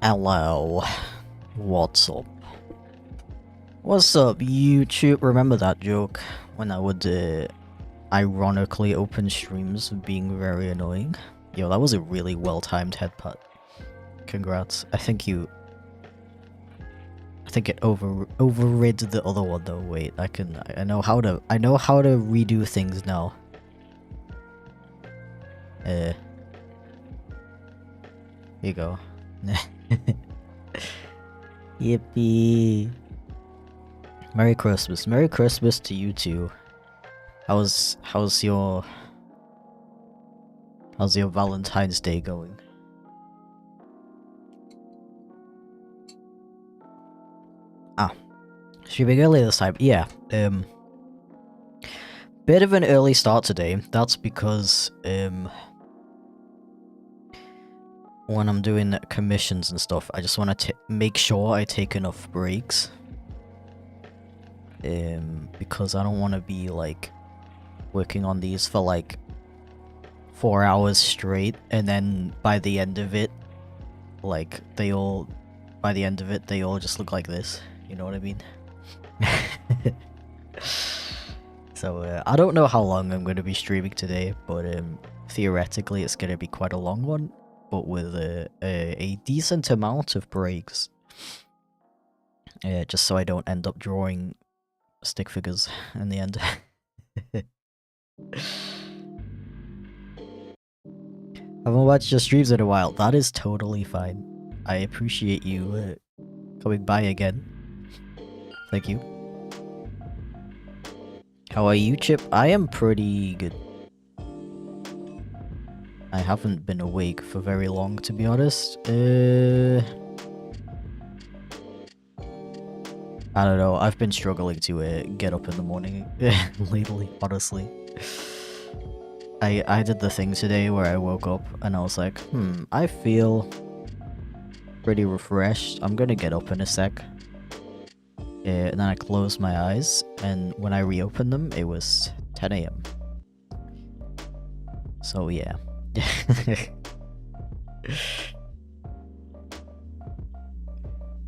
Hello. What's up? What's up, YouTube? Remember that joke when I would ironically open streams being very annoying? Yo, that was a really well-timed headbutt. Congrats. I think it overrid the other one though. Wait, I know how to redo things now. Here you go. Yippee. Merry Christmas. Merry Christmas to you too. How's your Valentine's Day going? Streaming early this time. Yeah. Bit of an early start today. That's because when I'm doing commissions and stuff, I just want to make sure I take enough breaks. Because I don't want to be like working on these for like 4 hours straight, and then by the end of it, they all just look like this. You know what I mean? So I don't know how long I'm going to be streaming today, but theoretically it's going to be quite a long one, but with a decent amount of breaks. Just so I don't end up drawing stick figures in the end. Haven't watched your streams in a while. That is totally fine. I appreciate you coming by again. Thank you. How are you, Chip? I am pretty good. I haven't been awake for very long, to be honest. I don't know, I've been struggling to get up in the morning lately, honestly. I did the thing today where I woke up and I was like, I feel pretty refreshed. I'm gonna get up in a sec. And then I closed my eyes, and when I reopened them, it was 10 AM. So yeah.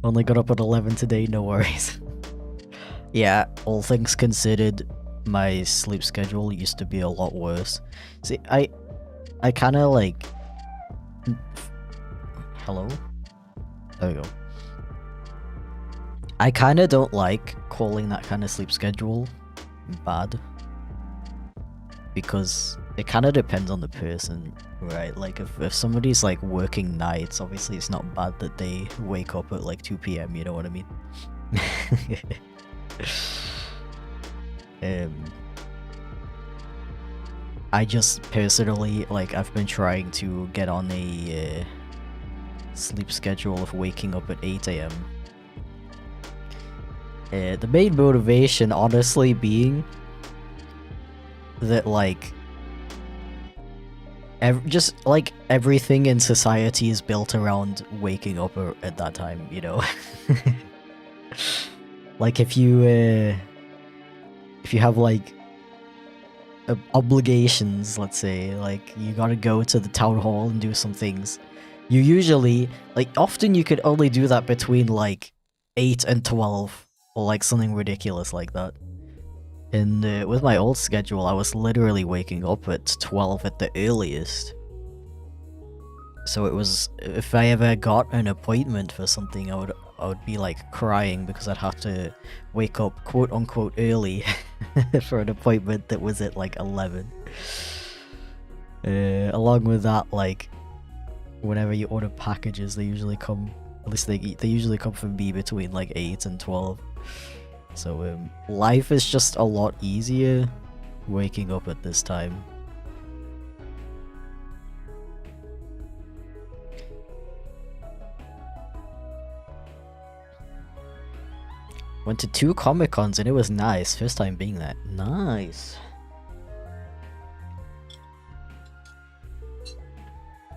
Only got up at 11 today, no worries. Yeah, all things considered, my sleep schedule used to be a lot worse. See, I kinda like... Hello? There we go. I kinda don't like calling that kind of sleep schedule bad. Because it kinda depends on the person, right? Like, if somebody's like working nights, obviously it's not bad that they wake up at like 2 PM, you know what I mean? I just personally, like, I've been trying to get on a sleep schedule of waking up at 8 AM. The main motivation, honestly, being that, like, just, like, everything in society is built around waking up at that time, you know? Like, if you have, like, obligations, let's say, like, you gotta go to the town hall and do some things, you usually, like, often you could only do that between, like, 8 and 12, or, like, something ridiculous like that. And with my old schedule, I was literally waking up at 12 at the earliest. So it was, if I ever got an appointment for something, I would be like crying because I'd have to wake up quote unquote early for an appointment that was at like 11. Along with that, like, whenever you order packages, they usually come, at least they usually come from me between like 8 and 12. So life is just a lot easier waking up at this time. Went to 2 Comic-Cons and it was nice. First time being there. Nice.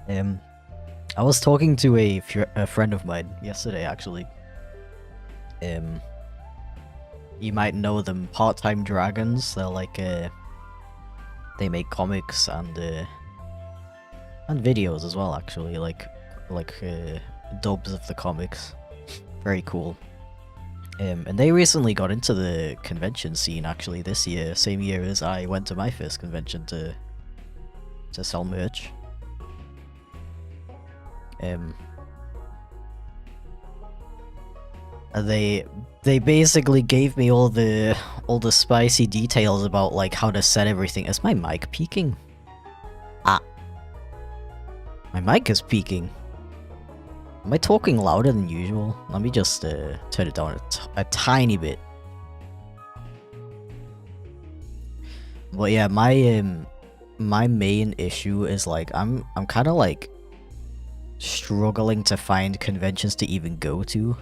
I was talking to a friend of mine yesterday, actually. You might know them, Part-Time Dragons. They're like, they make comics and videos as well, actually, like dubs of the comics. Very cool. And they recently got into the convention scene actually this year, same year as I went to my first convention to sell merch. They basically gave me all the spicy details about like how to set everything. Is my mic peaking? Ah, my mic is peaking. Am I talking louder than usual? Let me just turn it down a tiny bit. But yeah, my main issue is like I'm kind of like struggling to find conventions to even go to.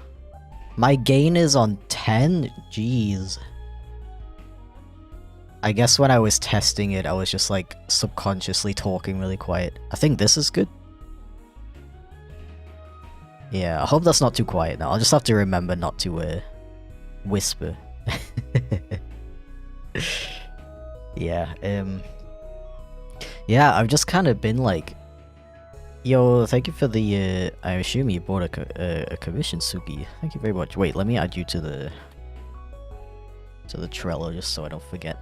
My gain is on 10. Jeez. I guess when I was testing it, I was just like subconsciously talking really quiet. I think this is good. Yeah, I hope that's not too quiet now. I'll just have to remember not to whisper. Yeah, yeah, I've just kind of been like, yo, thank you for the, I assume you bought a commission, Suki. Thank you very much. Wait, let me add you to the Trello just so I don't forget.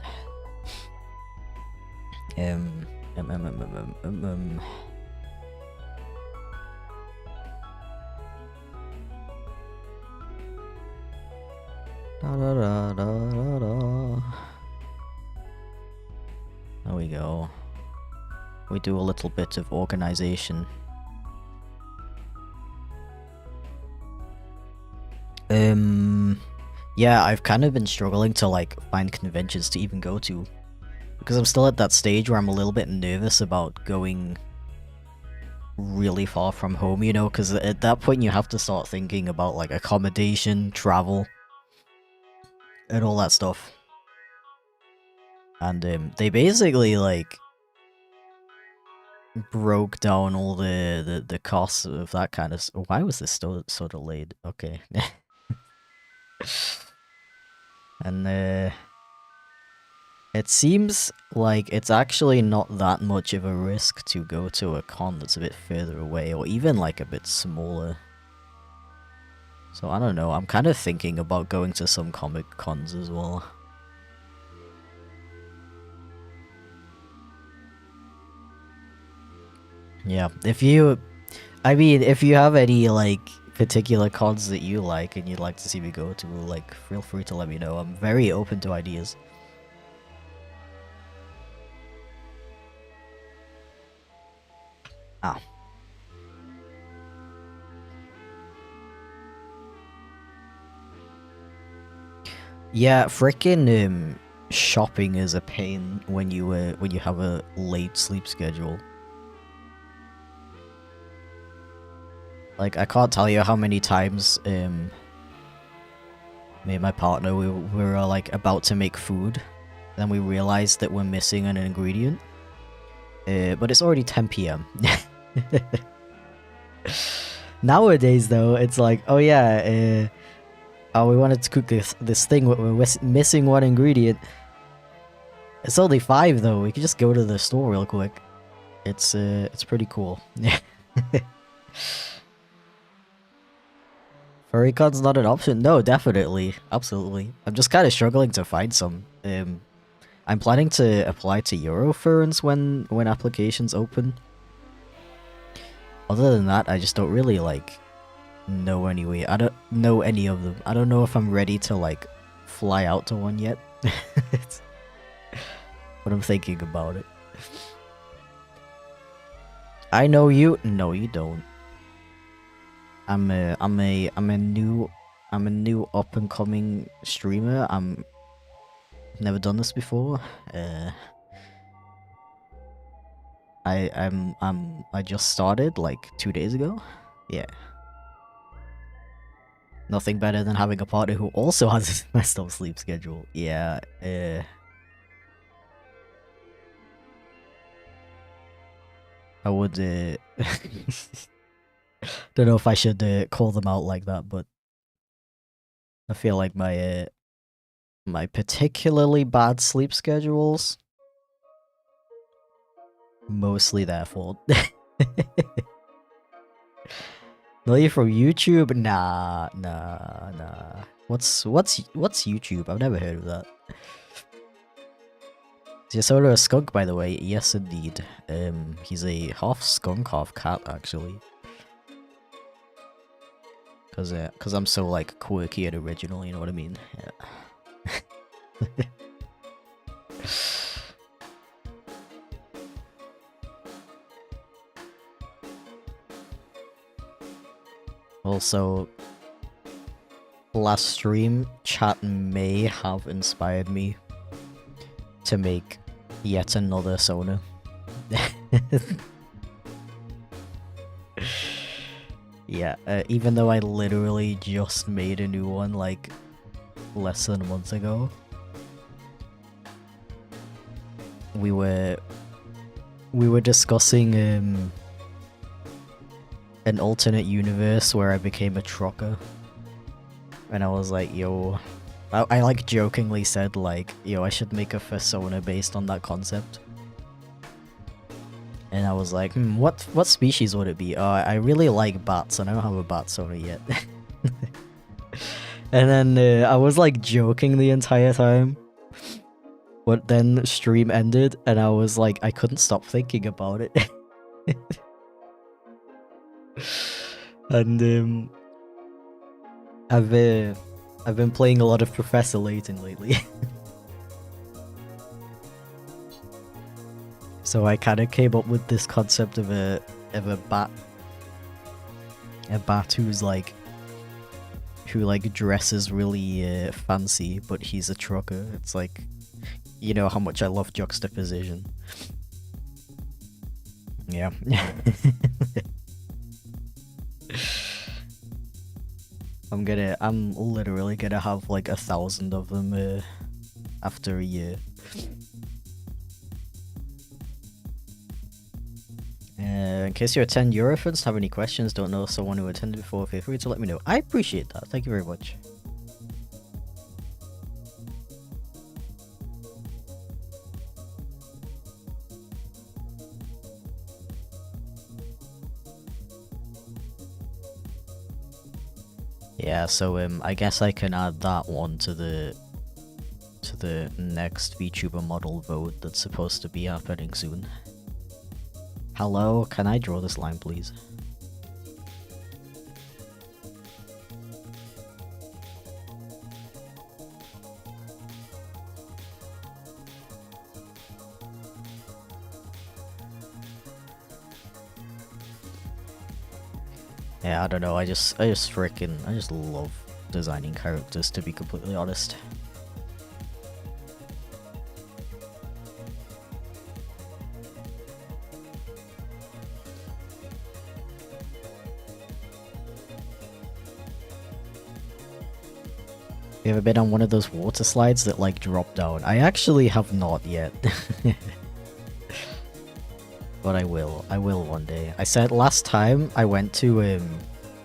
There we go. We do a little bit of organization. Yeah, I've kind of been struggling to like find conventions to even go to. Because I'm still at that stage where I'm a little bit nervous about going really far from home, you know, because at that point you have to start thinking about like accommodation, travel, and all that stuff. And they basically like broke down all the costs of that kind of. Why was this so delayed? Okay. And it seems like it's actually not that much of a risk to go to a con that's a bit further away, or even like a bit smaller. So I don't know, I'm kind of thinking about going to some comic cons as well. Yeah, if you have any like particular cons that you like and you'd like to see me go to, like feel free to let me know. I'm very open to ideas. Ah. Yeah, frickin' shopping is a pain when you have a late sleep schedule. Like, I can't tell you how many times me and my partner we were like about to make food, then we realized that we're missing an ingredient. But it's already 10 PM. Nowadays, though, it's like, oh yeah, oh, we wanted to cook this thing, we're missing one ingredient. It's only 5 though. We could just go to the store real quick. It's pretty cool. Furrycon's not an option? No, definitely, absolutely. I'm just kind of struggling to find some. I'm planning to apply to Eurofurence when applications open. Other than that, I just don't really like know any. I don't know any of them. I don't know if I'm ready to like fly out to one yet. But I'm thinking about it. I know you. No, you don't. I'm a new up and coming streamer. I'm never done this before. I just started like 2 days ago. Yeah. Nothing better than having a partner who also has a messed up sleep schedule. Yeah. I would don't know if I should call them out like that, but I feel like my my particularly bad sleep schedules mostly their fault. No, you're from YouTube? Nah. What's YouTube? I've never heard of that. Is your soda a skunk, by the way? Yes, indeed. He's a half skunk, half cat, actually. Cause I'm so like quirky and original, you know what I mean? Yeah. Also, last stream, chat may have inspired me to make yet another Sona. Yeah, even though I literally just made a new one like less than a month ago. We were discussing an alternate universe where I became a trucker. And I was like, yo, I like jokingly said like, yo, I should make a persona based on that concept. And I was like, what species would it be? I really like bats, and I don't have a bat sona yet. And then I was like joking the entire time. But then stream ended, and I was like, I couldn't stop thinking about it. And I've been playing a lot of Professor Layton lately. So I kind of came up with this concept of a bat. A bat who dresses really fancy, but he's a trucker. It's like, you know how much I love juxtaposition. Yeah. I'm literally gonna have like 1,000 of them after a year. In case you're a 10 Euro fans, have any questions, don't know someone who attended before, feel free to let me know. I appreciate that, thank you very much. Yeah, so I guess I can add that one to the next VTuber model vote that's supposed to be happening soon. Hello, can I draw this line, please? Yeah, I don't know, I just love designing characters, to be completely honest. You ever been on one of those water slides that like drop down? I actually have not yet. But I will one day. I said last time I went to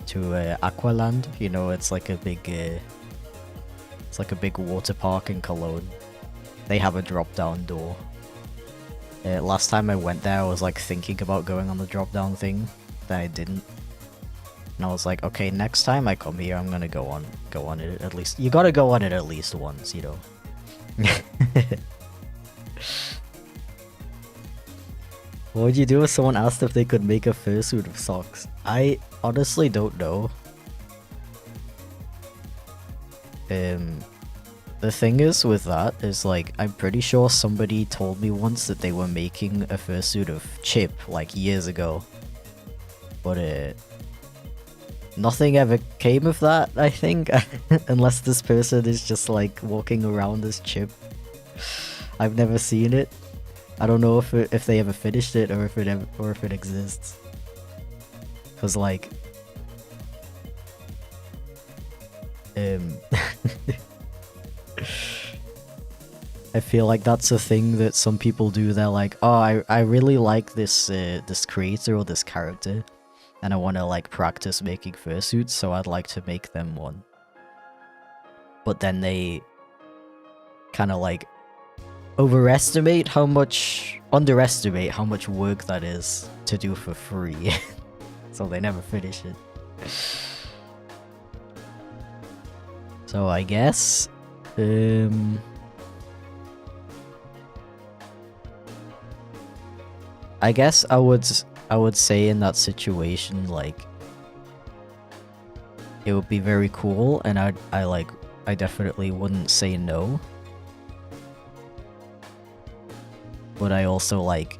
Aqualand, you know, it's like a big water park in Cologne. They have a drop down door. Last time I went there I was like thinking about going on the drop down thing, then I didn't. And I was like, okay, next time I come here, I'm gonna go on it at least. You gotta go on it at least once, you know. What would you do if someone asked if they could make a fursuit of socks? I honestly don't know. The thing is with that is like, I'm pretty sure somebody told me once that they were making a fursuit of Chip like years ago. But nothing ever came of that, I think. Unless this person is just like walking around as Chip. I've never seen it. I don't know if they ever finished it or if it exists. Cause like I feel like that's a thing that some people do. They're like, oh, I really like this this creator or this character, and I want to like practice making fursuits, so I'd like to make them one. But then they kind of like underestimate how much work that is to do for free. So they never finish it. So I guess, I would say in that situation, like, it would be very cool, and I definitely wouldn't say no. But I also, like,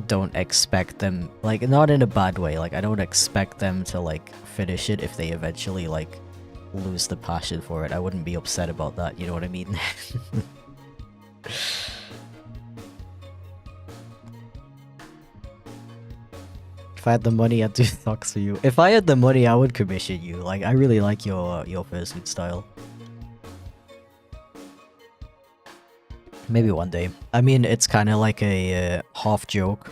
don't expect them, like, not in a bad way, like, I don't expect them to, like, finish it if they eventually, like, lose the passion for it. I wouldn't be upset about that, you know what I mean? If I had the money, I'd do socks for you. If I had the money, I would commission you. Like, I really like your fursuit style. Maybe one day. I mean, it's kind of like a half joke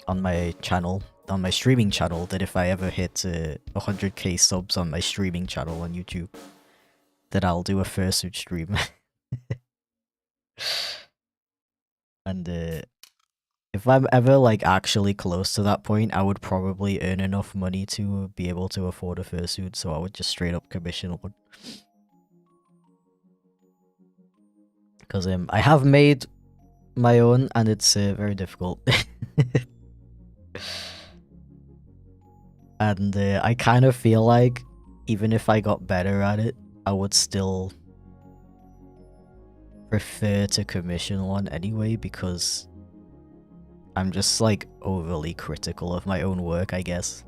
on my channel, on my streaming channel, that if I ever hit 100k subs on my streaming channel on YouTube, that I'll do a fursuit stream. And if I'm ever, like, actually close to that point, I would probably earn enough money to be able to afford a fursuit, so I would just straight up commission one. Because I have made my own, and it's very difficult. And I kind of feel like, even if I got better at it, I would still prefer to commission one anyway, because I'm just, like, overly critical of my own work, I guess.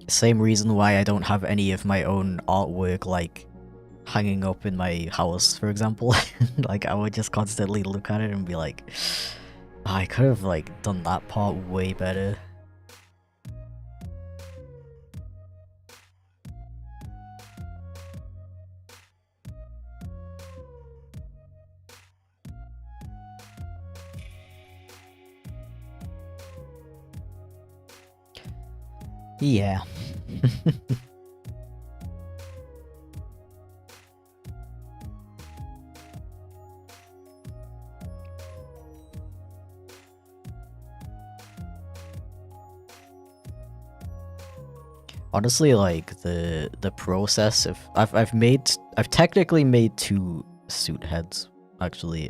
Same reason why I don't have any of my own artwork, like, hanging up in my house, for example. Like, I would just constantly look at it and be like, oh, I could have, like, done that part way better. Yeah. Honestly, like, the process of I've technically made 2 suit heads, actually.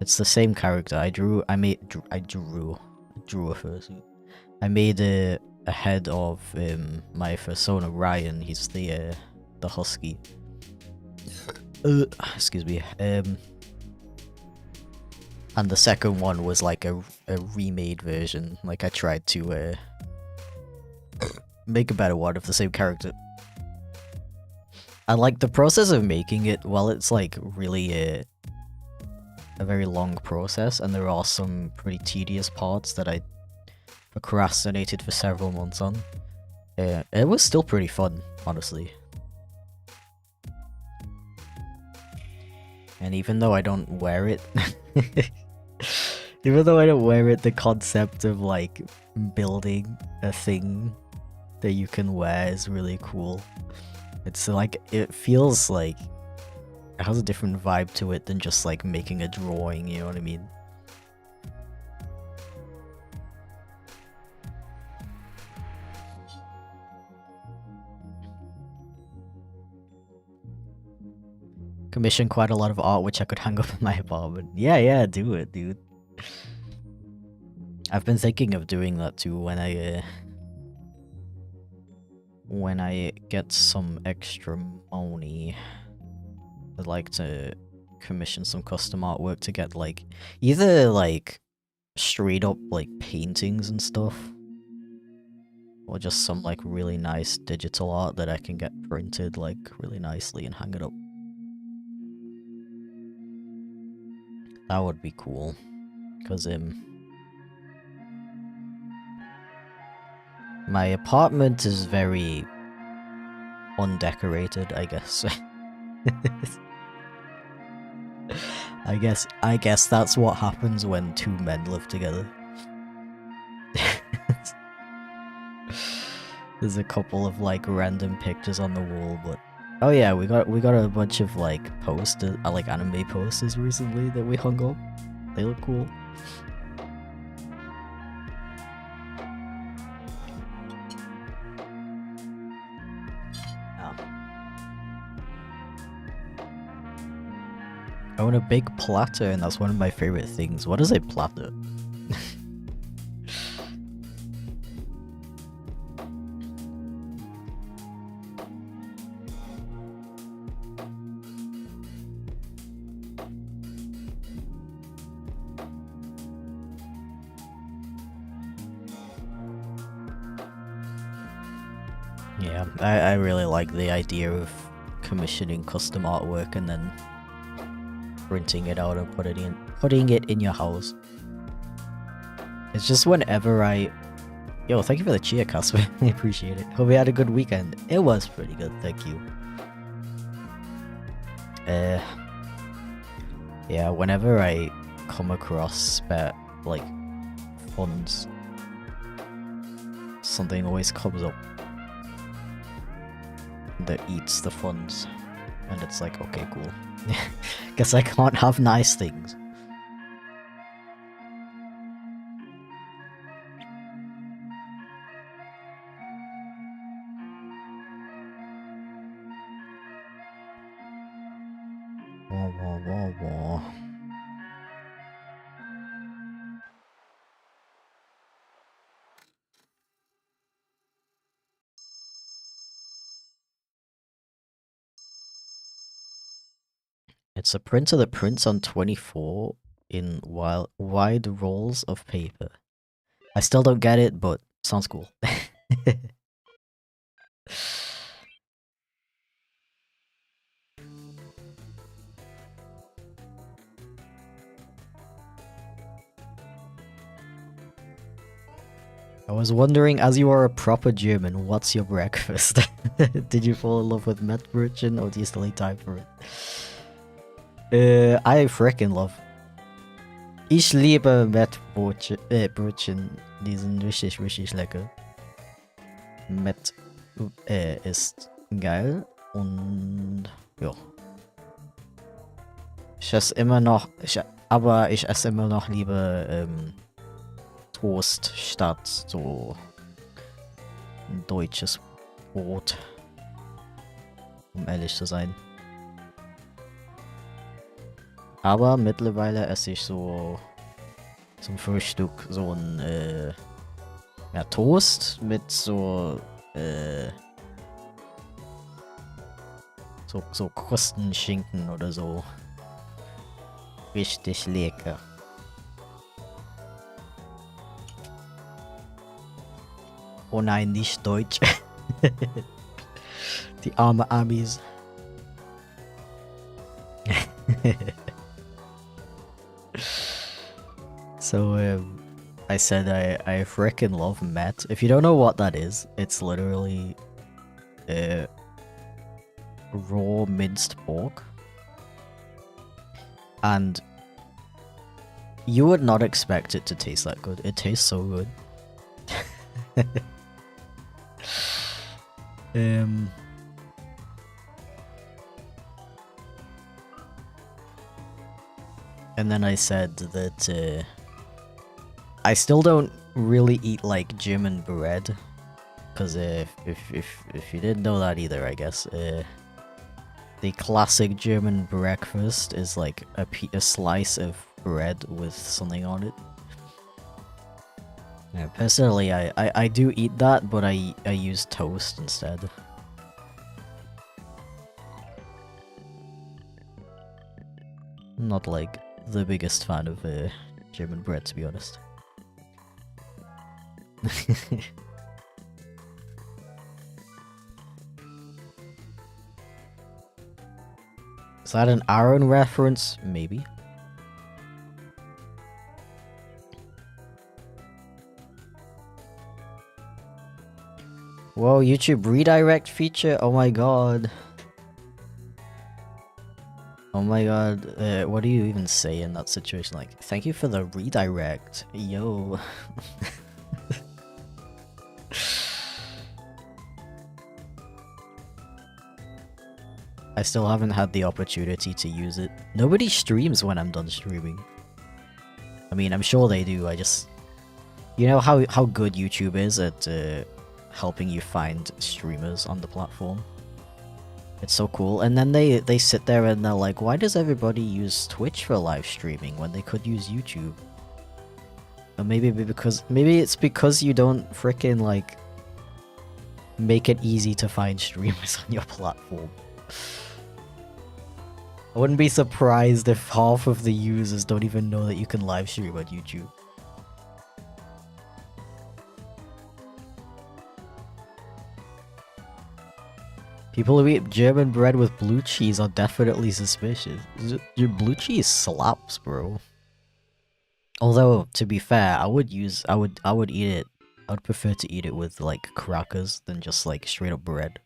It's the same character. I drew a fursuit. I made a head of my persona Ryan. He's the husky. Excuse me. And the second one was like a remade version. Like, I tried to make a better one of the same character. And, like, the process of making it, well, it's like really a very long process, and there are some pretty tedious parts that I procrastinated for several months on. It was still pretty fun, honestly. And even though I don't wear it, the concept of, like, building a thing that you can wear is really cool. It's like, it feels like it has a different vibe to it than just, like, making a drawing, you know what I mean? Commission quite a lot of art which I could hang up in my apartment. Yeah, do it, dude. I've been thinking of doing that too when I get some extra money. I'd like to commission some custom artwork to get, like, either, like, straight up, like, paintings and stuff, or just some, like, really nice digital art that I can get printed, like, really nicely and hang it up. That would be cool, because my apartment is very undecorated, I guess. I guess that's what happens when 2 men live together. There's a couple of, like, random pictures on the wall, but oh yeah, we got a bunch of, like, posters, like, anime posters recently that we hung up. They look cool. I own a big platter, and that's one of my favorite things. What is a platter? Yeah, I really like the idea of commissioning custom artwork and then printing it out and putting it in your house. It's just whenever I... Yo, thank you for the cheer, Casper. I appreciate it. Hope you had a good weekend. It was pretty good, thank you. Yeah, whenever I come across spare, like, funds, something always comes up that eats the funds. And it's like, okay, cool. Guess I can't have nice things. Wah, wah, wah, wah. It's a printer that prints on 24 in wide rolls of paper. I still don't get it, but sounds cool. I was wondering, as you are a proper German, what's your breakfast? Did you fall in love with Mettbrötchen, or do you still need time for it? I frickin' love. Ich liebe Mettbrötchen. Die sind richtig, richtig lecker. Mett ist geil und ja. Ich esse immer noch, aber ich esse immer noch lieber Toast statt so ein deutsches Brot, um ehrlich zu sein. Aber mittlerweile esse ich so zum Frühstück so ein ja, Toast mit so so Krustenschinken oder so. Richtig lecker. Oh nein, nicht Deutsch. Die arme Amis. So, I said I frickin' love Met. If you don't know what that is, it's literally raw minced pork. And you would not expect it to taste that good. It tastes so good. And then I said that I still don't really eat like German bread, because if you didn't know that either, I guess the classic German breakfast is like a slice of bread with something on it. Yeah, personally, I do eat that, but I use toast instead. I'm not like the biggest fan of German bread, to be honest. Is that an Aaron reference? Maybe. Whoa, YouTube redirect feature? Oh my god. Oh my god, what do you even say in that situation? Like, thank you for the redirect. Yo. I still haven't had the opportunity to use it. Nobody streams when I'm done streaming. I mean, I'm sure they do, I just... You know how good YouTube is at helping you find streamers on the platform? It's so cool. And then they sit there and they're like, why does everybody use Twitch for live streaming when they could use YouTube? Or maybe it's because you don't fricking like make it easy to find streamers on your platform. I wouldn't be surprised if half of the users don't even know that you can live stream on YouTube. People who eat German bread with blue cheese are definitely suspicious. Your blue cheese slaps, bro. Although, to be fair, I would eat it. I would prefer to eat it with like crackers than just like straight up bread.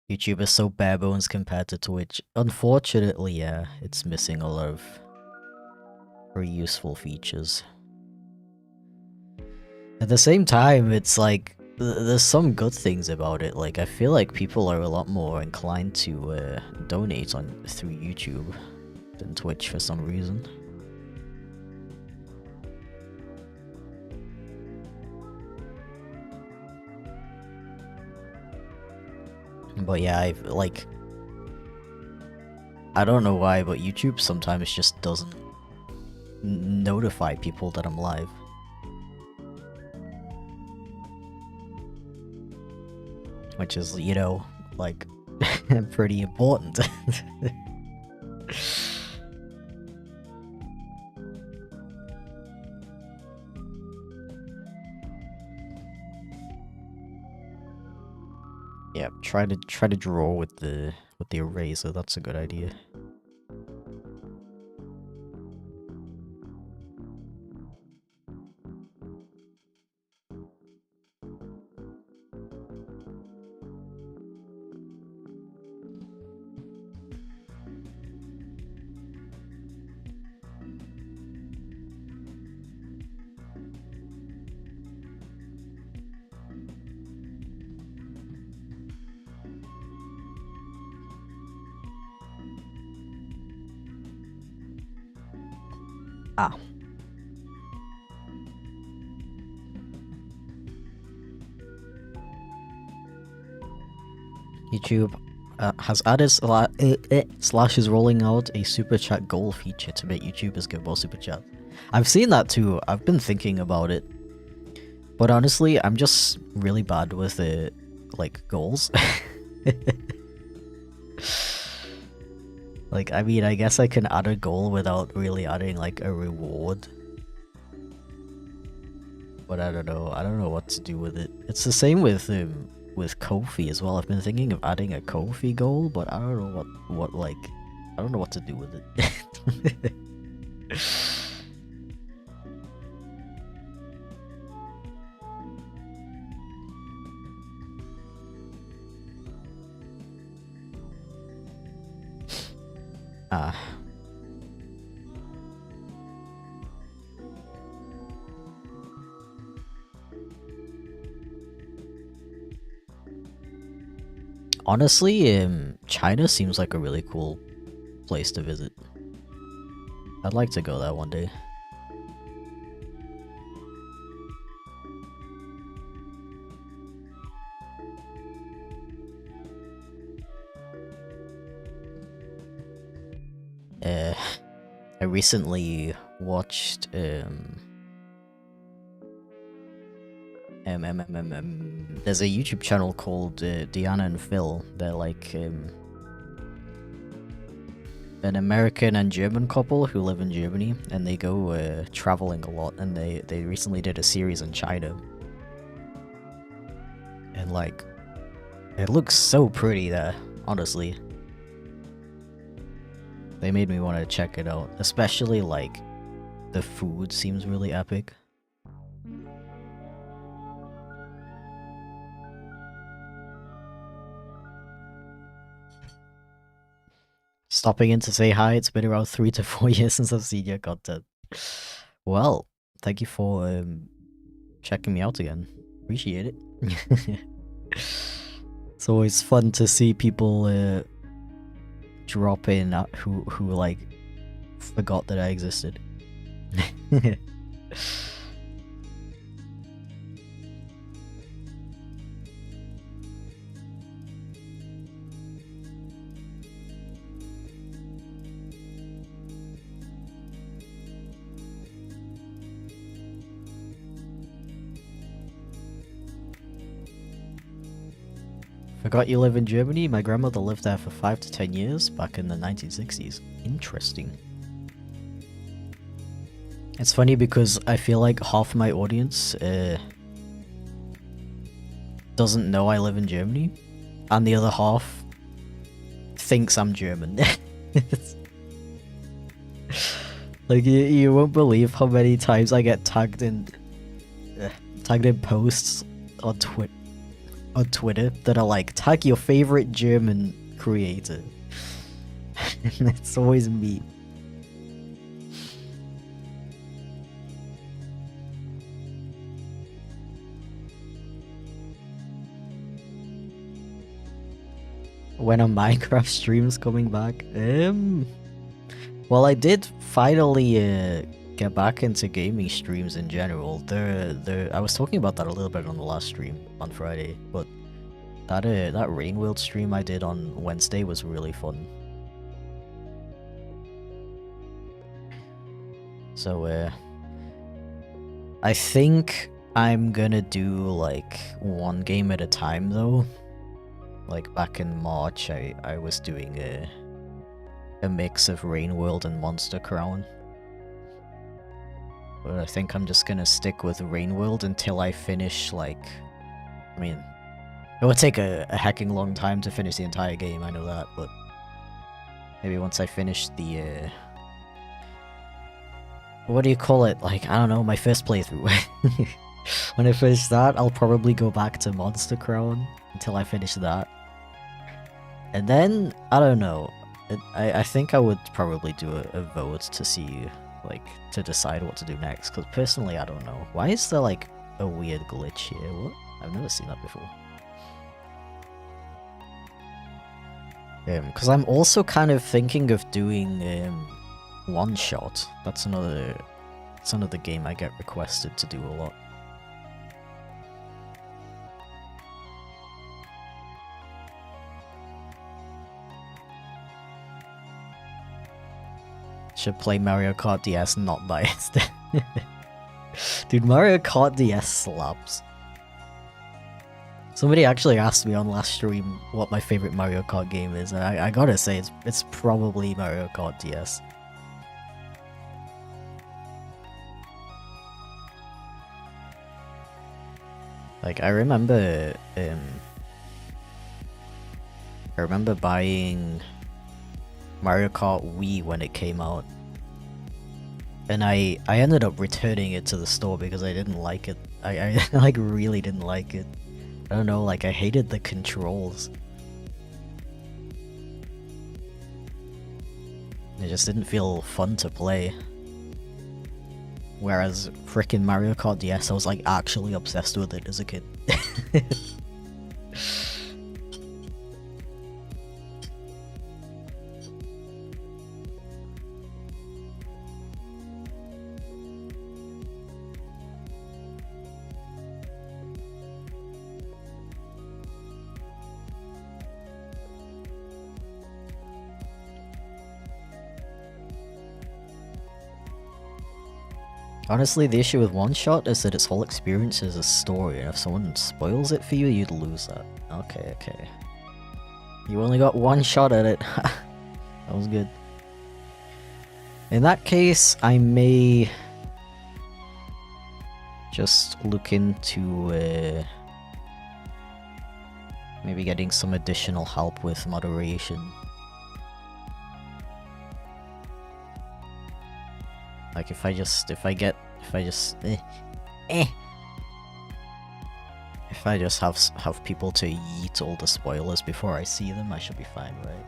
YouTube is so bare bones compared to Twitch. Unfortunately, yeah, it's missing a lot of very useful features. At the same time, it's like, there's some good things about it. Like, I feel like people are a lot more inclined to donate through YouTube than Twitch for some reason. But yeah, I don't know why, but YouTube sometimes just doesn't notify people that I'm live. Which is, you know, like, pretty important. Yeah, try to draw with the eraser. That's a good idea. Ah. YouTube has added Slash is rolling out a super chat goal feature to make YouTubers give more super chat. I've seen that too. I've been thinking about it. But honestly, I'm just really bad with like goals. Like, I mean, I guess I can add a goal without really adding like a reward. But I don't know. I don't know what to do with it. It's the same with Ko-fi as well. I've been thinking of adding a Ko-fi goal, but I don't know what like, I don't know what to do with it. Honestly, China seems like a really cool place to visit. I'd like to go there one day. I recently watched there's a YouTube channel called Deanna and Phil. They're like an American and German couple who live in Germany, and they go traveling a lot, and they recently did a series in China. And like, it looks so pretty there, honestly. They made me want to check it out, especially like the food seems really epic. Stopping in to say hi. It's been around 3 to 4 years since I've seen your content. Well, thank you for checking me out again. Appreciate it. It's always fun to see people drop in who like forgot that I existed. Forgot you live in Germany? My grandmother lived there for 5 to 10 years back in the 1960s. Interesting. It's funny because I feel like half my audience doesn't know I live in Germany, and the other half thinks I'm German. Like you won't believe how many times I get tagged in posts on Twitter that are like, tag your favorite German creator. And it's always me. When are Minecraft streams coming back? Well, I did finally get back into gaming streams in general. I was talking about that a little bit on the last stream on Friday, but that Rain World stream I did on Wednesday was really fun. So I think I'm gonna do like one game at a time though. Like back in March, I was doing a mix of Rain World and Monster Crown. But I think I'm just gonna stick with Rain World until I finish, like... I mean, it would take a hecking long time to finish the entire game, I know that, but... Maybe once I finish the, what do you call it? Like, I don't know, my first playthrough. When I finish that, I'll probably go back to Monster Crown until I finish that. And then, I don't know, I think I would probably do a vote to see, like, to decide what to do next, because personally I don't know. Why is there, like, a weird glitch here? What? I've never seen that before. Because I'm also kind of thinking of doing, One Shot. That's another game I get requested to do a lot. Should play Mario Kart DS, not biased. Dude, Mario Kart DS slaps. Somebody actually asked me on last stream what my favorite Mario Kart game is, and I gotta say, it's probably Mario Kart DS. Like, I remember buying Mario Kart Wii when it came out. And I ended up returning it to the store because I didn't like it. I like really didn't like it. I don't know, like I hated the controls. It just didn't feel fun to play. Whereas frickin' Mario Kart DS, I was like actually obsessed with it as a kid. Honestly, the issue with One Shot is that its whole experience is a story, and if someone spoils it for you, you'd lose that. Okay, okay. You only got one shot at it. That was good. In that case, I may just look into maybe getting some additional help with moderation. Like if I just have people to yeet all the spoilers before I see them, I should be fine, right?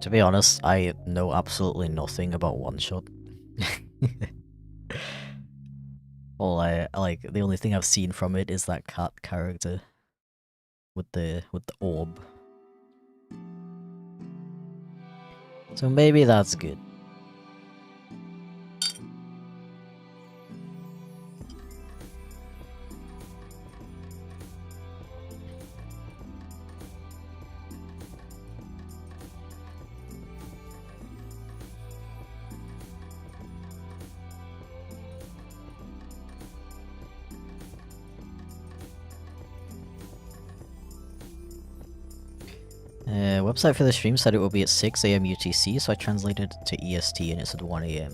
To be honest, I know absolutely nothing about one shot. All I like, the only thing I've seen from it is that cat character with the orb. So maybe that's good. Website for the stream said it will be at 6 AM UTC, so I translated it to EST and it said 1 AM.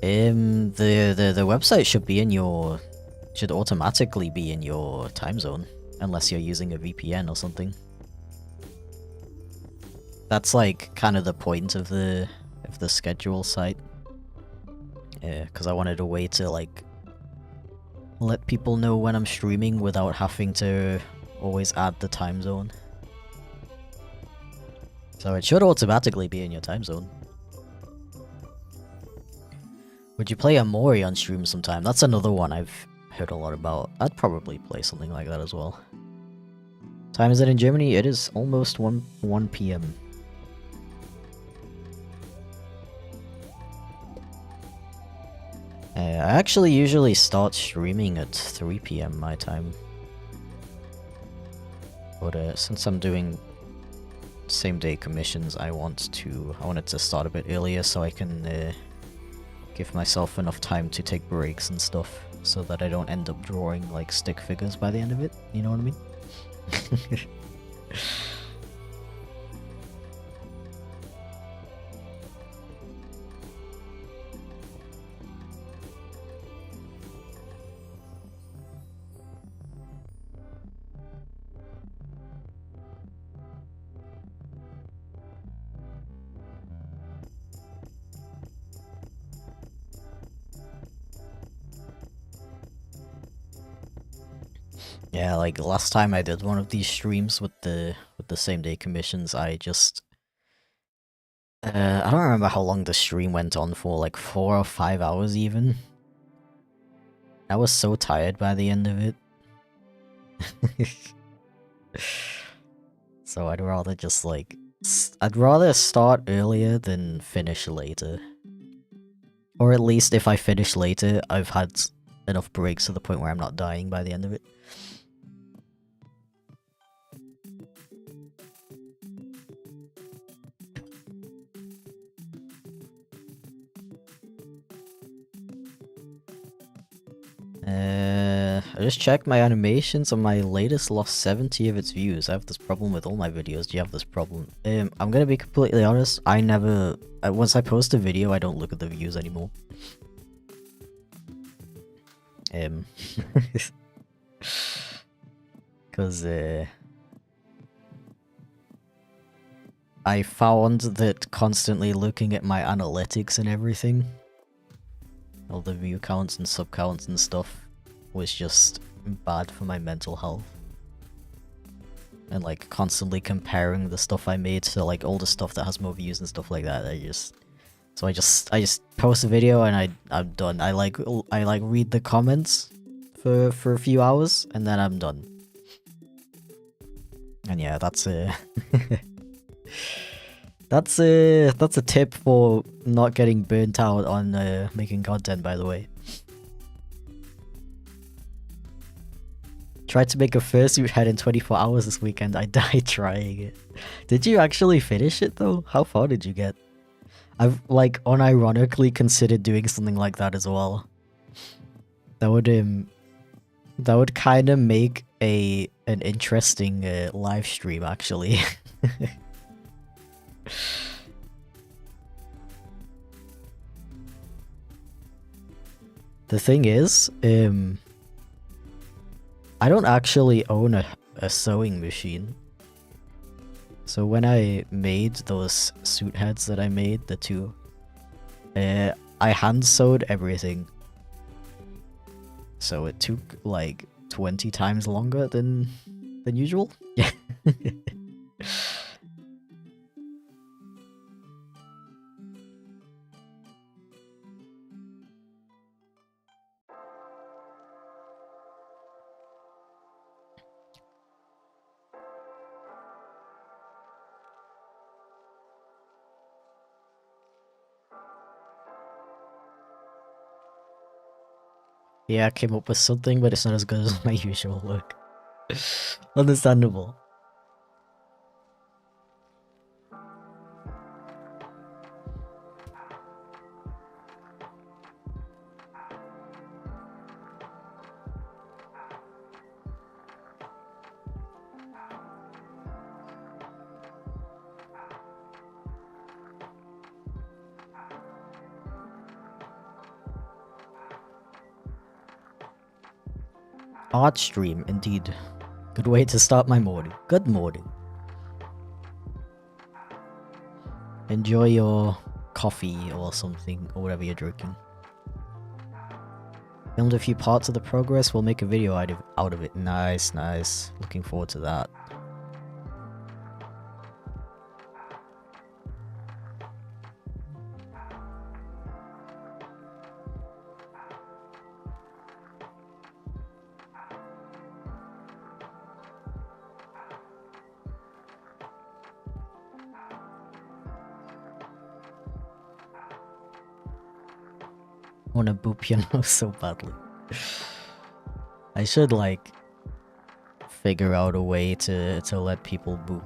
The website should be in your... should automatically be in your time zone, unless you're using a VPN or something. That's like kind of the point of the schedule site. Because I wanted a way to like let people know when I'm streaming without having to always add the time zone. So it should automatically be in your time zone. Would you play Aari on stream sometime? That's another one I've heard a lot about. I'd probably play something like that as well. Time is it in Germany? It is almost 1 PM. I actually usually start streaming at 3 PM my time. But since I'm doing same day commissions, I wanted to start a bit earlier so I can give myself enough time to take breaks and stuff, so that I don't end up drawing like stick figures by the end of it, you know what I mean? Yeah, like last time I did one of these streams with the same day commissions, I just I don't remember how long the stream went on for, like 4 or 5 hours even. I was so tired by the end of it. So I'd rather just like I'd rather start earlier than finish later. Or at least if I finish later, I've had enough breaks to the point where I'm not dying by the end of it. I just checked my animations and my latest lost 70 of its views. I have this problem with all my videos. Do you have this problem? I'm gonna be completely honest, I never... once I post a video, I don't look at the views anymore. Because, I found that constantly looking at my analytics and everything, all the view counts and sub counts and stuff, was just bad for my mental health. And like constantly comparing the stuff I made to like all the stuff that has more views and stuff like that, I just post a video and I'm done. I like read the comments for a few hours and then I'm done. And yeah, that's that's a tip for not getting burnt out on making content, by the way. Tried to make a fursuit head in 24 hours this weekend. I died trying it. Did you actually finish it though? How far did you get? I've like unironically considered doing something like that as well. That would kind of make an interesting live stream actually. The thing is, I don't actually own a sewing machine. So when I made those suit heads that I made, the two, I hand sewed everything. So it took like 20 times longer than usual. Yeah. Yeah, I came up with something, but it's not as good as my usual work. Understandable. Art stream, indeed. Good way to start my morning. Good morning. Enjoy your coffee or something, or whatever you're drinking. Filmed a few parts of the progress, we'll make a video out of it. Nice, nice. Looking forward to that. I wanna boop your nose so badly. I should, like, figure out a way to let people boop.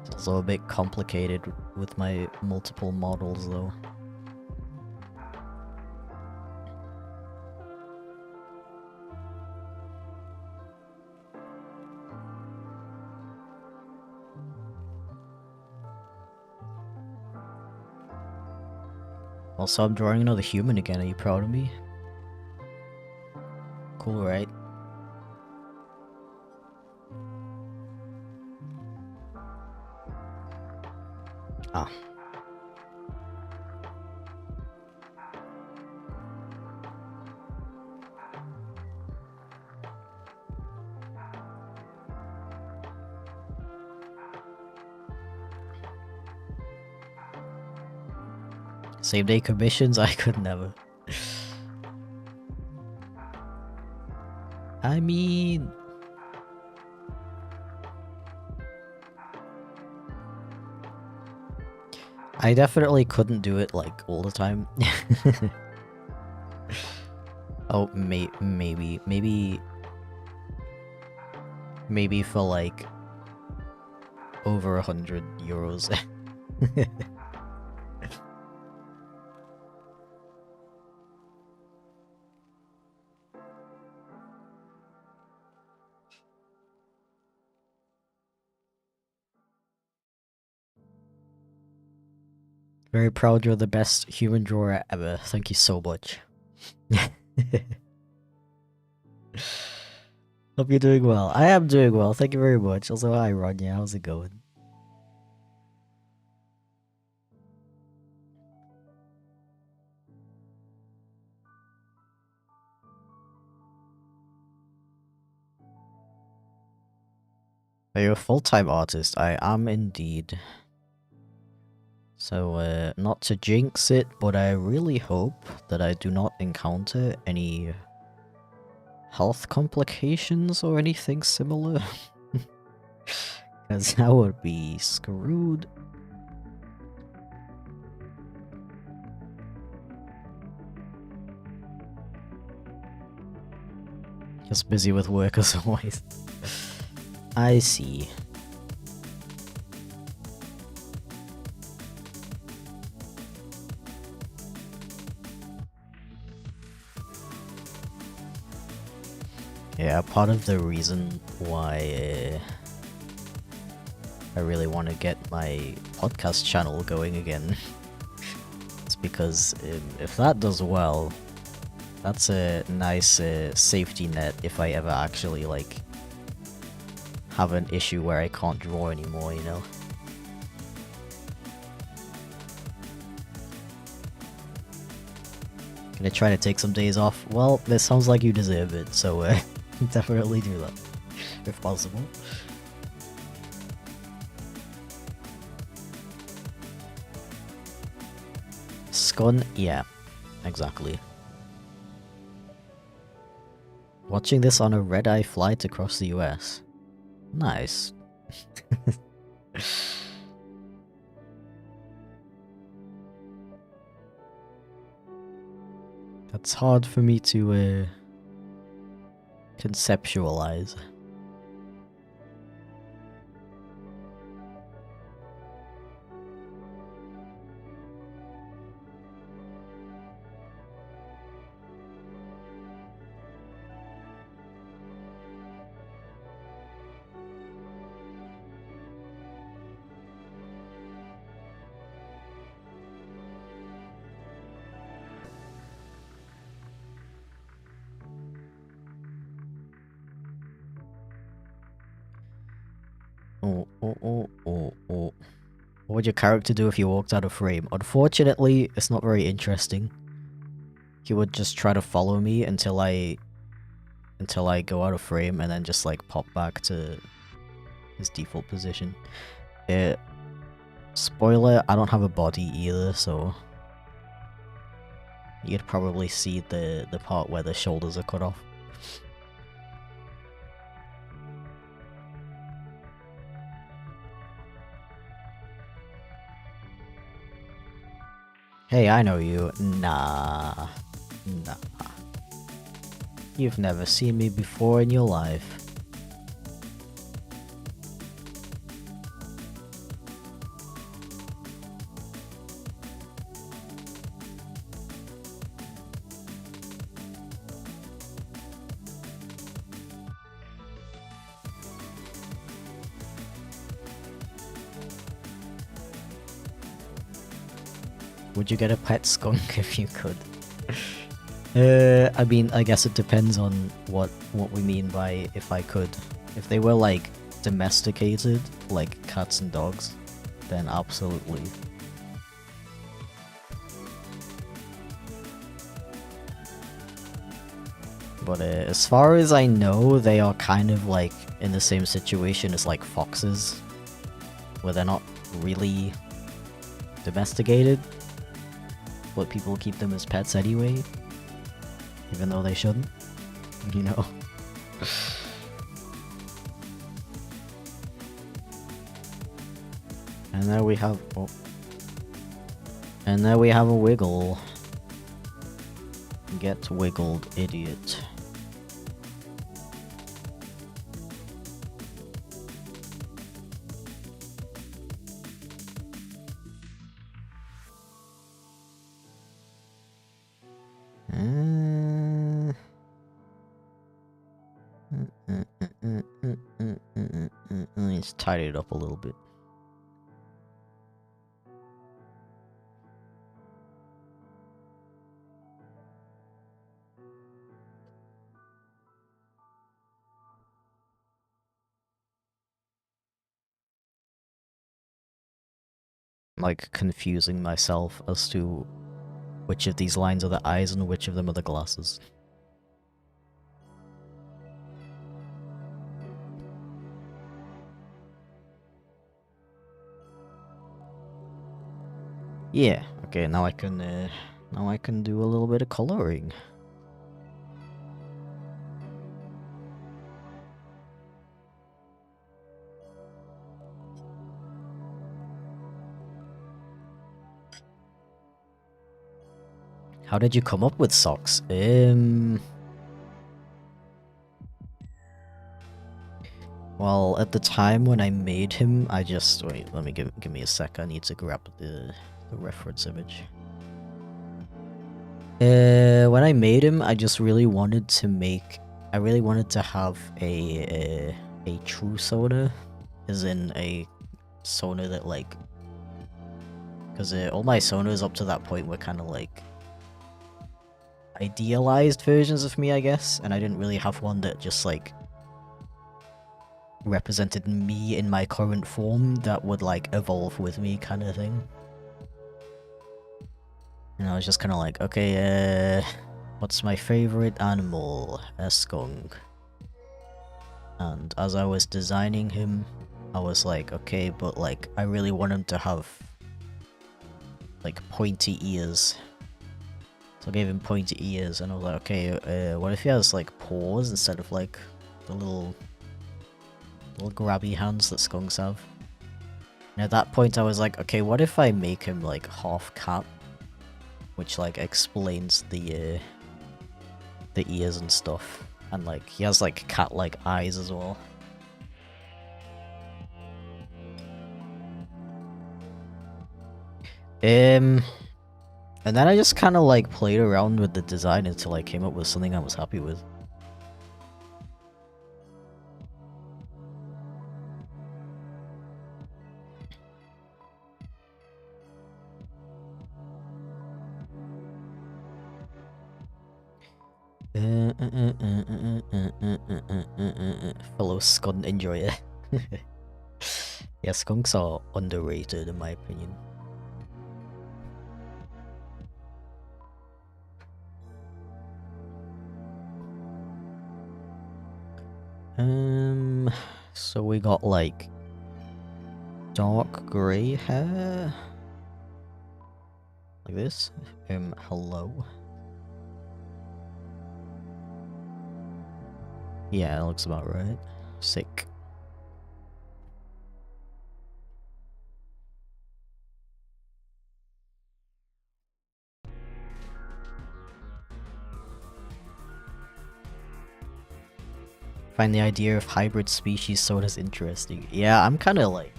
It's also a bit complicated with my multiple models, though. Also, I'm drawing another human again. Are you proud of me? Cool, right? Ah. Same day commissions? I could never. I mean... I definitely couldn't do it, like, all the time. Oh, maybe for, like, over 100 euros. Very proud you're the best human drawer ever. Thank you so much. Hope you're doing well. I am doing well. Thank you very much. Also, hi, Ronya. How's it going? Are you a full-time artist? I am indeed. So, not to jinx it, but I really hope that I do not encounter any health complications or anything similar. Because that would be screwed. Just busy with work as always. I see. Yeah, part of the reason why I really want to get my podcast channel going again is because if that does well, that's a nice safety net if I ever actually, like, have an issue where I can't draw anymore, you know? Gonna try to take some days off? Well, it sounds like you deserve it, so definitely do that, if possible. Scun? Yeah, exactly. Watching this on a red-eye flight across the US. Nice. That's hard for me to conceptualize. Oh. What would your character do if you walked out of frame? Unfortunately, it's not very interesting. He would just try to follow me until I go out of frame and then just like pop back to his default position. Spoiler, I don't have a body either, so you'd probably see the part where the shoulders are cut off. Hey, I know you. Nah. You've never seen me before in your life. Would you get a pet skunk if you could? I mean, I guess it depends on what we mean by if I could. If they were like domesticated, like cats and dogs, then absolutely. But as far as I know, they are kind of like in the same situation as like foxes, where they're not really domesticated, but people keep them as pets anyway, even though they shouldn't, you know. And there we have, and there we have a wiggle. Get wiggled, idiot. Let's tidy it up a little bit. Like confusing myself as to which of these lines are the eyes and which of them are the glasses. Yeah, okay, now I can do a little bit of coloring. How did you come up with socks? Well, at the time when I made him, I just wait. Let me give me a sec. I need to grab the reference image. When I made him, I just really wanted to make. I really wanted to have a true Sona, as in a Sona that like. Because all my Sonas up to that point were kind of like idealized versions of me, I guess, and I didn't really have one that just like represented me in my current form that would like evolve with me kind of thing. And I was just kind of like, okay, what's my favorite animal? A skunk. And as I was designing him, I was like, okay, but like I really want him to have like pointy ears. So I gave him pointy ears, and I was like, okay, what if he has like paws instead of like the little grabby hands that skunks have? And at that point I was like, okay, what if I make him like half cat? Which like explains the ears and stuff. And like, he has like cat-like eyes as well. And then I just kind of like played around with the design until I came up with something I was happy with. Fellow skunk enjoyer. Yeah, skunks are underrated in my opinion. So we got like dark grey hair, like this. Hello. Yeah, it looks about right. Sick. Find the idea of hybrid species sort of interesting. Yeah, I'm kind of like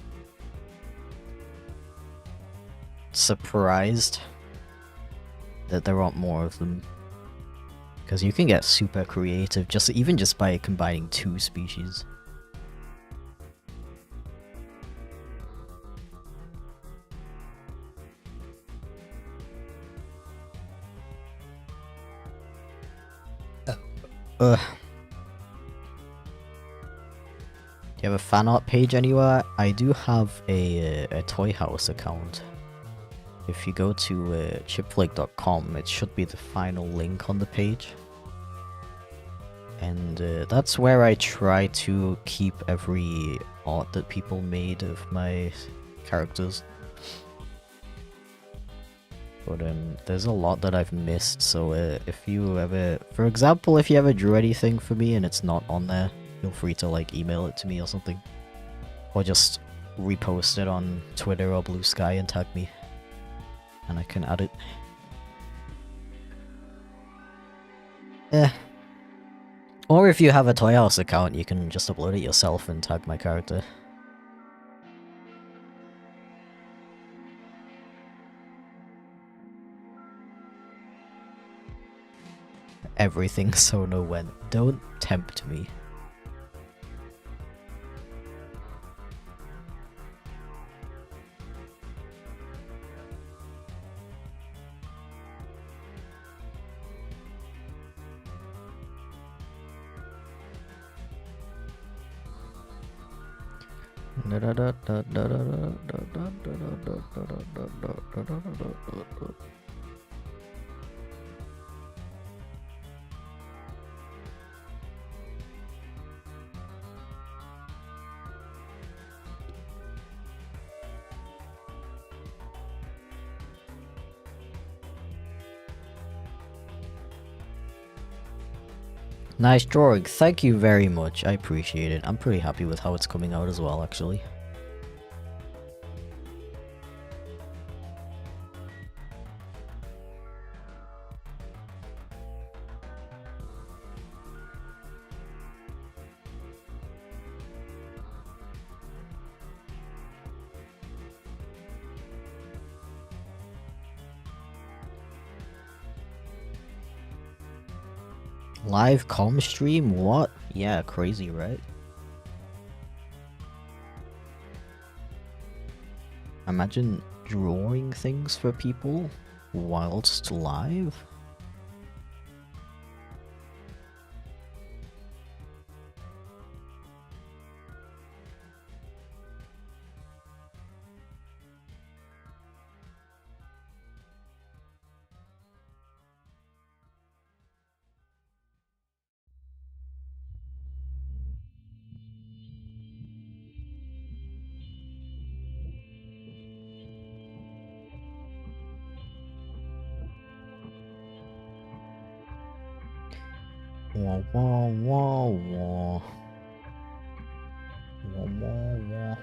surprised that there aren't more of them. Because you can get super creative even just by combining two species. Do you have a fan art page anywhere? I do have a Toy House account. If you go to chipflake.com, it should be the final link on the page. And that's where I try to keep every art that people made of my characters. But there's a lot that I've missed, so if you ever... For example, if you ever drew anything for me and it's not on there, feel free to like email it to me or something. Or just repost it on Twitter or Blue Sky and tag me. And I can add it. Or if you have a Toy House account, you can just upload it yourself and tag my character. Everything Sono went. Don't tempt me. Nice drawing, thank you very much, I appreciate it. I'm pretty happy with how it's coming out as well, actually. Live comm stream? What? Yeah, crazy, right? Imagine drawing things for people whilst live? Wah, wah, wah, wah. Wah, wah, wah.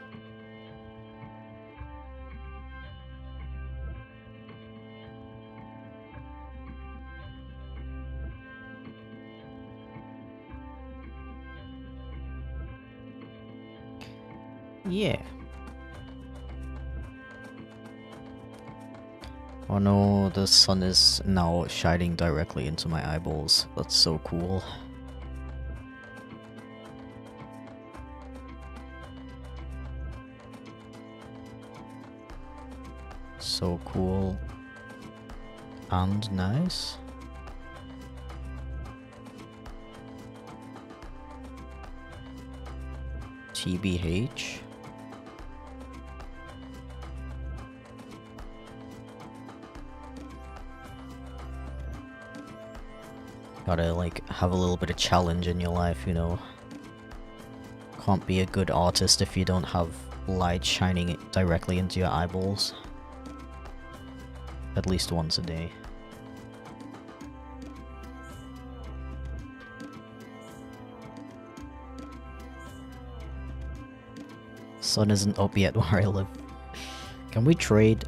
Yeah. Oh no, the sun is now shining directly into my eyeballs. That's so cool. So cool. And nice. TBH. Gotta like have a little bit of challenge in your life, you know. Can't be a good artist if you don't have light shining directly into your eyeballs. At least once a day. Sun isn't up yet where I live. Can we trade?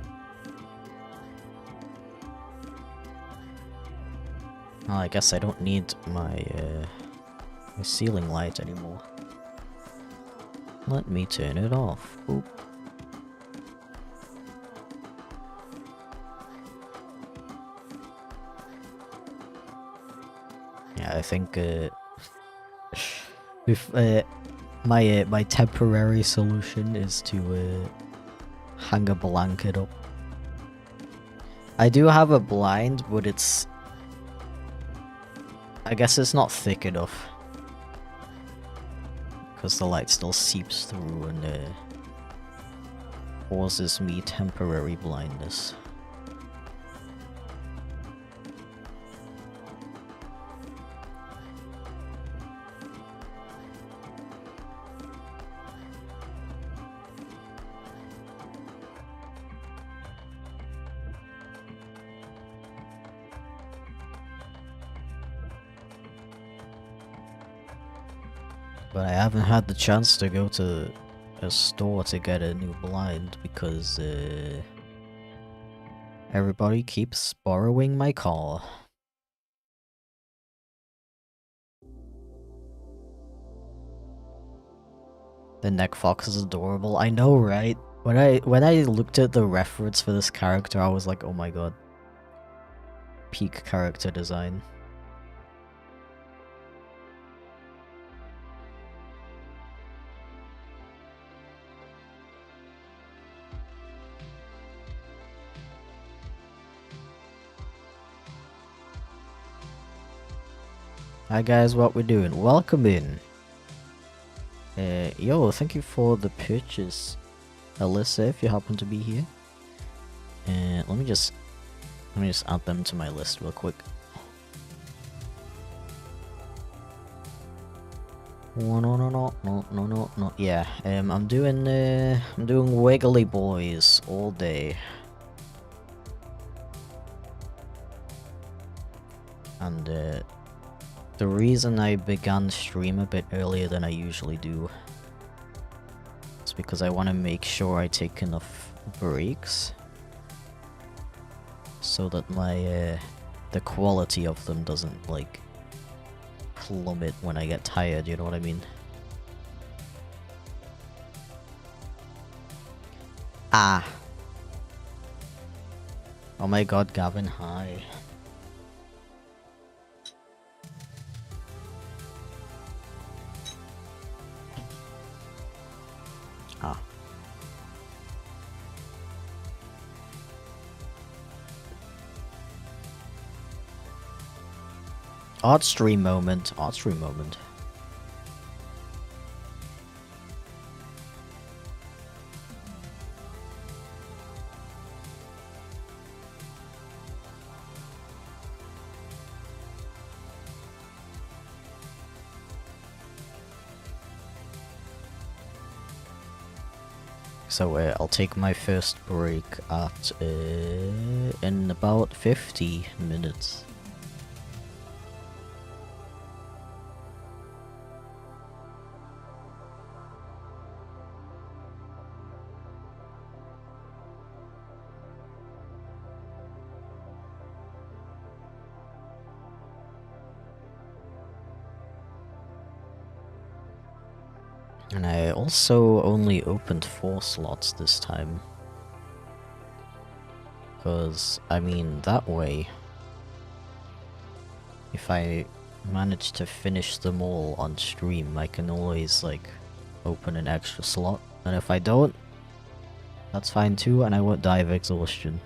Oh, I guess I don't need my ceiling light anymore. Let me turn it off. Oop. Yeah, I think if my temporary solution is to hang a blanket up. I do have a blind, but it's, I guess it's not thick enough. Because the light still seeps through and causes me temporary blindness. But I haven't had the chance to go to a store to get a new blind because everybody keeps borrowing my car. The neck fox is adorable. I know, right? When I looked at the reference for this character, I was like, oh my god. Peak character design. Hi guys, what we're doing? Welcome in. Yo, thank you for the purchase, Alyssa, if you happen to be here. Let me just add them to my list real quick. No. Yeah, I'm doing Wiggly Boys all day. And the reason I began stream a bit earlier than I usually do is because I want to make sure I take enough breaks so that my the quality of them doesn't like plummet when I get tired, you know what I mean? Ah. Oh my god, Gavin, hi. Ah. Art stream moment. So I'll take my first break at in about 50 minutes. And I also only opened 4 slots this time. Because, I mean, that way, if I manage to finish them all on stream, I can always, like, open an extra slot. And if I don't, that's fine too, and I won't die of exhaustion.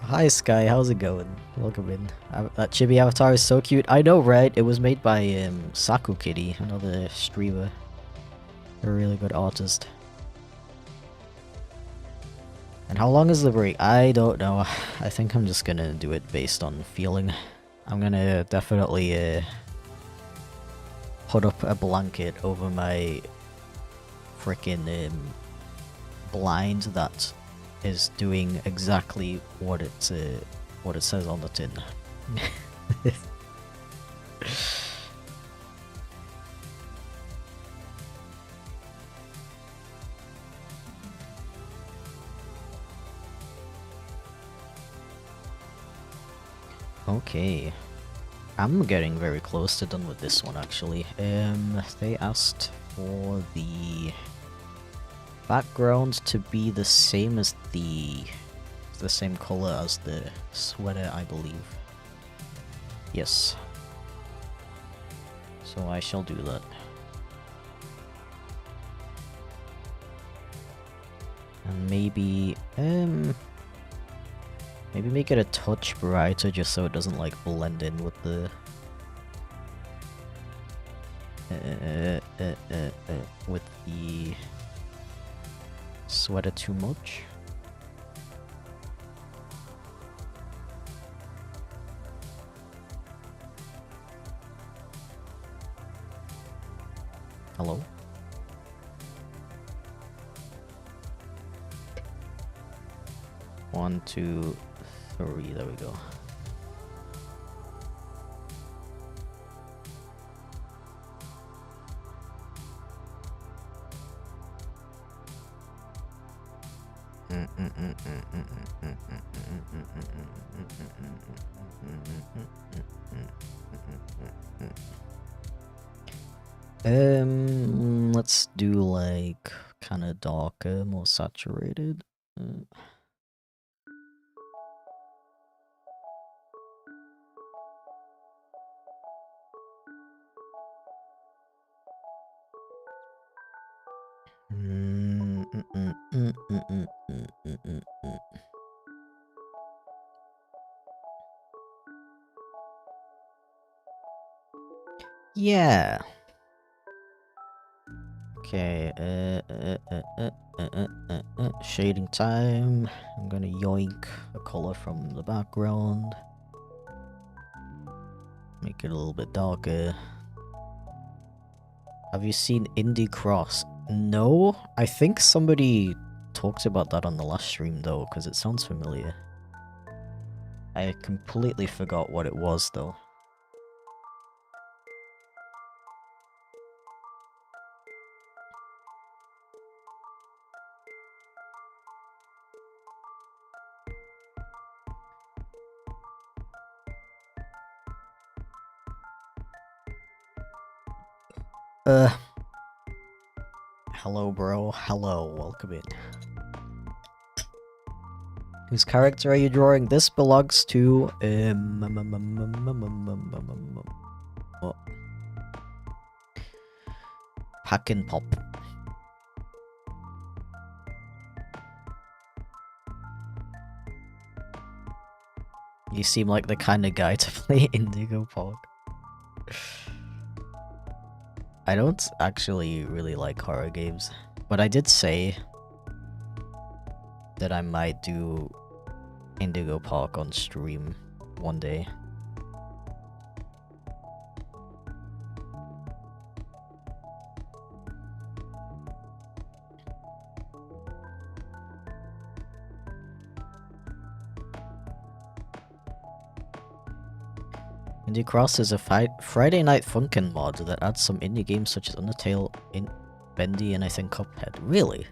Hi Sky, how's it going? Welcome in. That chibi avatar is so cute. I know, right? It was made by Saku Kitty, another streamer. A really good artist. And how long is the break? I don't know. I think I'm just gonna do it based on feeling. I'm gonna definitely put up a blanket over my frickin' blind that is doing exactly what it says on the tin. Okay. I'm getting very close to done with this one actually. They asked for the background to be the same as the same color as the sweater, I believe. Yes. So I shall do that. And maybe maybe make it a touch brighter just so it doesn't like blend in with the with the sweater too much. Hello? One, two, three, there we go. Let's do like kind of darker, more saturated. Yeah. Okay, shading time. I'm gonna yoink a color from the background. Make it a little bit darker. Have you seen Indie Cross? No? I think somebody talked about that on the last stream though, because it sounds familiar. I completely forgot what it was though. Hello bro, hello, welcome in. Whose character are you drawing? This belongs to Hack and Pop. You seem like the kind of guy to play Indigo Park. I don't actually really like horror games, but I did say that I might do Indigo Park on stream one day. Indie Cross is a Friday Night Funkin' mod that adds some indie games such as Undertale, Bendy, and I think Cuphead. Really?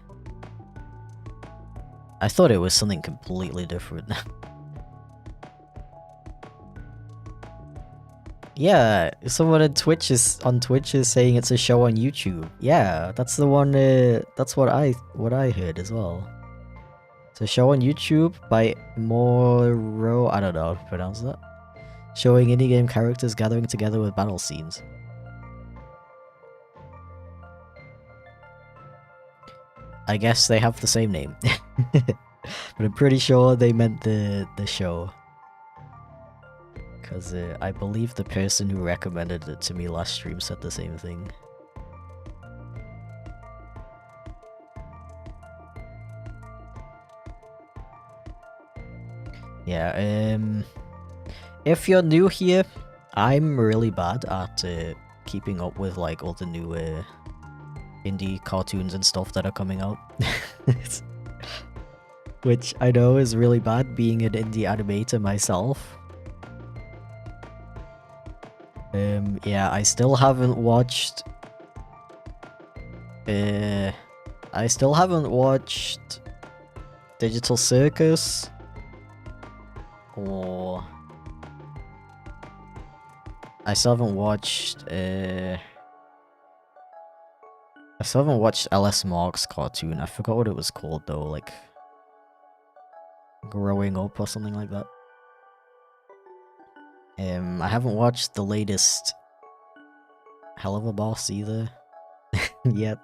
I thought it was something completely different. Yeah, someone on Twitch is saying it's a show on YouTube. Yeah, that's the one. That's what I heard as well. It's a show on YouTube by Moro. I don't know how to pronounce that. Showing indie game characters gathering together with battle scenes. I guess they have the same name, but I'm pretty sure they meant the show. Because I believe the person who recommended it to me last stream said the same thing. Yeah, if you're new here, I'm really bad at keeping up with like all the new indie cartoons and stuff that are coming out. Which I know is really bad being an indie animator myself. Yeah, I still haven't watched... I still haven't watched Digital Circus, or... I still haven't watched, I still haven't watched LS Mark's cartoon. I forgot what it was called though, like... Growing Up or something like that. I haven't watched the latest Hell of a Boss either. Yet.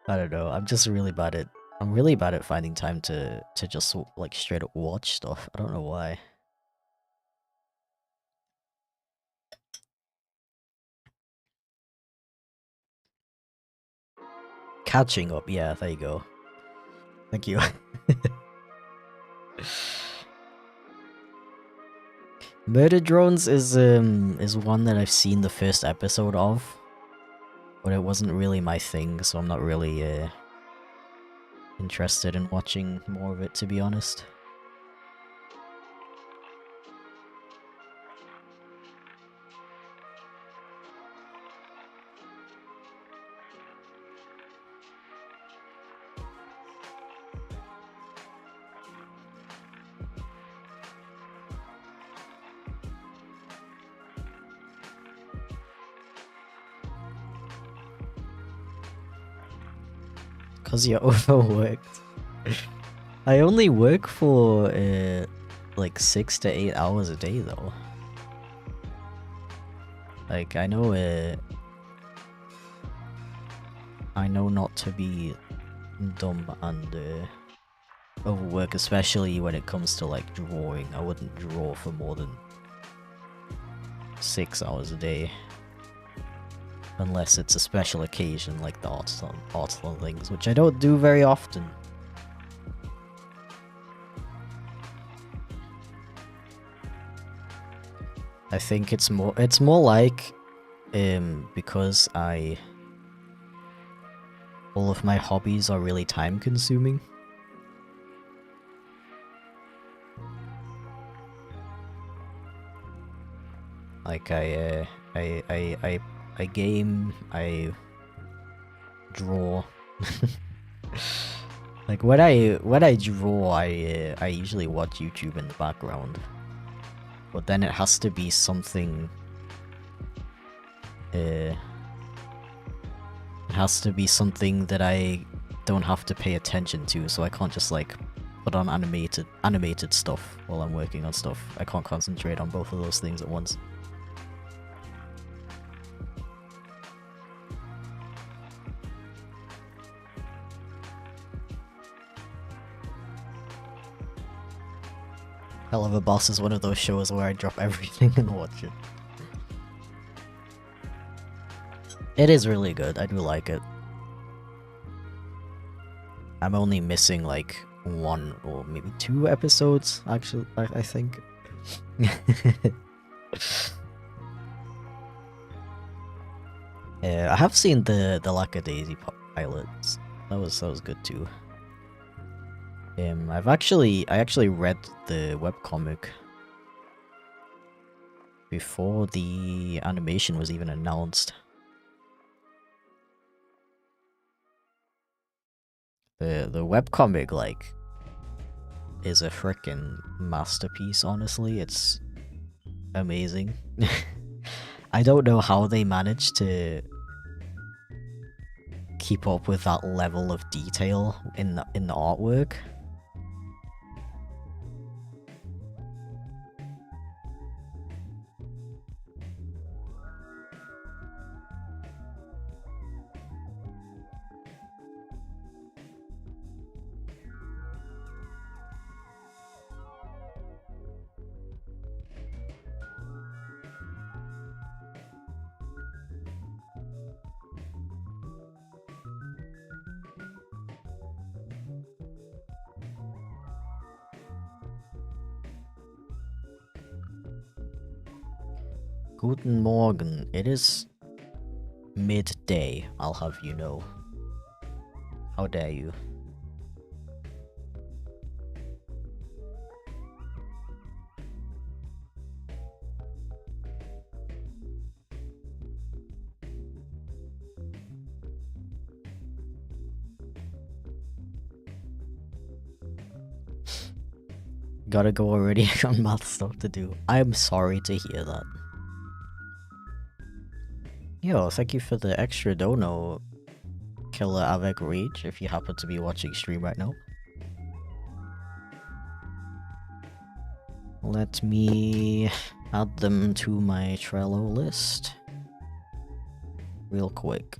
I don't know, I'm just really bad at... I'm really bad at finding time to just, like, straight up watch stuff. I don't know why. Catching up, yeah, there you go. Thank you. Murder Drones is one that I've seen the first episode of, but it wasn't really my thing, so I'm not really interested in watching more of it, to be honest. Cause you're overworked. I only work for like 6 to 8 hours a day though. Like I know not to be dumb and overwork, especially when it comes to like drawing. I wouldn't draw for more than 6 hours a day. Unless it's a special occasion like the artsalon things, which I don't do very often. I think it's more like because all of my hobbies are really time consuming. Like I game, I draw. Like when I draw, I usually watch YouTube in the background. But then it has to be something it has to be something that I don't have to pay attention to, so I can't just like put on animated stuff while I'm working on stuff. I can't concentrate on both of those things at once. Hell of a Boss is one of those shows where I drop everything and watch it. It is really good, I do like it. I'm only missing like 1 or maybe 2 episodes, actually, I think. I have seen the Lackadaisy pilots. That was good too. I actually read the webcomic before the animation was even announced. The webcomic, like, is a frickin' masterpiece, honestly. It's amazing. I don't know how they managed to keep up with that level of detail in the artwork. Guten Morgen. It is midday, I'll have you know. How dare you? Gotta go already on math stuff to do. I'm sorry to hear that. Yo, thank you for the extra dono, Killer Avec Rage, if you happen to be watching stream right now. Let me add them to my Trello list. Real quick.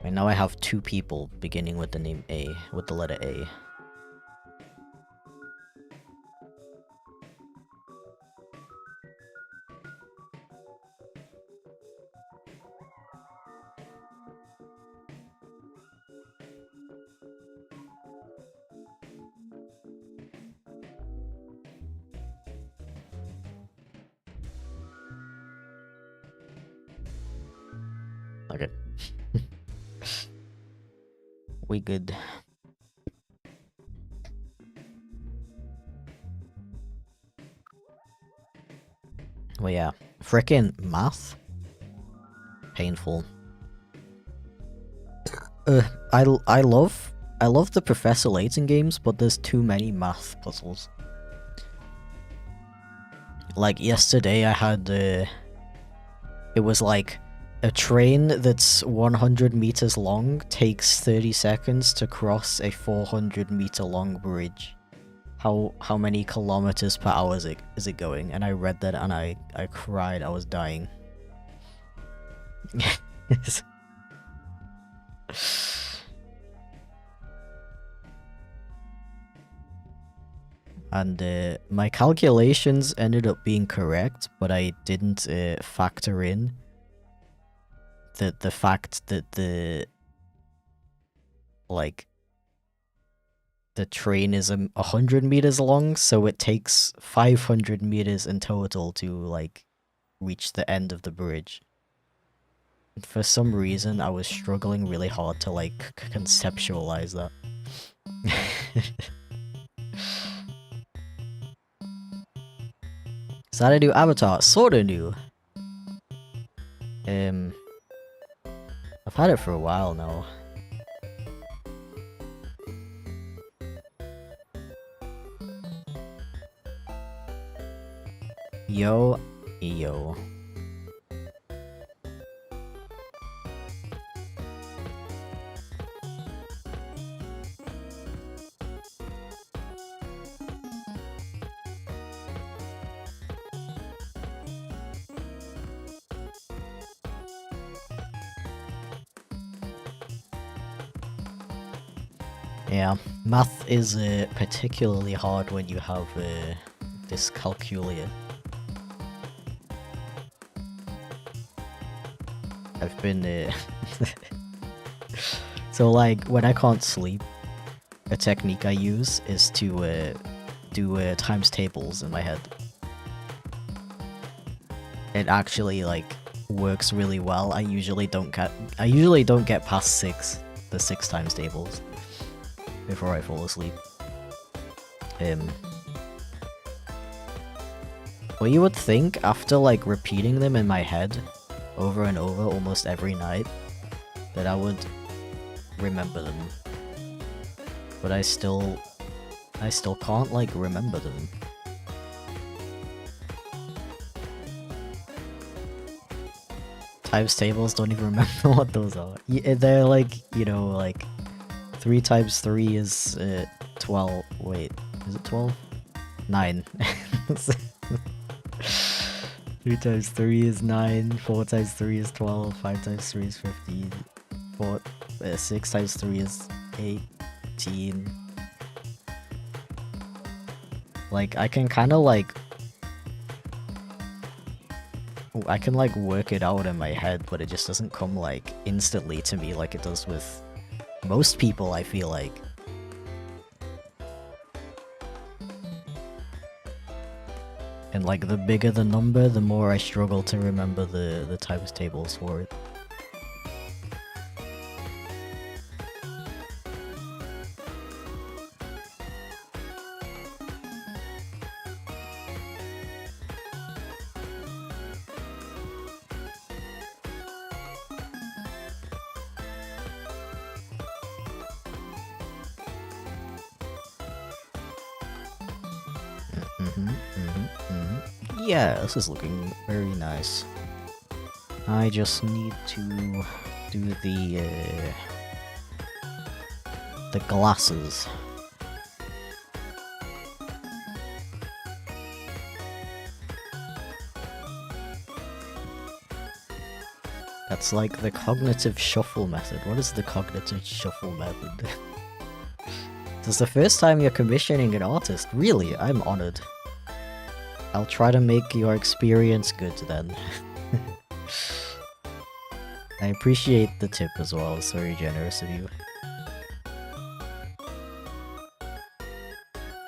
And now I have 2 people beginning with the name A, with the letter A. Okay. We good. Well, yeah. Frickin' math? Painful. I love the Professor Layton games, but there's too many math puzzles. Like yesterday I had it was like a train that's 100 meters long takes 30 seconds to cross a 400 meter long bridge. How many kilometers per hour is it going? And I read that and I cried. I was dying. And my calculations ended up being correct, but I didn't factor in the fact that the train is 100 meters long, so it takes 500 meters in total to like reach the end of the bridge. For some reason, I was struggling really hard to like conceptualize that. Is that a new avatar? Sorta new. I've had it for a while now. Yo. Yeah, math is particularly hard when you have dyscalculia. I've been so like when I can't sleep, a technique I use is to do times tables in my head. It actually like works really well. I usually don't get past the 6 times tables before I fall asleep. Well, you would think after like repeating them in my head over and over almost every night that I would remember them. But I still can't like remember them. Times tables, don't even remember what those are. Yeah, they're like, you know, like 3 times 3 is 12. Wait, is it 12? 9. 3 times 3 is 9, 4 times 3 is 12, 5 times 3 is 15, 6 times 3 is 18. Like, I can kind of like... I can like work it out in my head, but it just doesn't come like instantly to me like it does with most people, I feel like. And like the bigger the number, the more I struggle to remember the times tables for it. Yeah, this is looking very nice. I just need to do the glasses. That's like the cognitive shuffle method. What is the cognitive shuffle method? This is the first time you're commissioning an artist. Really, I'm honored. I'll try to make your experience good then. I appreciate the tip as well, it's very generous of you.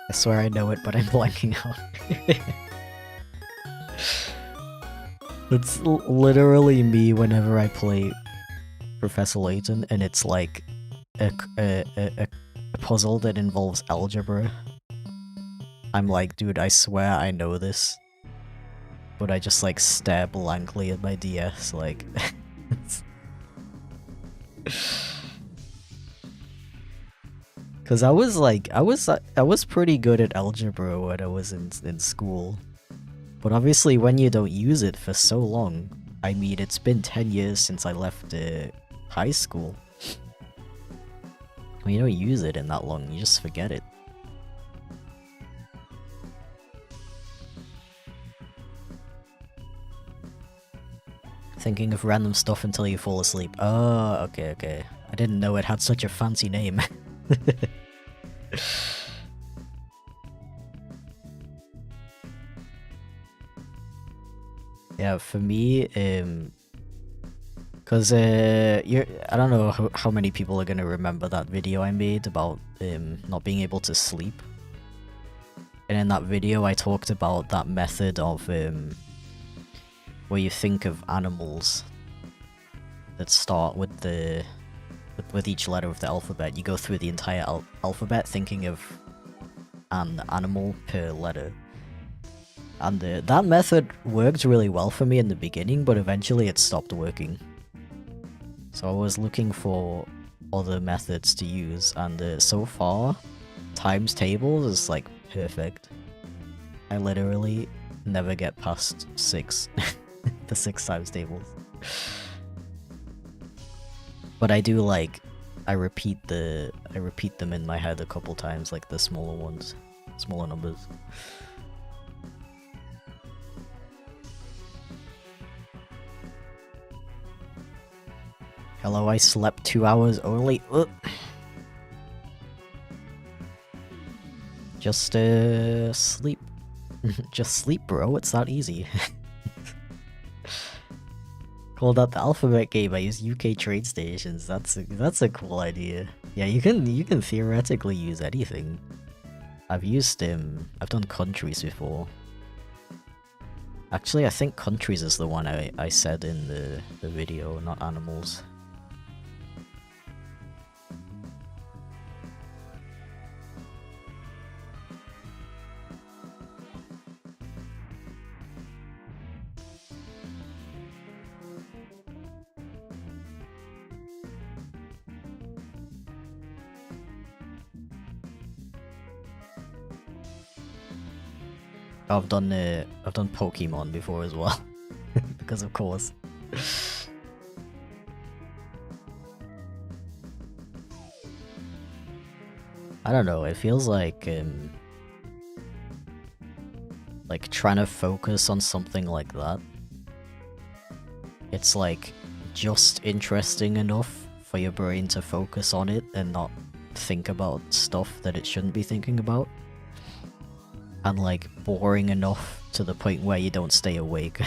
I swear I know it, but I'm blanking out. It's literally me whenever I play Professor Layton, and it's like a puzzle that involves algebra. I'm like, dude, I swear I know this. But I just like stare blankly at my DS, like... Cause I was pretty good at algebra when I was in school. But obviously when you don't use it for so long, I mean it's been 10 years since I left high school. When you don't use it in that long, you just forget it. Thinking of random stuff until you fall asleep. Oh, okay, okay. I didn't know it had such a fancy name. Yeah, for me, cause I don't know how many people are gonna remember that video I made about not being able to sleep. And in that video, I talked about that method of where you think of animals that start with with each letter of the alphabet. You go through the entire alphabet thinking of an animal per letter. And that method worked really well for me in the beginning, but eventually it stopped working. So I was looking for other methods to use, and so far, times tables is like perfect. I literally never get past 6. The 6 times tables. But I do like, I repeat them in my head a couple times, like the smaller ones, smaller numbers. Hello, I slept 2 hours only. Ugh. Just sleep. Just sleep, bro. It's that easy. Called out the alphabet game. I use UK train stations. That's a cool idea. Yeah, you can theoretically use anything. I've done countries before. Actually, I think countries is the one I said in the video, not animals. I've done Pokemon before as well, because of course. I don't know. It feels like trying to focus on something like that. It's like just interesting enough for your brain to focus on it and not think about stuff that it shouldn't be thinking about. And like boring enough to the point where you don't stay awake.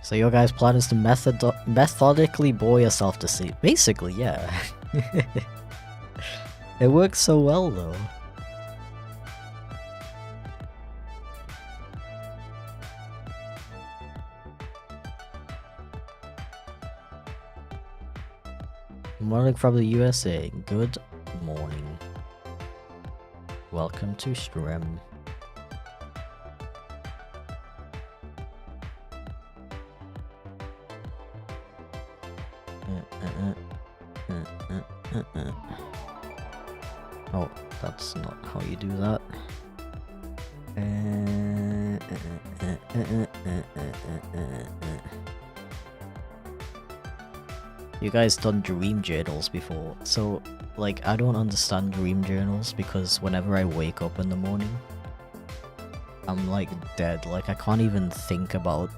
So your guys' plan is to methodically bore yourself to sleep. Basically, yeah. It works so well, though. Morning from the USA. Good morning. Welcome to Strem. Oh, that's not how you do that. You guys done dream journals before? So, like, I don't understand dream journals because whenever I wake up in the morning, I'm like dead. Like, I can't even think about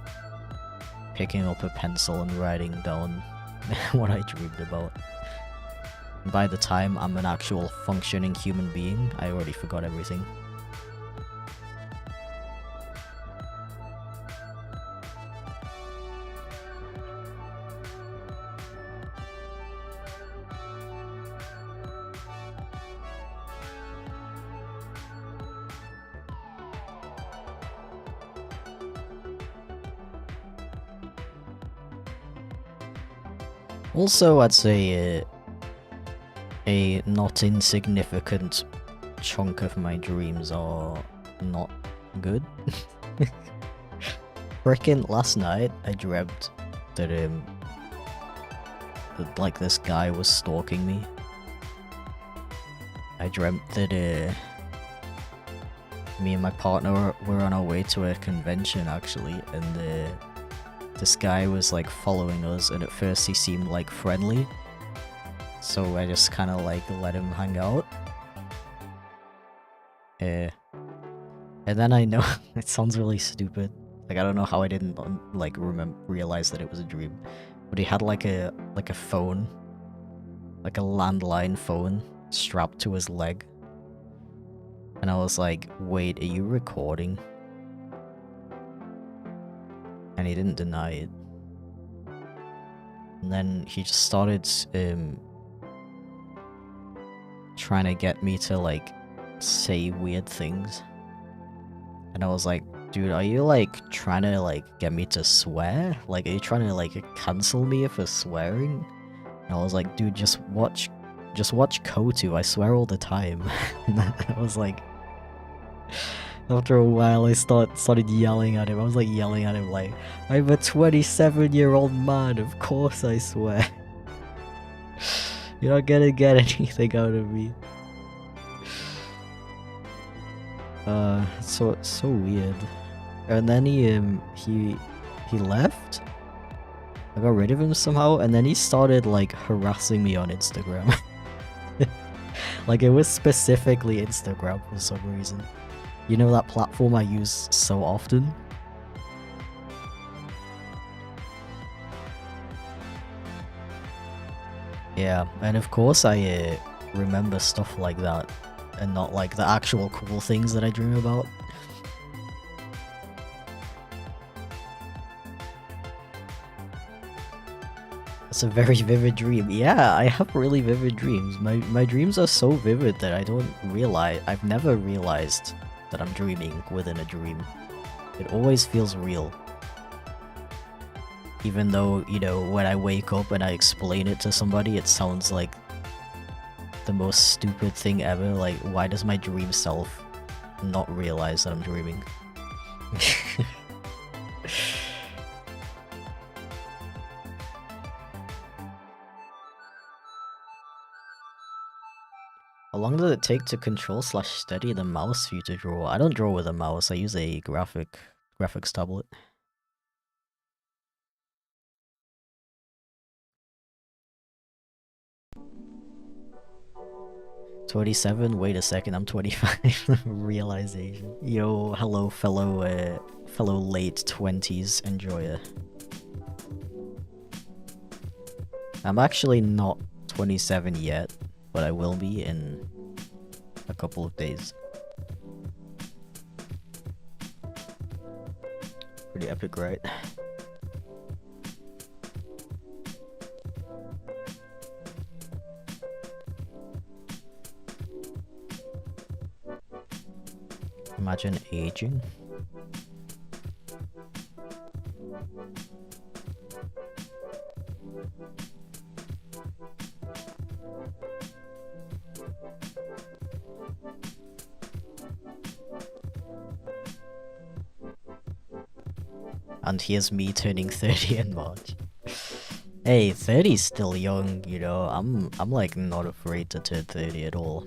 picking up a pencil and writing down what I dreamed about. By the time I'm an actual functioning human being, I already forgot everything. Also, I'd say a not insignificant chunk of my dreams are not good. Frickin' last night, I dreamt that like this guy was stalking me. I dreamt that me and my partner were on our way to a convention actually, and this guy was like following us, and at first he seemed like friendly. So I just kind of like let him hang out. And then I know it sounds really stupid. Like I don't know how I didn't like realize that it was a dream. But he had like a phone, like a landline phone strapped to his leg. And I was like, "Wait, are you recording?" And he didn't deny it. And then he just started trying to get me to like say weird things, and I was like, dude, are you like trying to like get me to swear? Like, are you trying to like cancel me for swearing? And I was like, dude, just watch Kotu, I swear all the time. And I was like, after a while I started yelling at him. I was like yelling at him like, I'm a 27-year-old man, of course I swear. You're not gonna get anything out of me. So weird. And then he left. I got rid of him somehow, and then he started like harassing me on Instagram. Like, it was specifically Instagram for some reason. You know that platform I use so often? Yeah, and of course I remember stuff like that, and not like the actual cool things that I dream about. It's a very vivid dream. Yeah, I have really vivid dreams. My dreams are so vivid that I don't realize. I've never realized that I'm dreaming within a dream. It always feels real. Even though, you know, when I wake up and I explain it to somebody, it sounds like the most stupid thing ever. Like, why does my dream self not realize that I'm dreaming? How long does it take to control/steady the mouse for you to draw? I don't draw with a mouse, I use a graphics tablet. "27? Wait a second, I'm 25. Realization. Yo, hello fellow late 20s enjoyer. I'm actually not 27 yet, but I will be in a couple of days. Pretty epic, right? Imagine aging. And here's me turning 30 in March. Hey, 30's still young, you know. I'm like not afraid to turn 30 at all.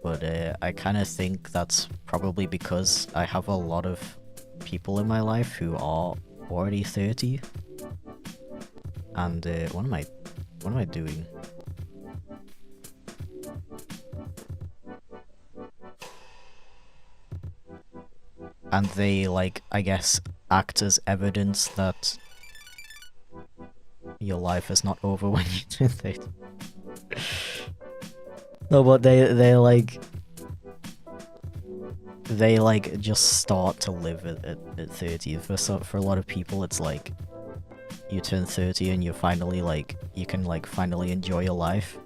But I kind of think that's probably because I have a lot of people in my life who are already 30. And what am I doing? And they, like, I guess, act as evidence that your life is not over when you turn 30. No, but they like just start to live at 30. For a lot of people, it's like you turn 30 and you're finally like you can like finally enjoy your life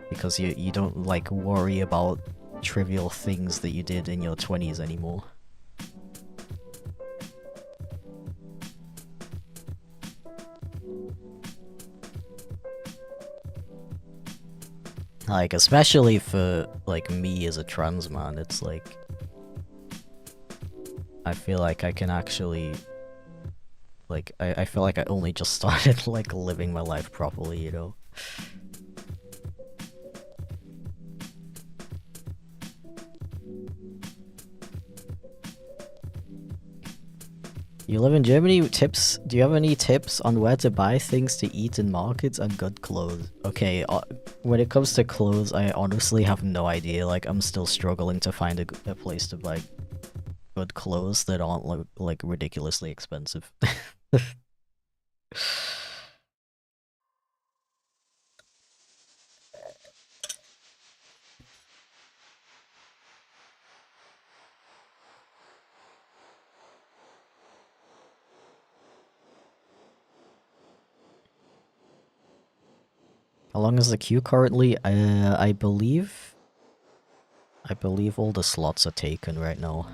because you don't like worry about trivial things that you did in your 20s anymore. Like, especially for like me as a trans man, it's like I feel like I can actually like I feel like I only just started like living my life properly, you know. You live in Germany? Tips? Do you have any tips on where to buy things to eat in markets and good clothes? Okay, when it comes to clothes, I honestly have no idea. Like, I'm still struggling to find a place to buy good clothes that aren't like ridiculously expensive. How long is the queue currently? I believe all the slots are taken right now.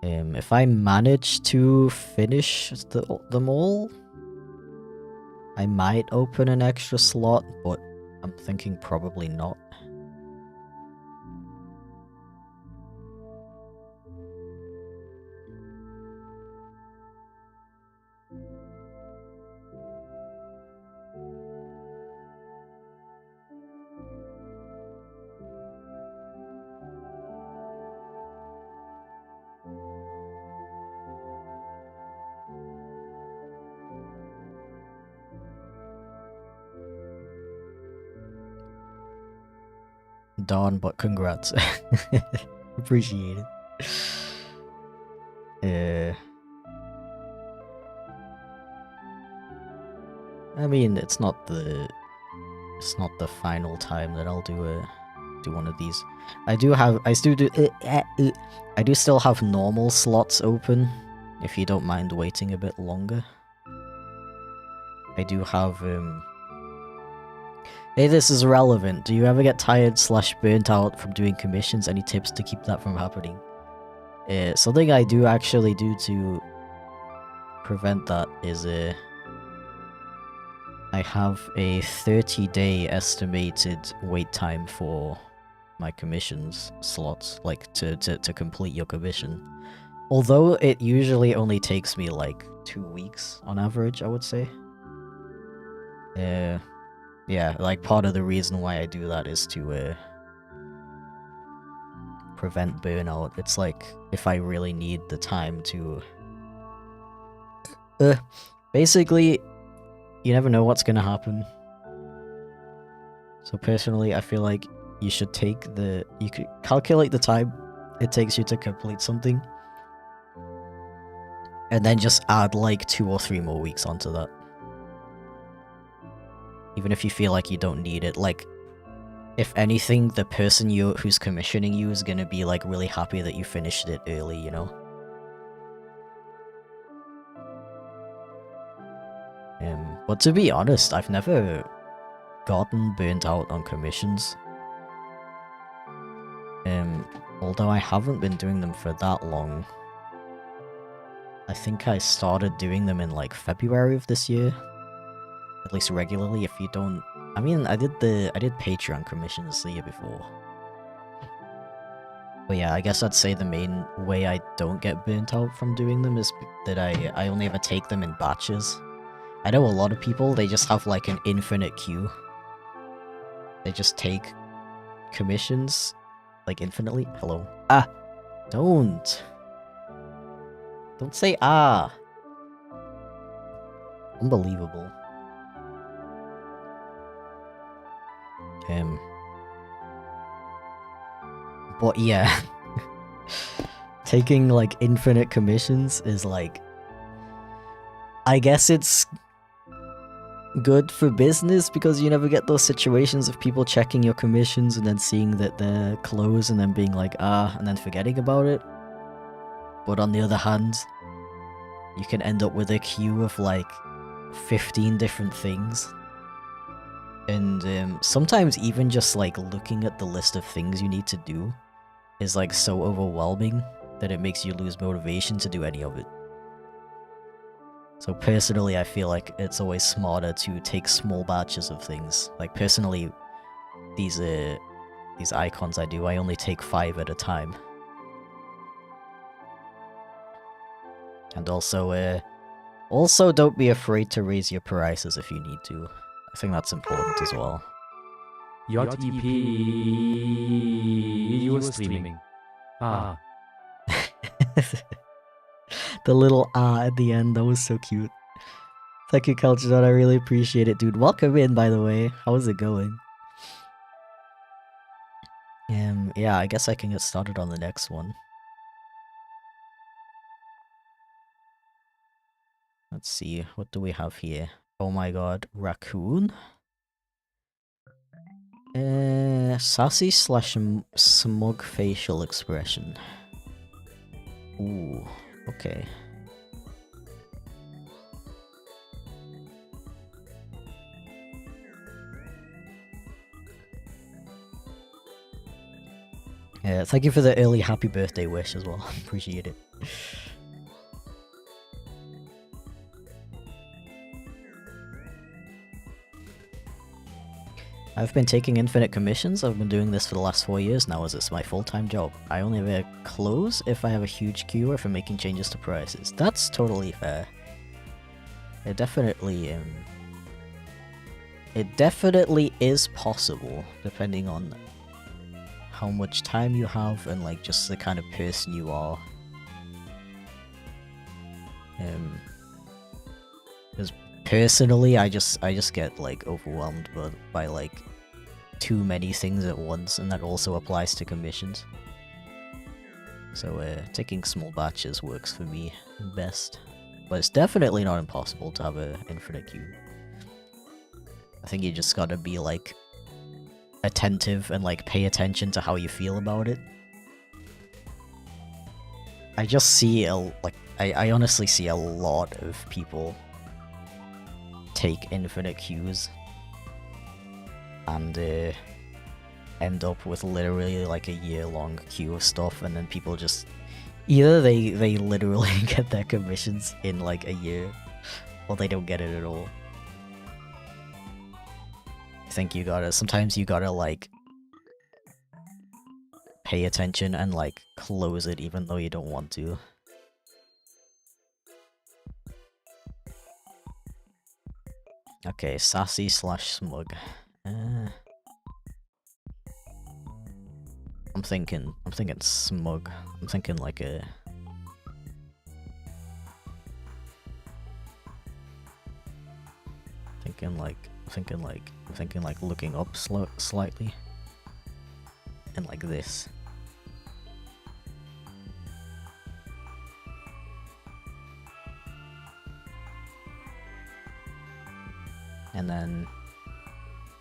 If I manage to finish them all, I might open an extra slot, but I'm thinking probably not. darn, but congrats. Appreciate it. I mean, it's not the final time that I'll do one of these. I do still have normal slots open, if you don't mind waiting a bit longer. I do have, Hey, this is relevant. Do you ever get tired / burnt out from doing commissions? Any tips to keep that from happening? Something I do actually do to prevent that is, I have a 30-day estimated wait time for my commissions slots, like to complete your commission. Although it usually only takes me like 2 weeks on average, I would say. Yeah, like part of the reason why I do that is to prevent burnout. It's like if I really need the time to basically you never know what's gonna happen. So personally, I feel like you should you could calculate the time it takes you to complete something, and then just add like 2 or 3 more weeks onto that. Even if you feel like you don't need it, like, if anything, the person who's commissioning you is gonna be like really happy that you finished it early, you know? But to be honest, I've never gotten burnt out on commissions. Although I haven't been doing them for that long. I think I started doing them in like February of this year. At least regularly. If you don't, I mean, I did Patreon commissions the year before. But yeah, I guess I'd say the main way I don't get burnt out from doing them is that I only ever take them in batches. I know a lot of people, they just have like an infinite queue. They just take commissions like infinitely. Hello. Ah! Don't say ah! Unbelievable. But yeah, taking like infinite commissions is like, I guess it's good for business because you never get those situations of people checking your commissions and then seeing that they're closed and then being like, ah, and then forgetting about it. But on the other hand, you can end up with a queue of like 15 different things. And sometimes even just like looking at the list of things you need to do is like so overwhelming that it makes you lose motivation to do any of it. So personally, I feel like it's always smarter to take small batches of things. Like personally, these icons I only take 5 at a time. And also don't be afraid to raise your prices if you need to. I think that's important as well. JEP, you were streaming. Ah. The little ah at the end, that was so cute. Thank you, Culture, I really appreciate it, dude. Welcome in, by the way. How's it going? Yeah, I guess I can get started on the next one. Let's see, what do we have here? Oh my god, raccoon? Sassy / smug facial expression. Ooh, okay. Yeah, thank you for the early happy birthday wish as well. Appreciate it. I've been taking infinite commissions. I've been doing this for the last 4 years now as it's my full-time job. I only ever close if I have a huge queue or if I'm making changes to prices. That's totally fair. It definitely is possible, depending on how much time you have and like just the kind of person you are. Because personally, I just get like overwhelmed by like too many things at once, and that also applies to commissions. So taking small batches works for me best. But it's definitely not impossible to have an infinite queue. I think you just gotta be like attentive and like pay attention to how you feel about it. I just see I honestly see a lot of people take infinite queues and end up with literally like a year-long queue of stuff, and then people just either they literally get their commissions in like a year, or they don't get it at all. I think sometimes you gotta like pay attention and like close it even though you don't want to. Okay, sassy / smug. I'm thinking smug. I'm thinking like a thinking like looking up slightly. And like this. And then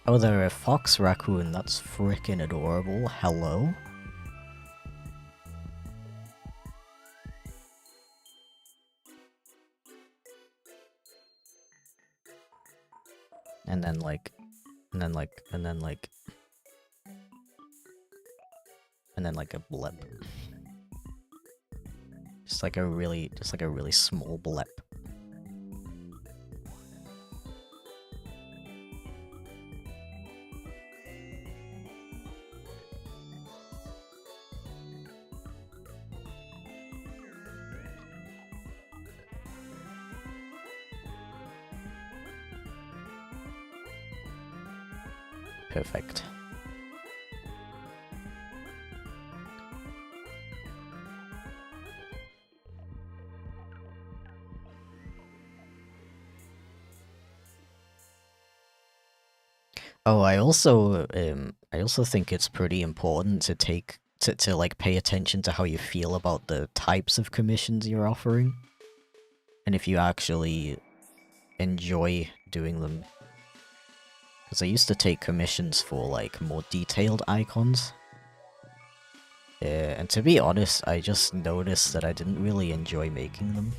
oh, they're a fox raccoon. That's freaking adorable. Hello. And then like a blip. Just like a really small blip. Perfect. Oh, I also think it's pretty important to like pay attention to how you feel about the types of commissions you're offering, and if you actually enjoy doing them. Because I used to take commissions for like more detailed icons, and to be honest, I just noticed that I didn't really enjoy making them.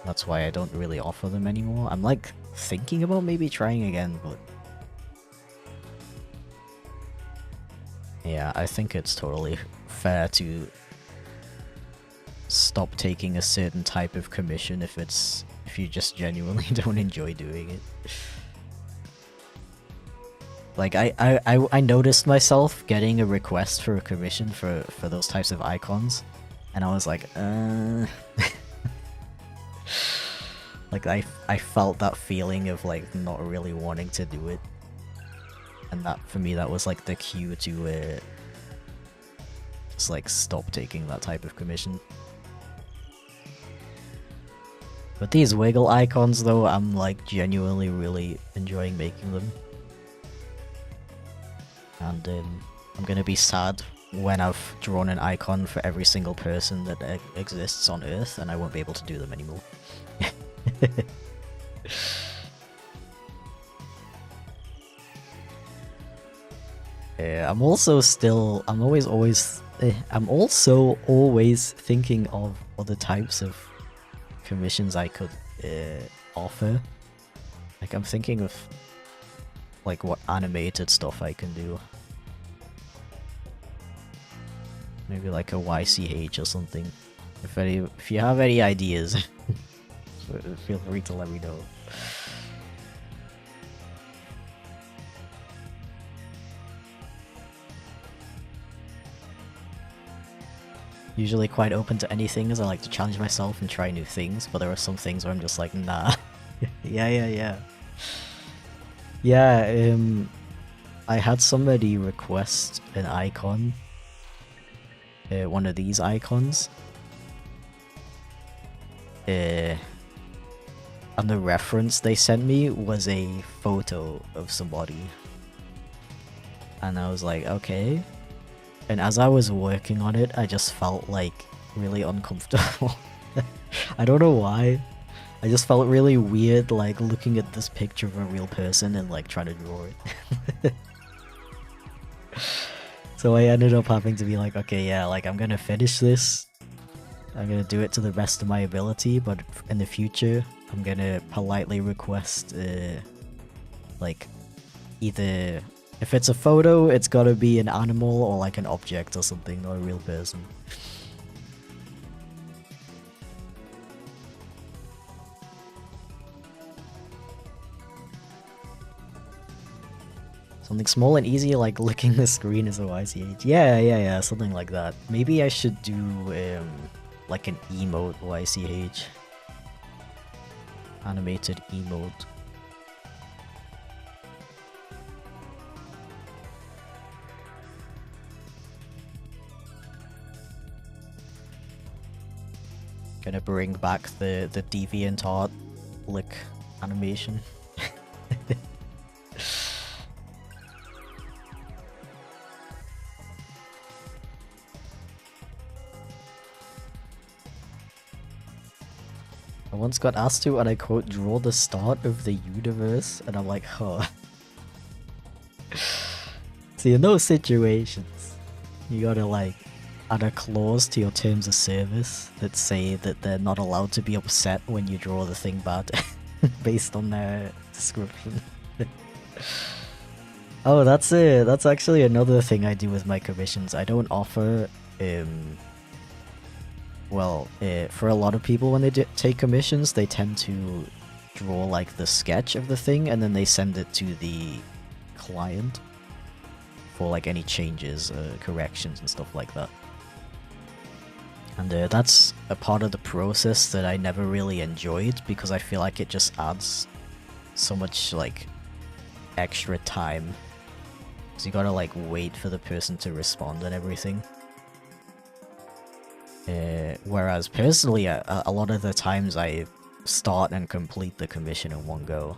That's why I don't really offer them anymore. I'm like thinking about maybe trying again, but yeah, I think it's totally fair to stop taking a certain type of commission if you just genuinely don't enjoy doing it. Like I noticed myself getting a request for a commission for those types of icons, and I was like, like I felt that feeling of like not really wanting to do it. And that, for me, that was like the cue to just like stop taking that type of commission. But these wiggle icons though, I'm like genuinely really enjoying making them. And I'm gonna be sad when I've drawn an icon for every single person that exists on Earth and I won't be able to do them anymore. I'm also always thinking of other types of commissions I could offer. Like I'm thinking of like what animated stuff I can do. Maybe like a YCH or something. If you have any ideas, feel free to let me know. Usually quite open to anything as I like to challenge myself and try new things, but there are some things where I'm just like, nah. Yeah, I had somebody request an icon. One of these icons. And the reference they sent me was a photo of somebody. And I was like, okay. And as I was working on it, I just felt like really uncomfortable. I don't know why. I just felt really weird, like looking at this picture of a real person and like trying to draw it. So I ended up having to be like, okay, yeah, like I'm gonna finish this. I'm gonna do it to the best of my ability, but in the future, I'm gonna politely request, like, either if it's a photo, it's gotta be an animal or like an object or something, not a real person. Something small and easy like licking the screen is a YCH. Yeah, something like that. Maybe I should do like an emote YCH. Animated emote. Gonna bring back the DeviantArt lick animation. I once got asked to, and I quote, draw the start of the universe, and I'm like, huh. See, in those situations, you gotta like add a clause to your terms of service that say that they're not allowed to be upset when you draw the thing bad based on their description. Oh, that's it. That's actually another thing I do with my commissions. I don't offer well, for a lot of people when they take commissions, they tend to draw like the sketch of the thing and then they send it to the client for like any changes, corrections and stuff like that. And that's a part of the process that I never really enjoyed because I feel like it just adds so much like extra time. So you gotta like wait for the person to respond and everything. Whereas personally, a lot of the times I start and complete the commission in one go.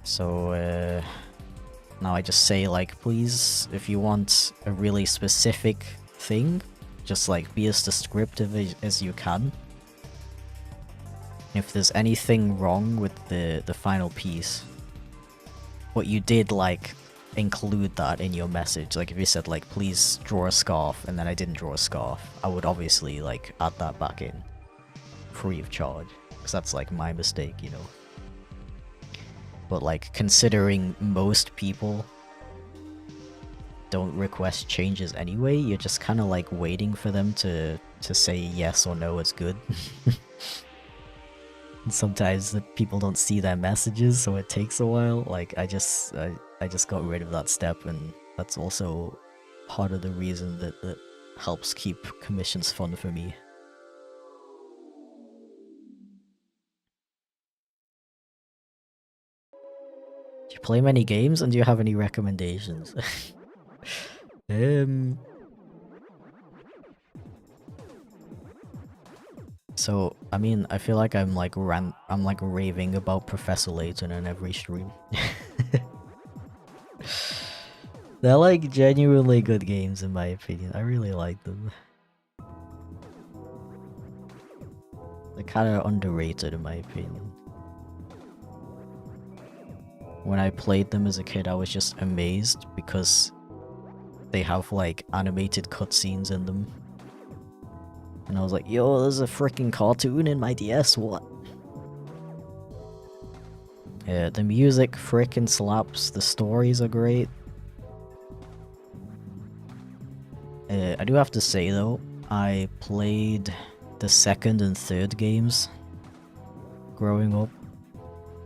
So now I just say like, please, if you want a really specific thing, just like be as descriptive as you can. If there's anything wrong with the final piece, what you did like include that in your message. Like if you said like, please draw a scarf, and then I didn't draw a scarf, I would obviously like add that back in free of charge, because that's like my mistake, you know. But like considering most people don't request changes anyway, you're just kind of like waiting for them to say yes or no, it's good. And sometimes the people don't see their messages, so it takes a while. Like I just got rid of that step, and that's also part of the reason that helps keep commissions fun for me. Do you play many games, and do you have any recommendations? So, I mean, I feel like I'm like raving about Professor Layton in every stream. They're like genuinely good games in my opinion. I really like them. They're kind of underrated in my opinion. When I played them as a kid, I was just amazed because they have like animated cutscenes in them. And I was like, yo, there's a freaking cartoon in my DS, what? Yeah, the music frickin' slaps, the stories are great. I do have to say though, I played the second and third games growing up.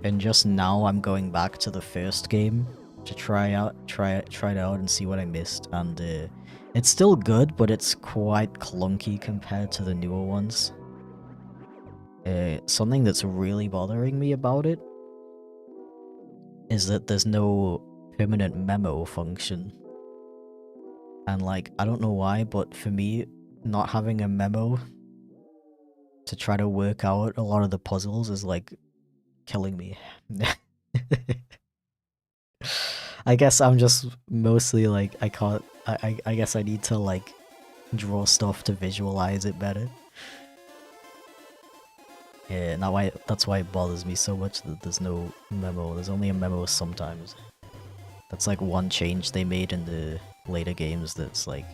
And just now I'm going back to the first game to try it out and see what I missed. And it's still good, but it's quite clunky compared to the newer ones. Something that's really bothering me about it is that there's no permanent memo function. And like, I don't know why, but for me, not having a memo to try to work out a lot of the puzzles is like killing me. I guess I'm just mostly like I can't. I guess I need to like draw stuff to visualize it better. Yeah, that's why it bothers me so much that there's no memo. There's only a memo sometimes. That's like one change they made in the later games that's like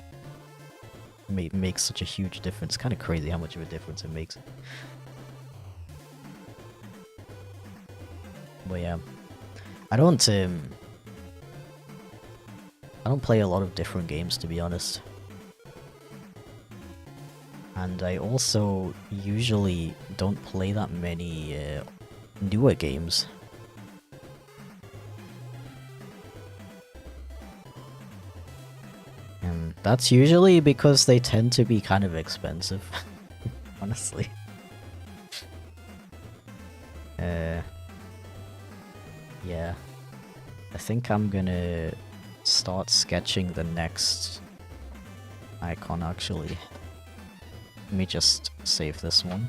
makes such a huge difference. Kind of crazy how much of a difference it makes. But yeah, I don't play a lot of different games, to be honest. And I also usually don't play that many newer games. And that's usually because they tend to be kind of expensive, honestly. Yeah. I think I'm gonna start sketching the next icon, actually. Let me just save this one.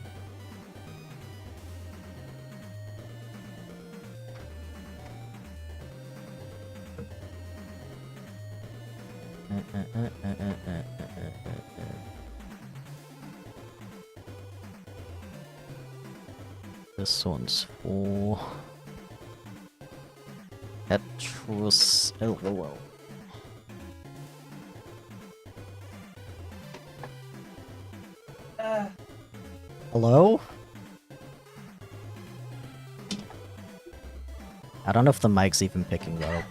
This one's for Petrus LOL. Hello? I don't know if the mic's even picking that up.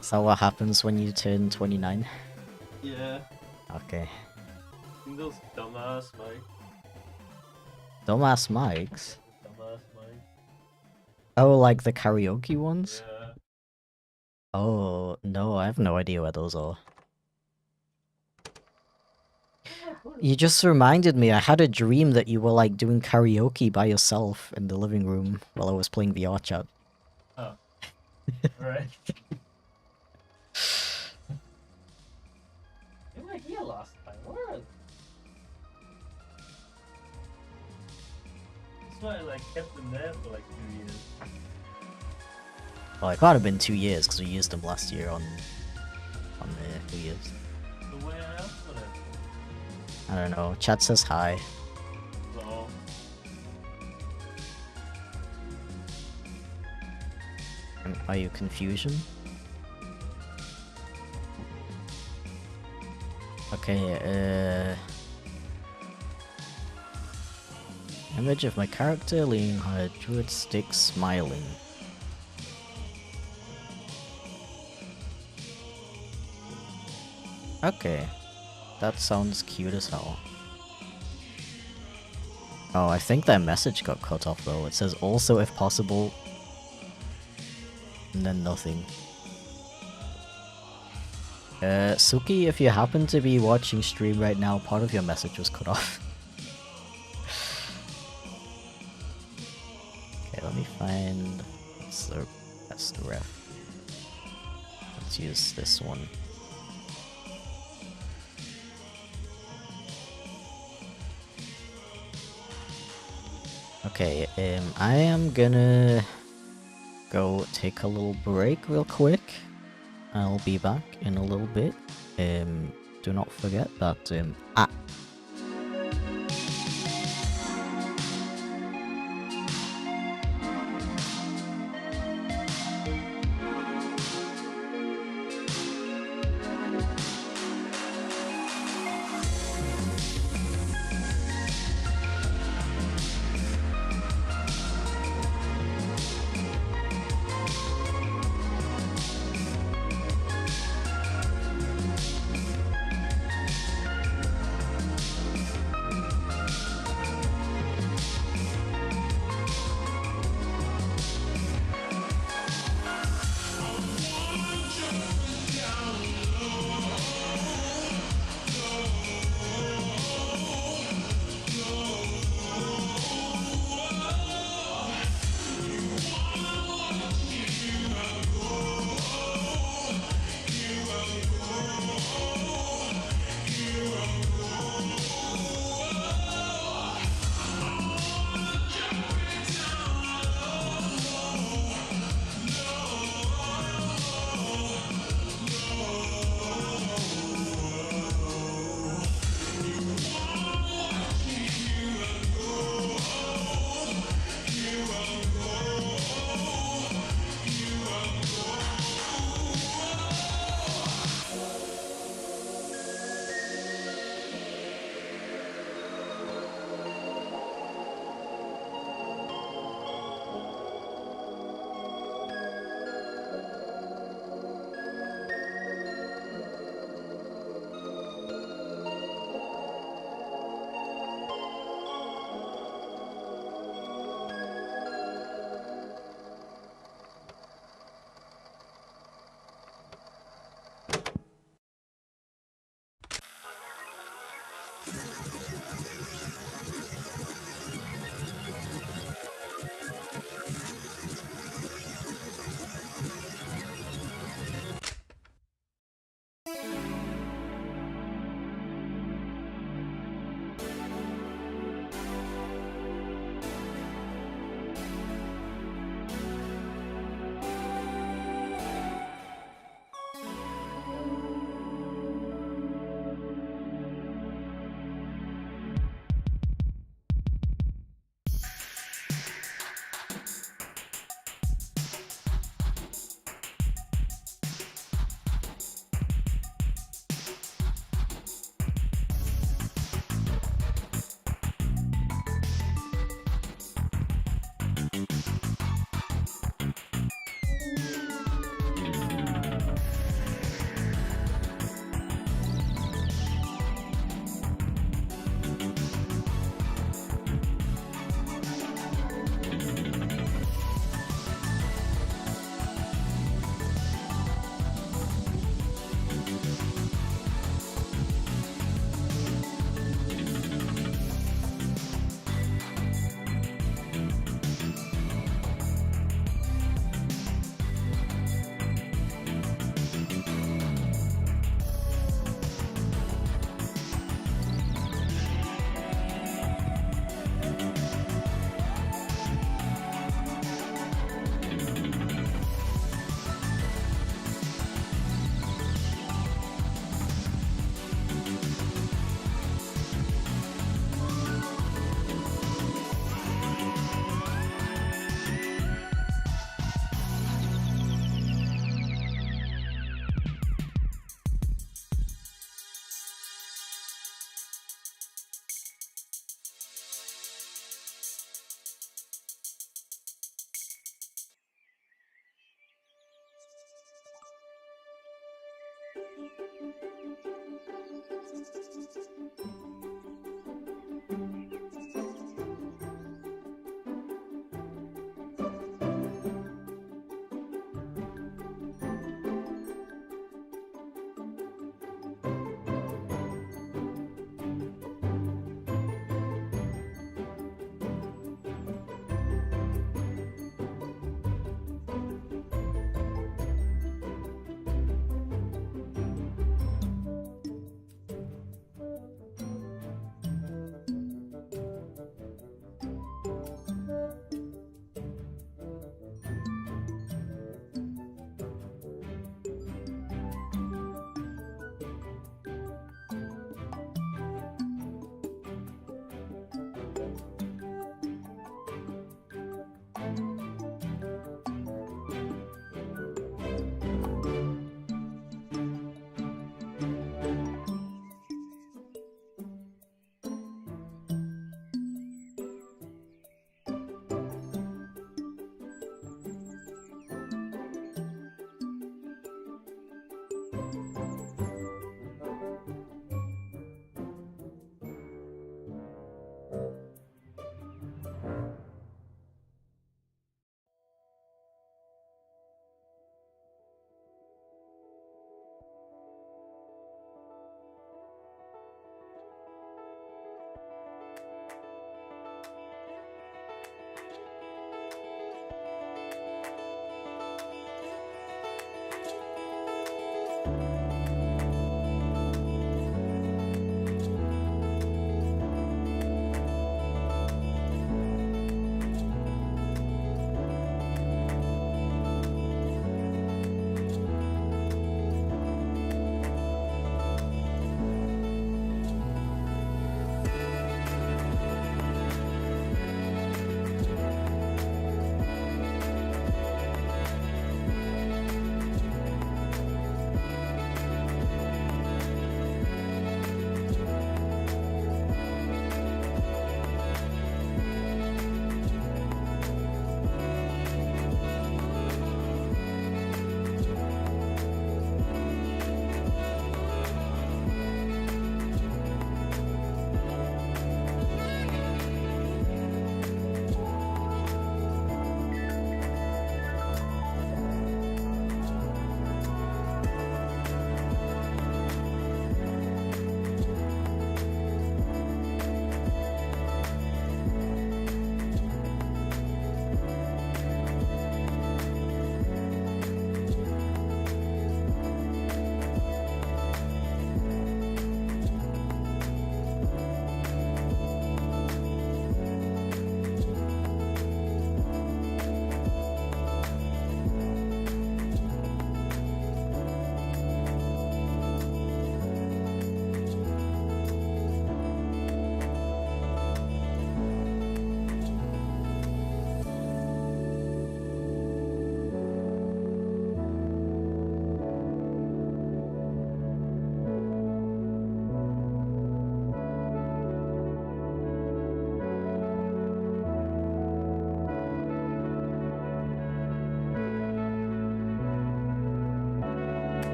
Is that what happens when you turn 29? Yeah. Okay. Those dumbass mic. Dumbass mics? Dumbass mic. Oh, like the karaoke ones? Yeah. Oh, no, I have no idea where those are. You just reminded me, I had a dream that you were like doing karaoke by yourself in the living room while I was playing VR chat. Oh. Alright. You were here last time. Where are they? That's why I like kept them there for like 2 years. Well, it can't have been 2 years because we used them last year on New Year's. The way I asked for it. I don't know. Chat says hi. So. Are you confusion? Okay, image of my character leaning on a druid stick smiling. Okay. That sounds cute as hell. Oh, I think that message got cut off though. It says also if possible. And then nothing. Suki, if you happen to be watching stream right now, part of your message was cut off. Okay, let me find... what's the best ref? Let's use this one. Okay, I am gonna go take a little break real quick. I'll be back in a little bit. Do not forget that,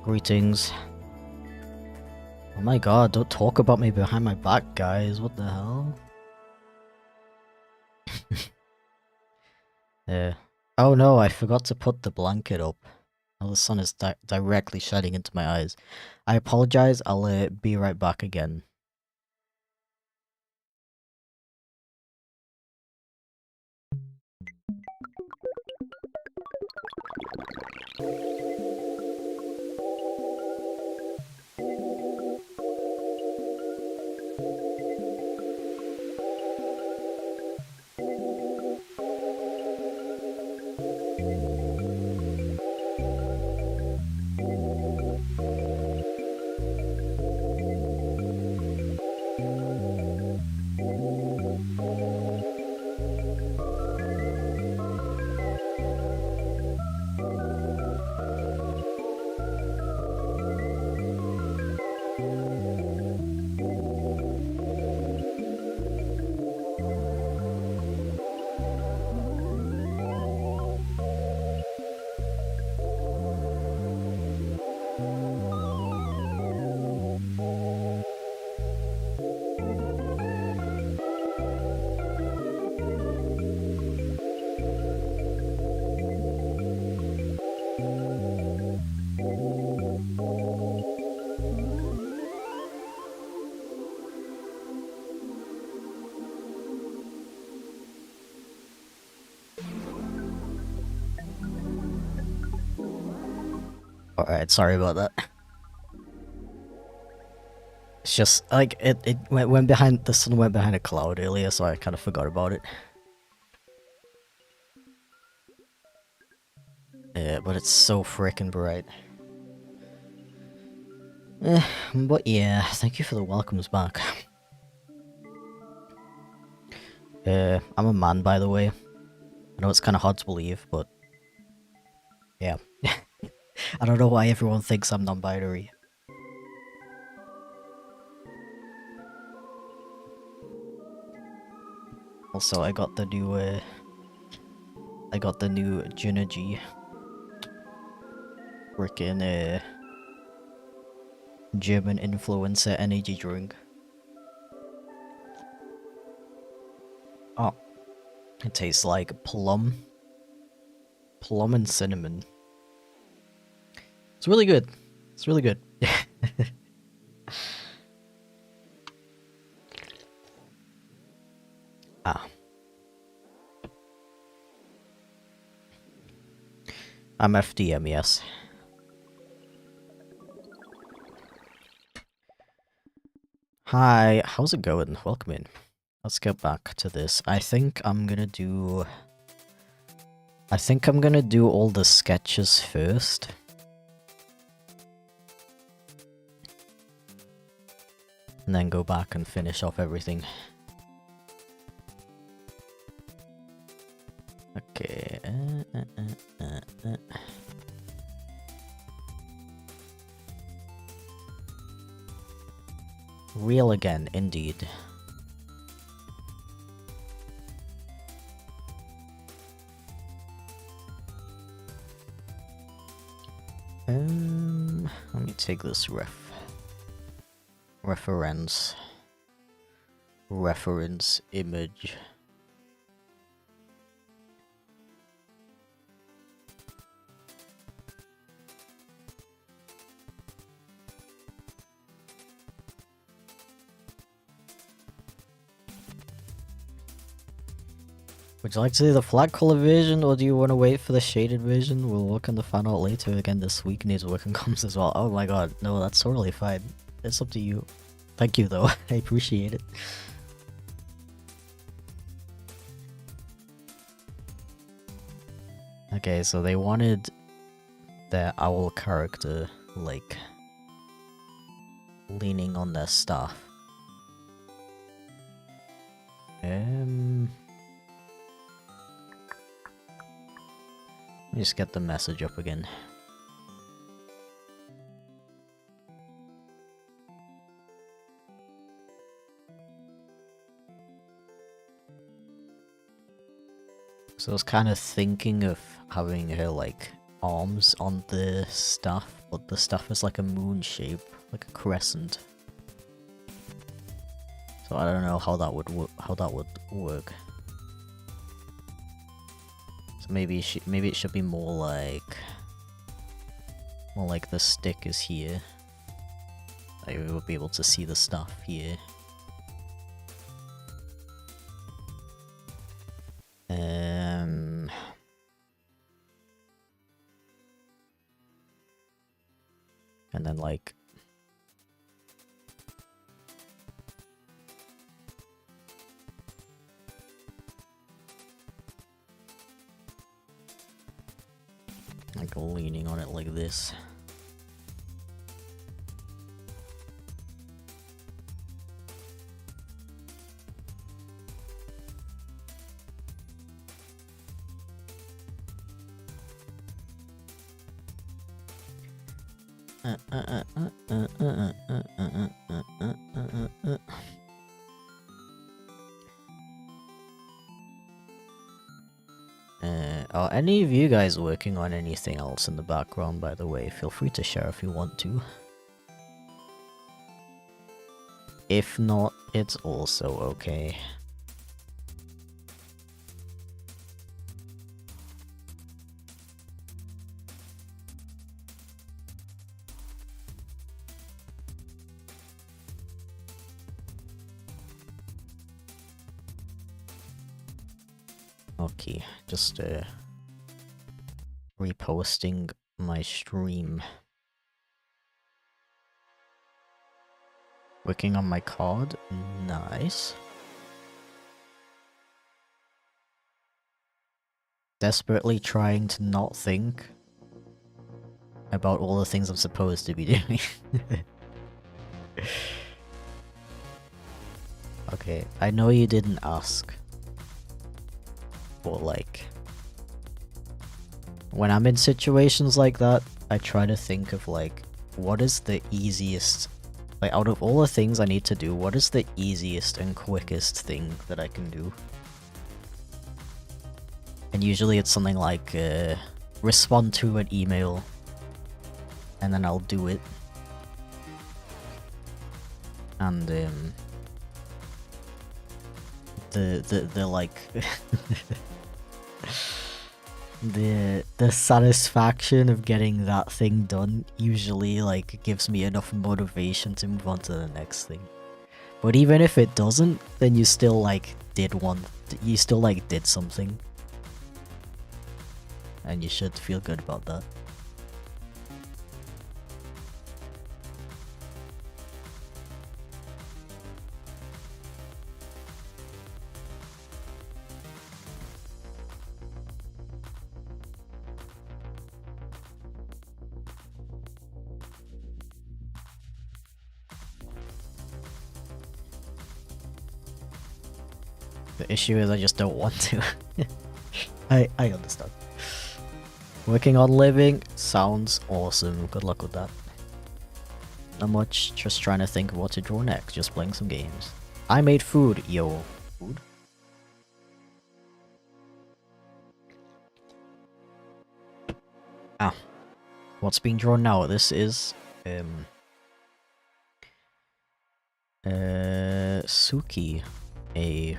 Greetings. Oh my god, don't talk about me behind my back, guys. What the hell? Yeah. Oh no, I forgot to put the blanket up. Now the sun is directly shining into my eyes. I apologize, I'll be right back again. Alright, sorry about that. It's just, like, it went behind, the sun went behind a cloud earlier, so I kind of forgot about it. Yeah, but it's so freaking bright. But yeah, thank you for the welcomes back. I'm a man, by the way. I know it's kind of hard to believe, but yeah. I don't know why everyone thinks I'm non-binary. Also, I got the new Junaji. Frickin' German influencer energy drink. Oh, it tastes like plum. Plum and cinnamon. It's really good. It's really good. Ah. I'm FDM, yes. Hi, how's it going? Welcome in. Let's get back to this. I think I'm gonna do all the sketches first. And then go back and finish off everything. Okay. Real again, indeed. Let me take this reference image. Would you like to see the flat color version, or do you want to wait for the shaded version? We'll work on the fan art later. Again, this week needs work on comms as well. Oh my god, no, that's totally fine. It's up to you. Thank you, though. I appreciate it. Okay, so they wanted their owl character, like, leaning on their staff. Let me just get the message up again. So I was kind of thinking of having her, like, arms on the staff, but the staff is like a moon shape, like a crescent. So I don't know how that would work. So maybe it should be more like the stick is here. I will be able to see the stuff here. And then like leaning on it like this. Are any of you guys working on anything else in the background, by the way? Feel free to share if you want to. If not, it's also okay. Okay, just reposting my stream. Working on my card. Nice. Desperately trying to not think about all the things I'm supposed to be doing. Okay, I know you didn't ask. But like... when I'm in situations like that, I try to think of like, what is the easiest... like, out of all the things I need to do, what is the easiest and quickest thing that I can do? And usually it's something like, respond to an email, and then I'll do it. And, the like... the satisfaction of getting that thing done usually like gives me enough motivation to move on to the next thing. But even if it doesn't, then you still like did something. And you should feel good about that. The issue is I just don't want to. I understand. Working on living sounds awesome. Good luck with that. Not much, just trying to think of what to draw next, just playing some games. I made food, yo. Food? Ah. What's being drawn now? This is, Suki. A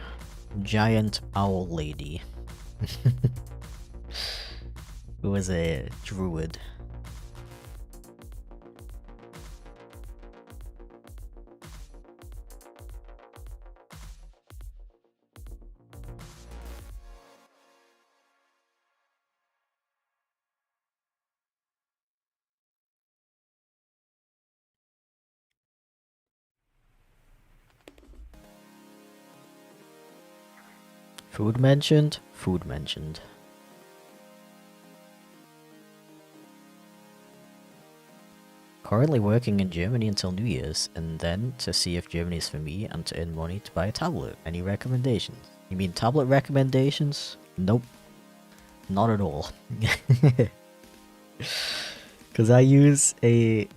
giant owl lady. Who is a druid. Food mentioned? Food mentioned. Currently working in Germany until New Year's, and then to see if Germany is for me and to earn money to buy a tablet. Any recommendations? You mean tablet recommendations? Nope. Not at all. Because I use a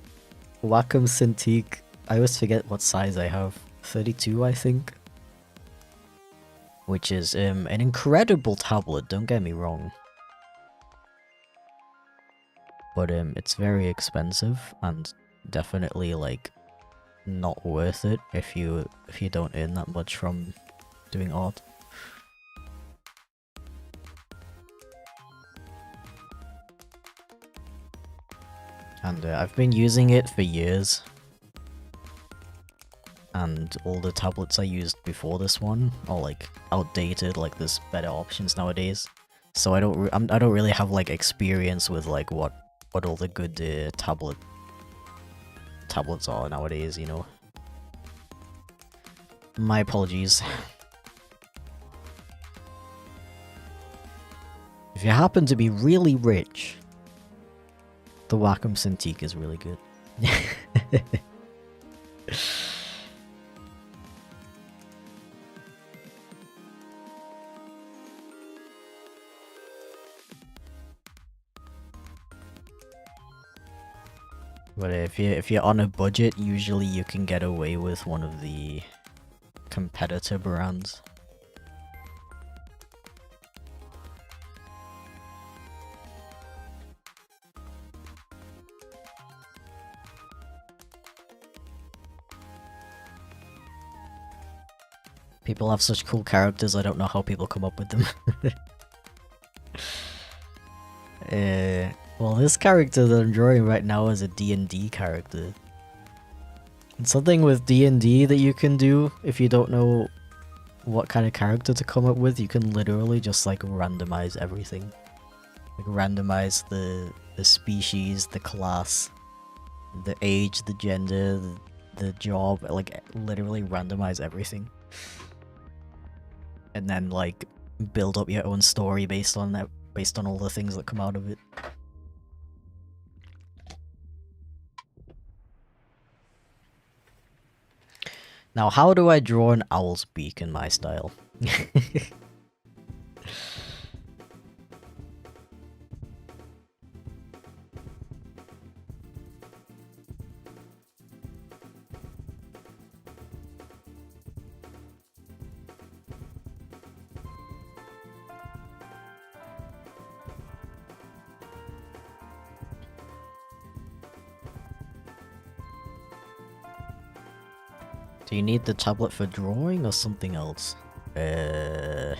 Wacom Cintiq. I always forget what size I have. 32, I think. Which is an incredible tablet, don't get me wrong. But it's very expensive and definitely like not worth it if you don't earn that much from doing art. And I've been using it for years. And all the tablets I used before this one are like outdated, like there's better options nowadays. So I don't really have like experience with like what all the good tablets are nowadays, you know. My apologies. If you happen to be really rich, the Wacom Cintiq is really good. But if you're on a budget, usually you can get away with one of the competitor brands. People have such cool characters, I don't know how people come up with them. Well, this character that I'm drawing right now is a D&D character. And something with D&D that you can do, if you don't know what kind of character to come up with, you can literally just like randomize everything. Like randomize the species, the class, the age, the gender, the job, like literally randomize everything, and then like build up your own story based on that, based on all the things that come out of it. Now, how do I draw an owl's beak in my style? Do you need the tablet for drawing or something else? Or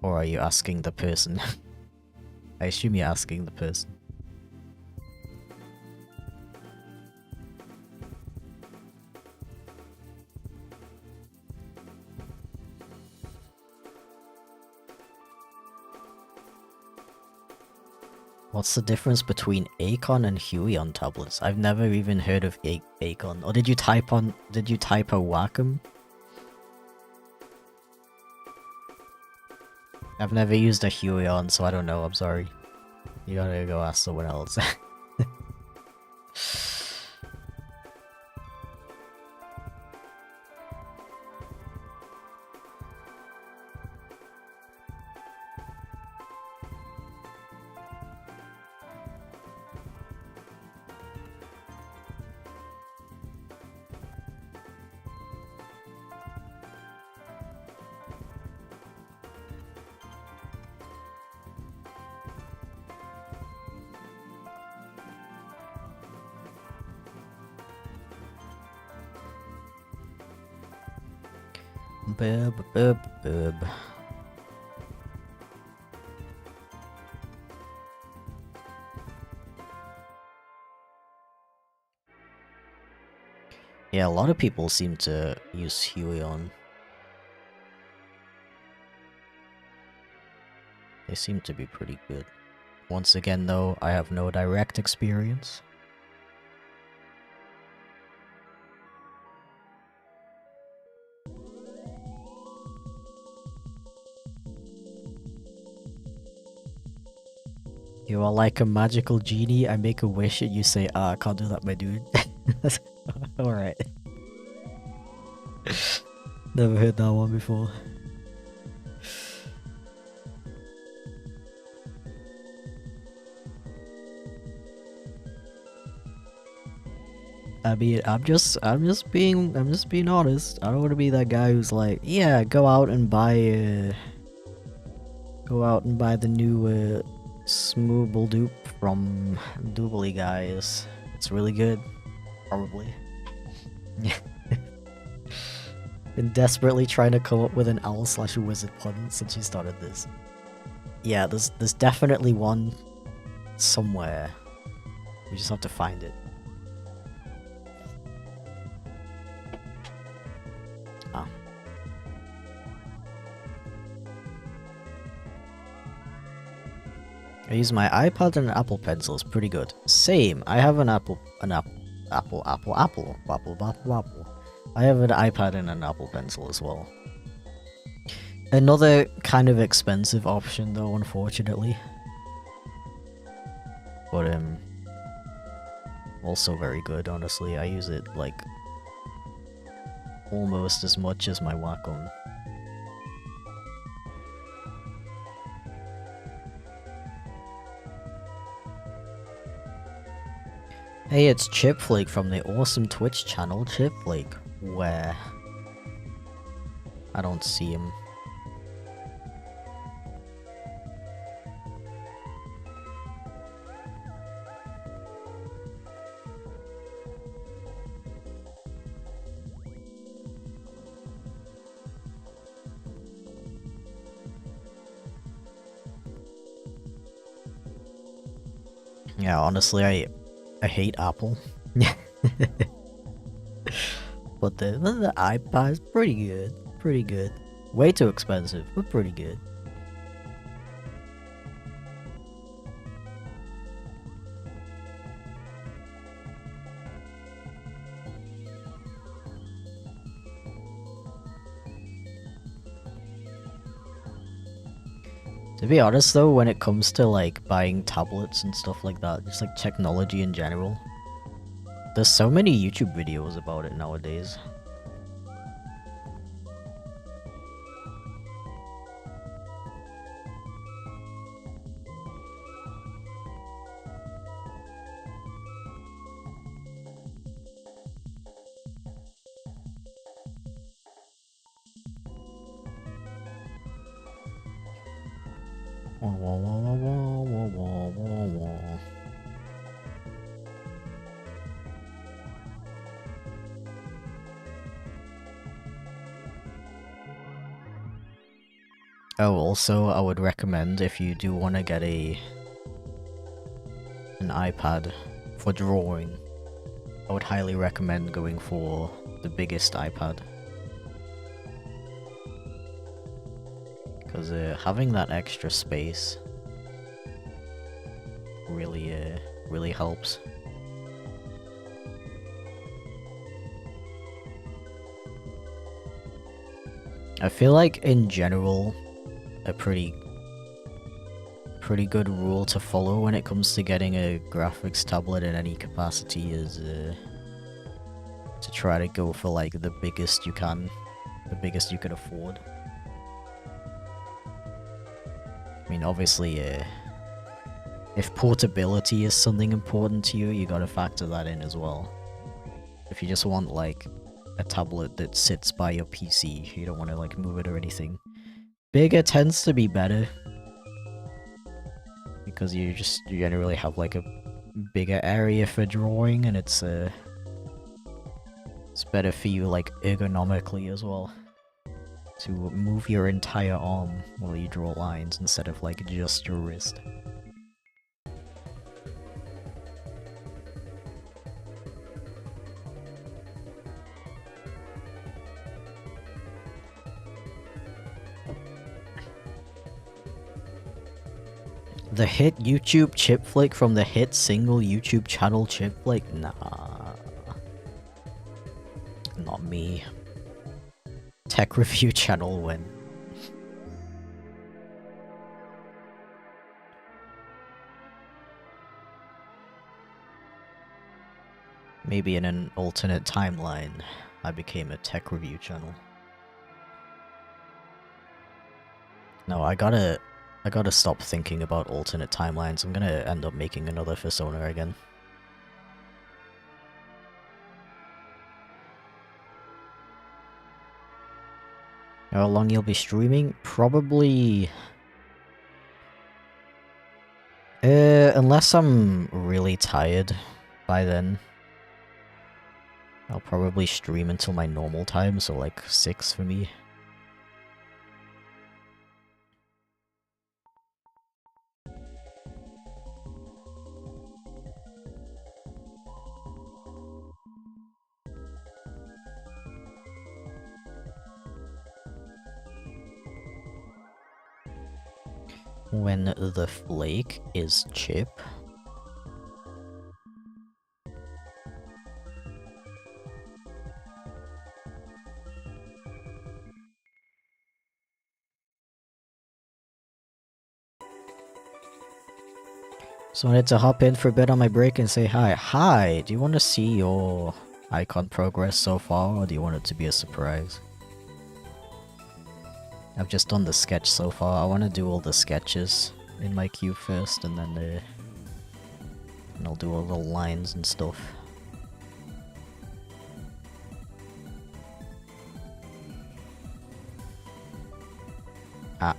are you asking the person? I assume you're asking the person. What's the difference between Acon and Huion tablets? I've never even heard of Acon. Or did you type a Wacom? I've never used a Huion, so I don't know, I'm sorry. You gotta go ask someone else. Bub. Yeah, a lot of people seem to use Huion. They seem to be pretty good. Once again though, I have no direct experience. You are like a magical genie. I make a wish and you say, ah, I can't do that, my dude. Alright. Never heard that one before. I mean, I'm just being honest. I don't want to be that guy who's like, yeah, go out and buy the new Smooble dupe from Doobly guys. It's really good. Probably. Been desperately trying to come up with an owl/wizard pun since you started this. Yeah, there's definitely one somewhere. We just have to find it. Ah. I use my iPad and an Apple Pencil. It's pretty good. Same. I have an Apple. I have an iPad and an Apple Pencil as well. Another kind of expensive option though, unfortunately. But also very good, honestly. I use it like almost as much as my Wacom. Hey, it's Chipflake from the awesome Twitch channel Chipflake. Where? I don't see him. Yeah, honestly, I hate Apple. But the iPad is pretty good. Pretty good. Way too expensive, but pretty good. To be honest though, when it comes to like buying tablets and stuff like that, just like technology in general, there's so many YouTube videos about it nowadays. Oh, also, I would recommend if you do want to get an iPad for drawing, I would highly recommend going for the biggest iPad. Because having that extra space really helps. I feel like in general, a pretty good rule to follow when it comes to getting a graphics tablet in any capacity is to try to go for like the biggest you can, the biggest you can afford. I mean, obviously, if portability is something important to you, you gotta factor that in as well. If you just want like a tablet that sits by your PC, you don't want to like move it or anything, bigger tends to be better. Because you generally have like a bigger area for drawing, and it's better for you like ergonomically as well, to move your entire arm while you draw lines instead of like just your wrist. The hit YouTube chipflake from the hit single YouTube channel chipflake? Nah. Not me. Tech review channel win. Maybe in an alternate timeline, I became a tech review channel. No, I gotta stop thinking about alternate timelines. I'm gonna end up making another Persona again. How long you'll be streaming? Probably... unless I'm really tired by then. I'll probably stream until my normal time, so like 6 for me. When the flake is chip. So I wanted to hop in for a bit on my break and say hi. Hi! Do you want to see your icon progress so far, or do you want it to be a surprise? I've just done the sketch so far. I want to do all the sketches in my queue first, and then I'll do all the lines and stuff. Ah.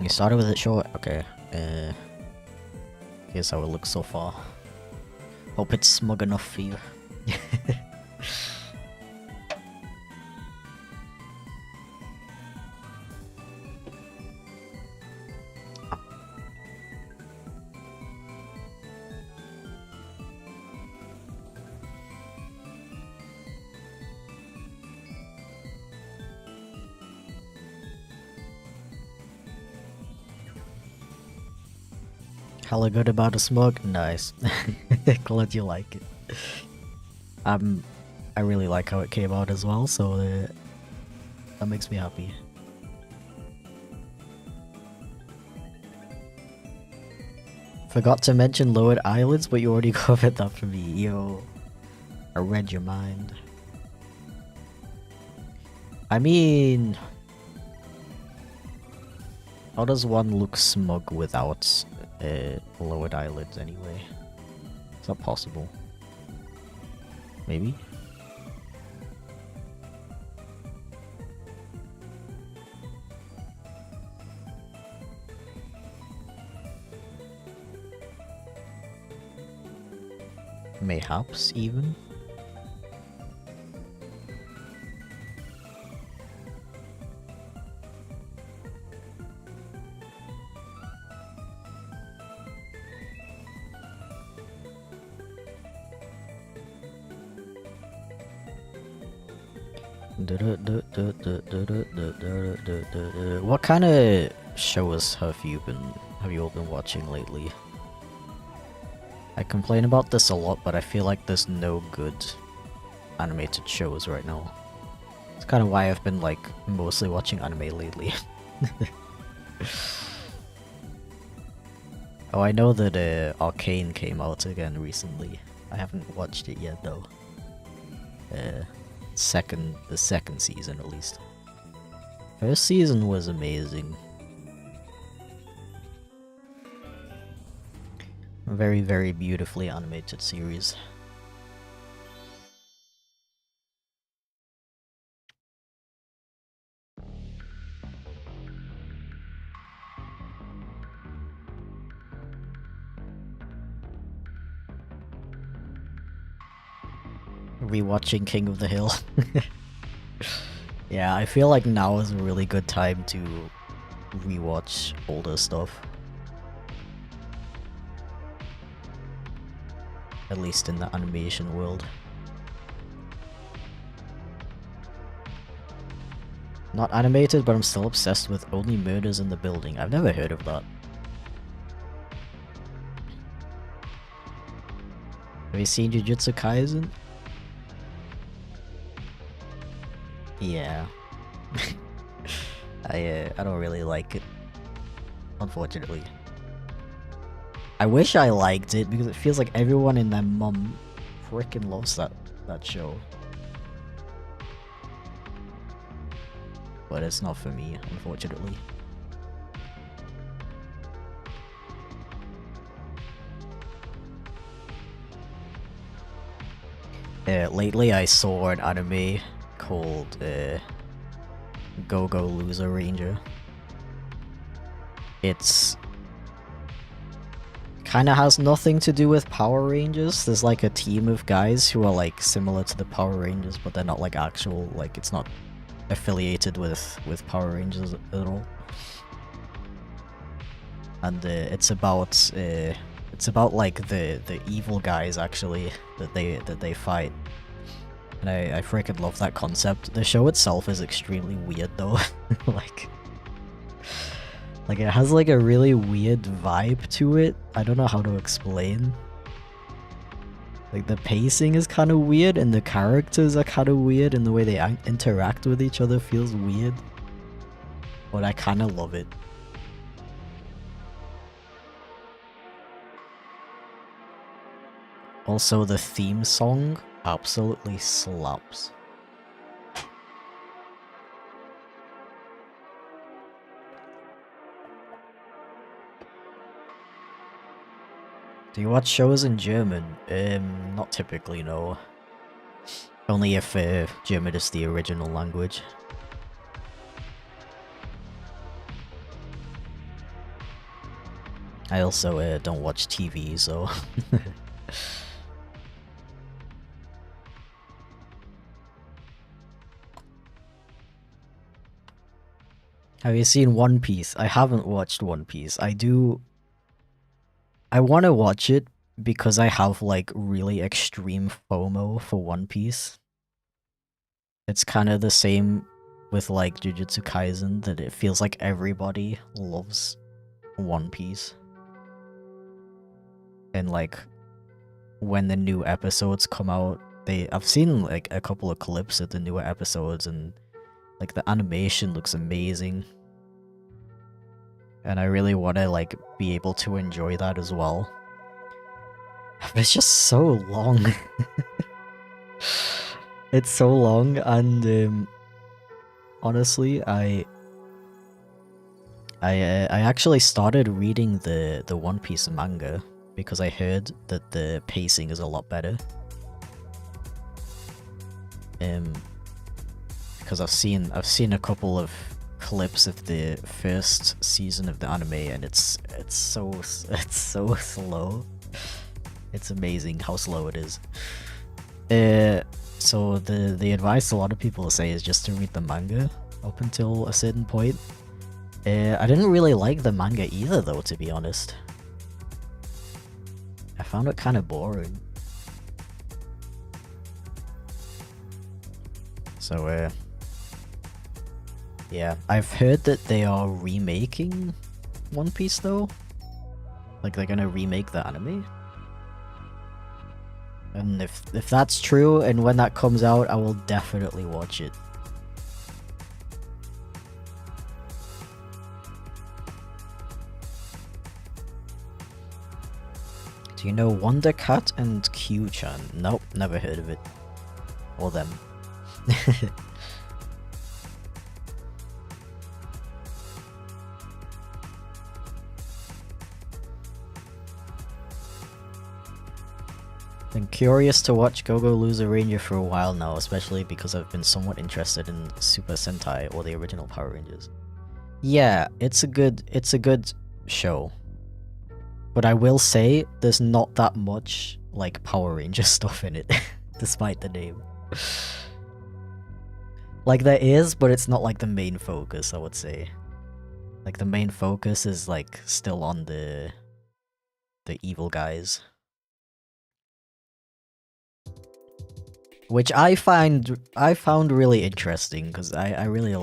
You started with it short? Okay. Here's how it looks so far. Hope it's smug enough for you. Hella good about a smug? Nice. Glad you like it. I really like how it came out as well, so that makes me happy. Forgot to mention lowered eyelids, but you already covered that for me. Yo, I read your mind. I mean, how does one look smug without lowered eyelids anyway? Is that possible? Maybe? Mayhaps, even? What kind of shows have you all been watching lately? I complain about this a lot, but I feel like there's no good animated shows right now. It's kind of why I've been like mostly watching anime lately. Oh, I know that Arcane came out again recently. I haven't watched it yet though. The second season at least. First season was amazing. A very, very beautifully animated series. Rewatching King of the Hill. Yeah, I feel like now is a really good time to rewatch older stuff. At least in the animation world. Not animated, but I'm still obsessed with Only Murders in the Building. I've never heard of that. Have you seen Jujutsu Kaisen? Yeah. I don't really like it, unfortunately. I wish I liked it because it feels like everyone and their mum freaking loves that show. But it's not for me, unfortunately. Lately I saw an anime called Go-Go Loser Ranger. It's kinda has nothing to do with Power Rangers. There's like a team of guys who are like similar to the Power Rangers, but they're not like actual, like it's not affiliated with Power Rangers at all. And it's about like the evil guys actually that they fight. And I freaking love that concept. The show itself is extremely weird though. Like it has like a really weird vibe to it. I don't know how to explain. Like the pacing is kind of weird and the characters are kind of weird and the way they interact with each other feels weird. But I kind of love it. Also, the theme song absolutely slaps. Do you watch shows in German? Not typically, no. Only if German is the original language. I also don't watch TV, so... Have you seen One Piece? I haven't watched One Piece. I want to watch it because I have like really extreme FOMO for One Piece. It's kind of the same with like Jujutsu Kaisen, that it feels like everybody loves One Piece. And like when the new episodes come out, I've seen like a couple of clips of the newer episodes, and like the animation looks amazing. And I really want to like be able to enjoy that as well. But it's just so long. It's so long, and honestly, I actually started reading the One Piece manga because I heard that the pacing is a lot better. Because I've seen a couple of clips of the first season of the anime, and it's so slow. It's amazing how slow it is. So the advice a lot of people say is just to read the manga up until a certain point. I didn't really like the manga either, though, to be honest. I found it kind of boring. So, yeah, I've heard that they are remaking One Piece, though. Like, they're gonna remake the anime. And if that's true, and when that comes out, I will definitely watch it. Do you know Wonder Cat and Q-chan? Nope, never heard of it. Or them. Been curious to watch Go-Go Loser Ranger for a while now, especially because I've been somewhat interested in Super Sentai or the original Power Rangers. Yeah, it's a good show. But I will say there's not that much like Power Ranger stuff in it, despite the name. Like there is, but it's not like the main focus, I would say. Like the main focus is like still on the evil guys. Which I found really interesting, because I really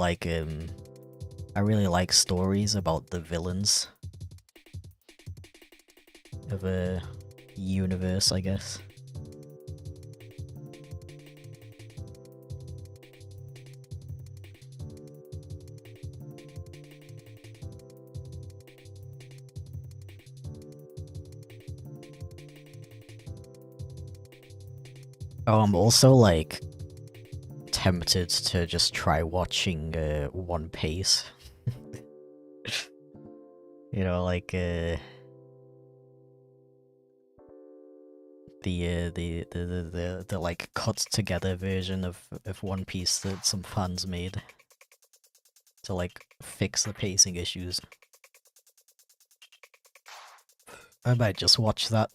like stories about the villains of a universe, I guess. Oh, I'm also like tempted to just try watching One Piece. You know, like the like cut together version of One Piece that some fans made to like fix the pacing issues. I might just watch that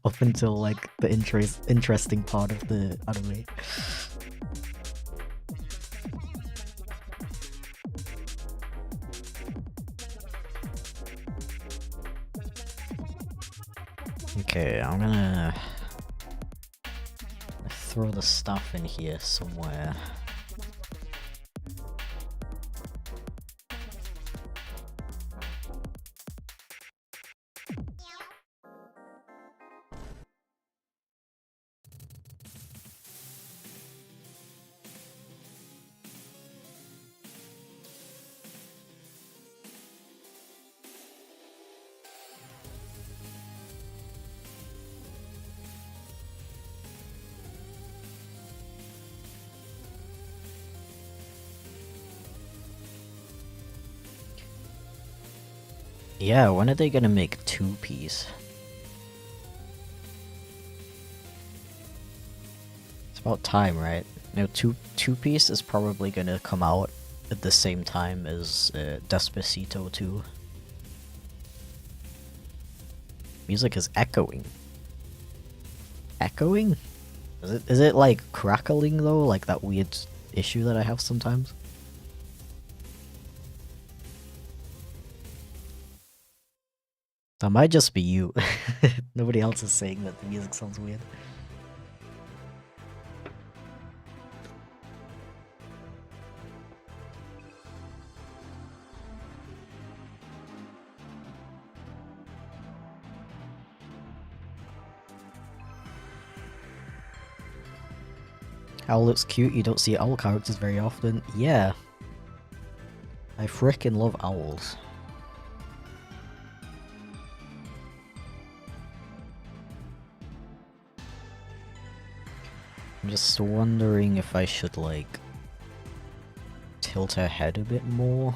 up until like the interesting part of the anime. Okay, I'm gonna throw the stuff in here somewhere. Yeah, when are they gonna make two-piece? It's about time, right? You know, two-piece is probably gonna come out at the same time as Despacito 2. Music is echoing. Echoing? Is it like crackling though? Like that weird issue that I have sometimes? That might just be you. Nobody else is saying that the music sounds weird. Owl looks cute, you don't see owl characters very often. Yeah. I frickin' love owls. I'm just wondering if I should, like, tilt her head a bit more.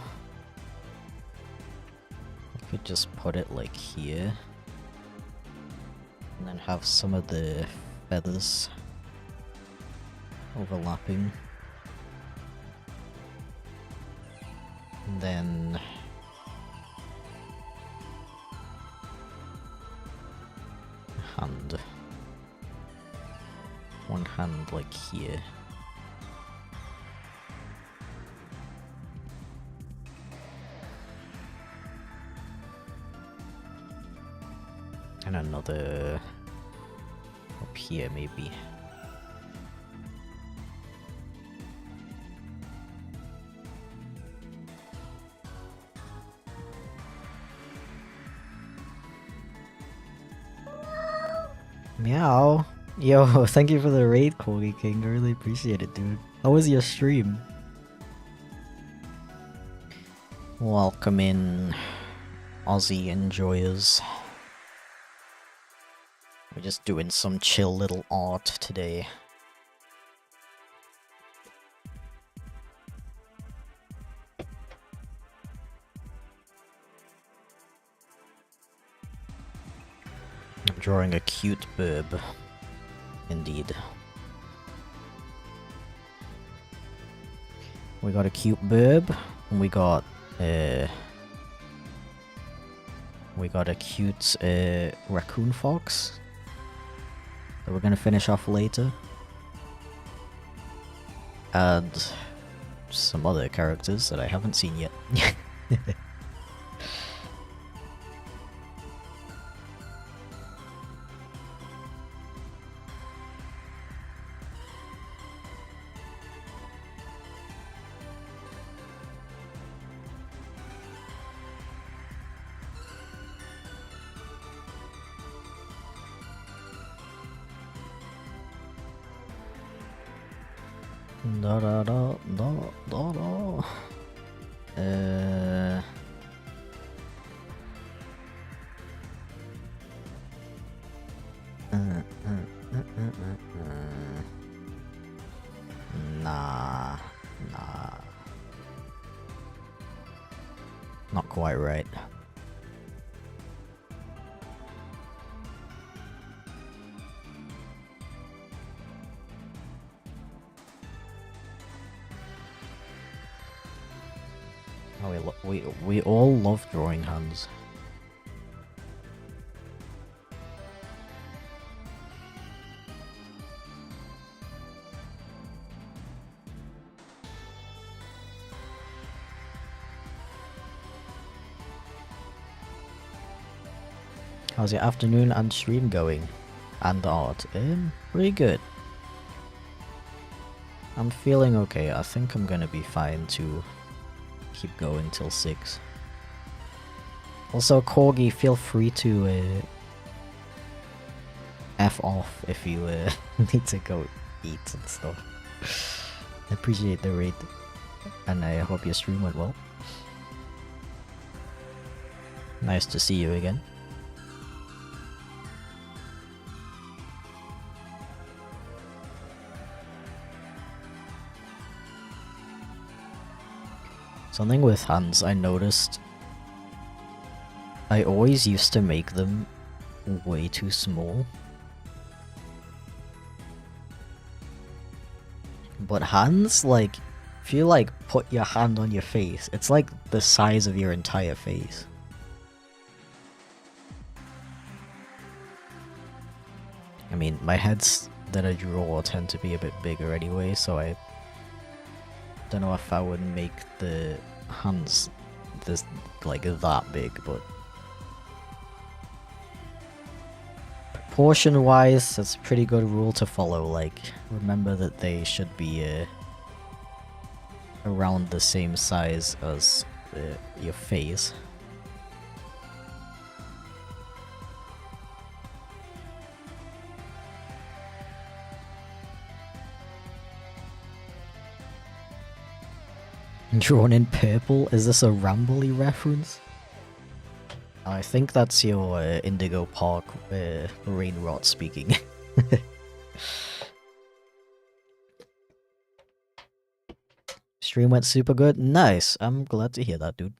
I could just put it, like, here. And then have some of the feathers overlapping. And then hand. One hand like here. And another up here maybe. Meow. Yo, thank you for the raid, Corgi King. I really appreciate it, dude. How was your stream? Welcome in, Aussie enjoyers. We're just doing some chill little art today. I'm drawing a cute burb. Indeed. We got a cute burb, and we got a cute raccoon fox that we're gonna finish off later. And some other characters that I haven't seen yet. Da da da da da da. Nah. Not quite right. We all love drawing hands. How's your afternoon and stream going? And art? Pretty good. I'm feeling okay. I think I'm gonna be fine to keep going till 6. Also, Corgi, feel free to F off if you need to go eat and stuff. I appreciate the raid, and I hope your stream went well. Nice to see you again. Something with hands I noticed, I always used to make them way too small. But hands, like, if you like put your hand on your face, it's like the size of your entire face. I mean, my heads that I draw tend to be a bit bigger anyway, so I don't know if I would make the hands this like that big, but proportion wise that's a pretty good rule to follow. Like, remember that they should be around the same size as your face. Drawn in purple? Is this a Rambly reference? I think that's your Indigo Park Rainrot speaking. Stream went super good. Nice. I'm glad to hear that, dude.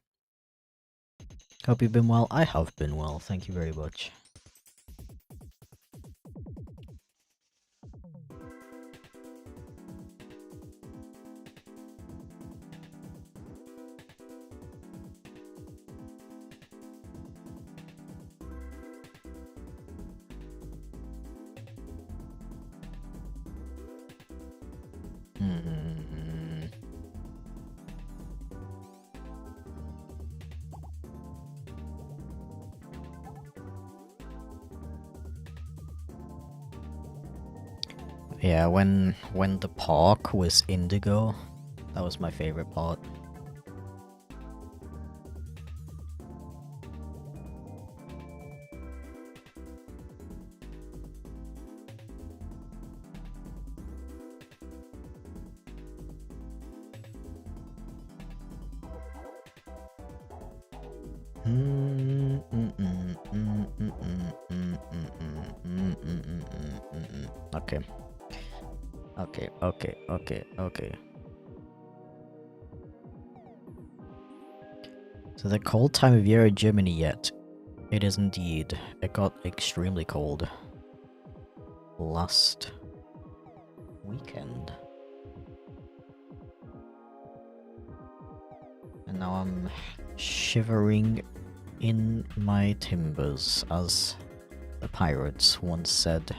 Hope you've been well. I have been well. Thank you very much. Yeah, when the park was indigo, that was my favorite part. Okay. Okay. So the cold time of year in Germany yet? It is indeed. It got extremely cold last weekend. And now I'm shivering in my timbers, as the pirates once said.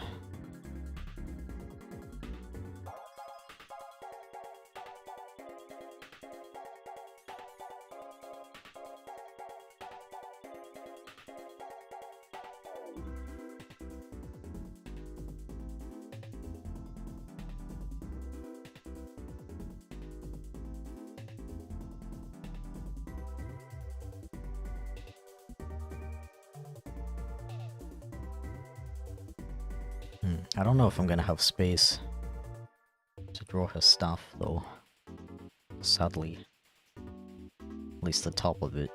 I don't know if I'm gonna have space to draw her staff, though. Sadly. At least the top of it.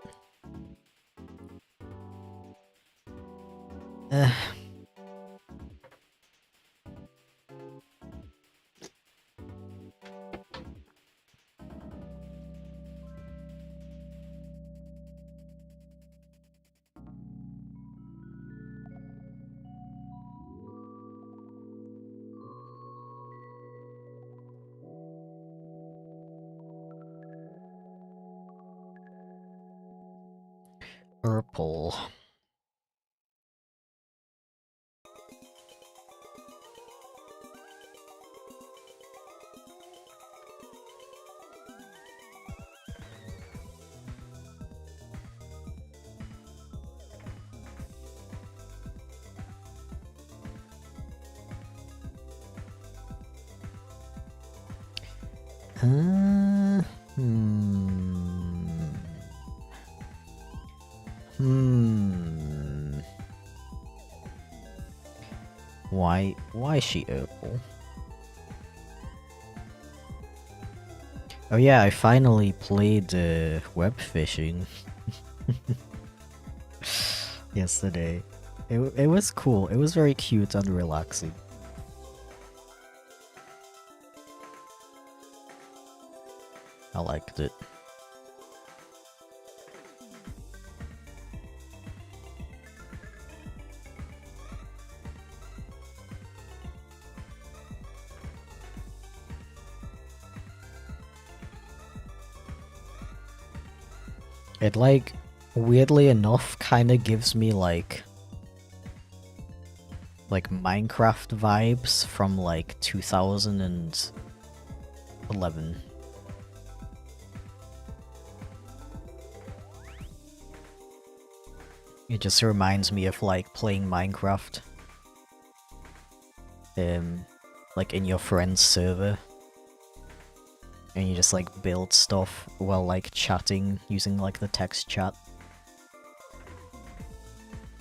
Purple. Why is she purple? Oh yeah, I finally played web fishing yesterday. It was cool. It was very cute and relaxing. I liked it. It, like, weirdly enough, kind of gives me, like Minecraft vibes from, like, 2011. It just reminds me of, like, playing Minecraft. Like, in your friend's server. And you just, like, build stuff while, like, chatting using, like, the text chat.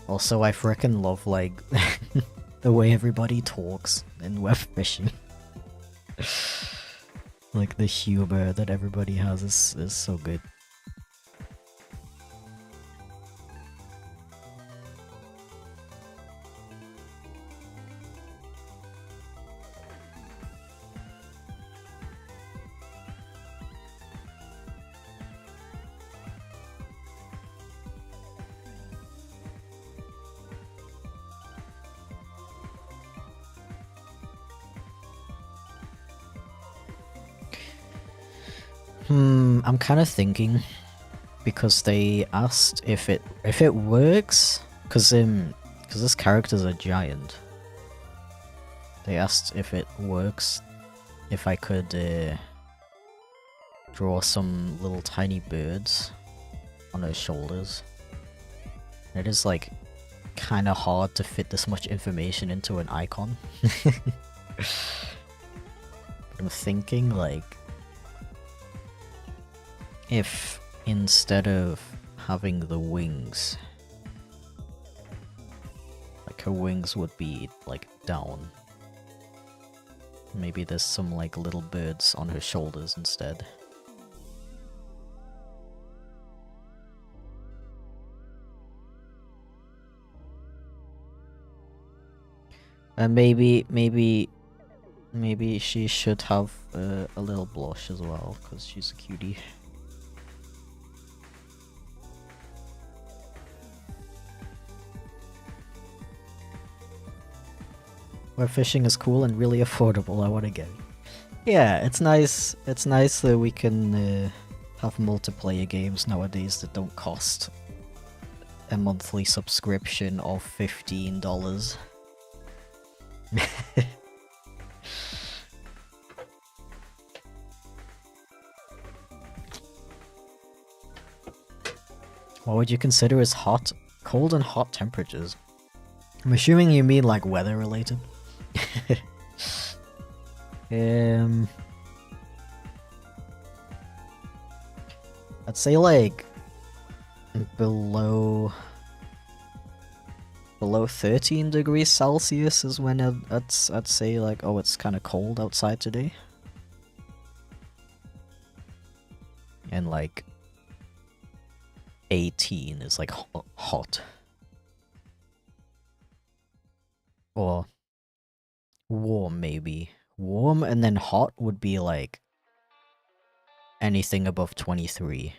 Also, I frickin' love, like, the way everybody talks in web fishing. Like the humor that everybody has is so good. I'm kind of thinking, because they asked if it works, because this character's a giant. They asked if it works, if I could draw some little tiny birds on her shoulders. It is like kind of hard to fit this much information into an icon. I'm thinking like, if instead of having the wings, like her wings would be like down, maybe there's some like little birds on her shoulders instead. And maybe she should have a little blush as well, because she's a cutie. Where fishing is cool and really affordable, I want to get it. Yeah, it's nice that we can have multiplayer games nowadays that don't cost a monthly subscription of $15. What would you consider as hot, cold and hot temperatures? I'm assuming you mean like weather related. I'd say like below 13 degrees Celsius is when I'd say like, oh, it's kind of cold outside today. And like 18 is like hot. Or warm, maybe. Warm and then hot would be like anything above 23.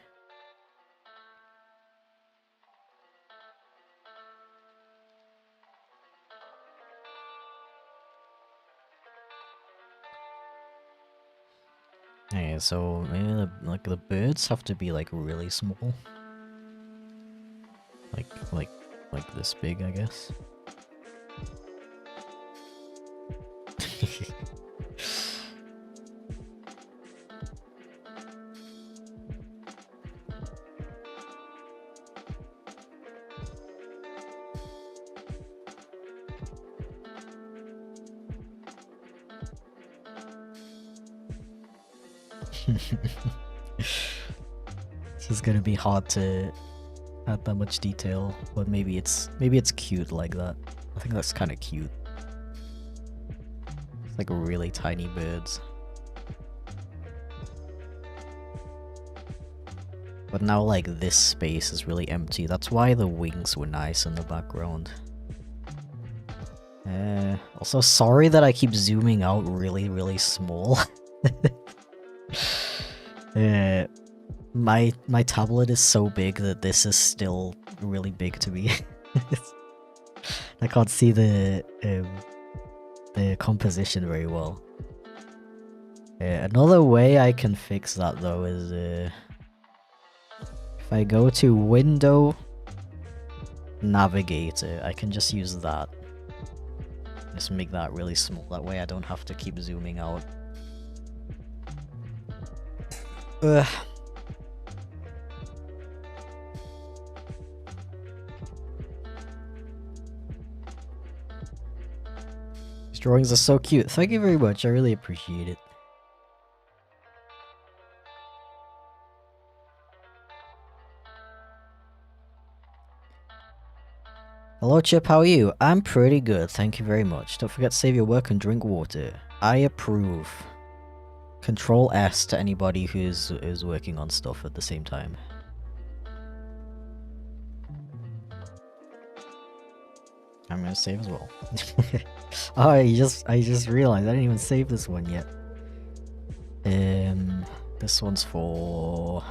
Yeah, so maybe the birds have to be like really small. Like this big, I guess. This is gonna be hard to add that much detail, but maybe it's cute like that. I think that's kind of cute. It's like really tiny birds. But now like this space is really empty. That's why the wings were nice in the background. Also sorry that I keep zooming out really small. My tablet is so big that this is still really big to me. I can't see the composition very well. Another way I can fix that though is if I go to Window, Navigator, I can just use that. Just make that really small. That way I don't have to keep zooming out. Ugh. These drawings are so cute. Thank you very much. I really appreciate it. Hello Chip, how are you? I'm pretty good, thank you very much. Don't forget to save your work and drink water. I approve. Control S to anybody who's is working on stuff at the same time. I'm gonna save as well. Oh, I just realized I didn't even save this one yet. This one's for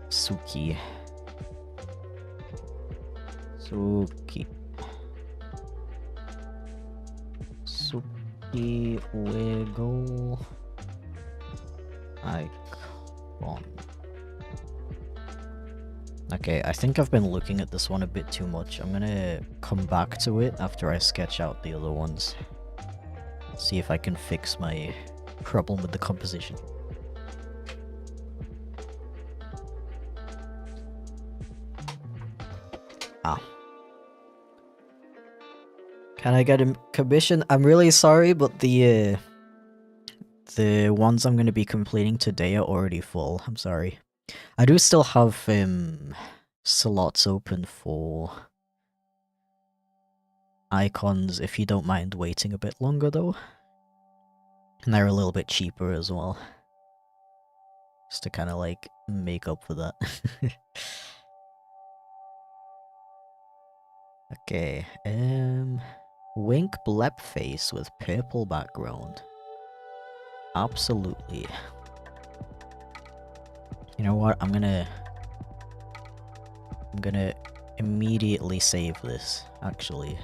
Suki. Suki wiggle icon. Okay, I think I've been looking at this one a bit too much. I'm gonna come back to it after I sketch out the other ones. See if I can fix my problem with the composition. Ah. Can I get a commission? I'm really sorry, but the ones I'm gonna be completing today are already full. I'm sorry. I do still have slots open for icons if you don't mind waiting a bit longer though. And they're a little bit cheaper as well. Just to kind of like make up for that. Okay, Wink blep face with purple background. Absolutely. You know what? I'm gonna immediately save this, actually.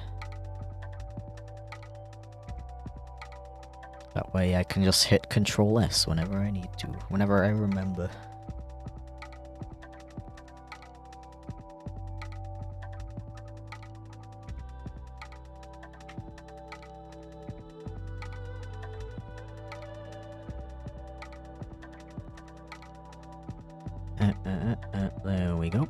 That way I can just hit Control S whenever I need to, whenever I remember. There we go.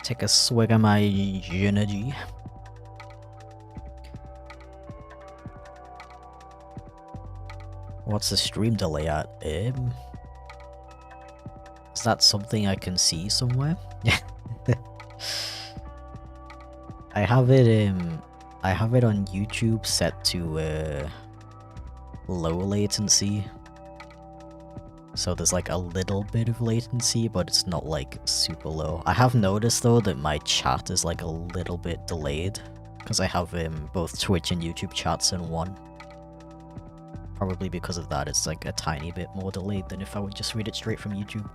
Take a swig of my energy. What's the stream delay at? Is that something I can see somewhere? I have it on YouTube set to low latency. So there's like a little bit of latency, but it's not like super low. I have noticed though that my chat is like a little bit delayed because I have both Twitch and YouTube chats in one. Probably because of that, it's like a tiny bit more delayed than if I would just read it straight from YouTube.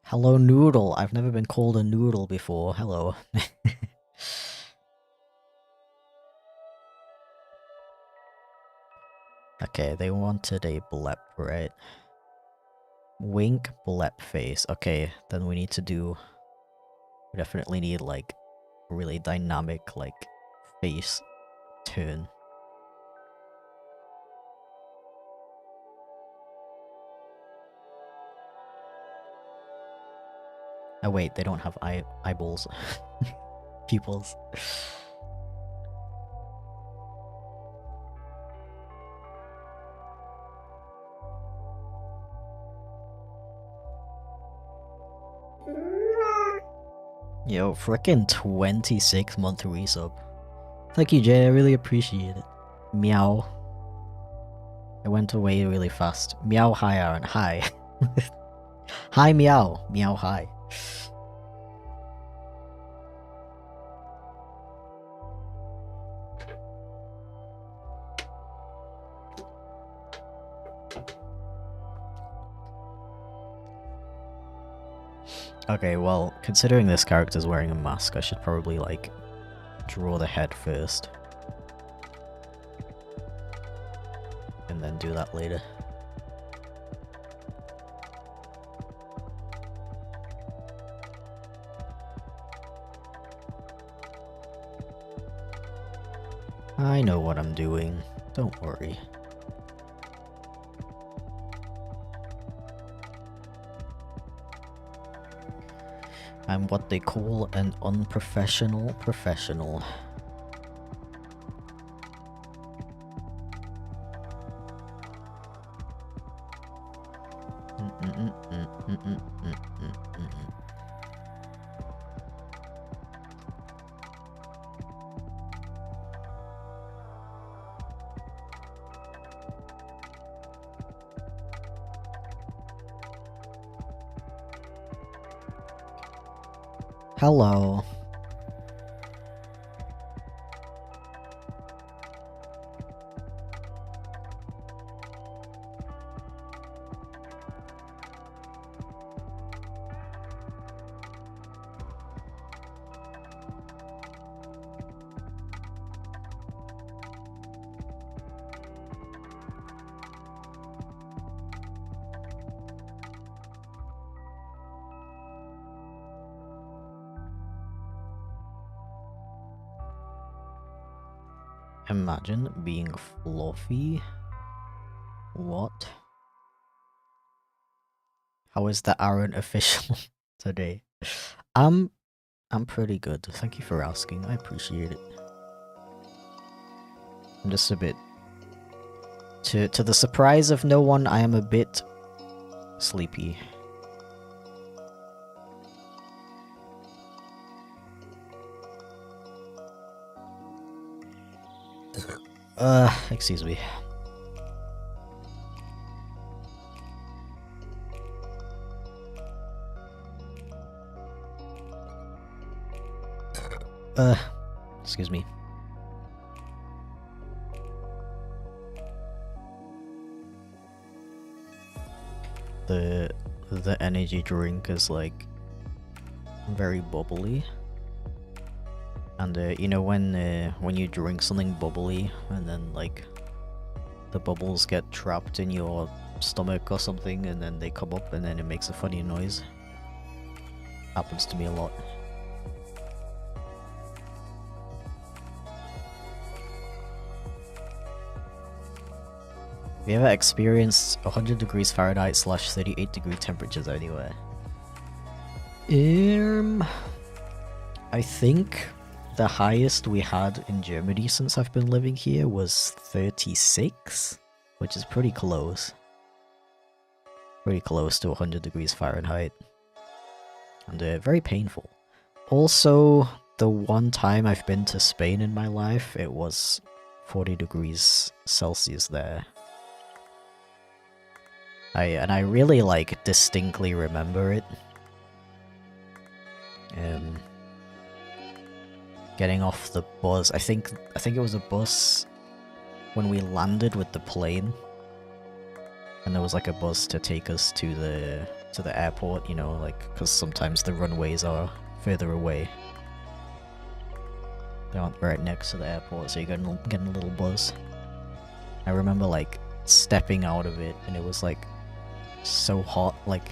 Hello, Noodle. I've never been called a noodle before. Hello. Okay, they wanted a blep, right? Wink blep face. Okay, then we need to do... We definitely need, like, a really dynamic, like, face turn. Oh wait, they don't have eyeballs. Pupils. Yo, frickin' 26-month resub. Thank you, Jay, I really appreciate it. Meow. It went away really fast. Meow, hi, Aaron. Hi. Hi, meow. Meow, hi. Okay, well, considering this character's wearing a mask, I should probably, like, draw the head first. And then do that later. I know what I'm doing. Don't worry. I'm what they call an unprofessional professional. Hello. Imagine being fluffy. What? How is the Aaron official today? I'm pretty good. Thank you for asking. I appreciate it. I'm just a bit to the surprise of no one, I am a bit sleepy. Excuse me. Excuse me. The energy drink is like very bubbly. And you know when you drink something bubbly and then like the bubbles get trapped in your stomach or something and then they come up and then it makes a funny noise. Happens to me a lot. Have you ever experienced 100 degrees Fahrenheit / 38 degree temperatures anywhere? I think the highest we had in Germany since I've been living here was 36, which is pretty close. Pretty close to 100 degrees Fahrenheit. And very painful. Also, the one time I've been to Spain in my life, it was 40 degrees Celsius there. I really like distinctly remember it. Getting off the bus. I think it was a bus when we landed with the plane. And there was like a bus to take us to the airport, you know, like because sometimes the runways are further away. They aren't right next to the airport, so you're getting a little bus. I remember like stepping out of it and it was like so hot, like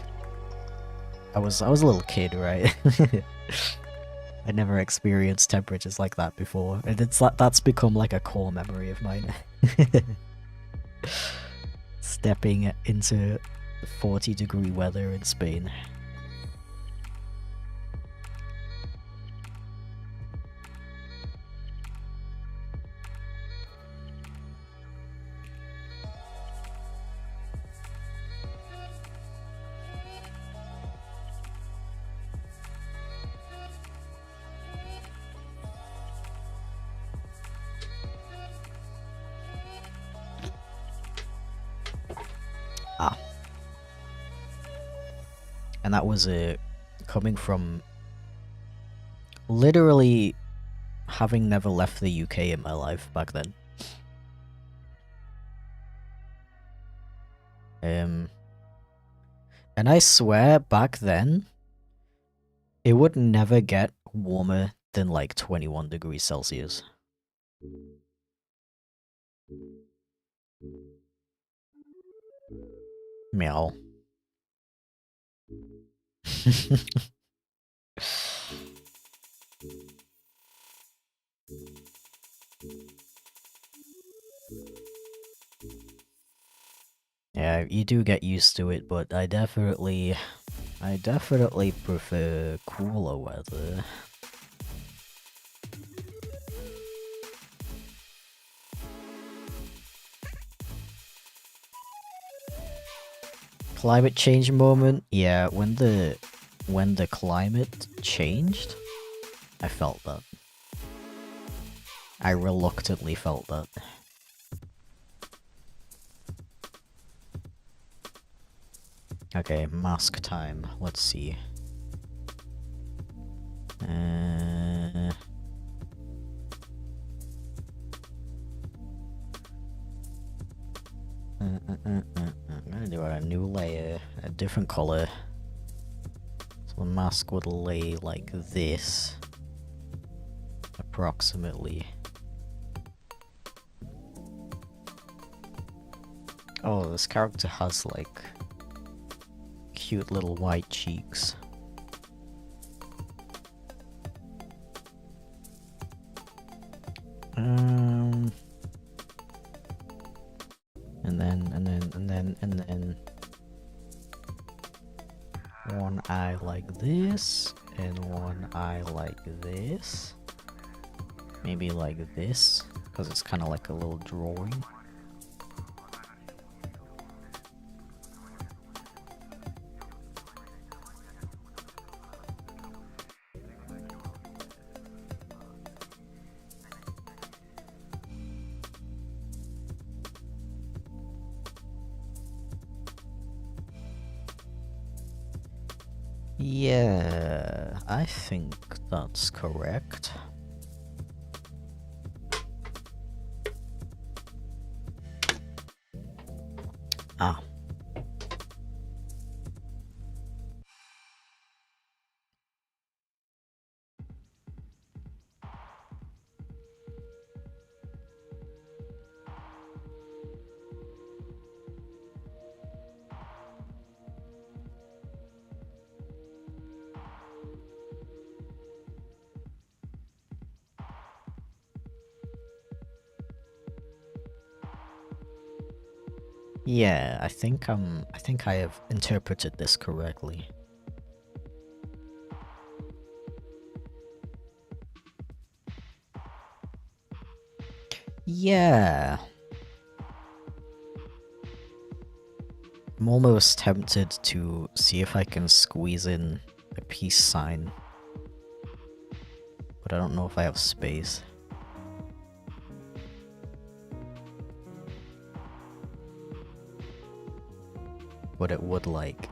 I was a little kid, right? I never experienced temperatures like that before, and that's become like a core memory of mine. Stepping into 40-degree weather in Spain. And that was coming from literally having never left the UK in my life back then. And I swear back then, it would never get warmer than like 21 degrees Celsius. Meow. Yeah, you do get used to it, but I definitely I definitely prefer cooler weather. Climate change moment? Yeah, when the climate changed, I felt that. I reluctantly felt that. Okay, mask time. Let's see. I'm gonna do a new layer, a different color. So the mask would lay like this, approximately. Oh, this character has like cute little white cheeks. And then one eye like this, and one eye like this. Maybe like this, because it's kind of like a little drawing. Yeah, I think that's correct. Ah. Yeah, I think I have interpreted this correctly. Yeah. I'm almost tempted to see if I can squeeze in a peace sign. But I don't know if I have space. But it would like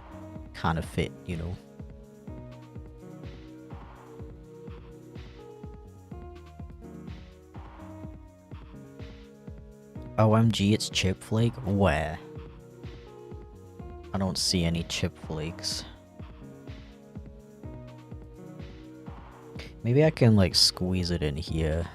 kind of fit, you know. OMG, it's chipflake? Where? I don't see any chip flakes. Maybe I can like squeeze it in here.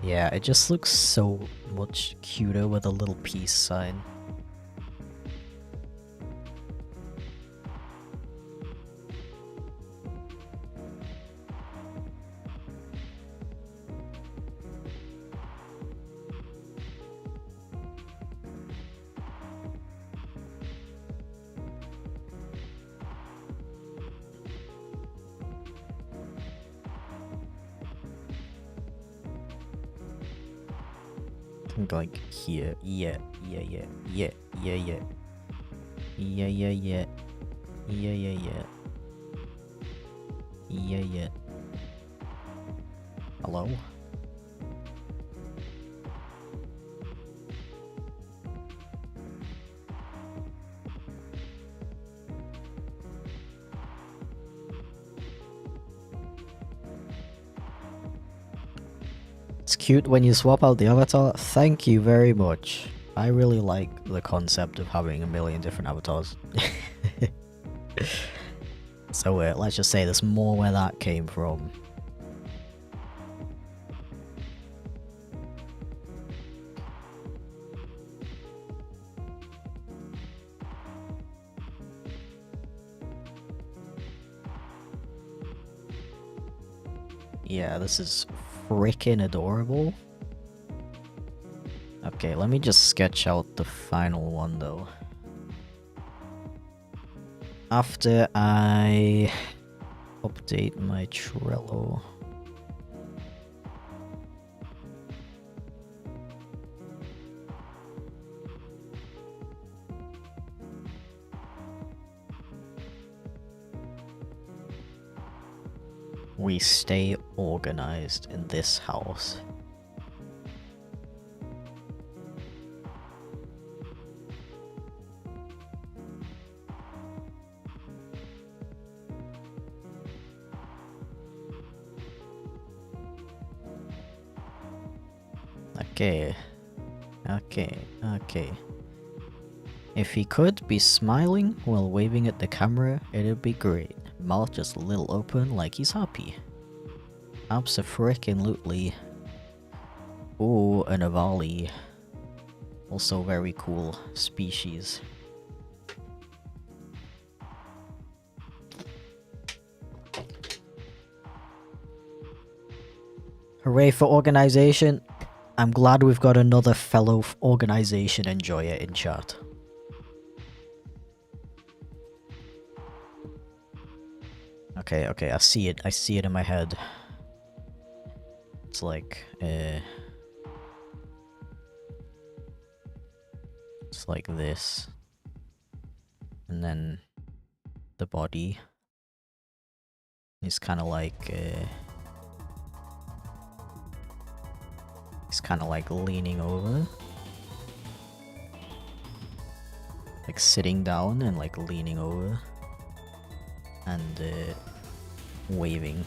Yeah, it just looks so much cuter with a little peace sign. I think like here. Yeah. Hello? It's cute when you swap out the avatar. Thank you very much. I really like the concept of having a million different avatars. So let's just say there's more where that came from. Yeah, this is freaking adorable. Okay, let me just sketch out the final one though. After I update my Trello. We stay organized in this house. Okay. Okay. If he could be smiling while waving at the camera, it'd be great. Mouth just a little open like he's happy. Abso-frickin-lutely. Ooh, an aari. Also very cool species. Hooray for organization. I'm glad we've got another fellow organization enjoyer in chat. Okay, I see it in my head. It's like, it's like this. And then the body is kind of like, it's kind of like leaning over. Like sitting down and like leaning over. And waving.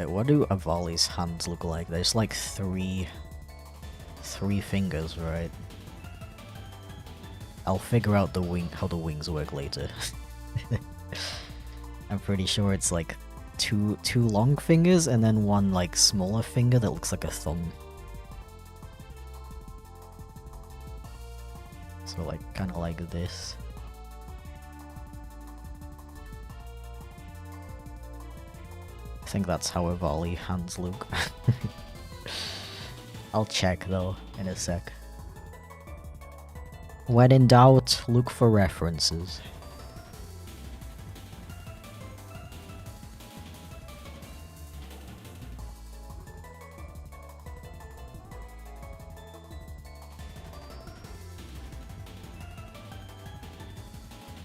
What do Avali's hands look like? There's like three fingers, right? I'll figure out how the wings work later. I'm pretty sure it's like two long fingers and then one like smaller finger that looks like a thumb. So like kind of like this. I think that's how Avali hands look. I'll check though in a sec. When in doubt, look for references.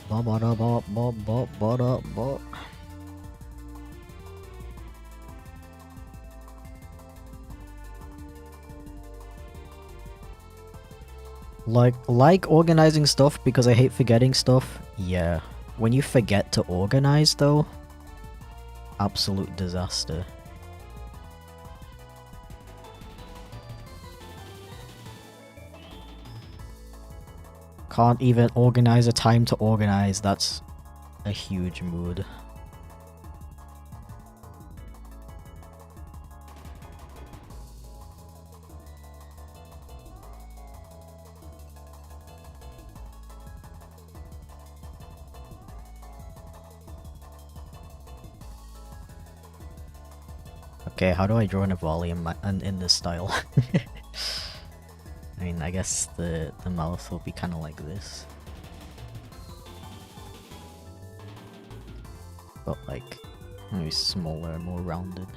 Ba ba da ba ba ba ba da ba. Like organizing stuff because I hate forgetting stuff. Yeah. When you forget to organize though, absolute disaster. Can't even organize a time to organize, that's a huge mood. Okay, how do I draw an volley in this style? I mean, I guess the mouth will be kind of like this. But like, maybe smaller and more rounded.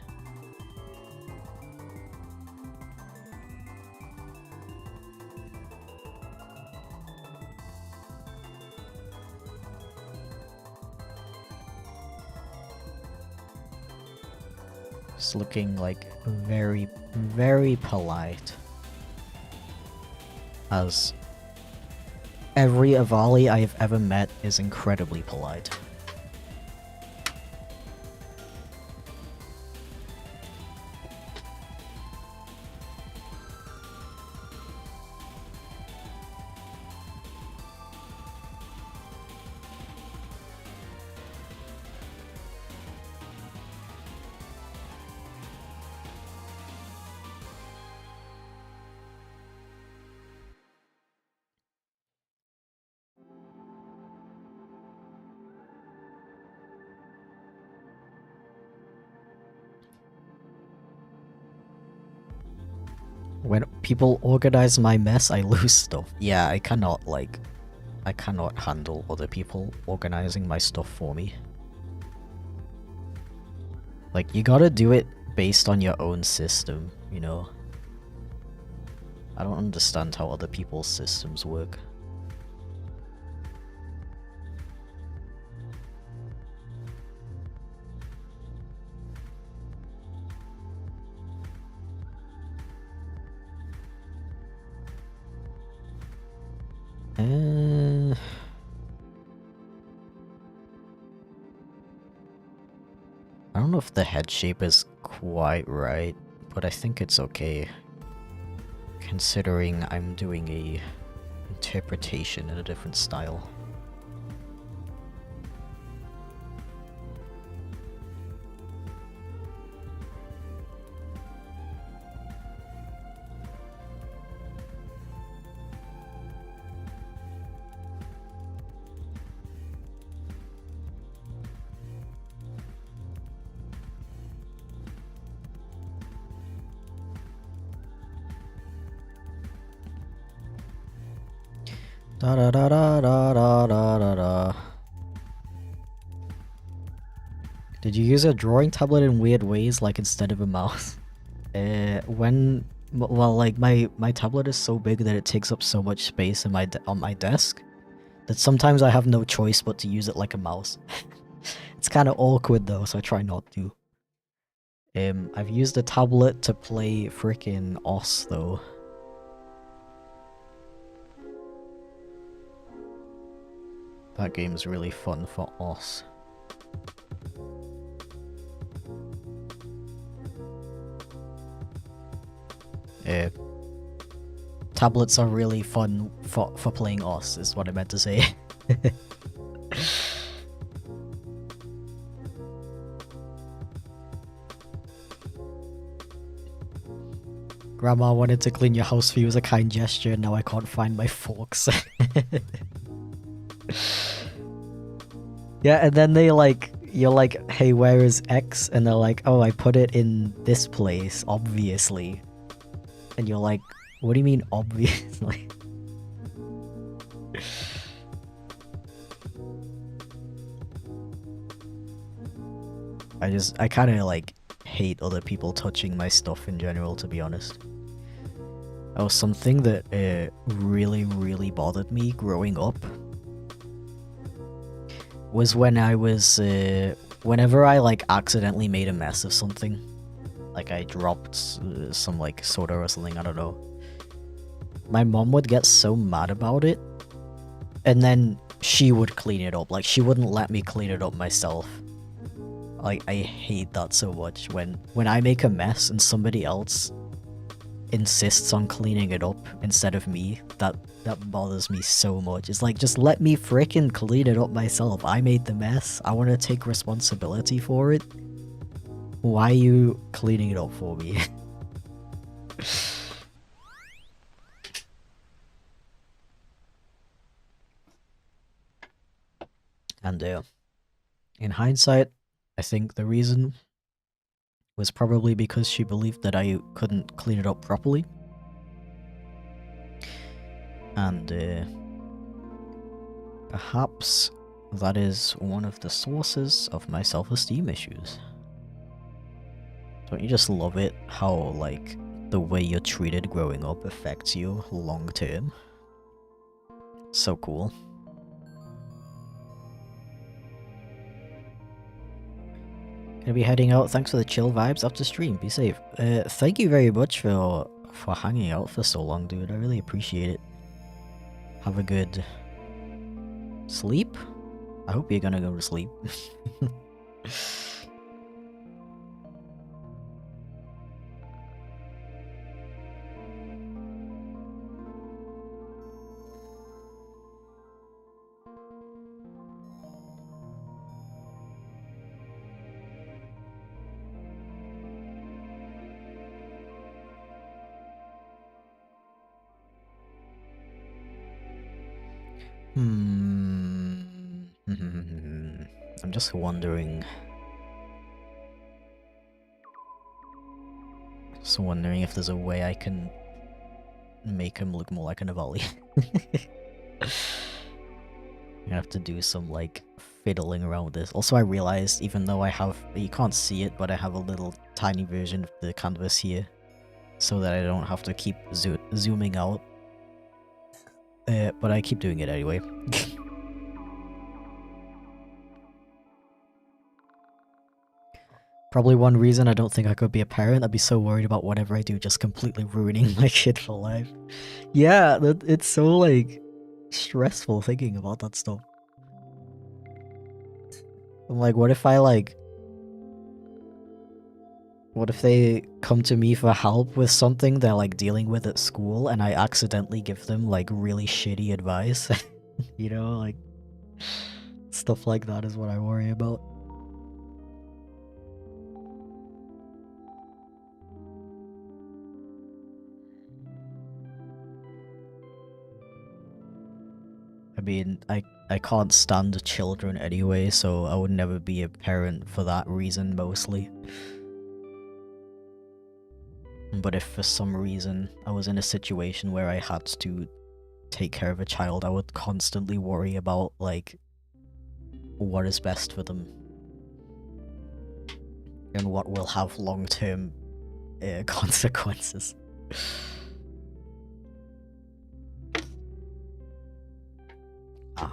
It's looking like very, very polite. As every Avali I have ever met is incredibly polite. When people organize my mess, I lose stuff. Yeah, I cannot handle other people organizing my stuff for me. Like, you gotta do it based on your own system, you know? I don't understand how other people's systems work. I don't know if the head shape is quite right, but I think it's okay. Considering I'm doing a interpretation in a different style. Da da da da da da da da da. Did you use a drawing tablet in weird ways, like instead of a mouse? Well, like my tablet is so big that it takes up so much space in on my desk that sometimes I have no choice but to use it like a mouse. It's kind of awkward though, so I try not to. I've used a tablet to play frickin' OS though. That game's really fun for OS. Tablets are really fun for playing OS, is what I meant to say. Grandma wanted to clean your house for you as a kind gesture, and now I can't find my forks. Yeah, and then you're like, hey, where is X? And they're like, oh, I put it in this place, obviously. And you're like, what do you mean, obviously? I kind of like hate other people touching my stuff in general, to be honest. Oh, something that really bothered me growing up was when I was, whenever I like accidentally made a mess of something. Like I dropped some like soda or something, I don't know. My mom would get so mad about it, and then she would clean it up. Like she wouldn't let me clean it up myself. Like I hate that so much when I make a mess and somebody else insists on cleaning it up instead of me. That bothers me so much. It's like, just let me frickin' clean it up myself. I made the mess. I want to take responsibility for it. Why are you cleaning it up for me? And in hindsight, I think the reason was probably because she believed that I couldn't clean it up properly. And perhaps that is one of the sources of my self-esteem issues. Don't you just love it how, like, the way you're treated growing up affects you long term? So cool. Gonna be heading out. Thanks for the chill vibes after stream. Be safe. Thank you very much for hanging out for so long, dude. I really appreciate it. Have a good sleep. I hope you're gonna go to sleep. I'm just wondering. If there's a way I can make him look more like an Avali. I have to do some like fiddling around with this. Also, I realized even though I have, you can't see it, but I have a little tiny version of the canvas here, so that I don't have to keep zooming out. But I keep doing it anyway. Probably one reason I don't think I could be a parent. I'd be so worried about whatever I do just completely ruining my kid for life. Yeah, it's so like stressful thinking about that stuff. I'm like, what if they come to me for help with something they're like dealing with at school and I accidentally give them like really shitty advice? You know, like stuff like that is what I worry about. I mean, I can't stand children anyway, so I would never be a parent for that reason mostly. But if for some reason I was in a situation where I had to take care of a child, I would constantly worry about, like, what is best for them. And what will have long-term consequences. Ah.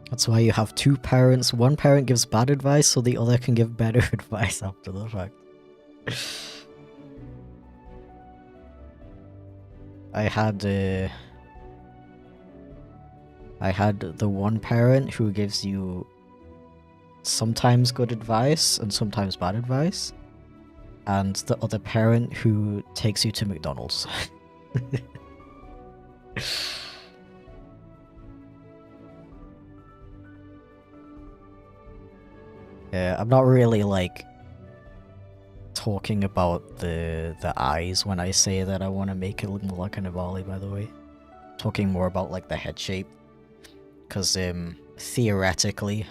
That's why you have two parents. One parent gives bad advice so the other can give better advice after the fact. I had the one parent who gives you sometimes good advice and sometimes bad advice, and the other parent who takes you to McDonald's. Yeah, I'm not really like talking about the eyes when I say that I want to make it look more like an Avali, by the way. Talking more about like the head shape. Because theoretically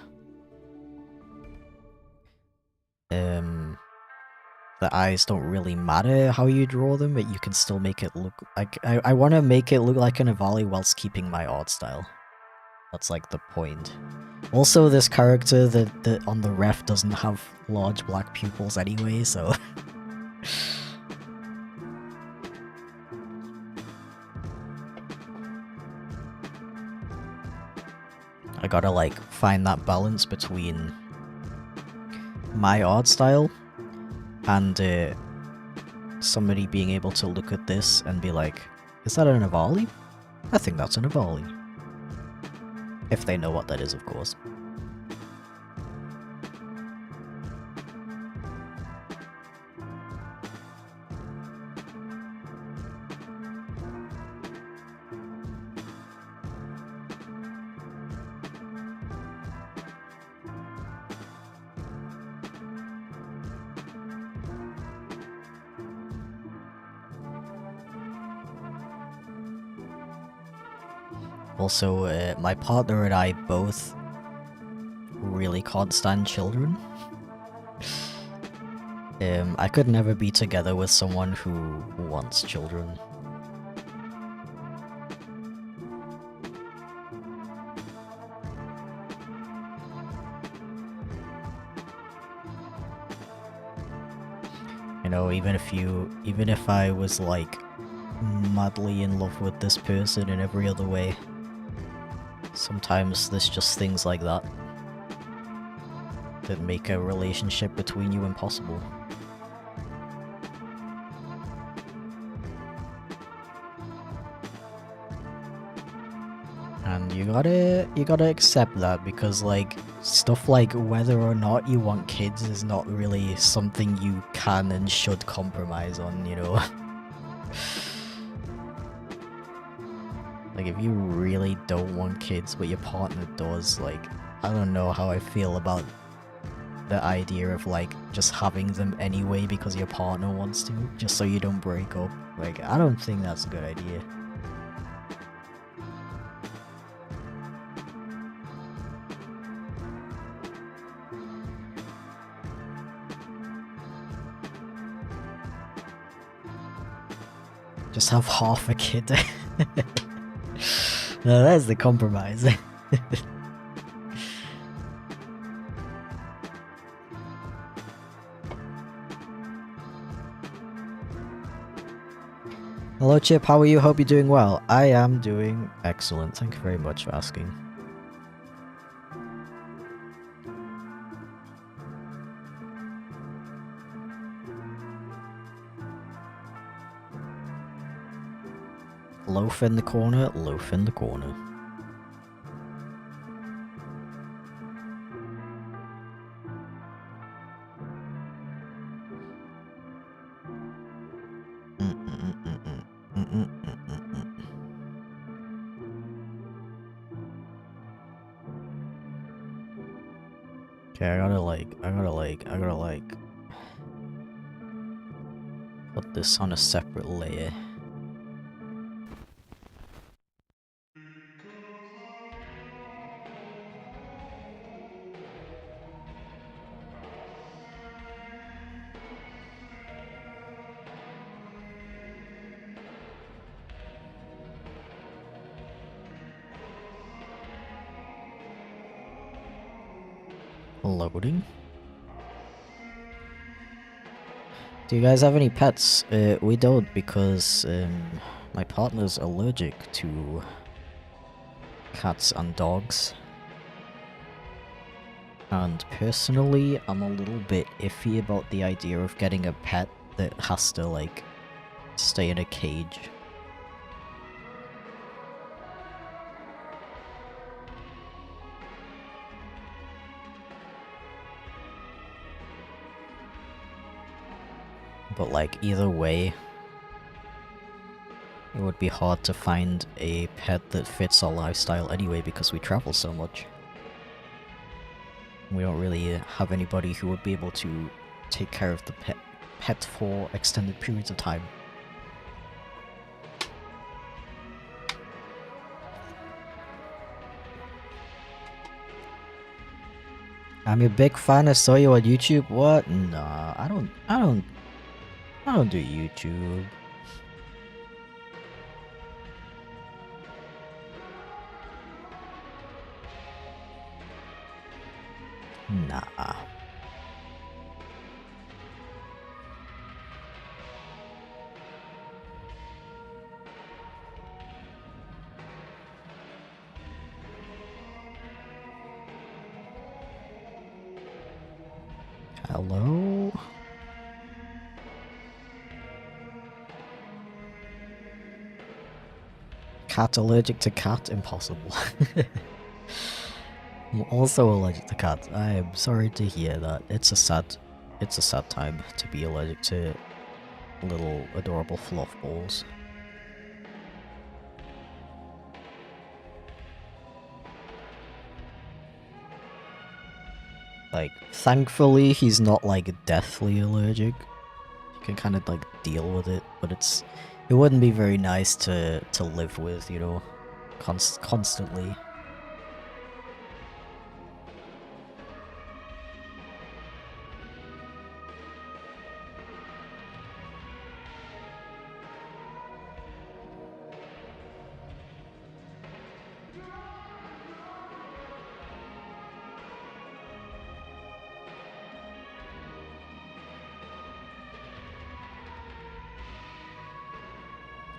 the eyes don't really matter how you draw them, but you can still make it look like I want to make it look like an Avali whilst keeping my art style. That's like the point. Also, this character that on the ref doesn't have large black pupils anyway, so I gotta like find that balance between my art style and somebody being able to look at this and be like, is that an Avali? I think that's an Avali. If they know what that is, of course. Also, my partner and I both really can't stand children. I could never be together with someone who wants children. You know, even if I was like madly in love with this person in every other way, sometimes there's just things like that that make a relationship between you impossible. And you gotta accept that, because like stuff like whether or not you want kids is not really something you can and should compromise on, you know? Like if you really don't want kids but your partner does, like I don't know how I feel about the idea of like just having them anyway because your partner wants to, just so you don't break up. Like I don't think that's a good idea. Just have half a kid. No, that's the compromise. Hello Chip, how are you? Hope you're doing well. I am doing excellent. Thank you very much for asking. Loaf in the corner, loaf in the corner. Okay, I gotta put this on a separate layer. Loading. Do you guys have any pets? We don't, because my partner's allergic to cats and dogs. And personally, I'm a little bit iffy about the idea of getting a pet that has to, like, stay in a cage. But, like, either way, it would be hard to find a pet that fits our lifestyle anyway because we travel so much. We don't really have anybody who would be able to take care of the pet for extended periods of time. I'm a big fan. I saw you on YouTube. What? Nah, I don't do YouTube. Nah. Hello? Cat allergic to cat? Impossible. I'm also allergic to cats. I am sorry to hear that. It's a sad time to be allergic to little adorable fluff balls. Like, thankfully he's not like deathly allergic. You can kind of like deal with it, but it wouldn't be very nice to live with, you know, constantly.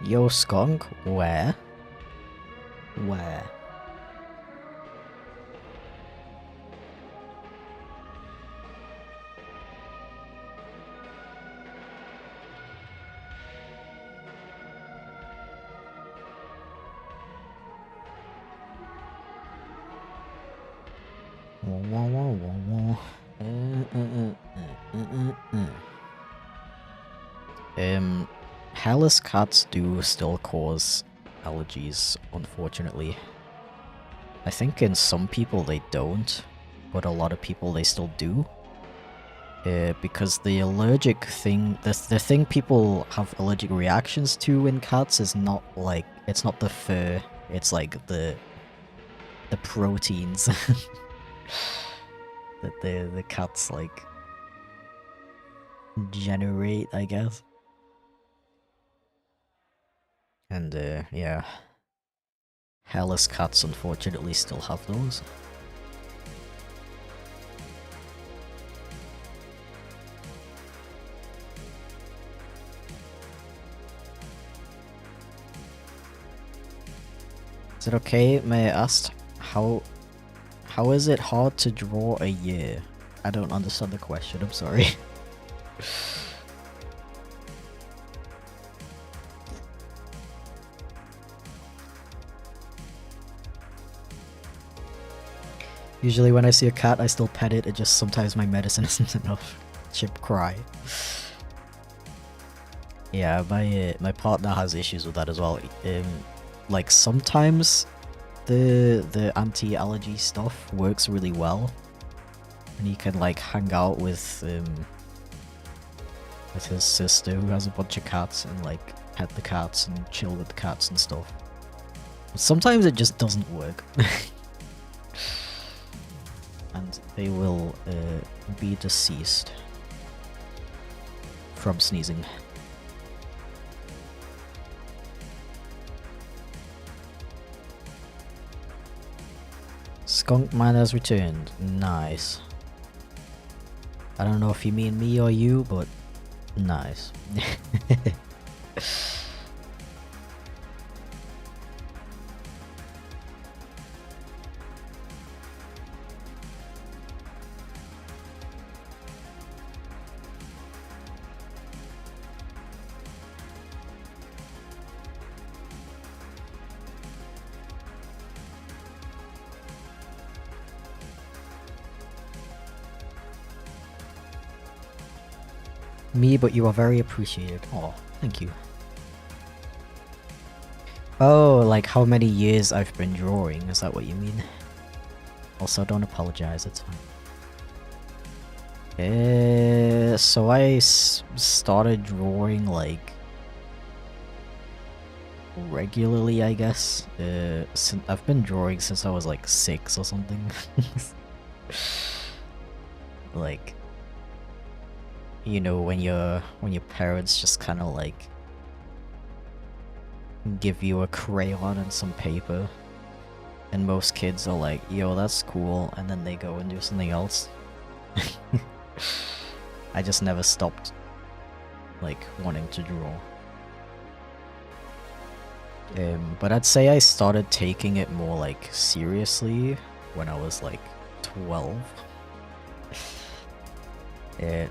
Yo, skunk, where? Where? Wah, wah, wah, wah. Hairless cats do still cause allergies, unfortunately. I think in some people they don't, but a lot of people they still do. Because the allergic thing, the thing people have allergic reactions to in cats is not like, it's not the fur, it's like the proteins that the cats like generate, I guess. And yeah, hairless cats unfortunately still have those. Is it okay, may I ask, how is it hard to draw a year? I don't understand the question, I'm sorry. Usually when I see a cat, I still pet it, it just sometimes my medicine isn't enough. Chip cry. Yeah, my partner has issues with that as well. Like sometimes the anti-allergy stuff works really well, and he can like hang out with his sister who has a bunch of cats and like pet the cats and chill with the cats and stuff. But sometimes it just doesn't work. And they will be deceased from sneezing. Skunk man has returned. Nice. I don't know if you mean me or you, but nice. Me, but you are very appreciated. Oh, thank you. Oh, like how many years I've been drawing, is that what you mean? Also, don't apologize, it's fine. So I started drawing like regularly, I guess. I've been drawing since I was like 6 or something. Like, you know, when your parents just kind of like give you a crayon and some paper, and most kids are like, yo, that's cool, and then they go and do something else. I just never stopped like wanting to draw. But I'd say I started taking it more like seriously when I was like 12.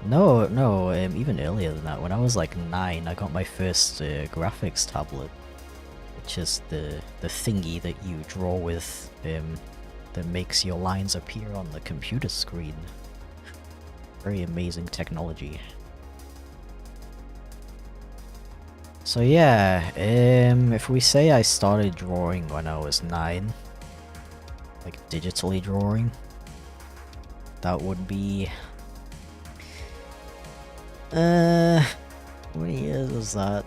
No, even earlier than that. When I was like 9, I got my first graphics tablet, which is the thingy that you draw with, that makes your lines appear on the computer screen. Very amazing technology. So yeah, if we say I started drawing when I was 9, like digitally drawing, that would be... how many years was that?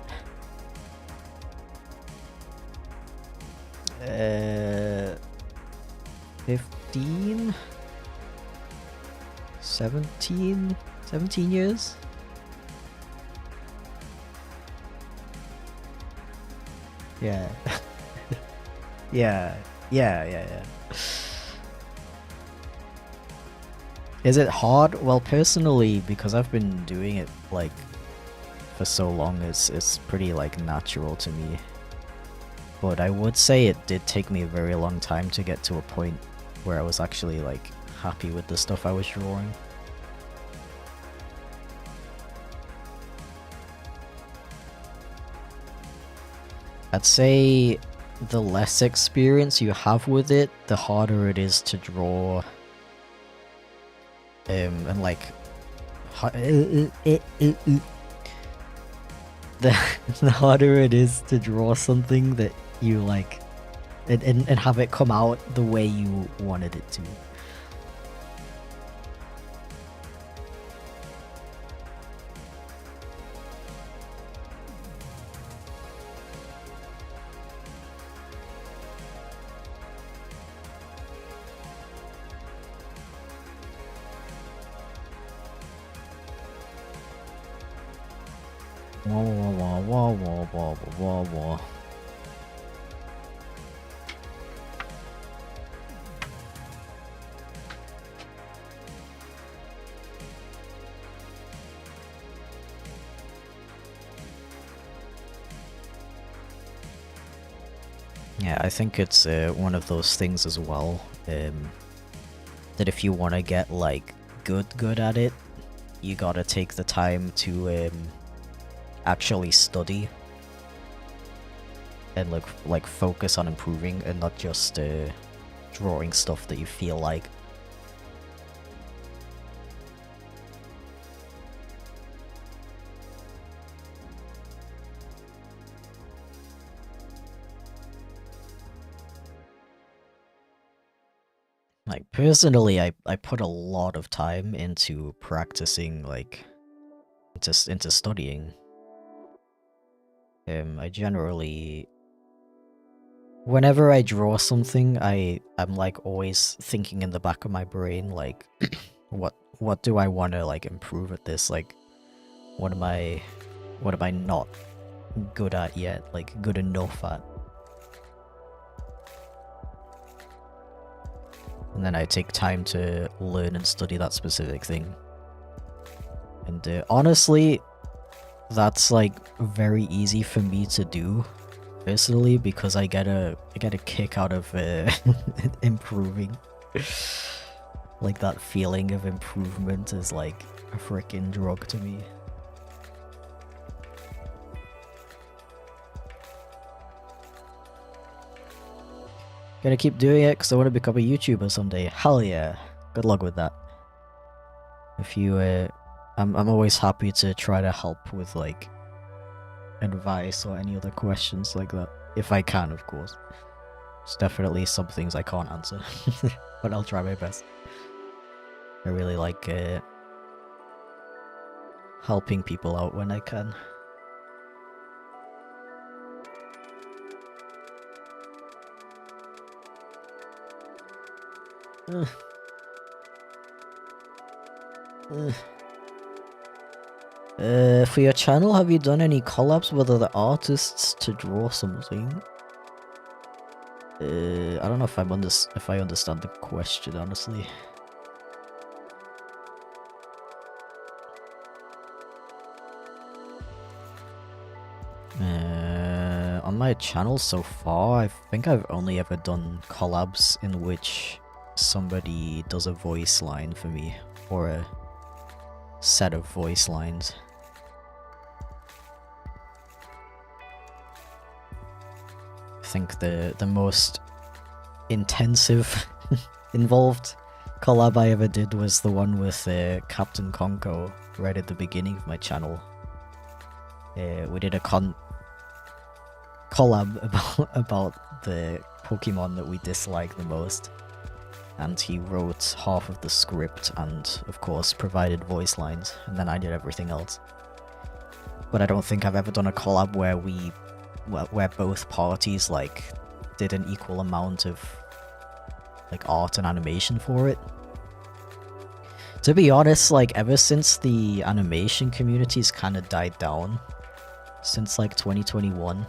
15? 17? 17 years? Yeah. Yeah. Is it hard? Well, personally, because I've been doing it like for so long, it's pretty like natural to me. But I would say it did take me a very long time to get to a point where I was actually like happy with the stuff I was drawing. I'd say the less experience you have with it, the harder it is to draw And like the harder it is to draw something that you like and have it come out the way you wanted it to. Wah, wah, wah, wah, wah, wah, wah, wah. Yeah, I think it's one of those things as well, that if you want to get like good at it, you gotta take the time to actually study and like focus on improving and not just drawing stuff that you feel like. Like personally, I put a lot of time into practicing, like into studying. I generally, whenever I draw something, I'm like always thinking in the back of my brain, like, what do I want to like improve at this? Like, what am I not good at yet? Like, good enough at? And then I take time to learn and study that specific thing. And honestly, that's like very easy for me to do personally because I get a kick out of improving. Like that feeling of improvement is like a freaking drug to me. Gonna keep doing it because I want to become a YouTuber someday. Hell yeah. Good luck with that. If you, I'm always happy to try to help with like advice or any other questions like that. If I can, of course. There's definitely some things I can't answer. But I'll try my best. I really like helping people out when I can. For your channel, have you done any collabs with other artists to draw something? I don't know if I understand the question, honestly. On my channel so far, I think I've only ever done collabs in which somebody does a voice line for me, or a set of voice lines. I think the most intensive involved collab I ever did was the one with Captain Conco right at the beginning of my channel. We did a collab about the Pokemon that we dislike the most, and he wrote half of the script and of course provided voice lines, and then I did everything else. But I don't think I've ever done a collab where where both parties like did an equal amount of like art and animation for it. To be honest, like ever since the animation community's kind of died down since like 2021,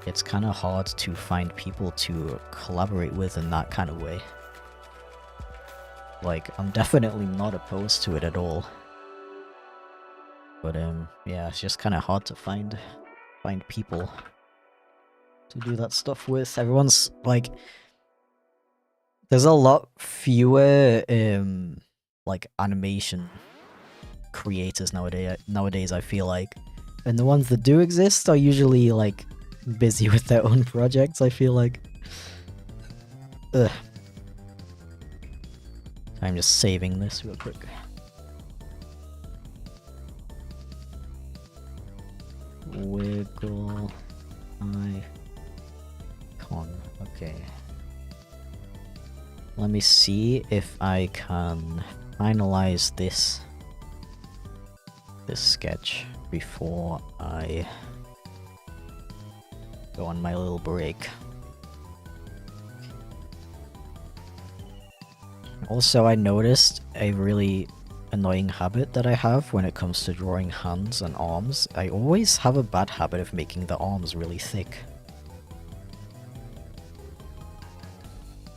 it's kind of hard to find people to collaborate with in that kind of way. Like, I'm definitely not opposed to it at all. But yeah, it's just kind of hard to find people to do that stuff with. Everyone's like, there's a lot fewer like animation creators nowadays, I feel like. And the ones that do exist are usually like busy with their own projects, I feel like. Ugh. I'm just saving this real quick. Wiggle icon. Okay. Let me see if I can finalize this sketch before I go on my little break. Also, I noticed a really annoying habit that I have when it comes to drawing hands and arms. I always have a bad habit of making the arms really thick.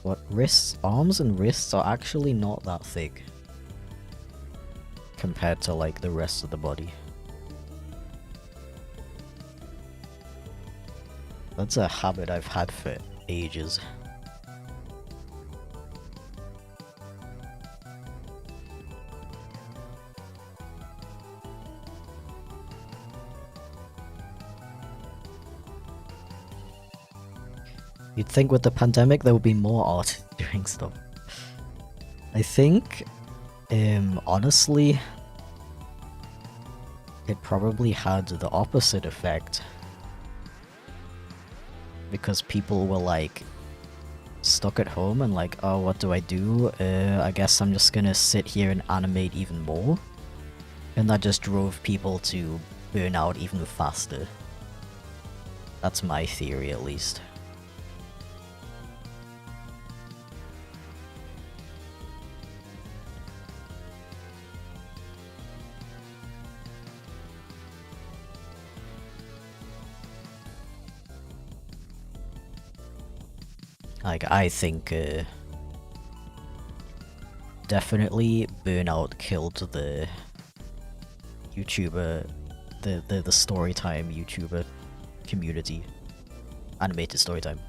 But arms and wrists are actually not that thick compared to like the rest of the body. That's a habit I've had for ages. You'd think with the pandemic there would be more art doing stuff. I think, honestly, it probably had the opposite effect. Because people were like, stuck at home and like, oh, what do I do? I guess I'm just gonna sit here and animate even more. And that just drove people to burn out even faster. That's my theory, at least. Like, I think, definitely burnout killed the YouTuber, the storytime YouTuber community. Animated storytime.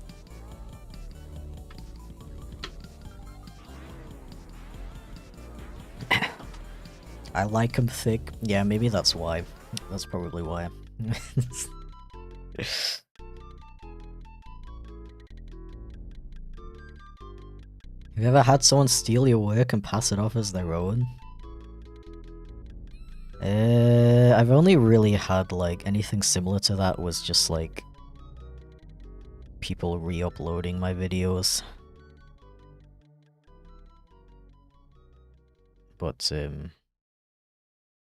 I like them thick. Yeah, maybe that's why. That's probably why. Have you ever had someone steal your work and pass it off as their own? I've only really had like anything similar to that was just like people re-uploading my videos. But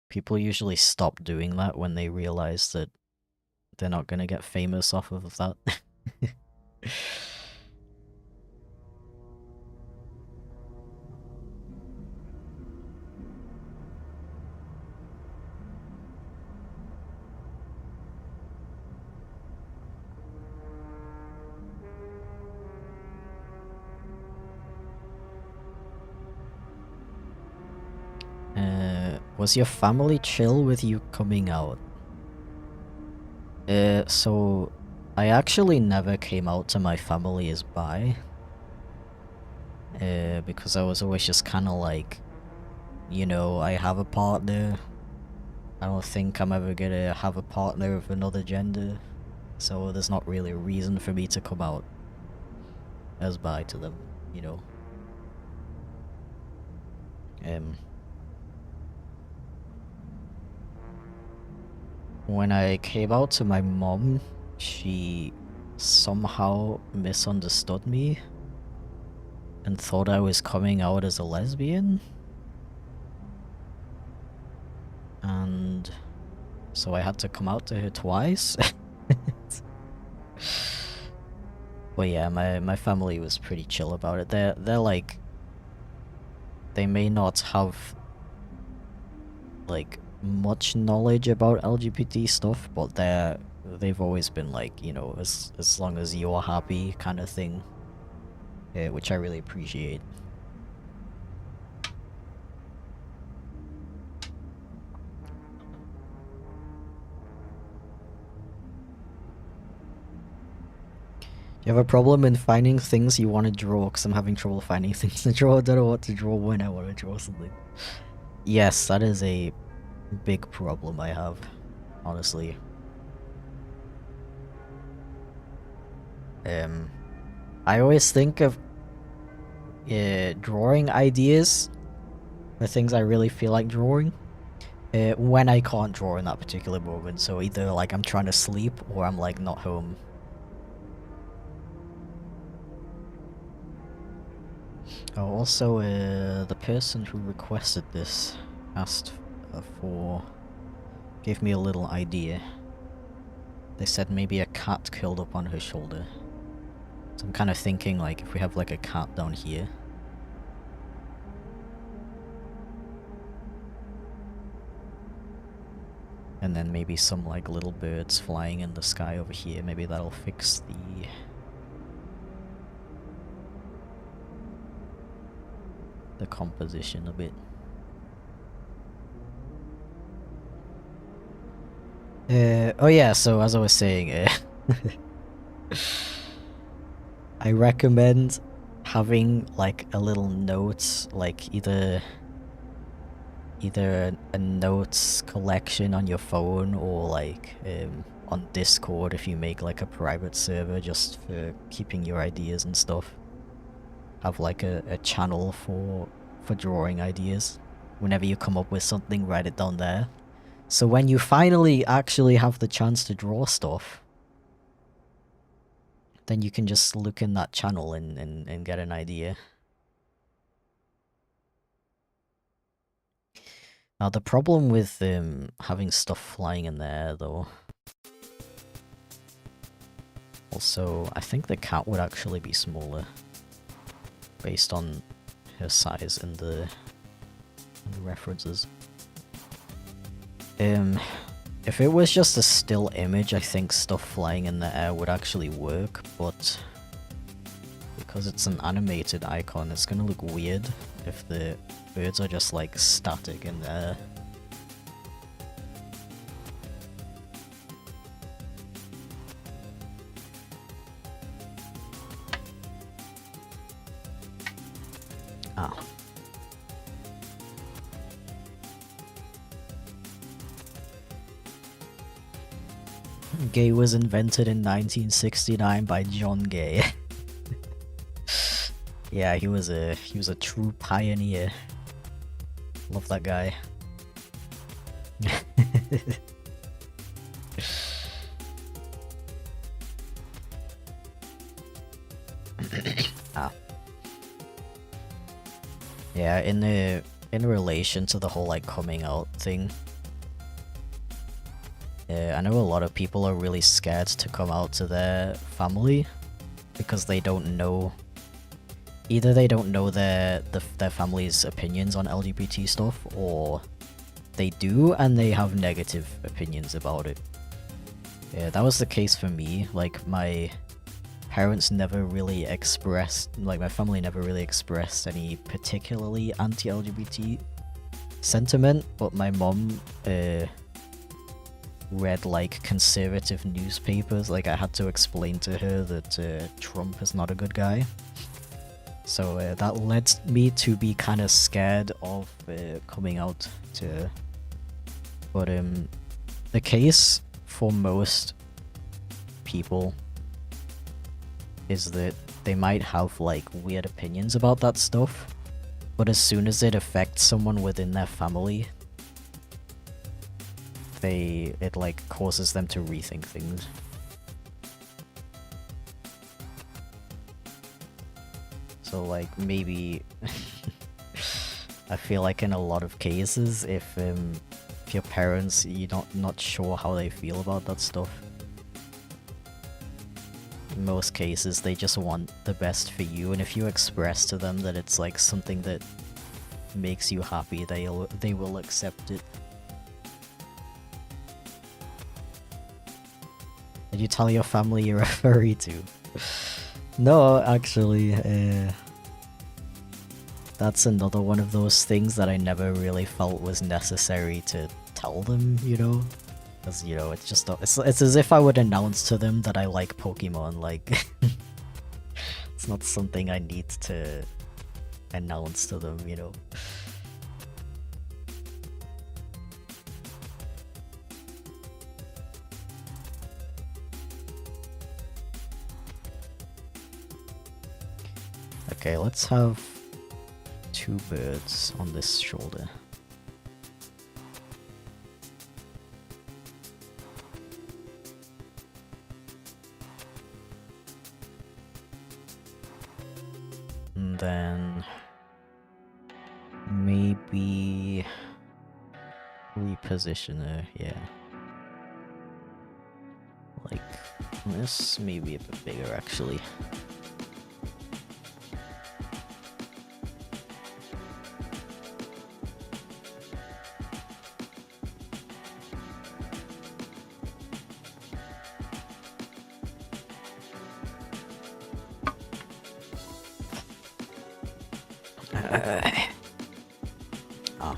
people usually stop doing that when they realize that they're not gonna get famous off of that. Was your family chill with you coming out? So I actually never came out to my family as bi. Because I was always just kind of like, you know, I have a partner. I don't think I'm ever gonna have a partner of another gender. So there's not really a reason for me to come out as bi to them, you know. When I came out to my mom, she somehow misunderstood me and thought I was coming out as a lesbian. And so I had to come out to her twice. But yeah, my family was pretty chill about it. They're like, they may not have like much knowledge about LGBT stuff, but they've always been like, you know, as long as you're happy kind of thing, which I really appreciate. You have a problem in finding things you want to draw? Because I'm having trouble finding things to draw. I don't know what to draw when I want to draw something. Yes, that is a big problem I have, honestly. I always think of drawing ideas for things I really feel like drawing. When I can't draw in that particular moment, so either like I'm trying to sleep or I'm like not home. Oh, also, the person who requested this asked gave me a little idea. They said maybe a cat curled up on her shoulder. So I'm kind of thinking like if we have like a cat down here. And then maybe some like little birds flying in the sky over here. Maybe that'll fix the composition a bit. Oh yeah, so as I was saying, I recommend having like a little note, like either a notes collection on your phone or like on Discord if you make like a private server just for keeping your ideas and stuff. Have like a channel for drawing ideas. Whenever you come up with something, write it down there. So when you finally actually have the chance to draw stuff, then you can just look in that channel and get an idea. Now the problem with having stuff flying in the air though, also I think the cat would actually be smaller based on her size and the references. If it was just a still image, I think stuff flying in the air would actually work, but because it's an animated icon, it's gonna look weird if the birds are just like static in the air. Ah. Gay was invented in 1969 by John Gay. Yeah, he was a true pioneer. Love that guy. Ah. Yeah, in relation to the whole like coming out thing, I know a lot of people are really scared to come out to their family because they don't know. Either they don't know their family's opinions on LGBT stuff, or they do and they have negative opinions about it. Yeah, that was the case for me. Like my parents never really expressed, like my family never really expressed any particularly anti-LGBT sentiment, but my mom read like conservative newspapers. Like I had to explain to her that Trump is not a good guy. So that led me to be kind of scared of coming out to her. But the case for most people is that they might have like weird opinions about that stuff, but as soon as it affects someone within their family, it like causes them to rethink things. So like maybe I feel like in a lot of cases, if your parents, you're not sure how they feel about that stuff, in most cases they just want the best for you, and if you express to them that it's like something that makes you happy, they will accept it. Did you tell your family you're a furry too? No, actually, that's another one of those things that I never really felt was necessary to tell them, you know? Because, you know, it's just, it's as if I would announce to them that I like Pokemon, like, it's not something I need to announce to them, you know? Okay, let's have 2 birds on this shoulder. And then maybe reposition her, yeah. Like this, maybe a bit bigger actually. Ah.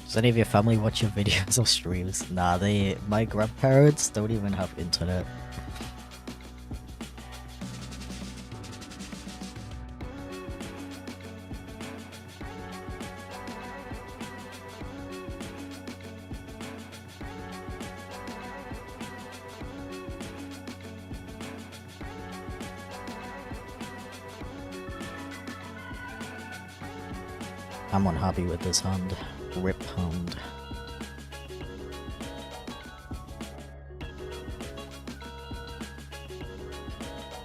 Does any of your family watch your videos or streams? Nah, my grandparents don't even have internet. I'm unhappy with this hand. Rip hand.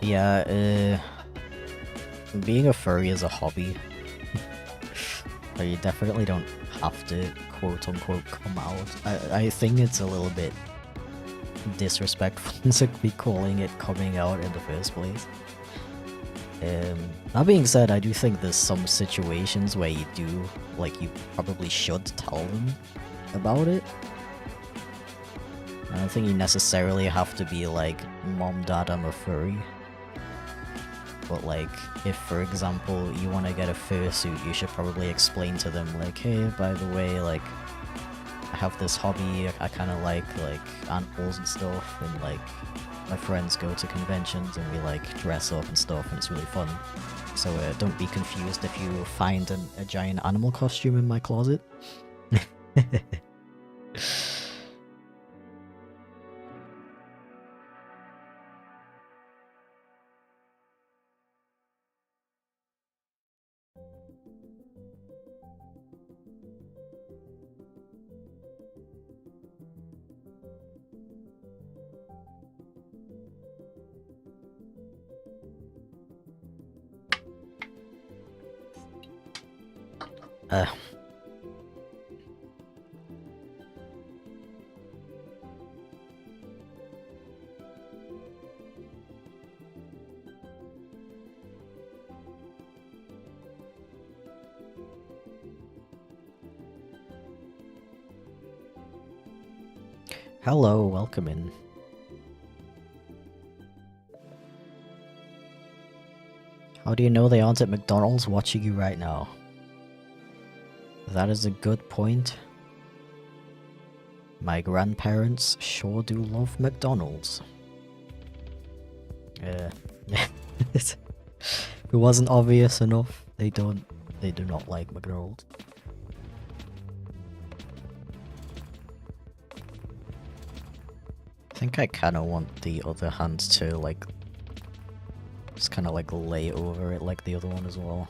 Yeah, being a furry is a hobby. So you definitely don't have to quote-unquote come out. I think it's a little bit disrespectful to be calling it coming out in the first place. That being said, I do think there's some situations where you do, like, you probably should tell them about it. I don't think you necessarily have to be like, Mom, Dad, I'm a furry. But like, if for example you want to get a fursuit, you should probably explain to them like, hey, by the way, like, I have this hobby, I kind of like animals and stuff, and like, my friends go to conventions and we like dress up and stuff, and it's really fun. So don't be confused if you find a giant animal costume in my closet. Hello, welcome in. How do you know they aren't at McDonald's watching you right now? That is a good point. My grandparents sure do love McDonald's. If it wasn't obvious enough, they do not like McDonald's. I think I kinda want the other hand to like just kinda like lay over it like the other one as well.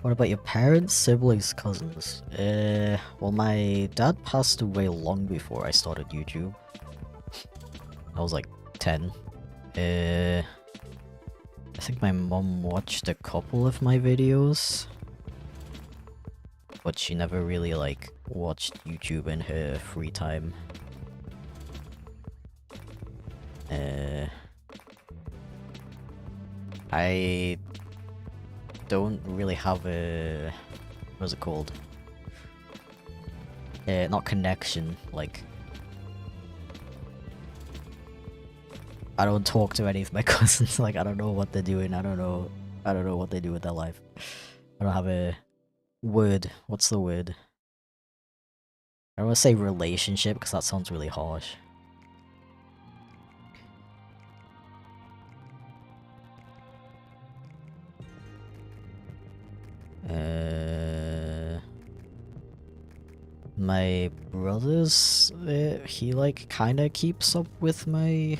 What about your parents, siblings, cousins? Well, my dad passed away long before I started YouTube. I was like 10. I think my mom watched a couple of my videos, but she never really like watched YouTube in her free time. don't really have a... What's it called? Not connection, like... I don't talk to any of my cousins, like I don't know what they're doing, I don't know what they do with their life. I don't have a word, what's the word? I don't want to say relationship because that sounds really harsh. My brother's, he like kinda keeps up with my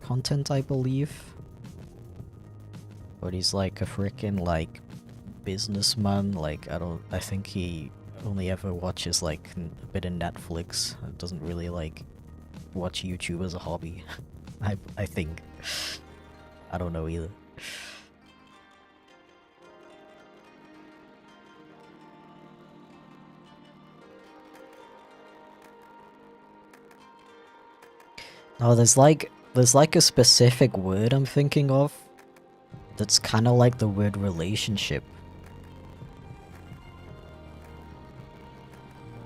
content, I believe. But he's like a freaking like businessman, like I think he only ever watches like a bit of Netflix. Doesn't really like watch YouTube as a hobby. I think. I don't know either. No, there's like a specific word I'm thinking of that's kind of like the word relationship.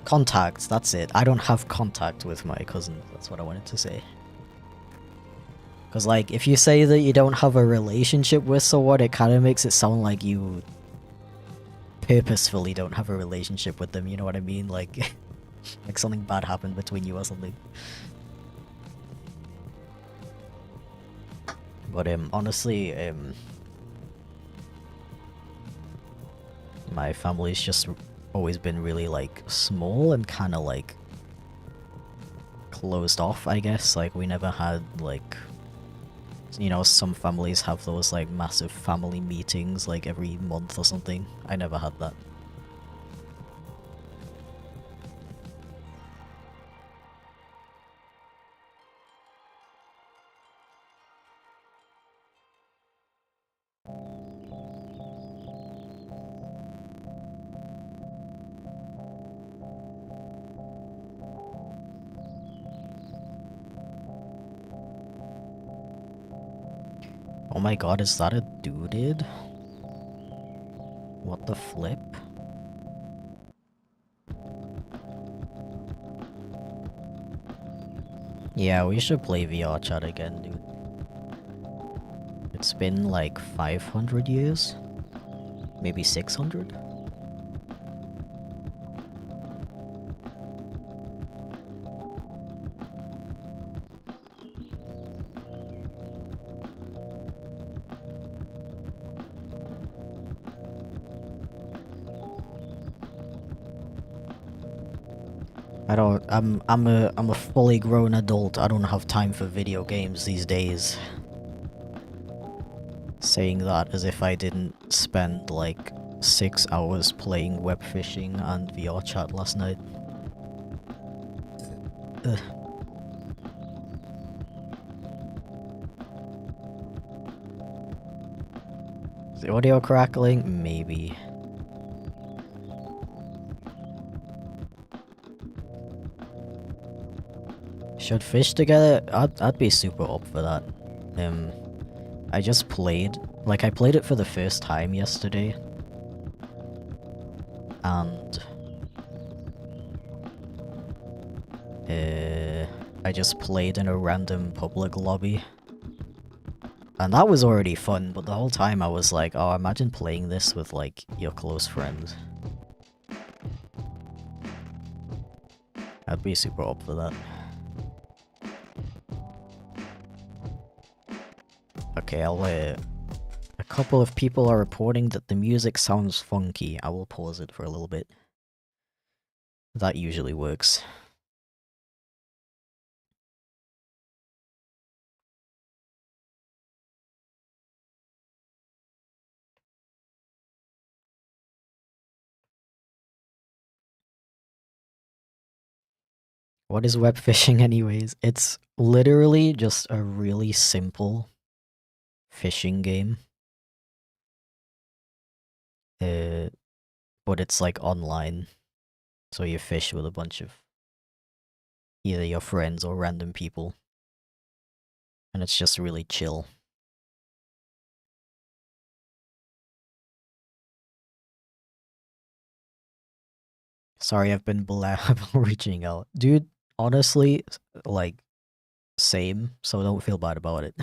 Contact, that's it. I don't have contact with my cousin, that's what I wanted to say. Because like, if you say that you don't have a relationship with someone, it kind of makes it sound like you purposefully don't have a relationship with them, you know what I mean? Like, like something bad happened between you or something. But honestly, my family's just always been really like small and kind of like closed off, I guess. Like we never had like, you know, some families have those like massive family meetings like every month or something. I never had that. Oh my god, is that a dude? What the flip? Yeah, we should play VR chat again, dude. It's been like 500 years? Maybe 600? I'm a fully grown adult. I don't have time for video games these days. Saying that as if I didn't spend like 6 hours playing web fishing and VR chat last night. Ugh. Is the audio crackling? Maybe. Should fish together? I'd be super up for that. I just played, like I played it for the first time yesterday. And I just played in a random public lobby. And that was already fun, but the whole time I was like, oh, imagine playing this with like your close friends. I'd be super up for that. Okay, a couple of people are reporting that the music sounds funky. I will pause it for a little bit. That usually works. What is web fishing anyways? It's literally just a really simple fishing game. But it's like online. So you fish with a bunch of either your friends or random people. And it's just really chill. Sorry, I've been reaching out. Dude, honestly, like, same, so don't feel bad about it.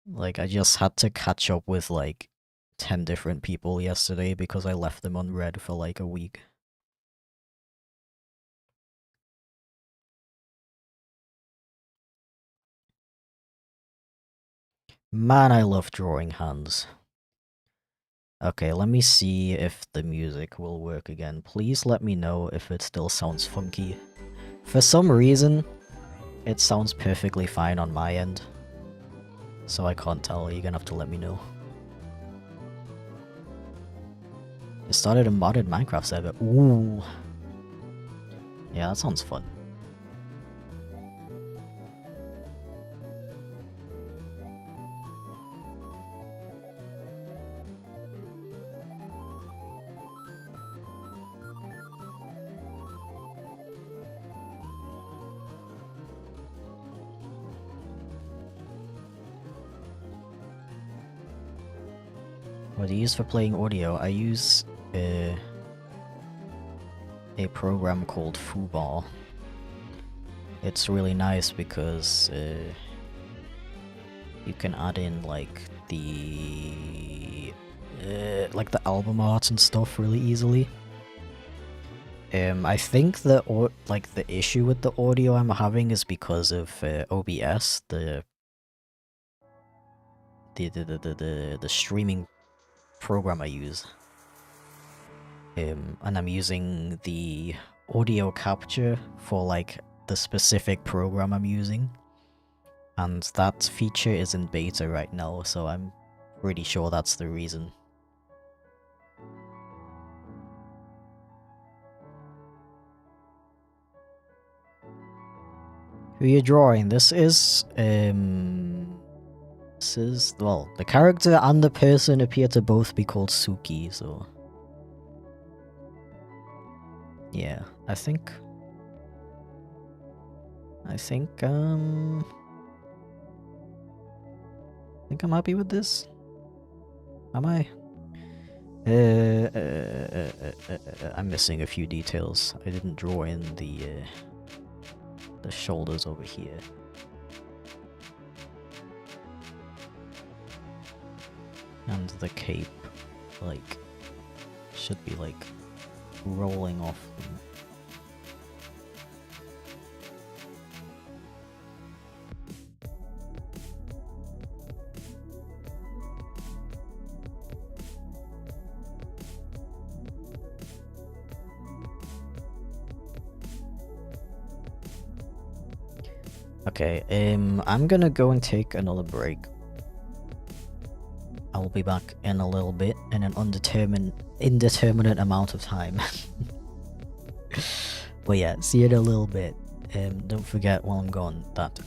Like, I just had to catch up with, like, 10 different people yesterday because I left them on red for, like, a week. Man, I love drawing hands. Okay, let me see if the music will work again. Please let me know if it still sounds funky. For some reason, it sounds perfectly fine on my end. So I can't tell, you're gonna have to let me know. It started a modded Minecraft server. Ooh. Yeah, that sounds fun. What do you use for playing audio? I use a program called vtuber. It's really nice because you can add in like the album art and stuff really easily. I think the issue with the audio I'm having is because of OBS, the streaming program I use. And I'm using the audio capture for like the specific program I'm using. And that feature is in beta right now, so I'm pretty sure that's the reason. Who you're drawing? This is, well, the character and the person appear to both be called Suki, so... Yeah, I think I'm happy with this. Am I? I'm missing a few details. I didn't draw in the shoulders over here. And the cape, like, should be, like, rolling off them. Okay, I'm gonna go and take another break. I will be back in a little bit, in an indeterminate amount of time. But yeah, see you in a little bit. Don't forget while I'm gone that...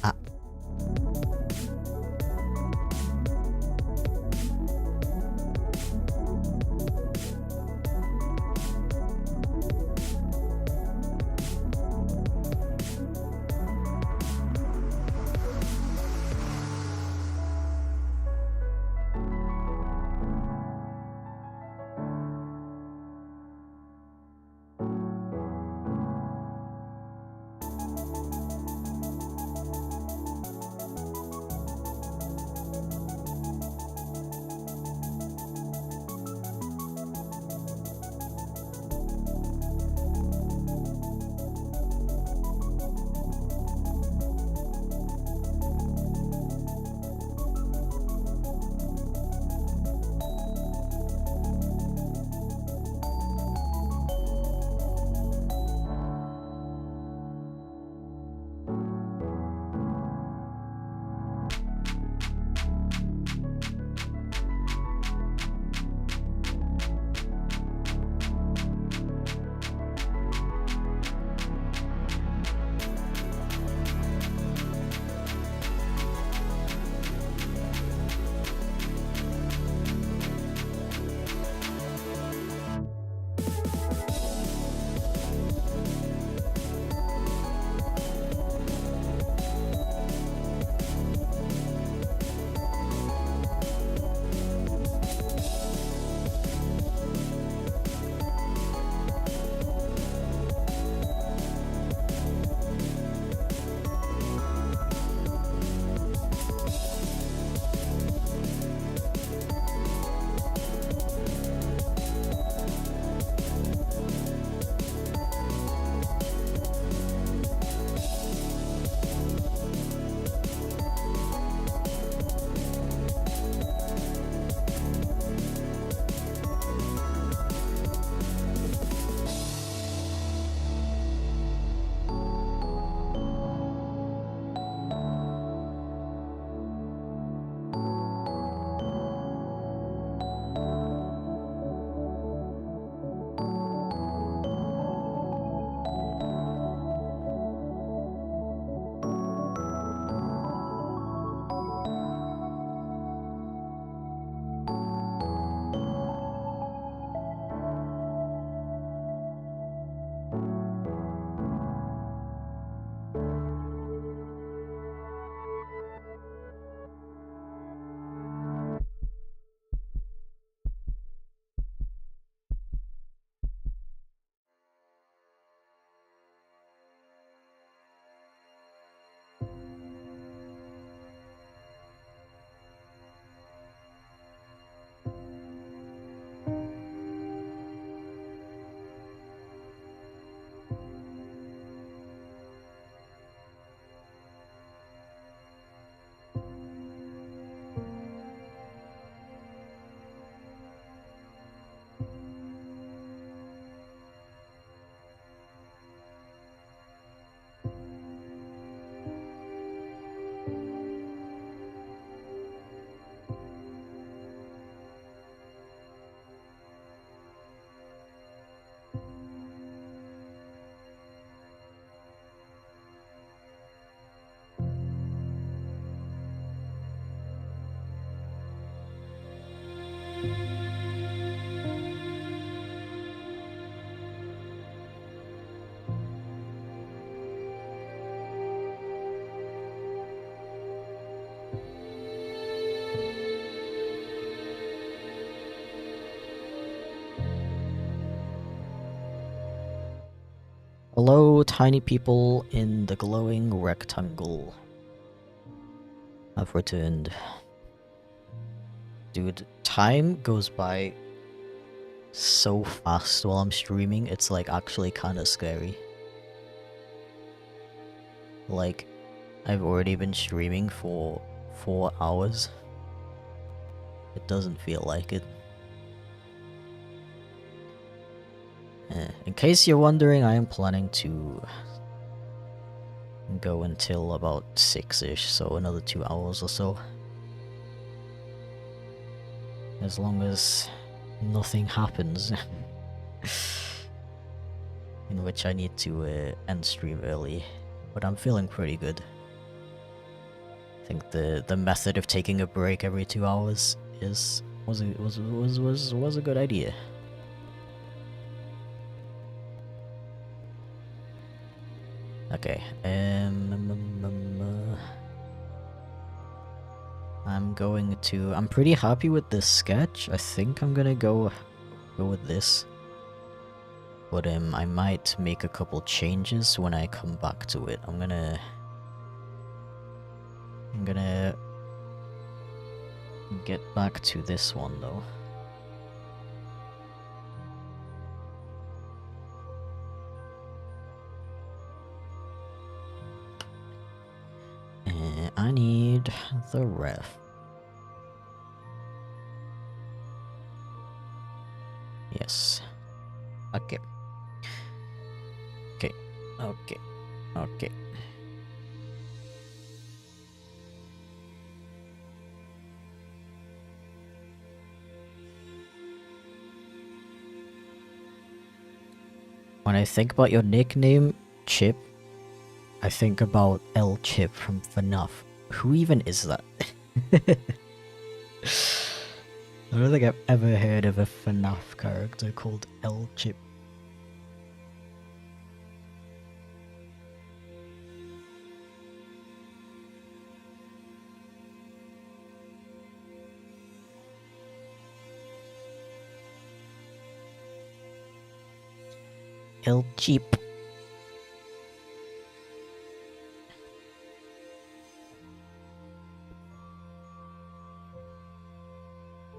Hello, tiny people in the glowing rectangle. I've returned. Dude, time goes by so fast while I'm streaming, it's like actually kind of scary. Like, I've already been streaming for 4 hours. It doesn't feel like it. In case you're wondering, I am planning to go until about 6-ish, so another 2 hours or so. As long as nothing happens. In which I need to end stream early. But I'm feeling pretty good. I think the method of taking a break every 2 hours was a good idea. Okay, I'm pretty happy with this sketch. I think I'm gonna go with this. But I might make a couple changes when I come back to it. I'm gonna get back to this one though. I need the ref. Yes. Okay. Okay. Okay. Okay. When I think about your nickname, Chip, I think about L Chip from FNAF. Who even is that? I don't think I've ever heard of a FNAF character called L Chip. El Chip.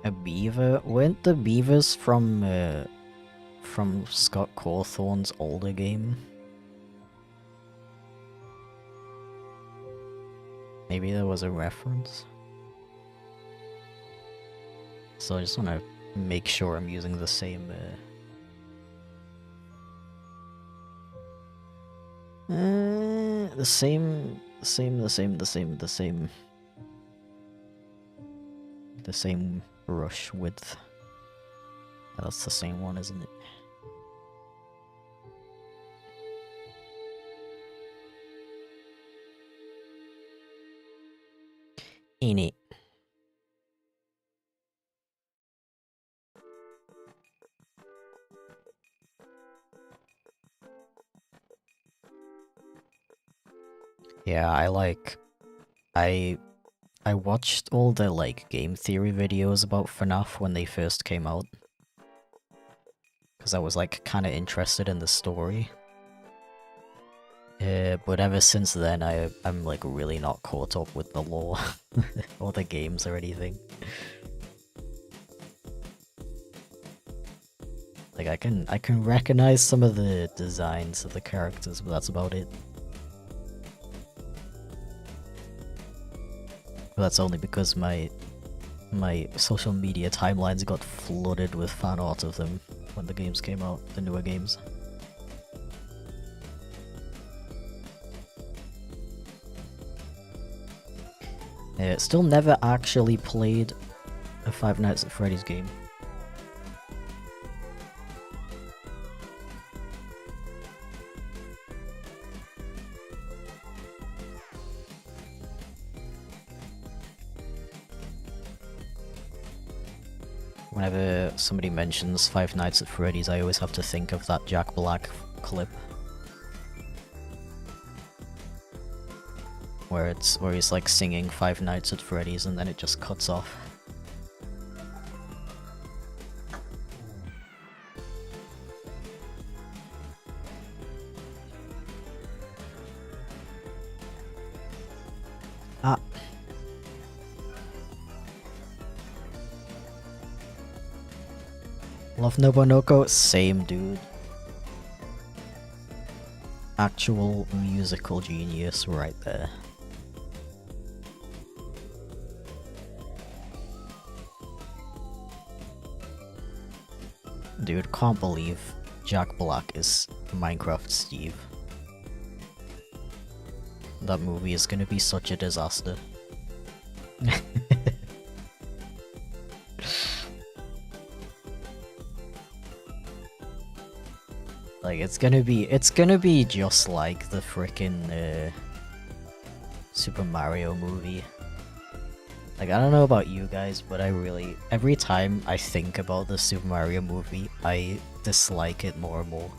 A beaver? Weren't the beavers from Scott Cawthorne's older game? Maybe there was a reference. So I just want to make sure I'm using the same the same brush width. That's the same one, isn't it? Ain't it? Yeah, I watched all the like game theory videos about FNAF when they first came out. Because I was like kinda interested in the story. But ever since then I'm like really not caught up with the lore or the games or anything. Like I can recognize some of the designs of the characters, but that's about it. But that's only because my social media timelines got flooded with fan art of them when the games came out, the newer games. Still never actually played a Five Nights at Freddy's game. Whenever somebody mentions Five Nights at Freddy's, I always have to think of that Jack Black clip. Where he's like singing Five Nights at Freddy's and then it just cuts off. Ah. Love Nobunoko? Same, dude. Actual musical genius right there. Dude, can't believe Jack Black is Minecraft Steve. That movie is gonna be such a disaster. Like, it's gonna be just like the frickin' Super Mario movie. Like, I don't know about you guys, but every time I think about the Super Mario movie, I dislike it more and more.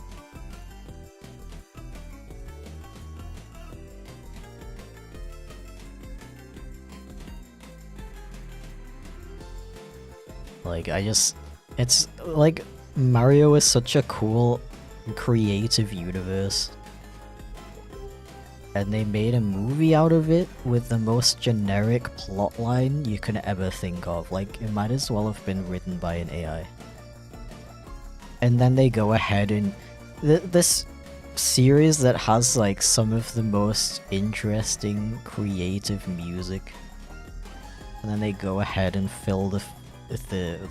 Like, it's like, Mario is such a cool, creative universe. And they made a movie out of it with the most generic plotline you can ever think of. Like, it might as well have been written by an AI. And then they go ahead and... this series that has, like, some of the most interesting, creative music. And then they go ahead and fill the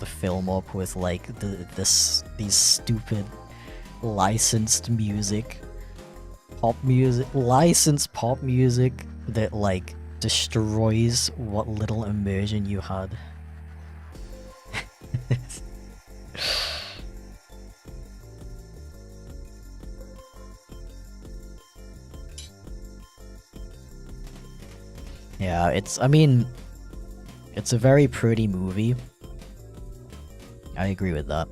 film up with, like, these stupid licensed music. Licensed pop music that, like, destroys what little immersion you had. Yeah, I mean, it's a very pretty movie. I agree with that.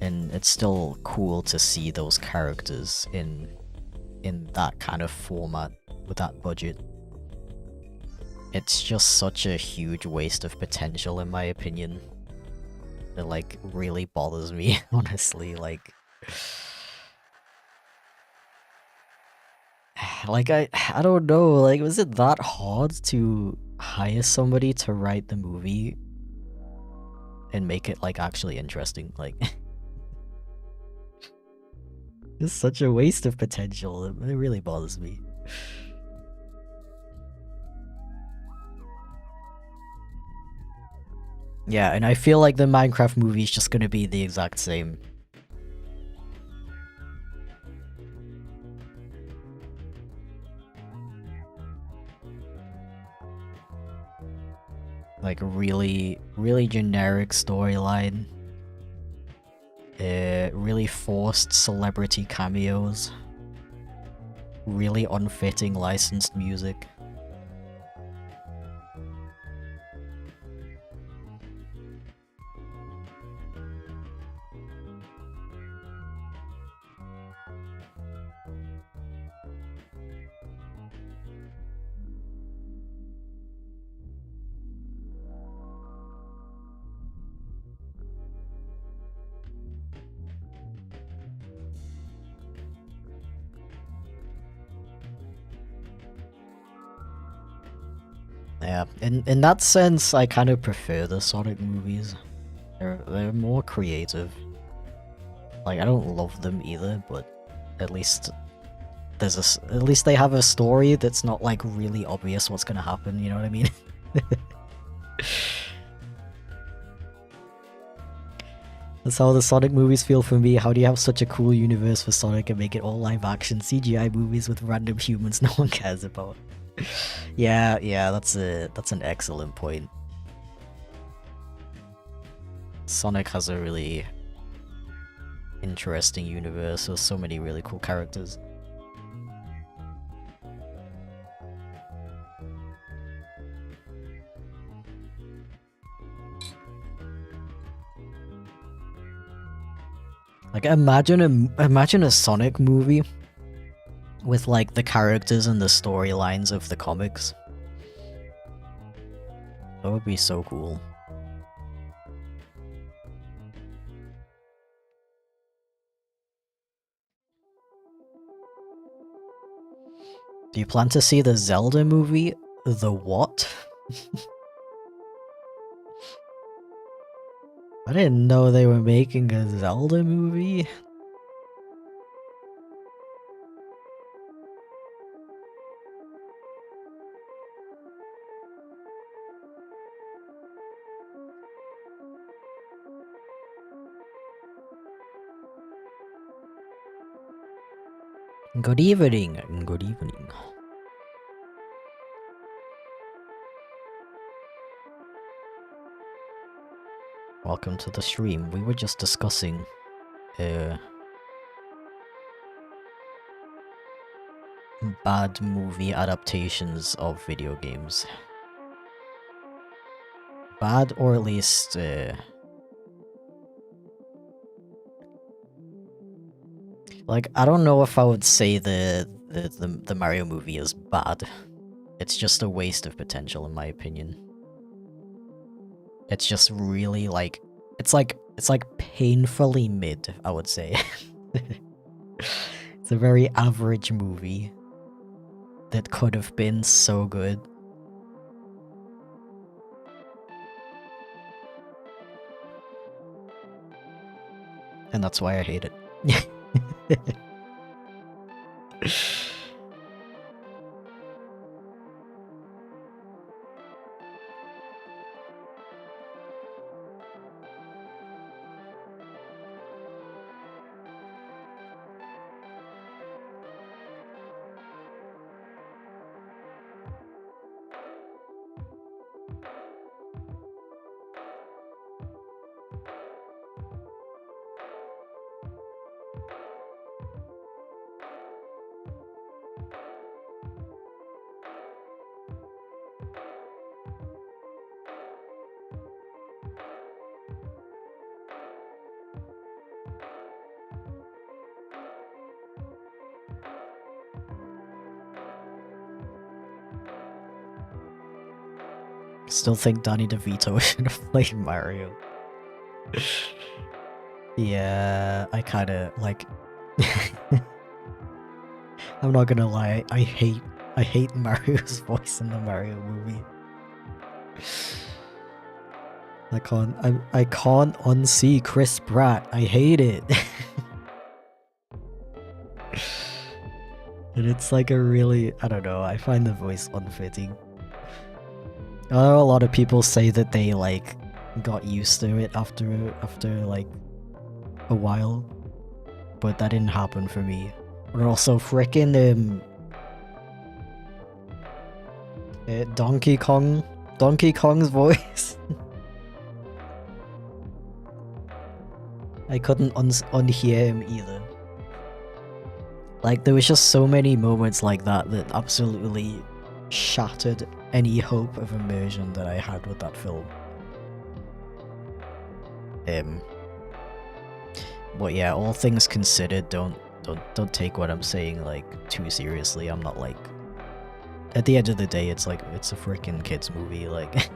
And it's still cool to see those characters in that kind of format with that budget. It's just such a huge waste of potential, in my opinion. It, like, really bothers me, honestly. Like, I don't know. Like, was it that hard to hire somebody to write the movie and make it, like, actually interesting? Like. It's such a waste of potential. It really bothers me. Yeah, and I feel like the Minecraft movie is just gonna be the exact same. Like, really generic storyline. Really forced celebrity cameos. Really unfitting licensed music. Yeah, in that sense, I kind of prefer the Sonic movies. They're more creative. Like, I don't love them either, but at least at least they have a story that's not, like, really obvious what's gonna happen, you know what I mean? That's how the Sonic movies feel for me. How do you have such a cool universe for Sonic and make it all live action CGI movies with random humans no one cares about? Yeah, that's an excellent point. Sonic has a really interesting universe with so many really cool characters. Like, imagine a Sonic movie with, like, the characters and the storylines of the comics. That would be so cool. Do you plan to see the Zelda movie? The what? I didn't know they were making a Zelda movie. Good evening. Good evening. Welcome to the stream. We were just discussing bad movie adaptations of video games. Bad, or at least like, I don't know if I would say the Mario movie is bad. It's just a waste of potential in my opinion. It's just really like it's like painfully mid, I would say. It's a very average movie that could have been so good. And that's why I hate it. Still think Danny DeVito should have played Mario. Yeah, I kinda like I'm not gonna lie, I hate Mario's voice in the Mario movie. I can't unsee Chris Pratt. I hate it. And it's like a really, I don't know, I find the voice unfitting. I know a lot of people say that they like got used to it after like a while, but that didn't happen for me. But also frickin' Donkey Kong's voice. I couldn't unhear him either. Like, there was just so many moments like that that absolutely shattered any hope of immersion that I had with that film. But yeah, all things considered, don't take what I'm saying like too seriously. I'm not like, at the end of the day, it's like, it's a freaking kids movie, like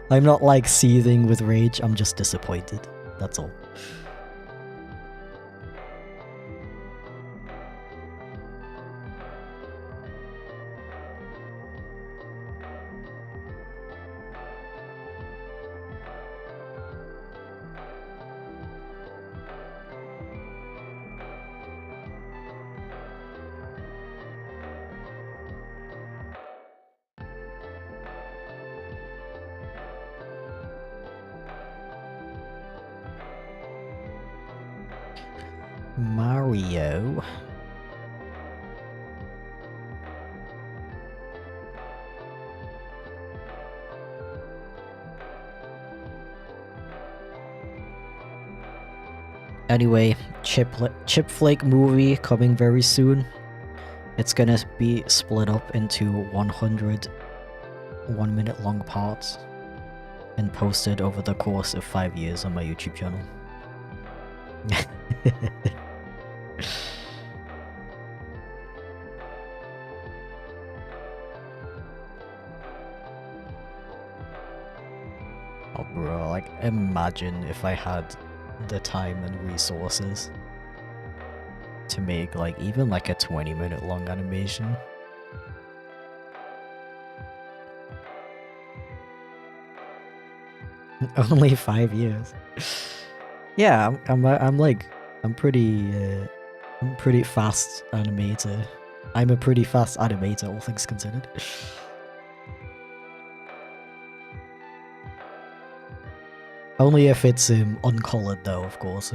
I'm not like seething with rage, I'm just disappointed, that's all. Mario. Anyway, chipflake movie coming very soon. It's gonna be split up into 100 1-minute long parts and posted over the course of 5 years on my YouTube channel. Oh bro, like imagine if I had the time and resources. to make like even like a 20-minute long animation. Only 5 years. Yeah, I'm pretty fast animator. I'm a pretty fast animator, all things considered. Only if it's uncolored though, of course.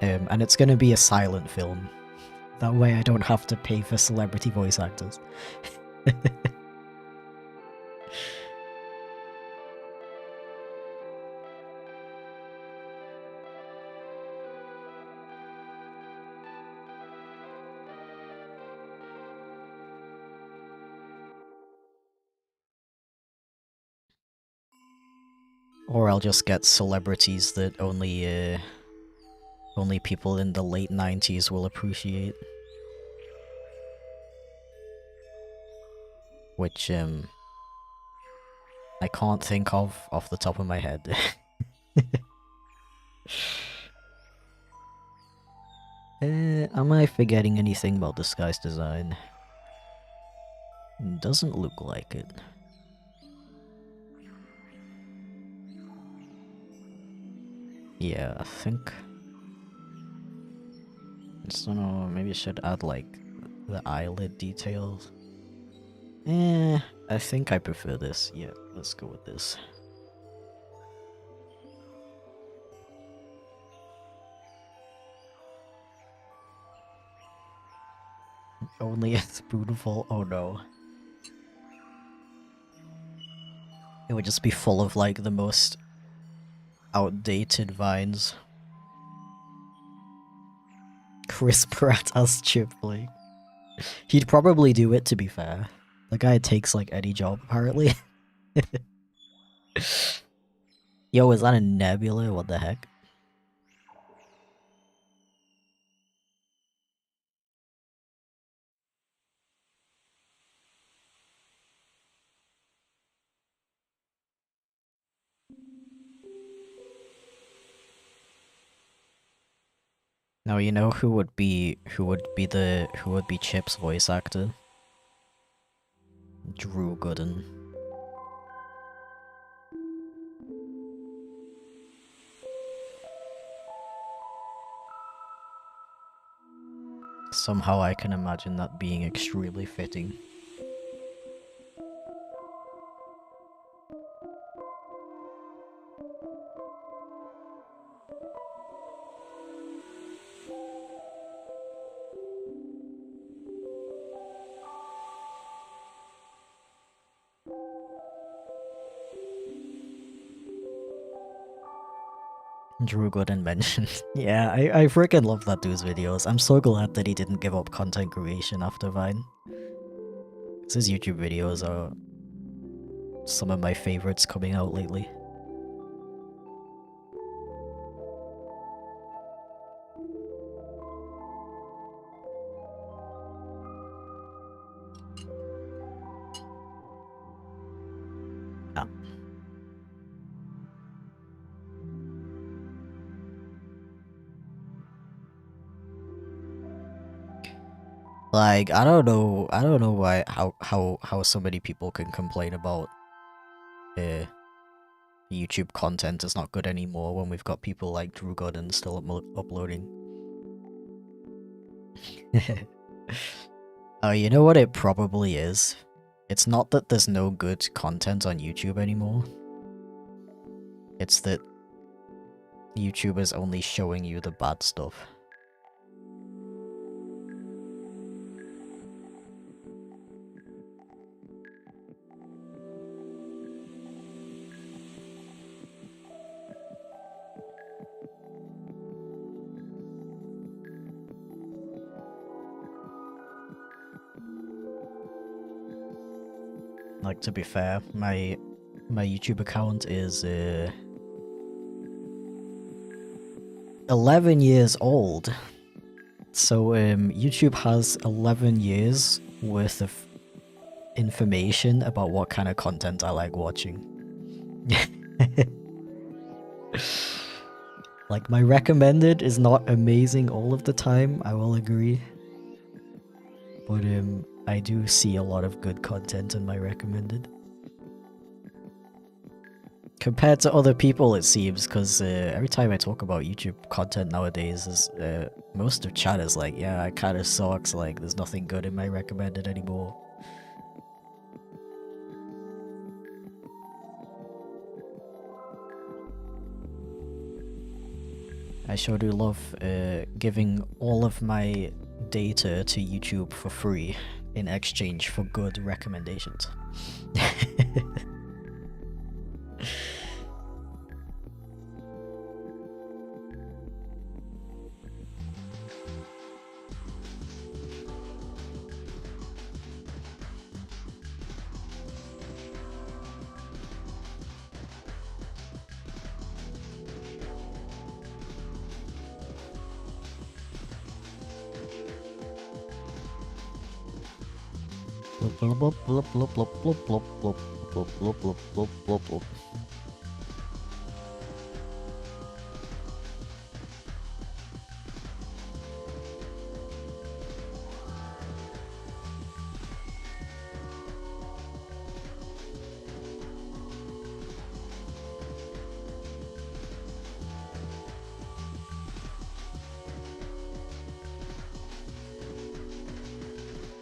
And it's gonna be a silent film. That way I don't have to pay for celebrity voice actors. Or I'll just get celebrities that only people in the late 90s will appreciate. Which, I can't think of off the top of my head. Am I forgetting anything about this guy's design? Doesn't look like it. Yeah, I think... I don't know, maybe I should add like the eyelid details. I think I prefer this. Yeah, let's go with this. Only a spoonful? Oh no. It would just be full of like the most outdated vines. Chris Pratt as chipflake. He'd probably do it, to be fair. The guy takes like any job, apparently. Yo, is that a nebula? What the heck? Now you know who would be Chip's voice actor? Drew Gooden. Somehow I can imagine that being extremely fitting. Drew Gooden mentioned. Yeah, I freaking love that dude's videos. I'm so glad that he didn't give up content creation after Vine. 'Cause his YouTube videos are some of my favorites coming out lately. Ah. Like, I don't know why how so many people can complain about YouTube content is not good anymore when we've got people like Drew Gooden still uploading. Oh, you know what it probably is? It's not that there's no good content on YouTube anymore. It's that YouTube is only showing you the bad stuff. Like, to be fair, my YouTube account is 11 years old. So YouTube has 11 years worth of information about what kind of content I like watching. Like, my recommended is not amazing all of the time, I will agree. But I do see a lot of good content in my recommended. Compared to other people, it seems, because every time I talk about YouTube content nowadays, is most of chat is like, yeah, it kind of sucks, like, there's nothing good in my recommended anymore. I sure do love giving all of my data to YouTube for free in exchange for good recommendations.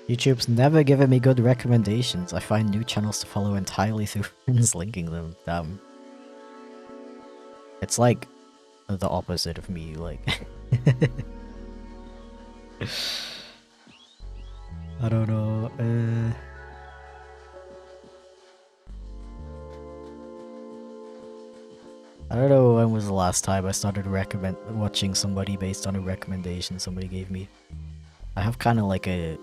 YouTube's never given me good recommendations. I find new channels to follow entirely through friends linking them. Damn. It's like the opposite of me, like... I don't know, I don't know when was the last time I started watching somebody based on a recommendation somebody gave me. I have kind of like a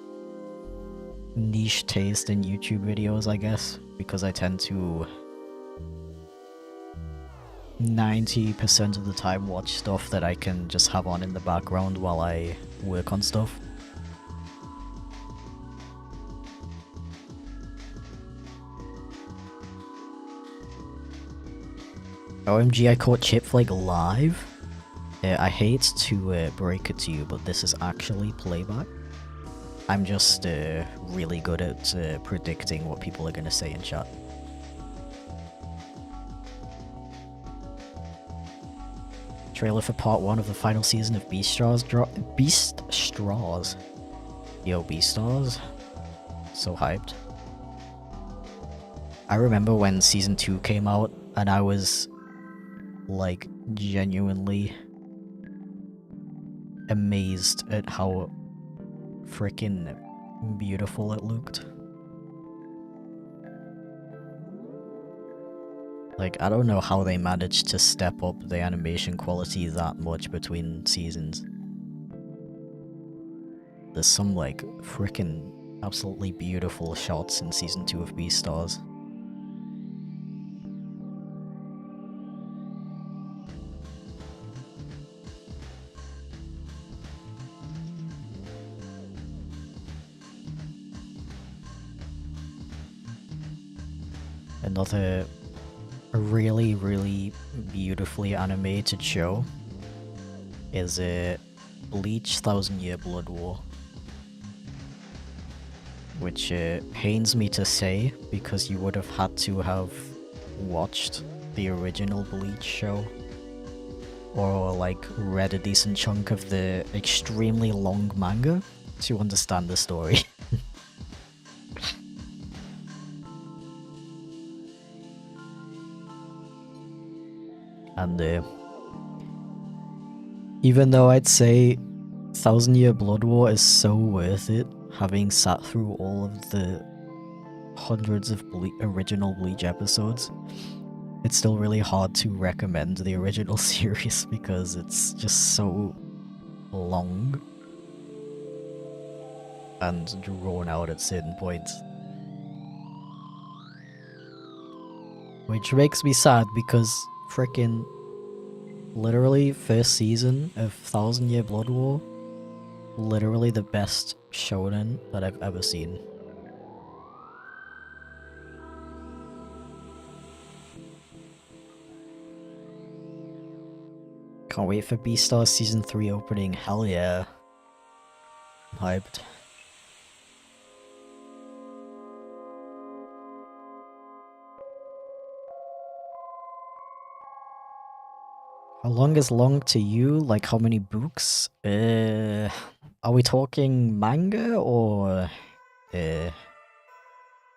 niche taste in YouTube videos, I guess, because I tend to 90% of the time watch stuff that I can just have on in the background while I work on stuff. OMG, I caught chipflake live? I hate to break it to you, but this is actually playback. I'm just really good at predicting what people are gonna say in chat. Trailer for part 1 of the final season of Beast Stars Beast Straws. Yo, Beast Stars. So hyped. I remember when season 2 came out and I was like genuinely amazed at how freaking beautiful it looked. Like, I don't know how they managed to step up the animation quality that much between seasons. There's some, like, freaking absolutely beautiful shots in season 2 of Beastars. Another really, really beautifully animated show is Bleach 1000 Year Blood War. Which pains me to say, because you would have had to have watched the original Bleach show. Or like read a decent chunk of the extremely long manga to understand the story. And even though I'd say 1000 Year Blood War is so worth it, having sat through all of the hundreds of original Bleach episodes, it's still really hard to recommend the original series because it's just so long and drawn out at certain points. Which makes me sad because frickin' literally first season of 1000 Year Blood War, literally the best shonen that I've ever seen. Can't wait for Beastars Season 3 opening. Hell yeah. I'm hyped. How long is long to you? Like how many books? Are we talking manga or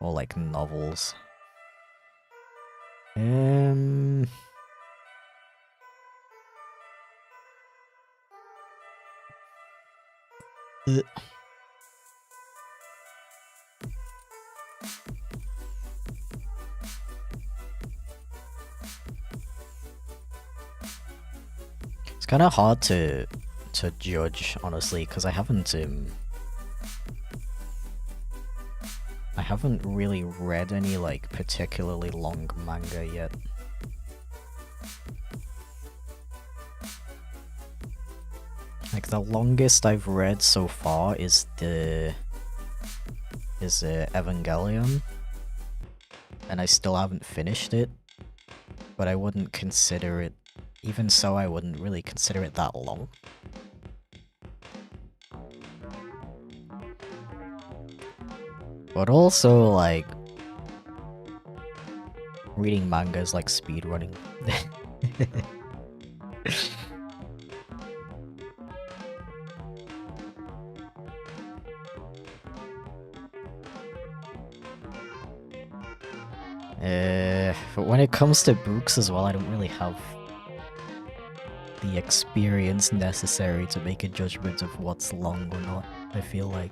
like novels? Uh, It's kind of hard to judge, honestly, because I haven't really read any like particularly long manga yet. Like the longest I've read so far is Evangelion, and I still haven't finished it, but I wouldn't consider it, even so I wouldn't really consider it that long. But also, like, reading manga is like speedrunning. But when it comes to books as well, I don't really have the experience necessary to make a judgment of what's long or not, I feel like.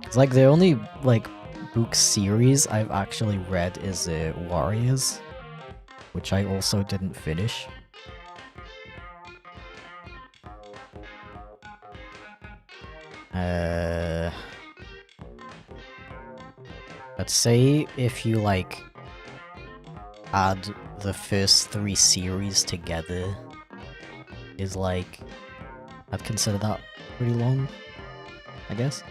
It's like the only, like, book series I've actually read is Warriors, which I also didn't finish. I'd say if you, like, add the first 3 series together, is like, I'd consider that pretty long, I guess.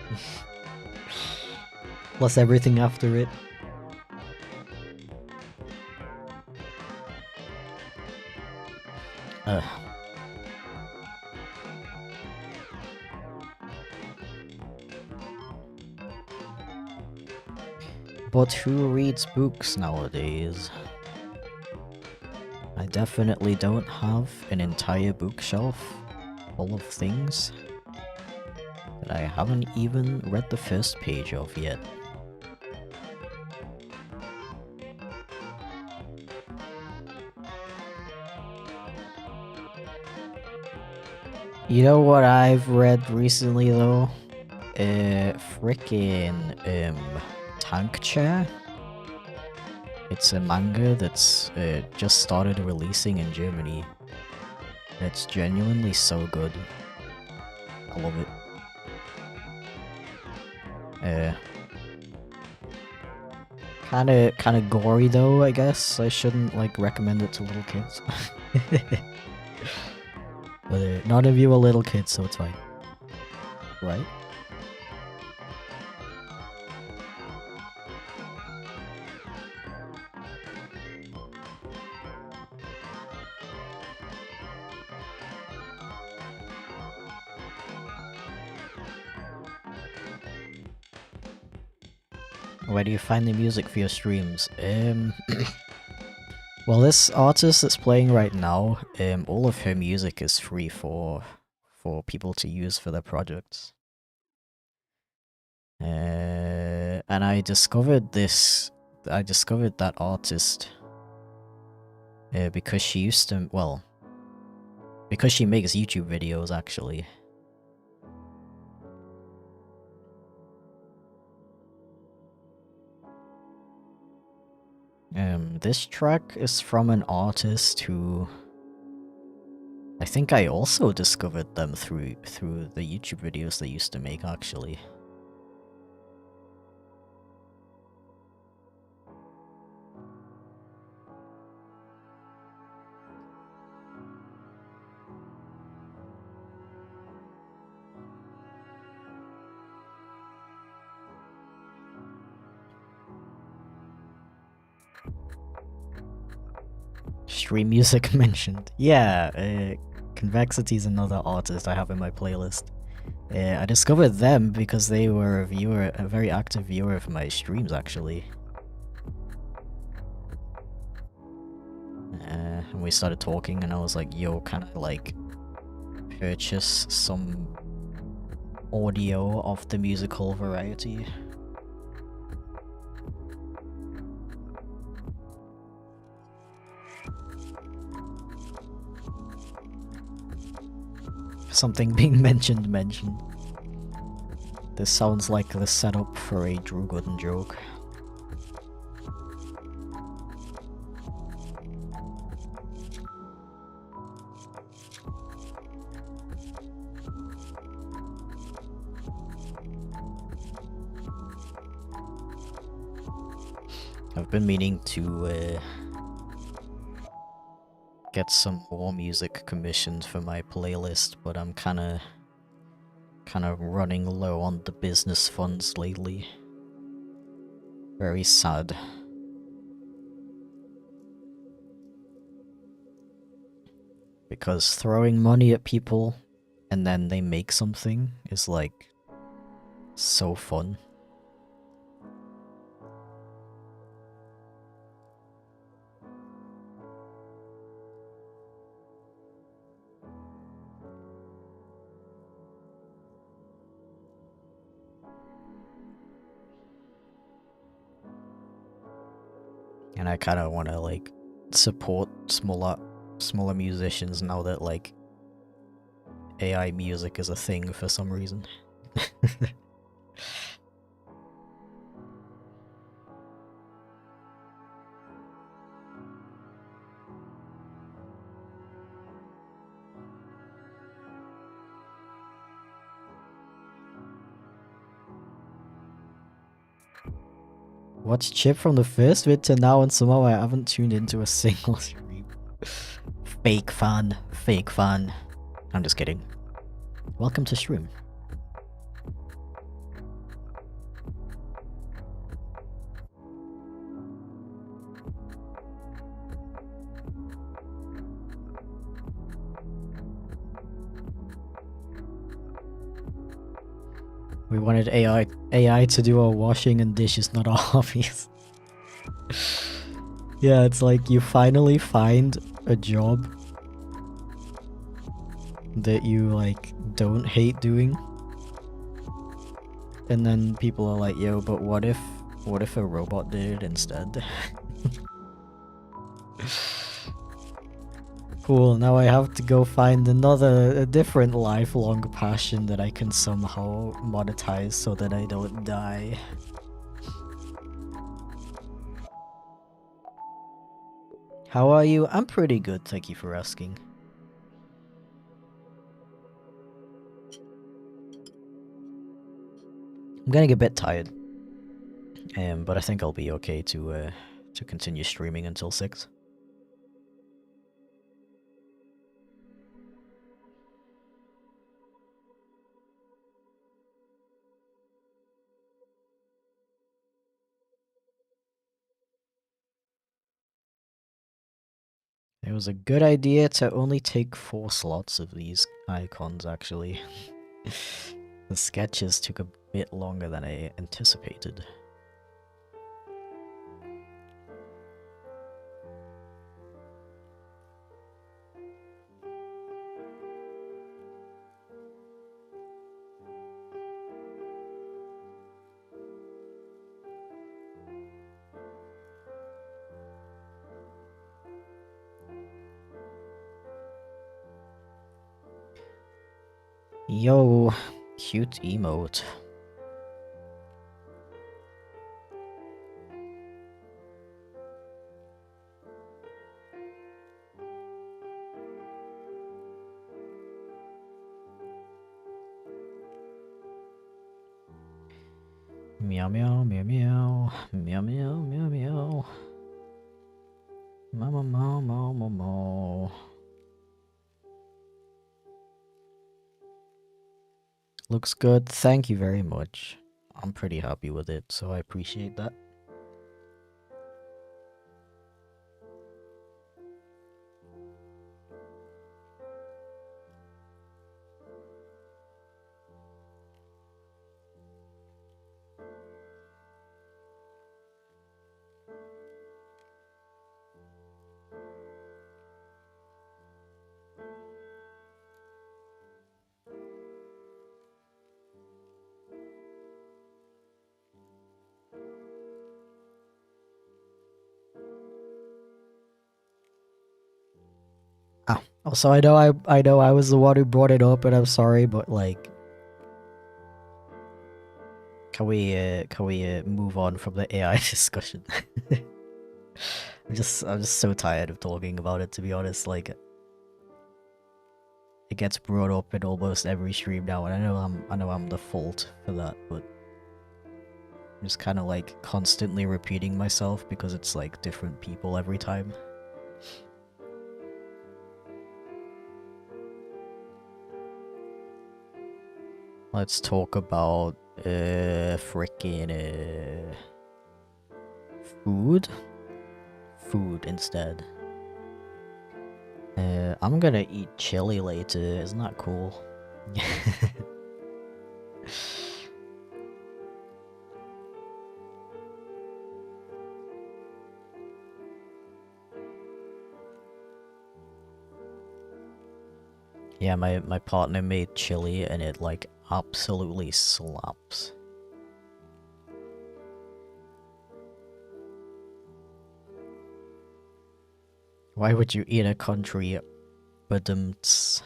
Plus everything after it. But who reads books nowadays? I definitely don't have an entire bookshelf full of things that I haven't even read the first page of yet. You know what I've read recently though? Frickin' Tank Chair. It's a manga that's just started releasing in Germany. It's genuinely so good. I love it. Kinda gory though, I guess. I shouldn't like recommend it to little kids. But none of you are little kids, so it's fine. Right? Where do you find the music for your streams? Well, this artist that's playing right now, all of her music is free for people to use for their projects. And I discovered that artist because she used to, well, because she makes YouTube videos actually. This track is from an artist who I think I also discovered them through the YouTube videos they used to make actually. Stream music mentioned. Yeah, Convexity is another artist I have in my playlist. I discovered them because they were a very active viewer of my streams, actually. And we started talking, and I was like, yo, can I, like, purchase some audio of the musical variety? Something being mentioned. This sounds like the setup for a Drew Gooden joke. I've been meaning to get some more music commissioned for my playlist, but I'm kinda running low on the business funds lately. Very sad. Because throwing money at people and then they make something is like so fun. And I kind of want to like support smaller musicians now that like AI music is a thing for some reason. Watch Chip from the first vid to now, and somehow I haven't tuned into a single stream. Fake fan. I'm just kidding. Welcome to stream. We wanted AI to do our washing and dishes, not our hobbies. Yeah, it's like you finally find a job that you like don't hate doing, and then people are like, yo, but what if a robot did it instead? Cool, now I have to go find a different lifelong passion that I can somehow monetize so that I don't die. How are you? I'm pretty good, thank you for asking. I'm getting a bit tired, but I think I'll be okay to continue streaming until 6. It was a good idea to only take 4 slots of these icons, actually. The sketches took a bit longer than I anticipated. Yo, cute emote. Meow meow meow meow meow meow meow meow. Mama meow meow meow meow. Looks good, thank you very much. I'm pretty happy with it, so I appreciate that. Also, I know I was the one who brought it up, and I'm sorry, but like, can we move on from the AI discussion? I'm just so tired of talking about it, to be honest. Like, it gets brought up in almost every stream now, and I know I'm the fault for that, but I'm just kind of like constantly repeating myself because it's like different people every time. Let's talk about freaking food. Food instead. I'm gonna eat chili later. Isn't that cool? Yeah, my partner made chili and it like absolutely slaps. Why would you eat a country? Badumts.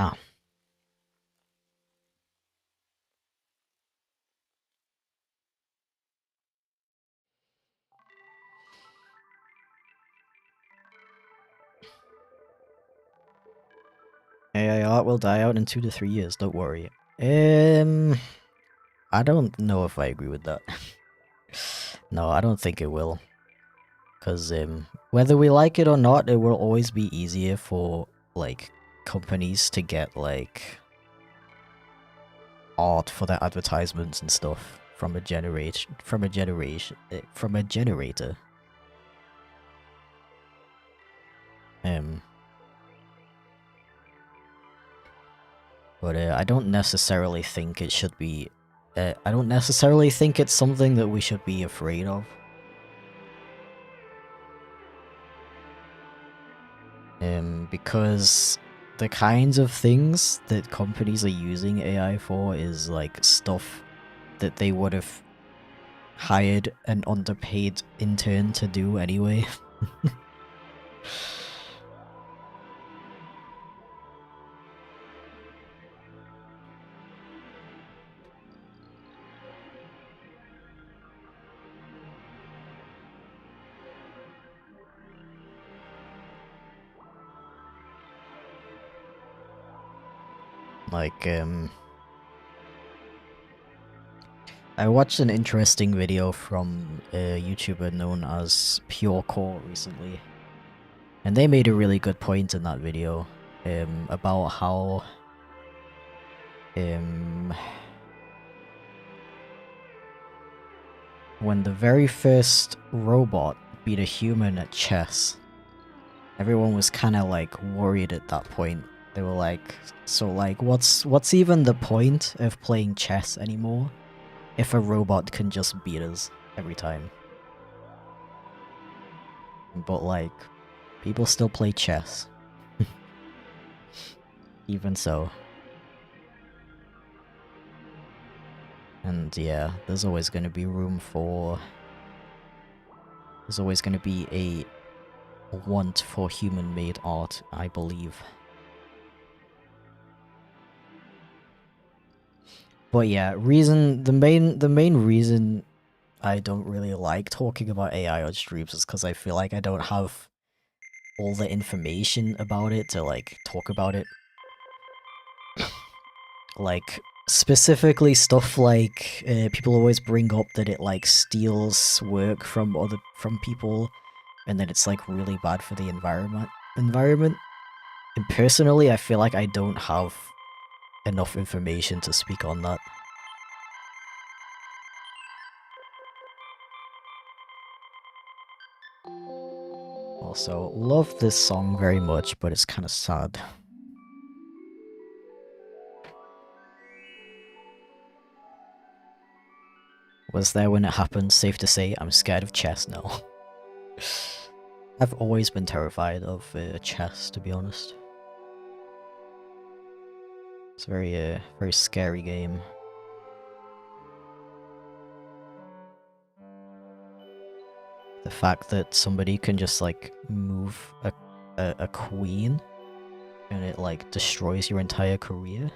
Ah. AI art will die out in 2 to 3 years, don't worry. I don't know if I agree with that. No, I don't think it will. Because, whether we like it or not, it will always be easier for, like, companies to get, like, art for their advertisements and stuff from a generator. But I don't necessarily think it should be. I don't necessarily think it's something that we should be afraid of. Because the kinds of things that companies are using AI for is like stuff that they would have hired an underpaid intern to do anyway. Like, I watched an interesting video from a YouTuber known as Pure Core recently. And they made a really good point in that video, about how, when the very first robot beat a human at chess, everyone was kind of like worried at that point. They were like, so like, what's even the point of playing chess anymore if a robot can just beat us every time? But like, people still play chess. Even so. And yeah, there's always going to be room for... There's always going to be a want for human-made art, I believe. But yeah, the main reason I don't really like talking about AI on streams is because I feel like I don't have all the information about it to like talk about it. Like, specifically stuff like people always bring up that it like steals work from people, and then it's like really bad for the environment. And personally, I feel like I don't have enough information to speak on that. Also, love this song very much, but it's kind of sad. Was there when it happened. Safe to say, I'm scared of chess now. I've always been terrified of chess, to be honest. It's a very scary game. The fact that somebody can just like move a queen and it like destroys your entire career.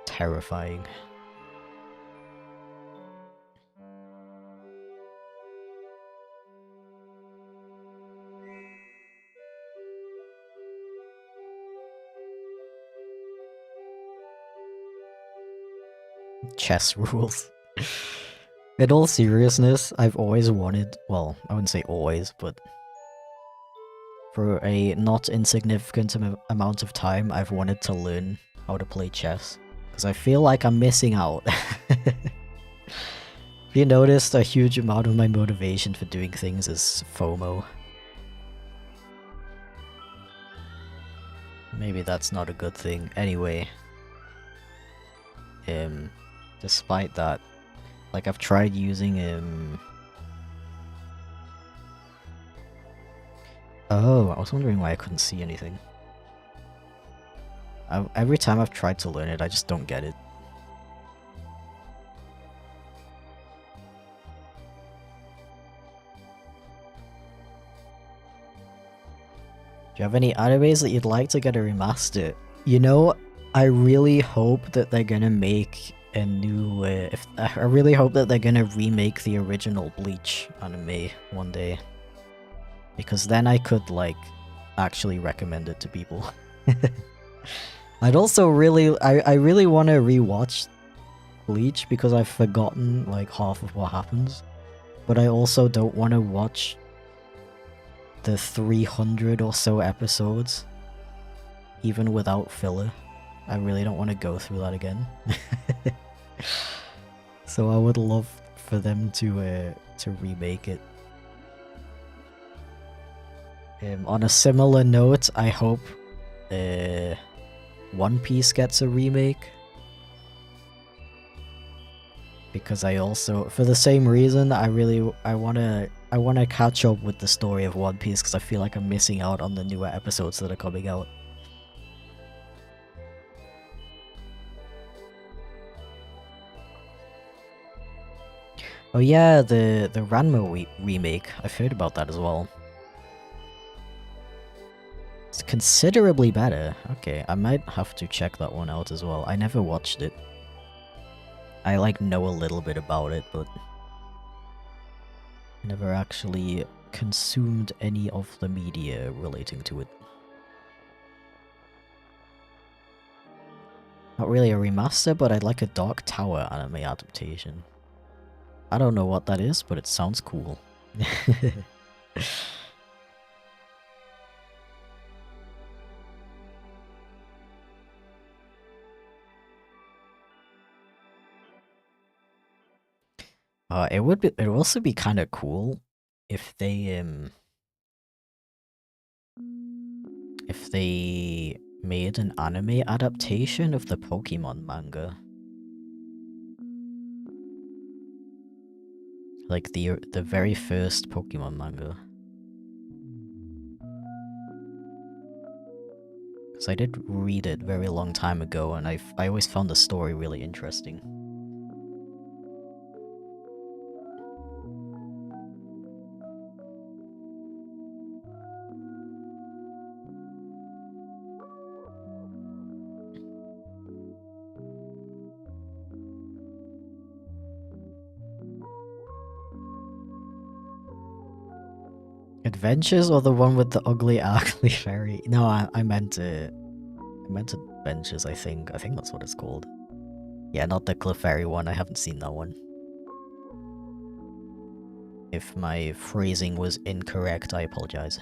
Terrifying. Chess rules. In all seriousness, I've always wanted, well, I wouldn't say always, but for a not insignificant amount of time, I've wanted to learn how to play chess. Because I feel like I'm missing out. If you noticed, a huge amount of my motivation for doing things is FOMO. Maybe that's not a good thing. Anyway. Despite that, like I've tried using Oh, I was wondering why I couldn't see anything. Every time I've tried to learn it, I just don't get it. Do you have any animes that you'd like to get a remaster? You know, I really hope that they're gonna make a new, I really hope that they're gonna remake the original Bleach anime one day. Because then I could, like, actually recommend it to people. I'd also really, I really want to rewatch Bleach because I've forgotten, like, half of what happens. But I also don't want to watch the 300 or so episodes, even without filler. I really don't want to go through that again. So I would love for them to remake it. On a similar note, I hope One Piece gets a remake. Because I also, for the same reason, I wanna catch up with the story of One Piece because I feel like I'm missing out on the newer episodes that are coming out. Oh yeah, the Ranma remake. I've heard about that as well. It's considerably better. Okay, I might have to check that one out as well. I never watched it. I like know a little bit about it, but never actually consumed any of the media relating to it. Not really a remaster, but I'd like a Dark Tower anime adaptation. I don't know what that is, but it sounds cool. It would also be kind of cool if they made an anime adaptation of the Pokemon manga. Like the very first Pokemon manga. Because I did read it very long time ago and I always found the story really interesting. Adventures or the one with the ugly fairy? No, I meant Adventures, I think. I think that's what it's called. Yeah, not the Clefairy one. I haven't seen that one. If my phrasing was incorrect, I apologize.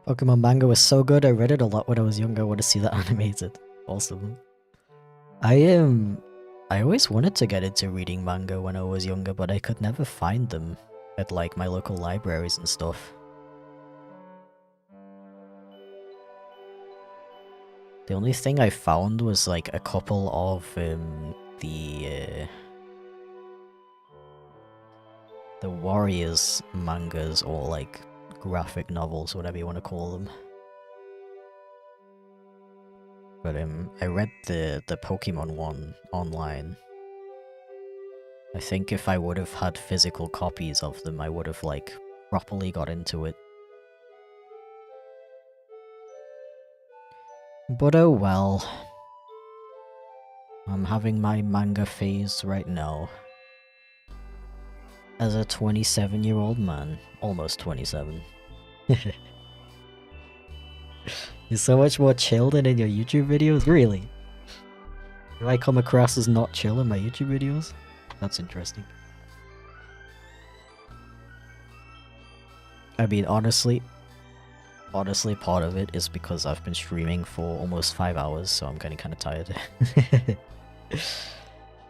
Pokemon manga was so good, I read it a lot when I was younger. I want to see that animated. Awesome. I I always wanted to get into reading manga when I was younger, but I could never find them at like my local libraries and stuff. The only thing I found was like a couple of the Warriors mangas or like graphic novels, whatever you want to call them. But I read the Pokemon one online. I think if I would have had physical copies of them, I would have like properly got into it. But oh well. I'm having my manga phase right now. As a 27-year-old man. Almost 27. You're so much more chill than in your YouTube videos? Really? Do I come across as not chill in my YouTube videos? That's interesting. I mean, honestly, part of it is because I've been streaming for almost 5 hours, so I'm getting kind of tired.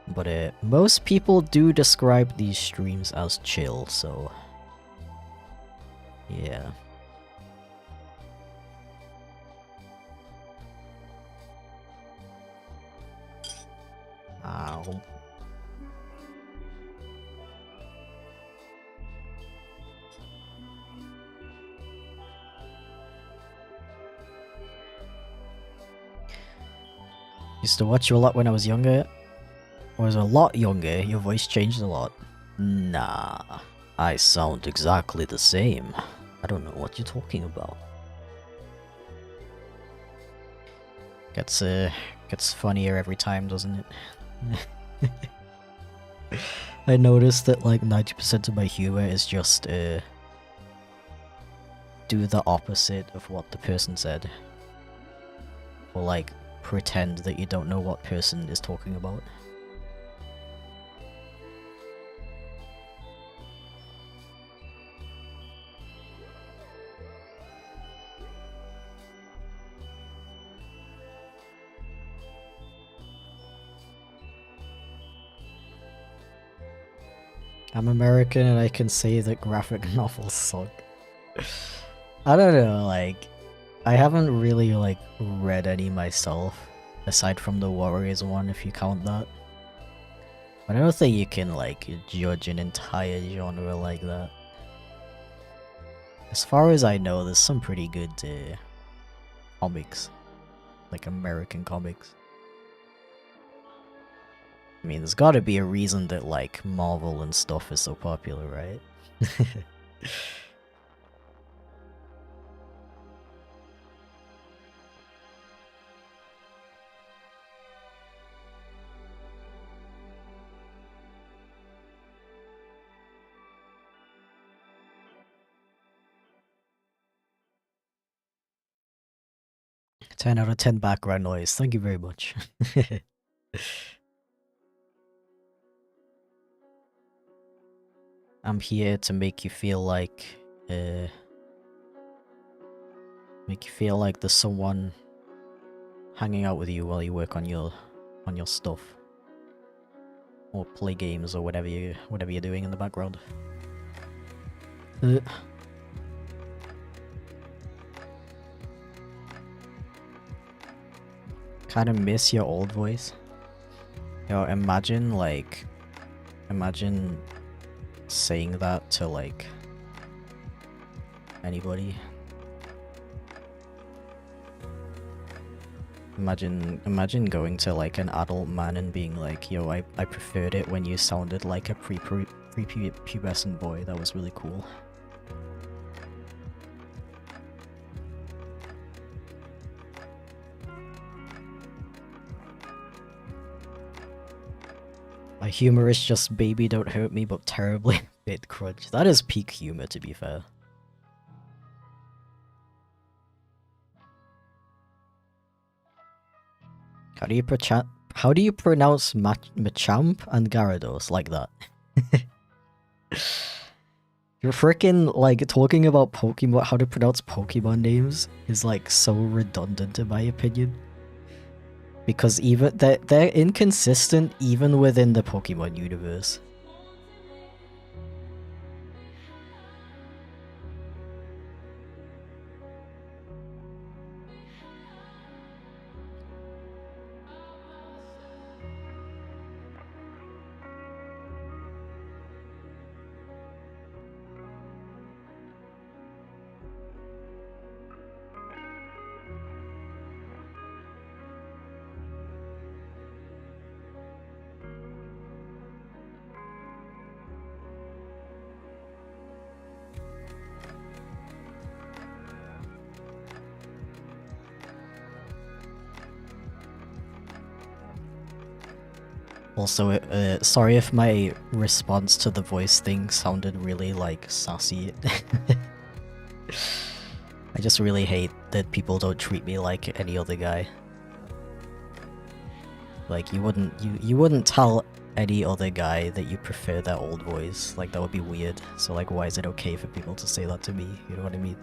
But most people do describe these streams as chill, so yeah. Ow. Used to watch you a lot when I was younger. When I was a lot younger, your voice changed a lot. Nah, I sound exactly the same. I don't know what you're talking about. Gets funnier every time, doesn't it? I noticed that like 90% of my humor is just do the opposite of what the person said. Or like pretend that you don't know what person is talking about. I'm American and I can say that graphic novels suck. I don't know, like, I haven't really, like, read any myself, aside from the Warriors one, if you count that. But I don't think you can, like, judge an entire genre like that. As far as I know, there's some pretty good comics. Like, American comics. I mean, there's gotta be a reason that, like, Marvel and stuff is so popular, right? 10 out of 10 background noise. Thank you very much. I'm here to make you feel like there's someone hanging out with you while you work on your stuff. Or play games or whatever you're doing in the background. Kind of miss your old voice. Yo, imagine saying that to like anybody. Imagine going to like an adult man and being like, yo, I preferred it when you sounded like a prepubescent boy. That was really cool. My humor is just baby don't hurt me but terribly bit crunch. That is peak humor, to be fair. How do you pronounce Machamp and Gyarados like that? You're freaking like talking about Pokemon, how to pronounce Pokemon names is like so redundant in my opinion. Because even they're inconsistent even within the Pokemon universe. Also, sorry if my response to the voice thing sounded really, like, sassy. I just really hate that people don't treat me like any other guy. Like, you wouldn't tell any other guy that you prefer their old voice. Like, that would be weird. So, like, why is it okay for people to say that to me? You know what I mean?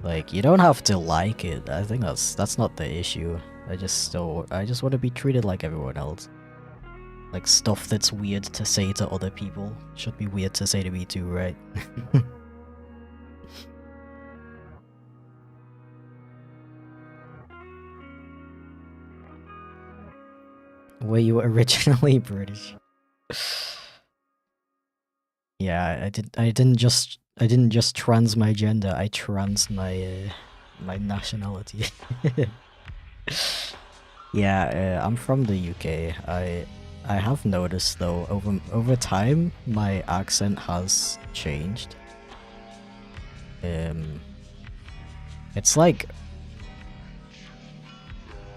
Like, you don't have to like it. I think that's not the issue. I just want to be treated like everyone else. Like, stuff that's weird to say to other people should be weird to say to me too, right? Were you originally British? Yeah, I didn't just trans my gender, I trans my my nationality. Yeah, I'm from the UK. I have noticed though over time my accent has changed. It's like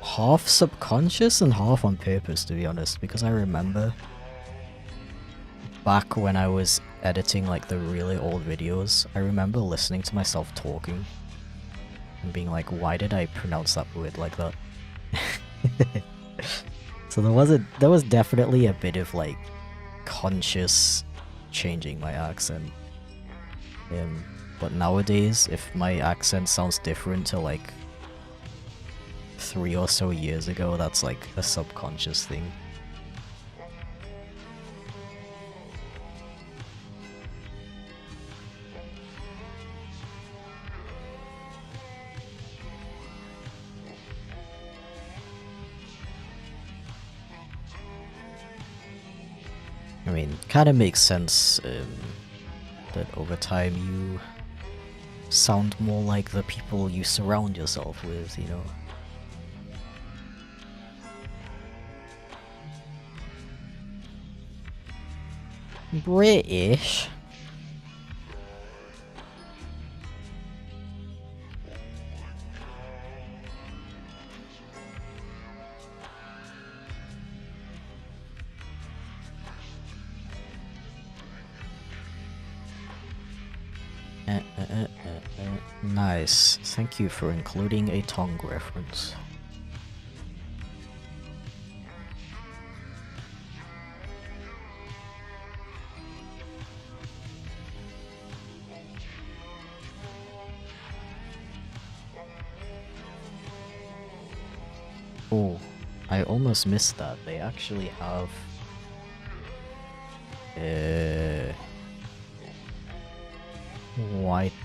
half subconscious and half on purpose, to be honest, because I remember back when I was editing like the really old videos, I remember listening to myself talking and being like, why did I pronounce that word like that? So there was definitely a bit of like conscious changing my accent. But nowadays, if my accent sounds different to like 3 or so years ago, that's like a subconscious thing. I mean, kind of makes sense that over time you sound more like the people you surround yourself with, you know? British? Nice. Thank you for including a tongue reference. Oh, I almost missed that. They actually have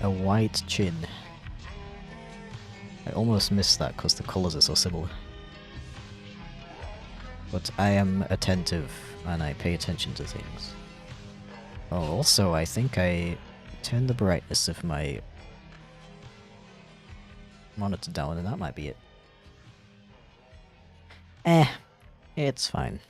a white chin. I almost missed that because the colors are so similar. But I am attentive and I pay attention to things. Oh, also, I think I turned the brightness of my monitor down and that might be it. It's fine.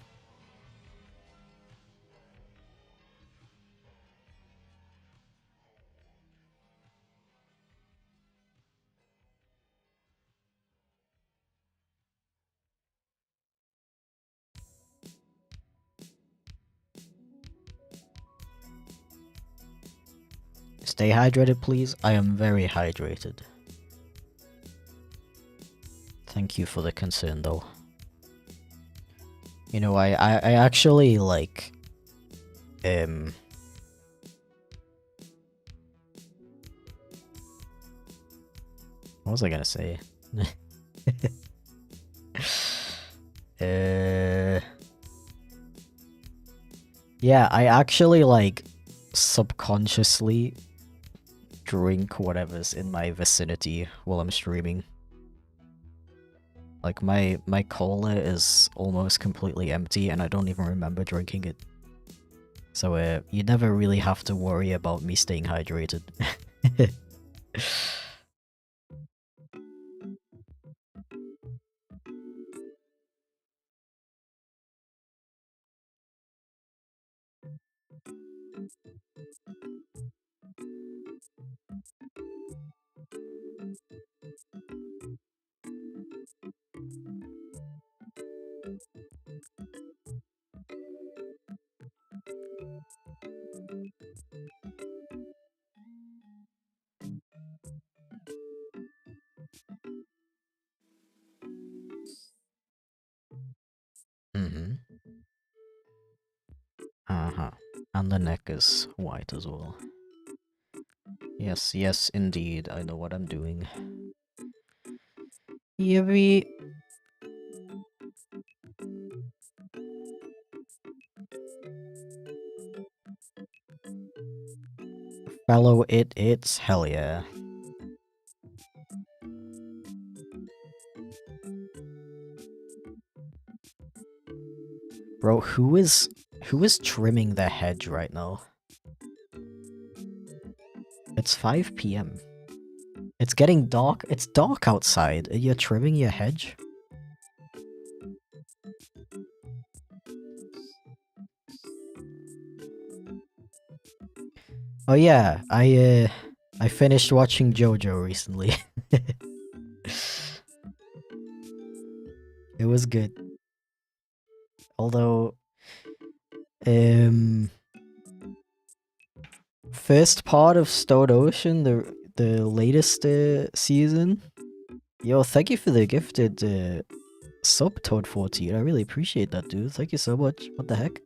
Stay hydrated, please. I am very hydrated. Thank you for the concern, though. You know, I actually, like, was I gonna say? uh, yeah, I actually like subconsciously drink whatever's in my vicinity while I'm streaming. Like my cola is almost completely empty and I don't even remember drinking it. So you never really have to worry about me staying hydrated. Mm-hmm. Uh-huh. And the neck is white as well. Yes, yes, indeed. I know what I'm doing. Yippee! Fellow it's hell yeah. Bro, who is trimming their hedge right now? It's 5 p.m. It's getting dark. It's dark outside. You're trimming your hedge? Oh yeah, I finished watching JoJo recently. It was good. Although first part of Stone Ocean, the latest season. Yo, thank you for the gifted sub Toad 14. I really appreciate that, dude. Thank you so much. What the heck?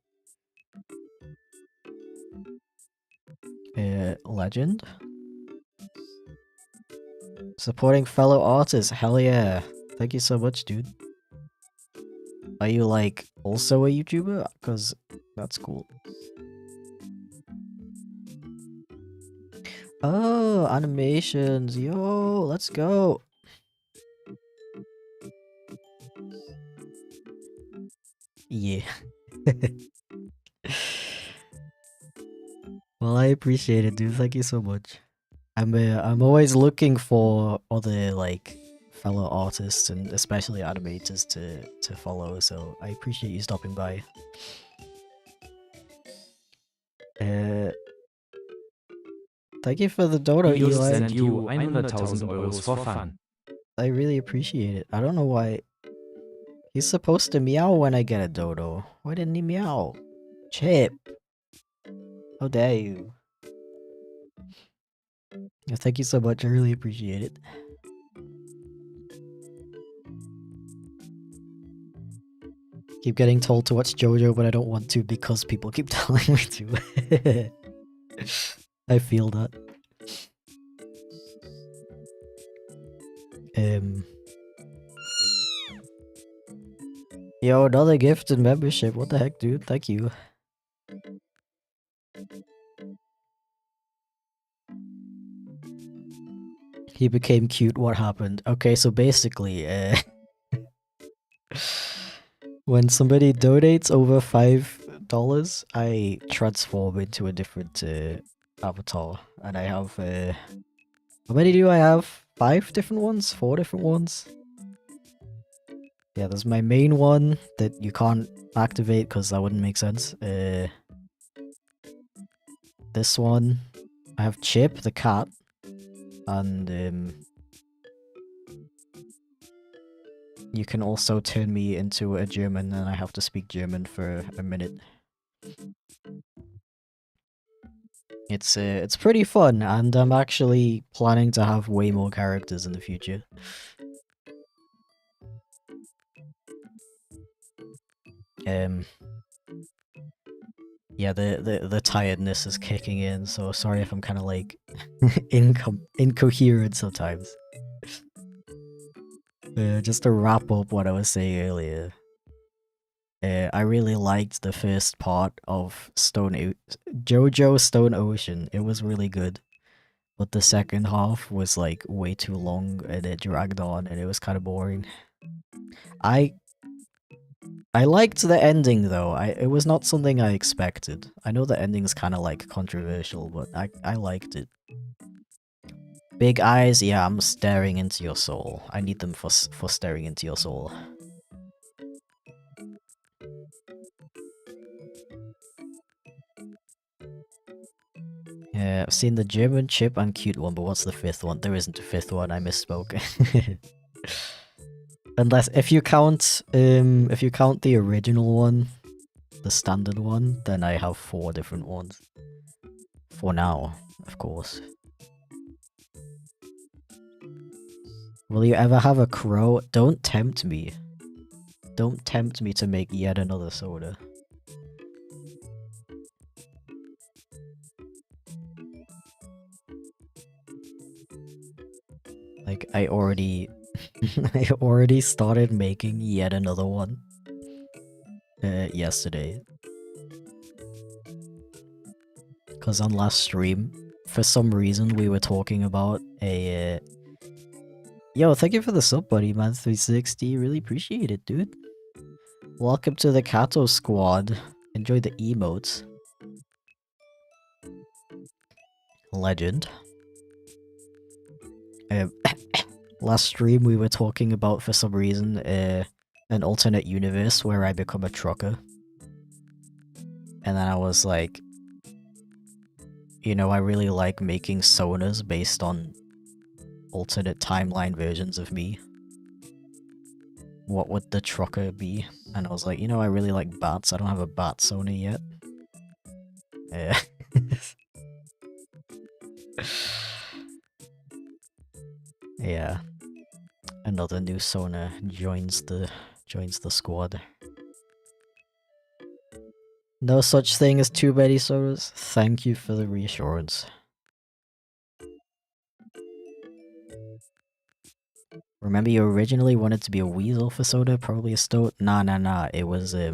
Legend? Supporting fellow artists. Hell yeah. Thank you so much, dude. Are you like also a YouTuber? Cause that's cool. Oh, animations. Yo, let's go. Yeah. Well, I appreciate it, dude. Thank you so much. I'm always looking for other like fellow artists and especially animators to follow, so I appreciate you stopping by. Thank you for the dono, He just Eli. sent you 100,000 euros for fun. I really appreciate it. I don't know why. He's supposed to meow when I get a dodo. Why didn't he meow? Chip! How dare you? Yeah, thank you so much. I really appreciate it. Keep getting told to watch JoJo, but I don't want to because people keep telling me to. I feel that. Yo, another gifted membership. What the heck, dude? Thank you. He became cute. What happened? Okay, so basically, when somebody donates over $5, I transform into a different avatar, and I have how many do I have? 5 different ones? 4 different ones? Yeah, there's my main one that you can't activate because that wouldn't make sense. This one, I have Chip the cat, and you can also turn me into a German, and I have to speak German for a minute. It's pretty fun, and I'm actually planning to have way more characters in the future. Yeah, the tiredness is kicking in, so sorry if I'm kind of like incoherent sometimes. Just to wrap up what I was saying earlier. I really liked the first part of JoJo Stone Ocean. It was really good. But the second half was like way too long and it dragged on and it was kind of boring. I liked the ending though. It was not something I expected. I know the ending's kind of like controversial, but I liked it. Big eyes, yeah, I'm staring into your soul. I need them for staring into your soul. Yeah, I've seen the German chip and cute one, but what's the fifth one? There isn't a fifth one, I misspoke. Unless if you count the original one, the standard one, then I have 4 different ones. For now, of course. Will you ever have a crow? Don't tempt me. Don't tempt me to make yet another soda. Like, I already started making yet another one. Yesterday. Because on last stream, for some reason, we were talking about a, Yo, thank you for the sub, buddy, man. 360. Really appreciate it, dude. Welcome to the Kato squad. Enjoy the emotes. Legend. Last stream we were talking about, for some reason, an alternate universe where I become a trucker. And then I was like, you know, I really like making sonas based on alternate timeline versions of me. What would the trucker be? And I was like, you know, I really like bats. I don't have a bat sona yet. Yeah. Yeah. Another new sona joins the squad. No such thing as too many sodas. Thank you for the reassurance. Remember you originally wanted to be a weasel for soda? Probably a stoat? Nah. It was a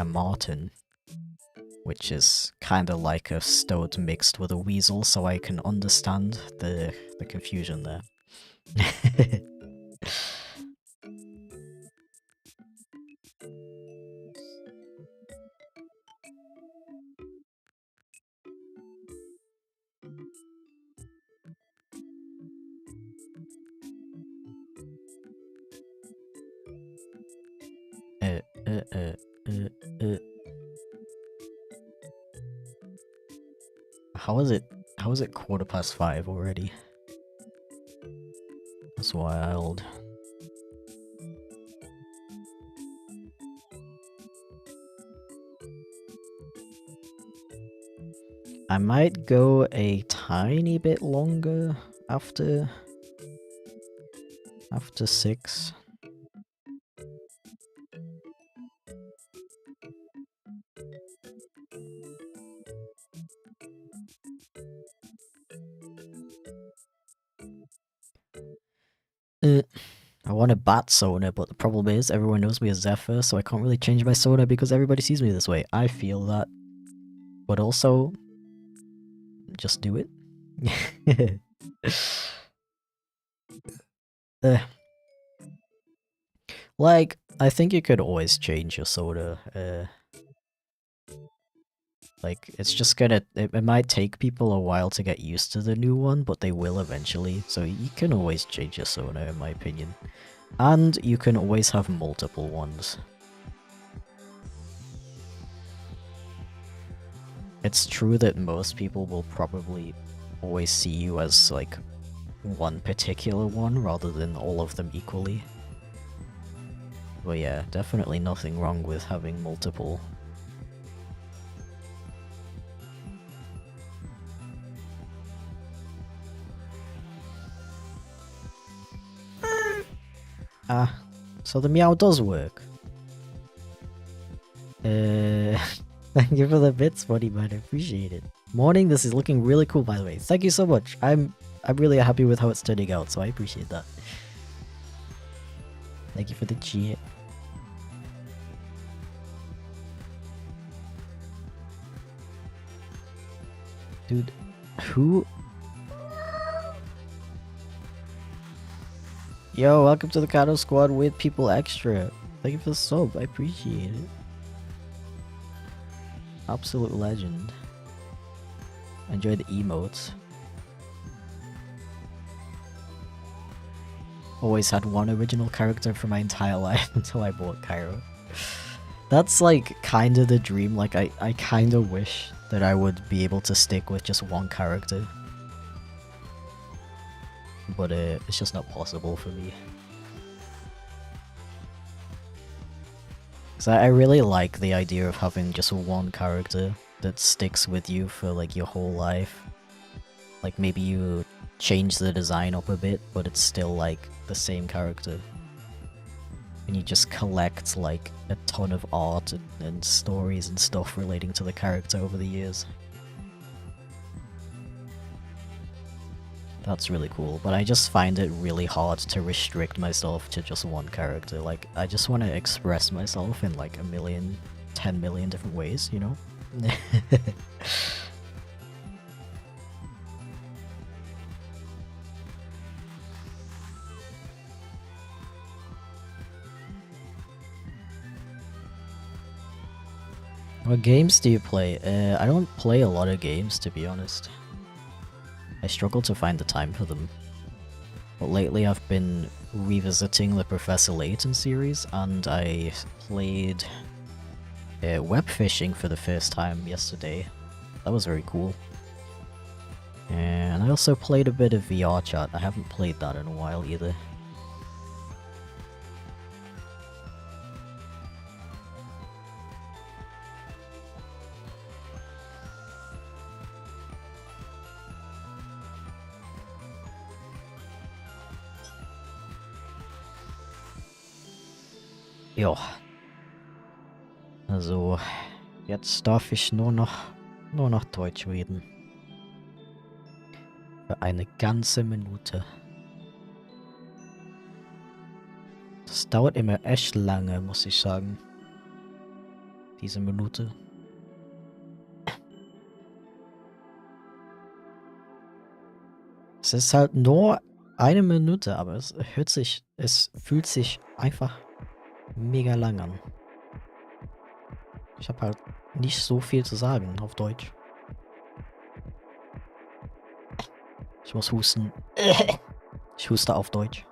marten. Which is kinda like a stoat mixed with a weasel, so I can understand the confusion there. How is it 5:15 already? That's wild. I might go a tiny bit longer after 6. I want a bat sona, but the problem is everyone knows me as Zephyr, so I can't really change my sona because everybody sees me this way. I feel that. But also, just do it. Like, I think you could always change your soda. Like, it's just gonna... It might take people a while to get used to the new one, but they will eventually. So you can always change your soda, in my opinion. And you can always have multiple ones. It's true that most people will probably always see you as, like, one particular one rather than all of them equally. But yeah, definitely nothing wrong with having multiple. Ah, so the meow does work. Thank you for the bits, buddy, man. I appreciate it. Morning, this is looking really cool, by the way. Thank you so much. I'm really happy with how it's turning out, so I appreciate that. Thank you for the cheat. Dude, who? Yo, welcome to the Kato Squad with People Extra. Thank you for the sub, I appreciate it. Absolute legend. Enjoy the emotes. Always had one original character for my entire life until I bought Cairo. That's like kind of the dream. Like I kind of wish that I would be able to stick with just one character. But it's just not possible for me. So I really like the idea of having just one character that sticks with you for like your whole life. Like maybe you change the design up a bit, but it's still like the same character. And you just collect like a ton of art and stories and stuff relating to the character over the years. That's really cool, but I just find it really hard to restrict myself to just one character. Like, I just want to express myself in like 10 million different ways, you know? What games do you play? I don't play a lot of games, to be honest. I struggle to find the time for them. But lately I've been revisiting the Professor Layton series, and I played web fishing for the first time yesterday. That was very cool. And I also played a bit of VR chat. I haven't played that in a while either. Ja. Also, jetzt darf ich nur noch Deutsch reden. Für eine ganze Minute. Das dauert immer echt lange, muss ich sagen. Diese Minute. Es ist halt nur eine Minute, aber es fühlt sich einfach mega lang an. Ich habe halt nicht so viel zu sagen auf Deutsch. Ich muss husten. Ich huste auf Deutsch.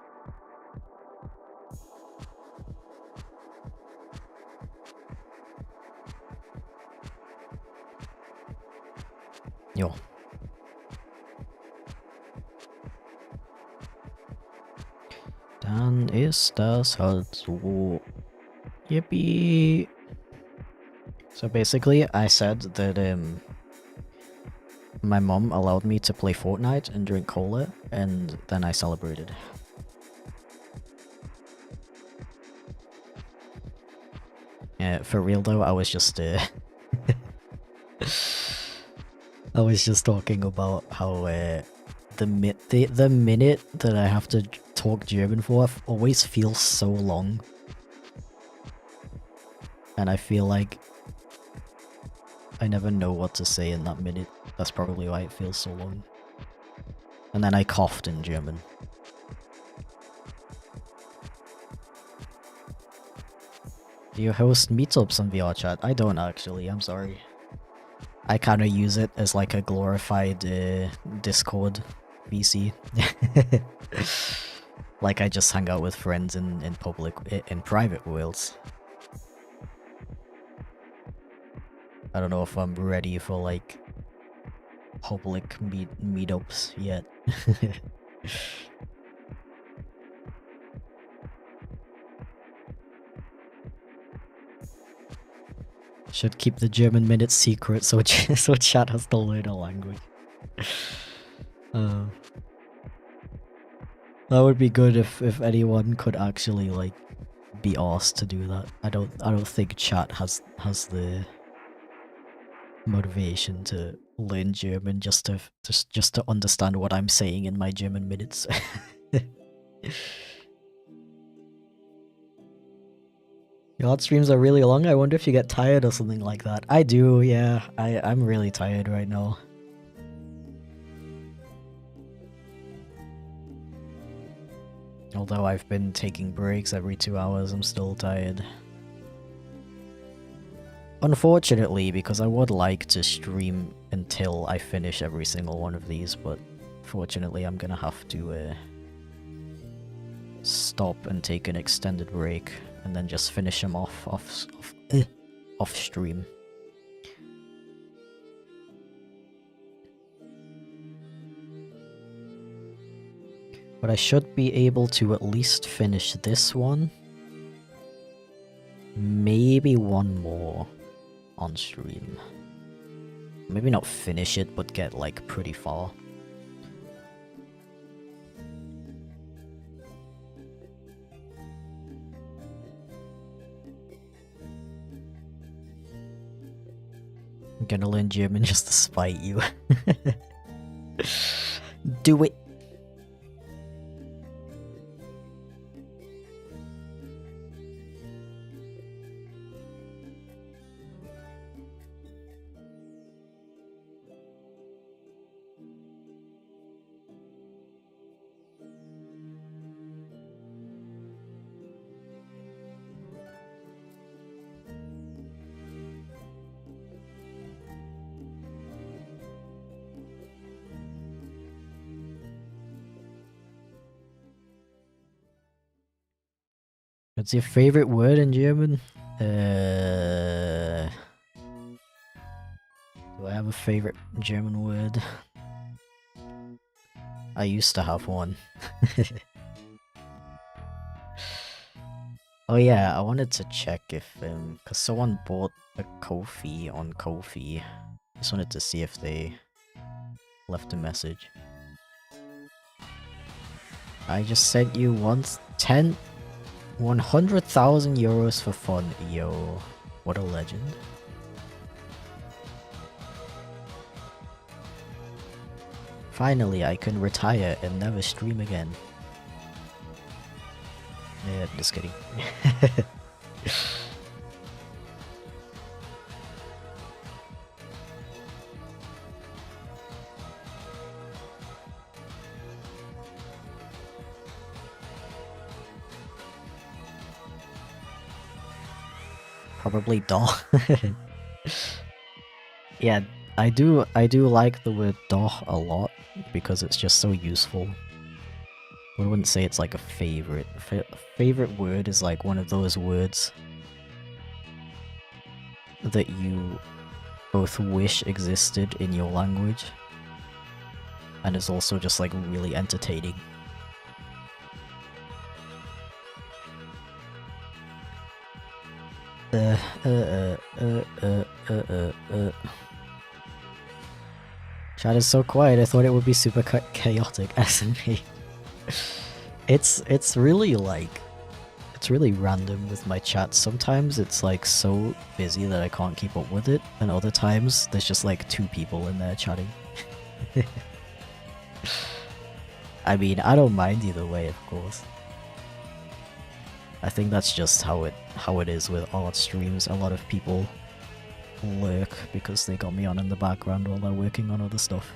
Jo. Dann ist das halt so. Yippee! So basically, I said that my mom allowed me to play Fortnite and drink cola, and then I celebrated. For real though, I was just I was just talking about how the minute that I have to talk German for always feels so long. And I feel like I never know what to say in that minute. That's probably why it feels so long. And then I coughed in German. Do you host meetups on VR chat? I don't actually, I'm sorry. I kinda use it as like a glorified Discord VC. Like I just hang out with friends in private worlds. I don't know if I'm ready for like public meetups yet. Should keep the German minutes secret so so chat has to learn a language. That would be good if anyone could actually like be asked to do that. I don't think chat has the motivation to learn German just to understand what I'm saying in my German minutes. Your art streams are really long. I wonder if you get tired or something like that. I do, yeah. I'm really tired right now. Although I've been taking breaks every 2 hours, I'm still tired. Unfortunately, because I would like to stream until I finish every single one of these, but fortunately I'm gonna have to stop and take an extended break, and then just finish them off stream. But I should be able to at least finish this one. Maybe one more on stream. Maybe not finish it, but get like pretty far. I'm gonna learn German just to spite you. Do it. What's your favorite word in German? Do I have a favorite German word? I used to have one. Oh yeah, I wanted to check if, cause someone bought a Ko-fi on Ko-fi. Just wanted to see if they left a message. I just sent you 100,000 euros for fun, yo. What a legend. Finally, I can retire and never stream again. Yeah, just kidding. Probably doll. Yeah, I do like the word doch a lot because it's just so useful. I wouldn't say it's like a favorite. Favorite word is like one of those words that you both wish existed in your language, and it's also just like really entertaining. Chat is so quiet, I thought it would be super chaotic, SME. It's really like, it's really random with my chat. Sometimes it's like so busy that I can't keep up with it, and other times there's just like 2 people in there chatting. I mean, I don't mind either way, of course. I think that's just how it is with art streams. A lot of people lurk because they got me on in the background while they're working on other stuff.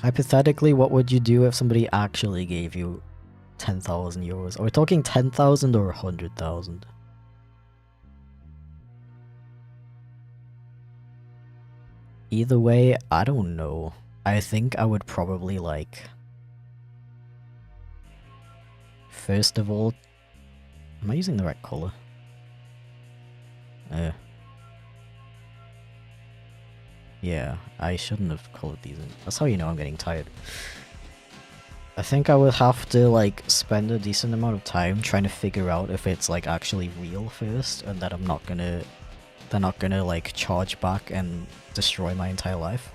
Hypothetically, what would you do if somebody actually gave you 10,000 euros? Are we talking 10,000 or 100,000? Either way, I don't know. I think I would probably like... First of all... Am I using the right color? Yeah, I shouldn't have colored these in. That's how you know I'm getting tired. I think I would have to like spend a decent amount of time trying to figure out if it's like actually real first, and that they're not gonna like charge back and destroy my entire life.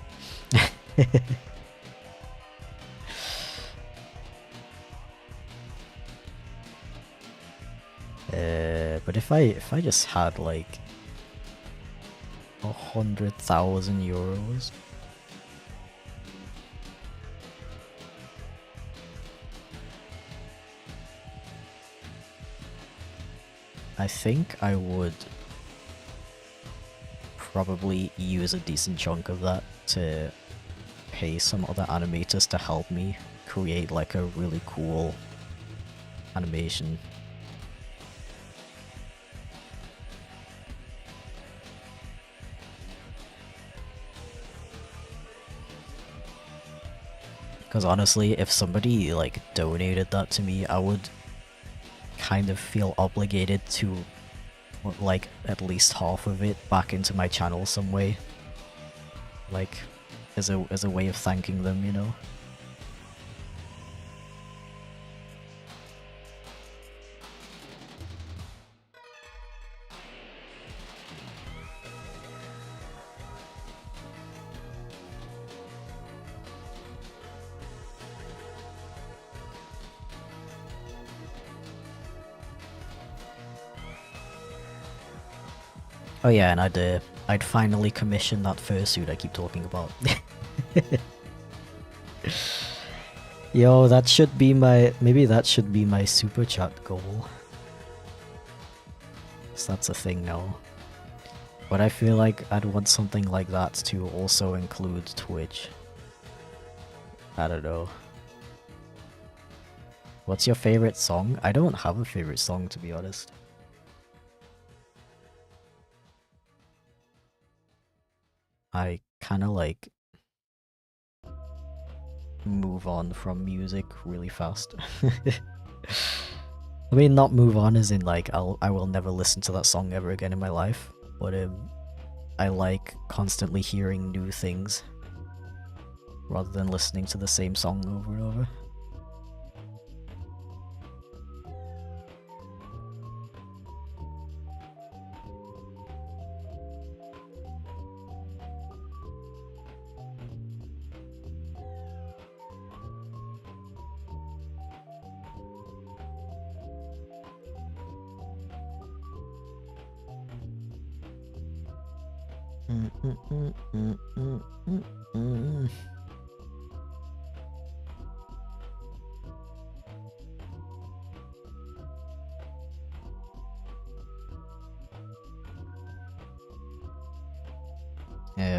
but if I just had like 100,000 euros. I think I would probably use a decent chunk of that to pay some other animators to help me create like a really cool animation. Because honestly, if somebody like donated that to me, I would kind of feel obligated to put like at least half of it back into my channel some way. Like as a way of thanking them, you know? Oh yeah, and I'd finally commission that fursuit I keep talking about. Yo, that should be maybe that should be my super chat goal. So that's a thing now. But I feel like I'd want something like that to also include Twitch. I don't know. What's your favorite song? I don't have a favorite song, to be honest. I kind of like move on from music really fast. I mean, not move on as in like I will never listen to that song ever again in my life, but I like constantly hearing new things rather than listening to the same song over and over.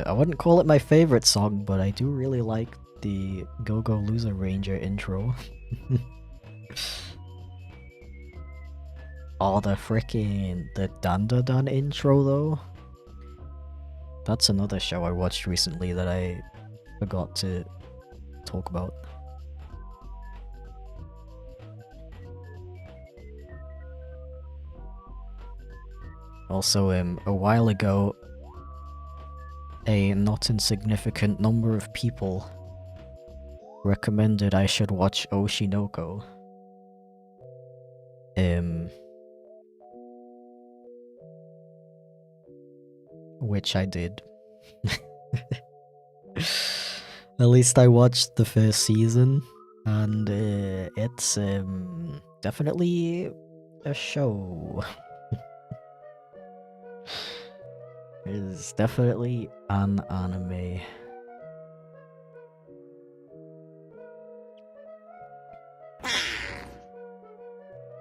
I wouldn't call it my favorite song, but I do really like the Go Go Loser Ranger intro. Oh, the Dandadan intro though. That's another show I watched recently that I forgot to talk about. Also, a while ago, a not insignificant number of people recommended I should watch Oshinoko. Which I did. At least I watched the first season, and it's definitely a show. It's definitely an anime.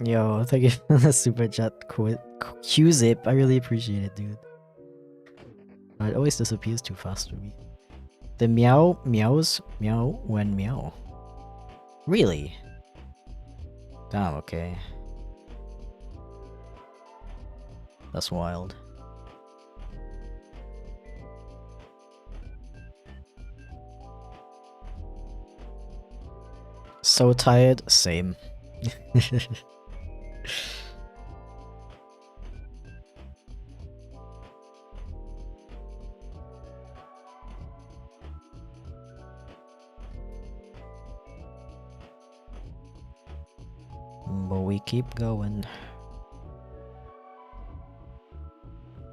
Yo, thank you for the super chat Q-zip. I really appreciate it, dude. It always disappears too fast for me. The meows meow when meow. Really? Damn, okay. That's wild. So tired, same. But we keep going.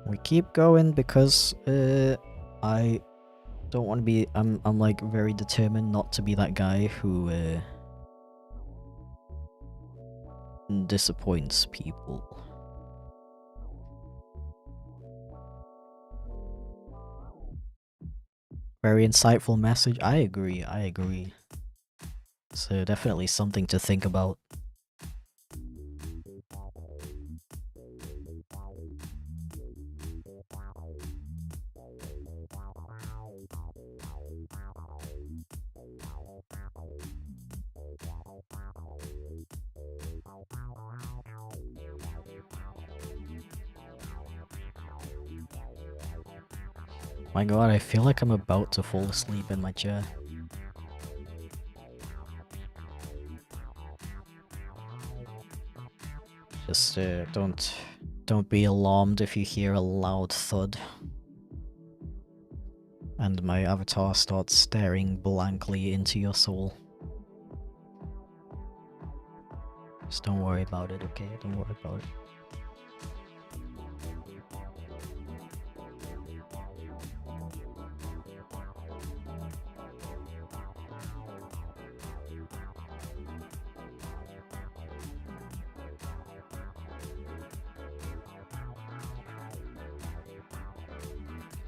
We keep going because I don't want to be. I'm like very determined not to be that guy who disappoints people. Very insightful message. I agree, I agree. So definitely something to think about. My god, I feel like I'm about to fall asleep in my chair. Just don't be alarmed if you hear a loud thud. And my avatar starts staring blankly into your soul. Just don't worry about it, okay? Don't worry about it.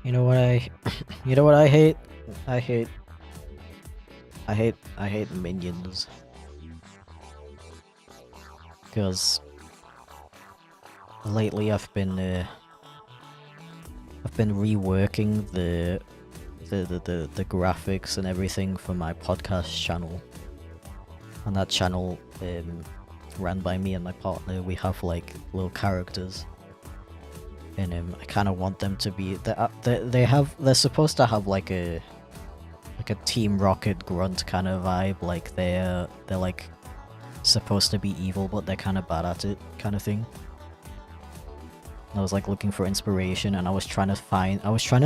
You know what you know what I hate? I hate minions. Because lately I've been reworking the graphics and everything for my podcast channel. On that channel, ran by me and my partner, we have like little characters. And I kind of want them to be they're supposed to have like a Team Rocket grunt kind of vibe, like they're like supposed to be evil but they're kind of bad at it kind of thing. And I was like looking for inspiration and I was trying to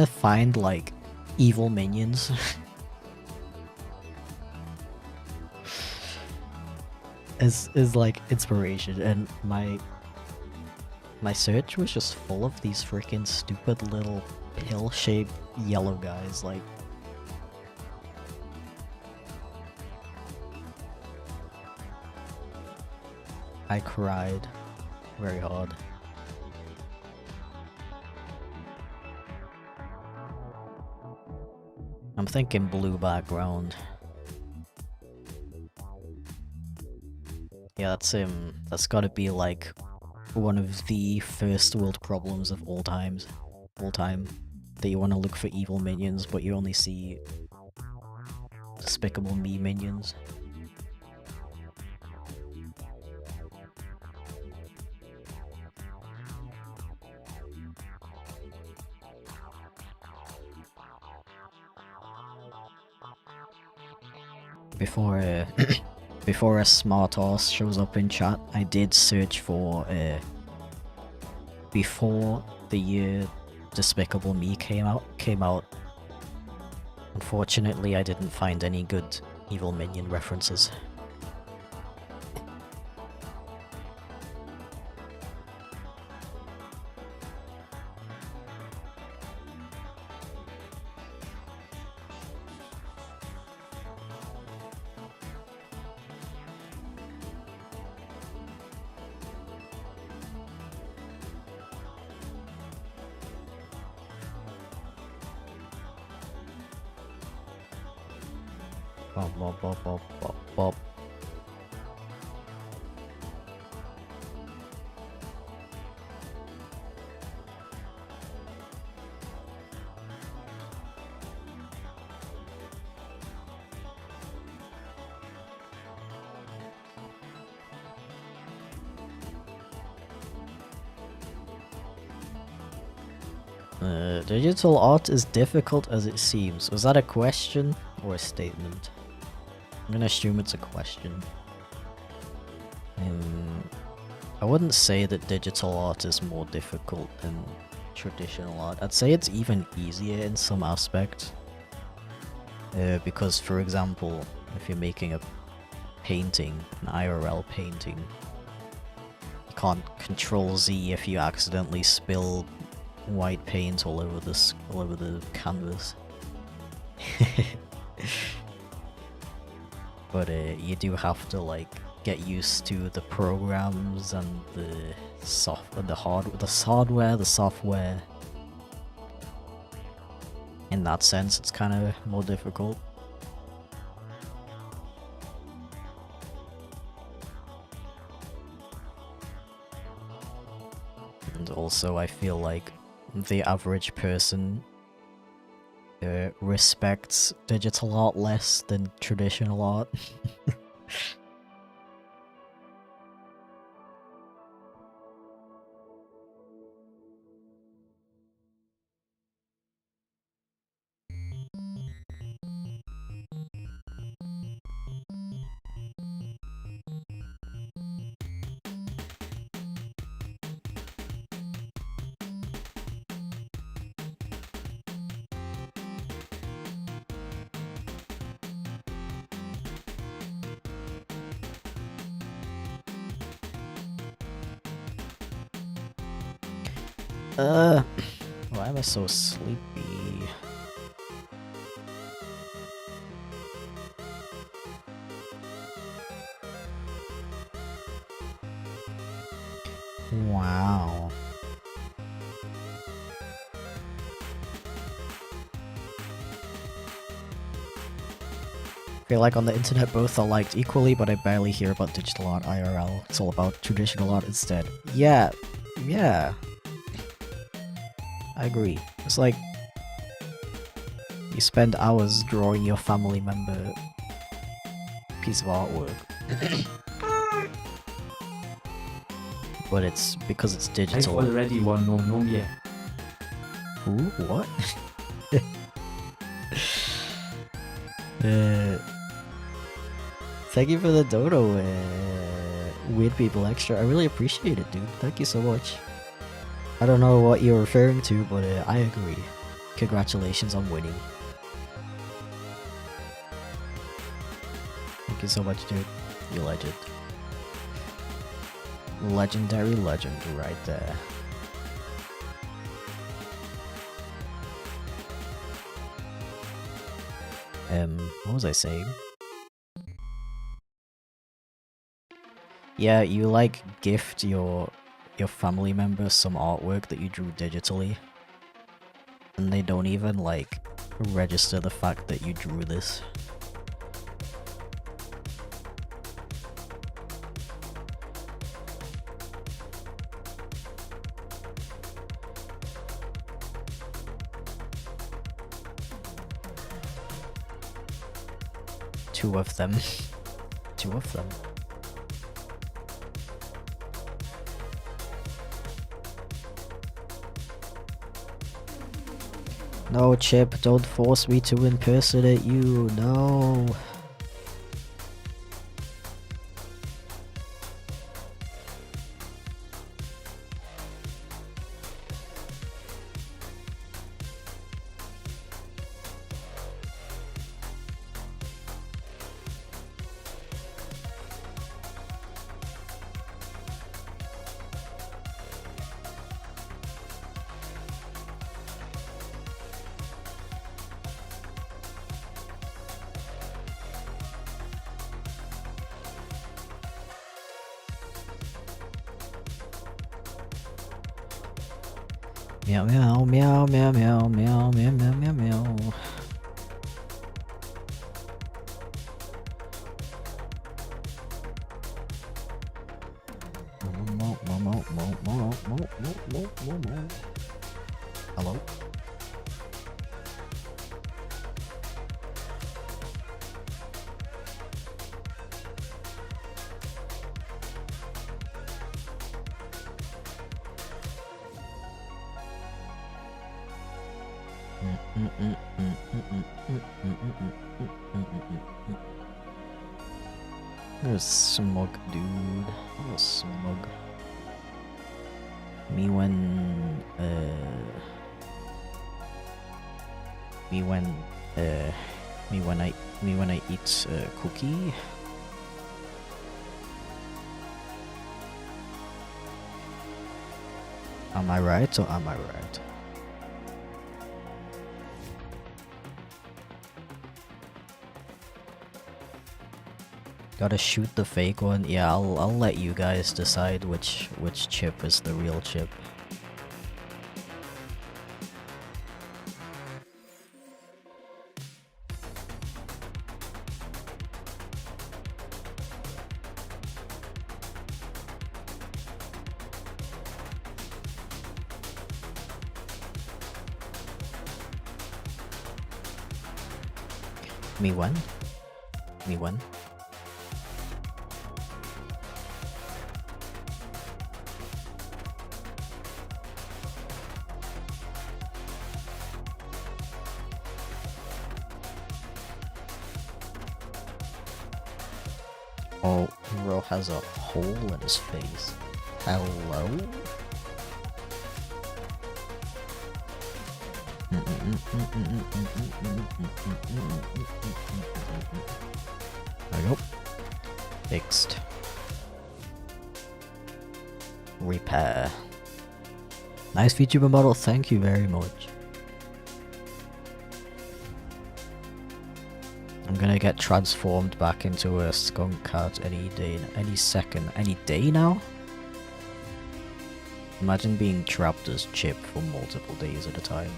find like evil minions. is like inspiration, and my search was just full of these freaking stupid little pill-shaped yellow guys, like... I cried very hard. I'm thinking blue background. Yeah, that's gotta be like one of the first world problems of all time. That you want to look for evil minions, but you only see Despicable Me minions. Before a smart horse shows up in chat, I did search for before the year Despicable Me came out. Unfortunately, I didn't find any good evil minion references. Bop, bop, bop, bop, bop, bop. Digital art is difficult as it seems. Was that a question or a statement? I'm gonna assume it's a question. I wouldn't say that digital art is more difficult than traditional art. I'd say it's even easier in some aspect. Because, for example, if you're making a painting, an IRL painting, you can't Control Z if you accidentally spill white paint all over the canvas. But you do have to like get used to the programs and the hardware, the software. in that sense, it's kind of more difficult. And also, I feel like the average person respects digital art less than traditional art. Why am I so sleepy? Wow. I feel like on the internet both are liked equally, but I barely hear about digital art IRL. It's all about traditional art instead. Yeah, yeah. I agree. It's like you spend hours drawing your family member piece of artwork. But it's because it's I've digital. already won Nom Nom yeah. Ooh, what? Thank you for the dodo, Weird People Extra. I really appreciate it, dude. Thank you so much. I don't know what you're referring to, but I agree. Congratulations on winning. Thank you so much, dude. You legend. Legendary legend right there. What was I saying? Yeah, you like gift your family members some artwork that you drew digitally, and they don't even like register the fact that you drew this. Two of them. Two of them. No, Chip, don't force me to impersonate you, no. Meow meow meow meow meow meow meow meow meow meow. Hello? There's smug, dude. Oh, smug. Me when I eat a cookie. Am I right or am I right? Gotta shoot the fake one. Yeah, I'll let you guys decide which chip is the real chip. Me when? Me when? Oh, Hero has a hole in his face. Hello? There we go. Fixed. Repair. Nice VTuber model, thank you very much. I'm gonna get transformed back into a skunk-cat any day, any second, any day now? Imagine being trapped as Chip for multiple days at a time.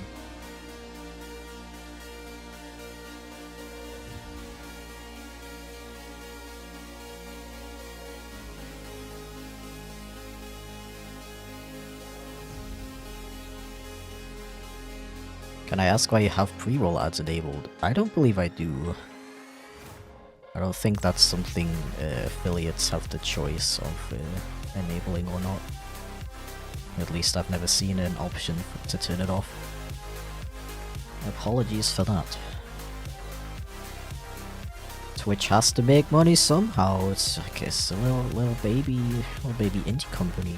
Can I ask why you have pre-roll ads enabled? I don't believe I do. I don't think that's something affiliates have the choice of enabling or not. At least I've never seen an option to turn it off. Apologies for that. Twitch has to make money somehow. It's, I guess, a little baby indie company.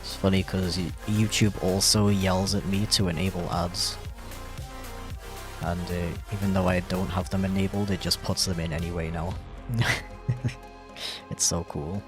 It's funny because YouTube also yells at me to enable ads. And even though I don't have them enabled, it just puts them in anyway now. It's so cool.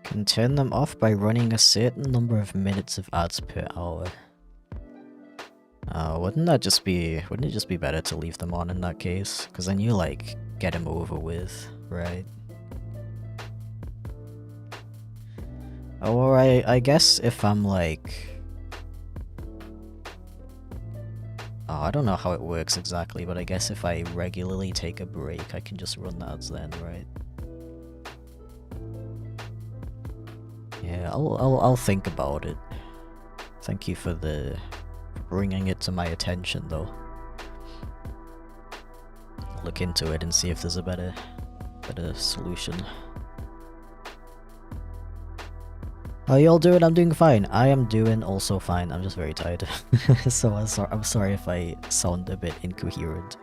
Can turn them off by running a certain number of minutes of ads per hour. Wouldn't it just be better to leave them on in that case? Because then you, like, get them over with, right? Or I guess if I'm like... Oh, I don't know how it works exactly, but I guess if I regularly take a break, I can just run the ads then, right? Yeah, I'll think about it. Thank you for bringing it to my attention, though. I'll look into it and see if there's a better solution. How y'all doing? I'm doing fine. I am doing also fine. I'm just very tired. So I'm sorry if I sound a bit incoherent.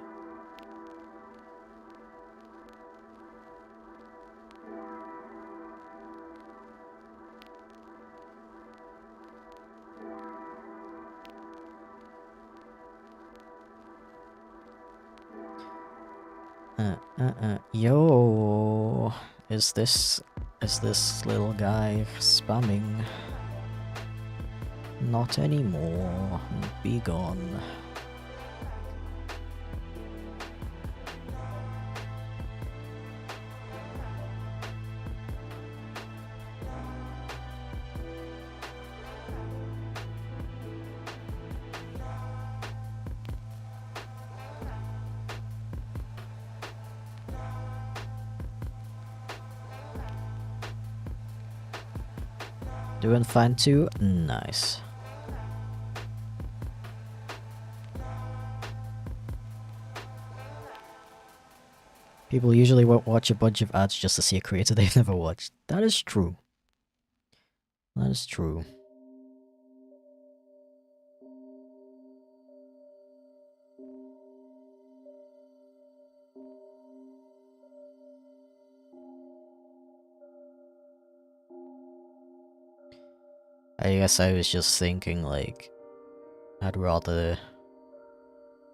Yo, is this little guy spamming? Not anymore. Be gone. Doing fine too? Nice. People usually won't watch a bunch of ads just to see a creator they've never watched. That is true. That is true. I guess I was just thinking, like, I'd rather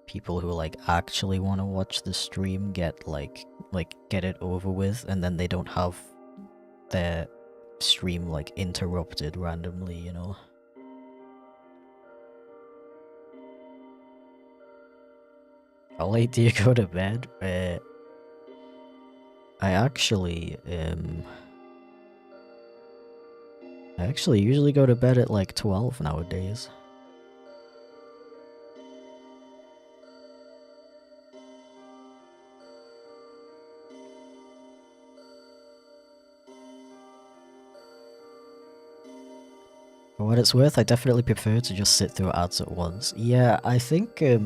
people who, like, actually want to watch the stream get, get it over with, and then they don't have their stream, like, interrupted randomly, you know? How late do you go to bed? I actually usually go to bed at like 12 nowadays. For what it's worth, I definitely prefer to just sit through ads at once. Yeah, I think if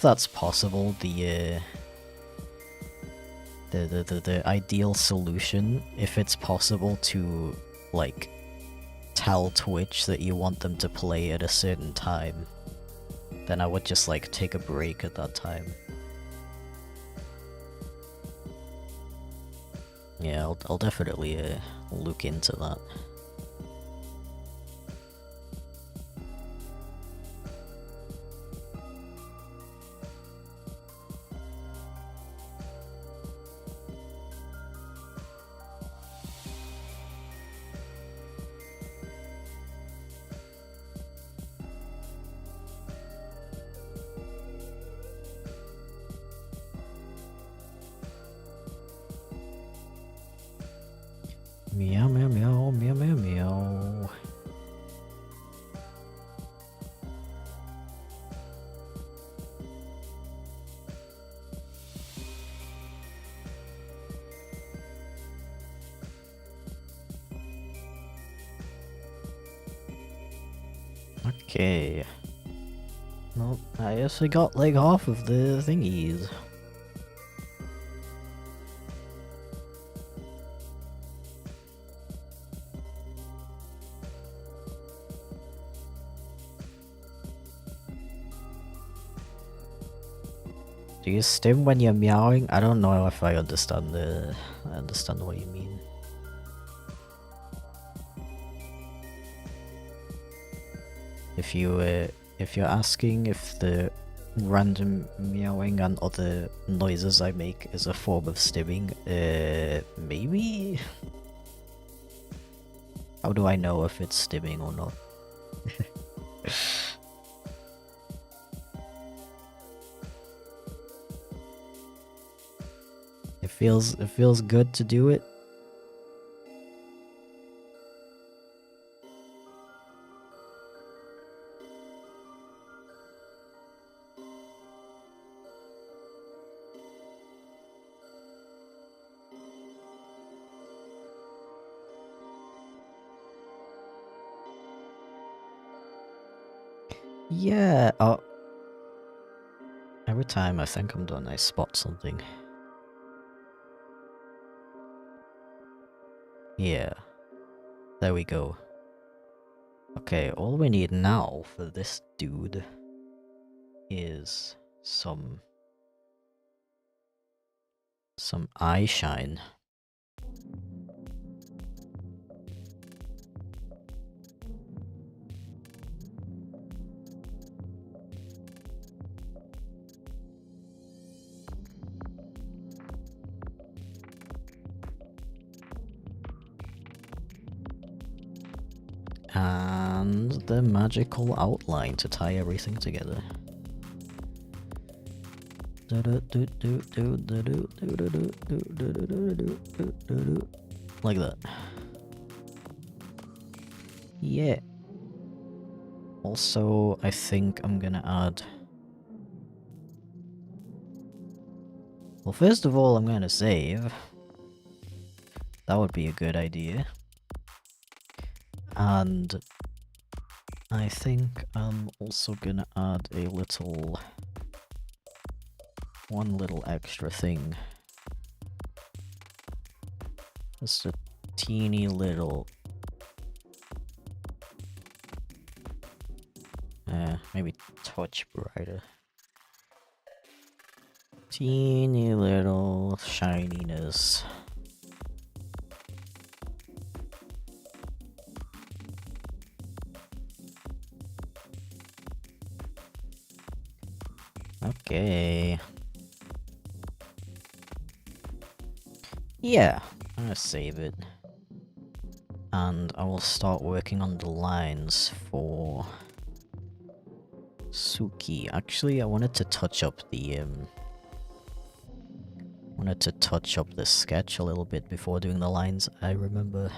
that's possible, the ideal solution, if it's possible to, like, tell Twitch that you want them to play at a certain time, then I would just, like, take a break at that time. Yeah, I'll definitely look into that. Meow meow meow meow meow meow. Okay. Well, I guess I got like half of the thingies. Do you stim when you're meowing? I don't know if I understand what you mean. If you're asking if the random meowing and other noises I make is a form of stimming, maybe? How do I know if it's stimming or not? It feels good to do it. Yeah, every time I think I'm done, I spot something. Yeah. There we go. Okay, all we need now for this dude is some eye shine. And the magical outline to tie everything together. Like that. Yeah. Also, I think I'm gonna add... Well, first of all, I'm gonna save. That would be a good idea. And I think I'm also gonna add a little... one little extra thing. Just a teeny little... maybe touch brighter. Teeny little shininess. Okay. Yeah, I'm gonna save it. And I will start working on the lines for Suki. Actually, I wanted to touch up the Wanted to touch up the sketch a little bit before doing the lines. I remember.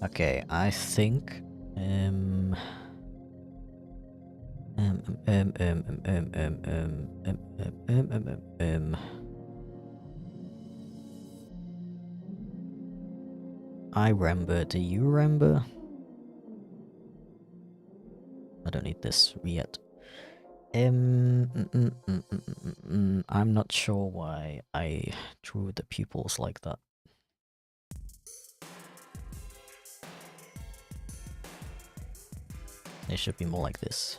Okay, I think I remember. Do you remember? I don't need this yet. I'm not sure why I drew the pupils like that. They should be more like this.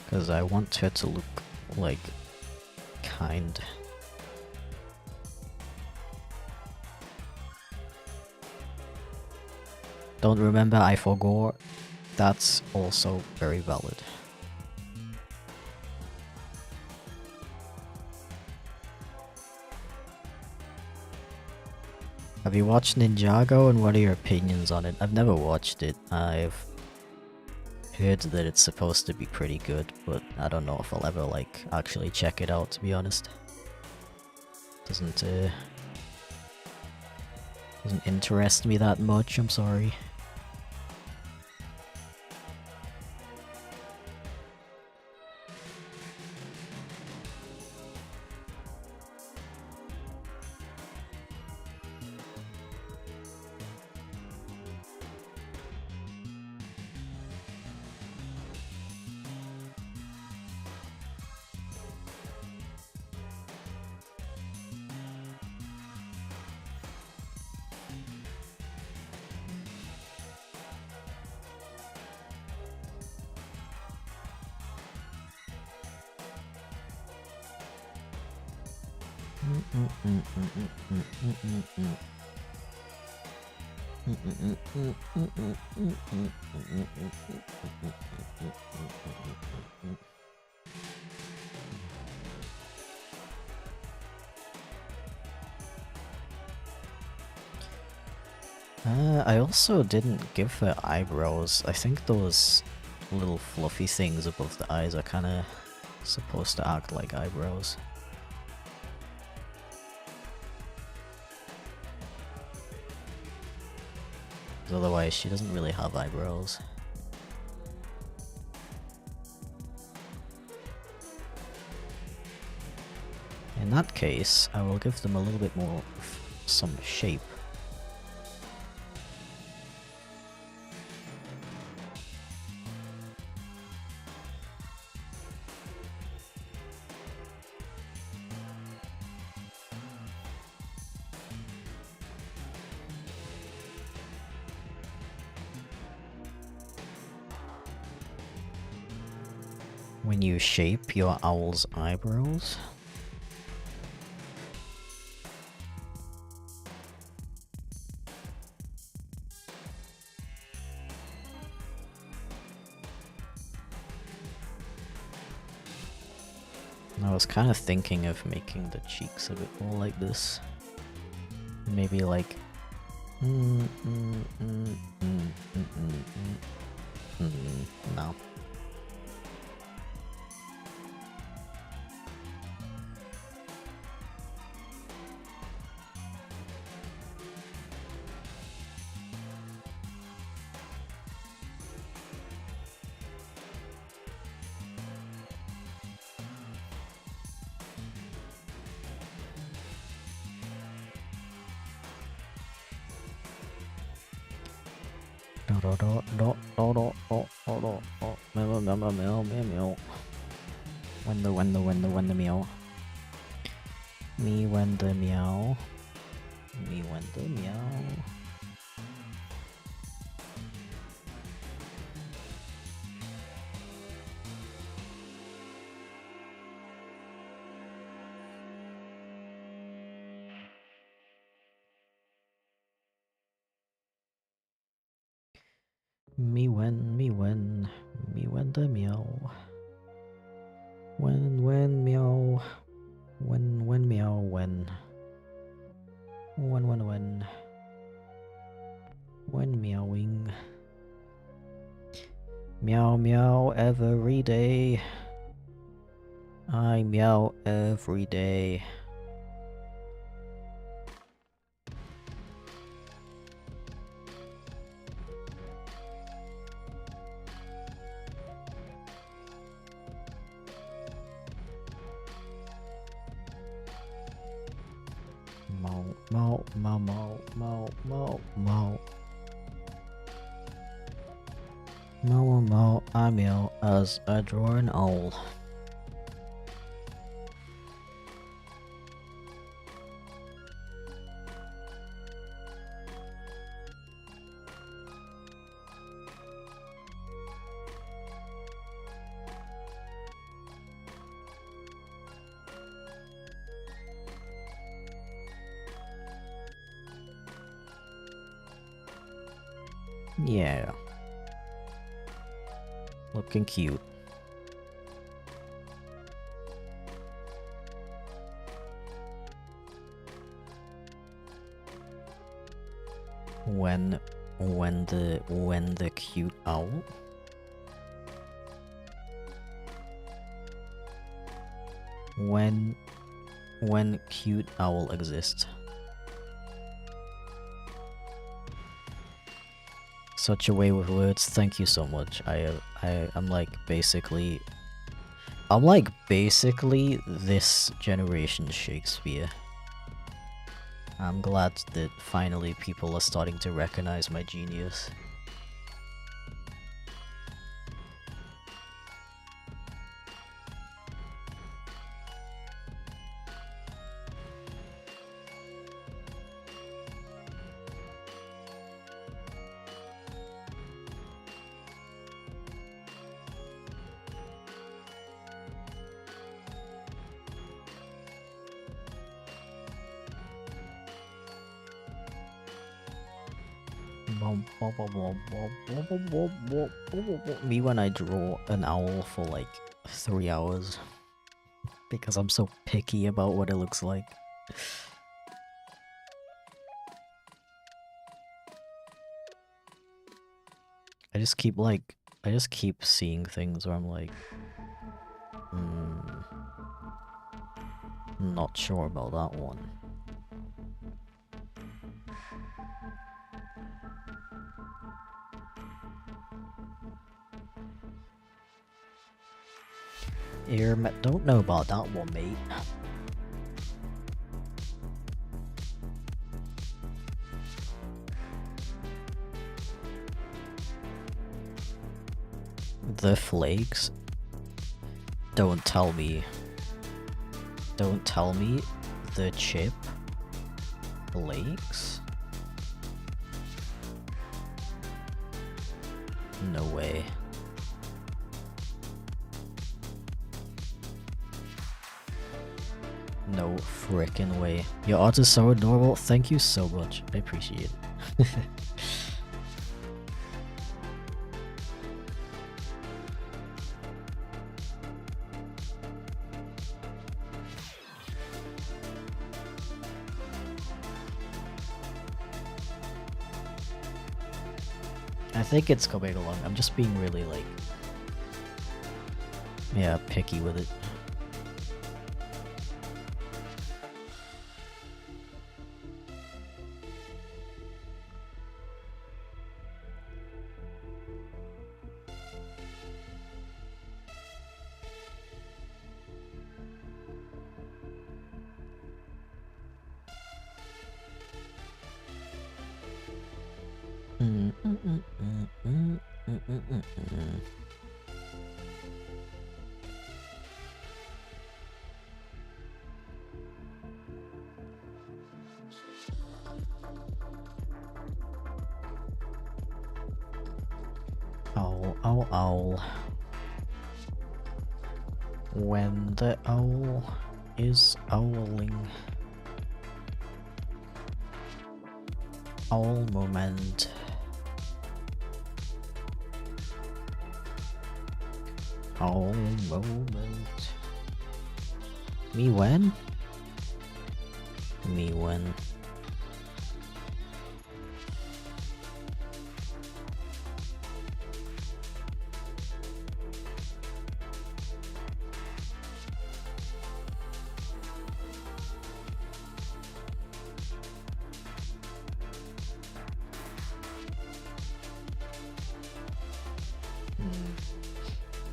Because I want her to look like kind. Don't remember, I forgot. That's also very valid. Have you watched Ninjago and what are your opinions on it? I've never watched it. I've heard that it's supposed to be pretty good, but I don't know if I'll ever like actually check it out, to be honest. Doesn't interest me that much, I'm sorry. I also didn't give her eyebrows. I think those little fluffy things above the eyes are kinda supposed to act like eyebrows. Otherwise, she doesn't really have eyebrows. In that case, I will give them a little bit more of some shape. When you shape your owl's eyebrows, I was kind of thinking of making the cheeks a bit more like this. Maybe like no. When the meow. Me when the meow. Me when the meow. Me when the meow. When meow. When meow when. When meowing. Meow meow every day. I meow every day. Mow, mow, mow, mow, mow, mow, mow. Mow, mow, I meow as I draw an owl. Yeah. Looking cute. When the cute owl. When cute owl exists. Such a way with words. Thank you so much. I'm like basically this generation's Shakespeare. I'm glad that finally people are starting to recognize my genius. Me when I draw an owl for like 3 hours because I'm so picky about what it looks like. I just keep seeing things where I'm like, not sure about that one. Don't know about that one, mate. The flakes? Don't tell me. Don't tell me the chip flakes? No way. No frickin' way. Your art is so adorable. Thank you so much. I appreciate it. I think it's coming along. I'm just being really like, yeah, picky with it. Owl, owl, owl. When the owl is owling. Owl moment. Oh, moment. Me when? Me when?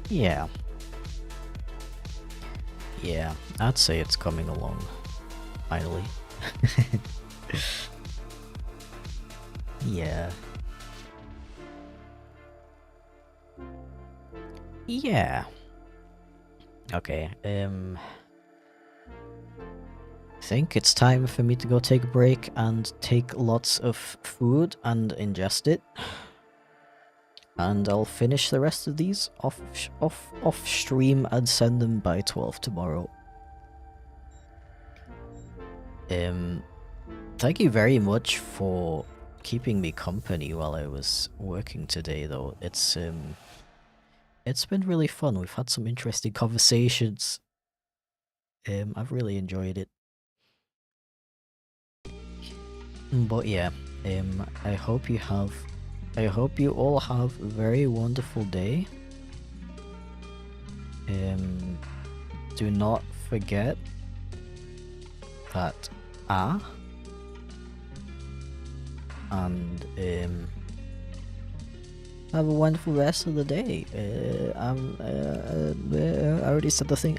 Yeah. Yeah, I'd say it's coming along. Finally. Yeah. Yeah. Okay, I think it's time for me to go take a break and take lots of food and ingest it. And I'll finish the rest of these off stream and send them by 12 tomorrow. Thank you very much for keeping me company while I was working today, though. It's been really fun. We've had some interesting conversations. I've really enjoyed it. But yeah, I hope you all have a very wonderful day. Do not forget that and have a wonderful rest of the day. I already said the thing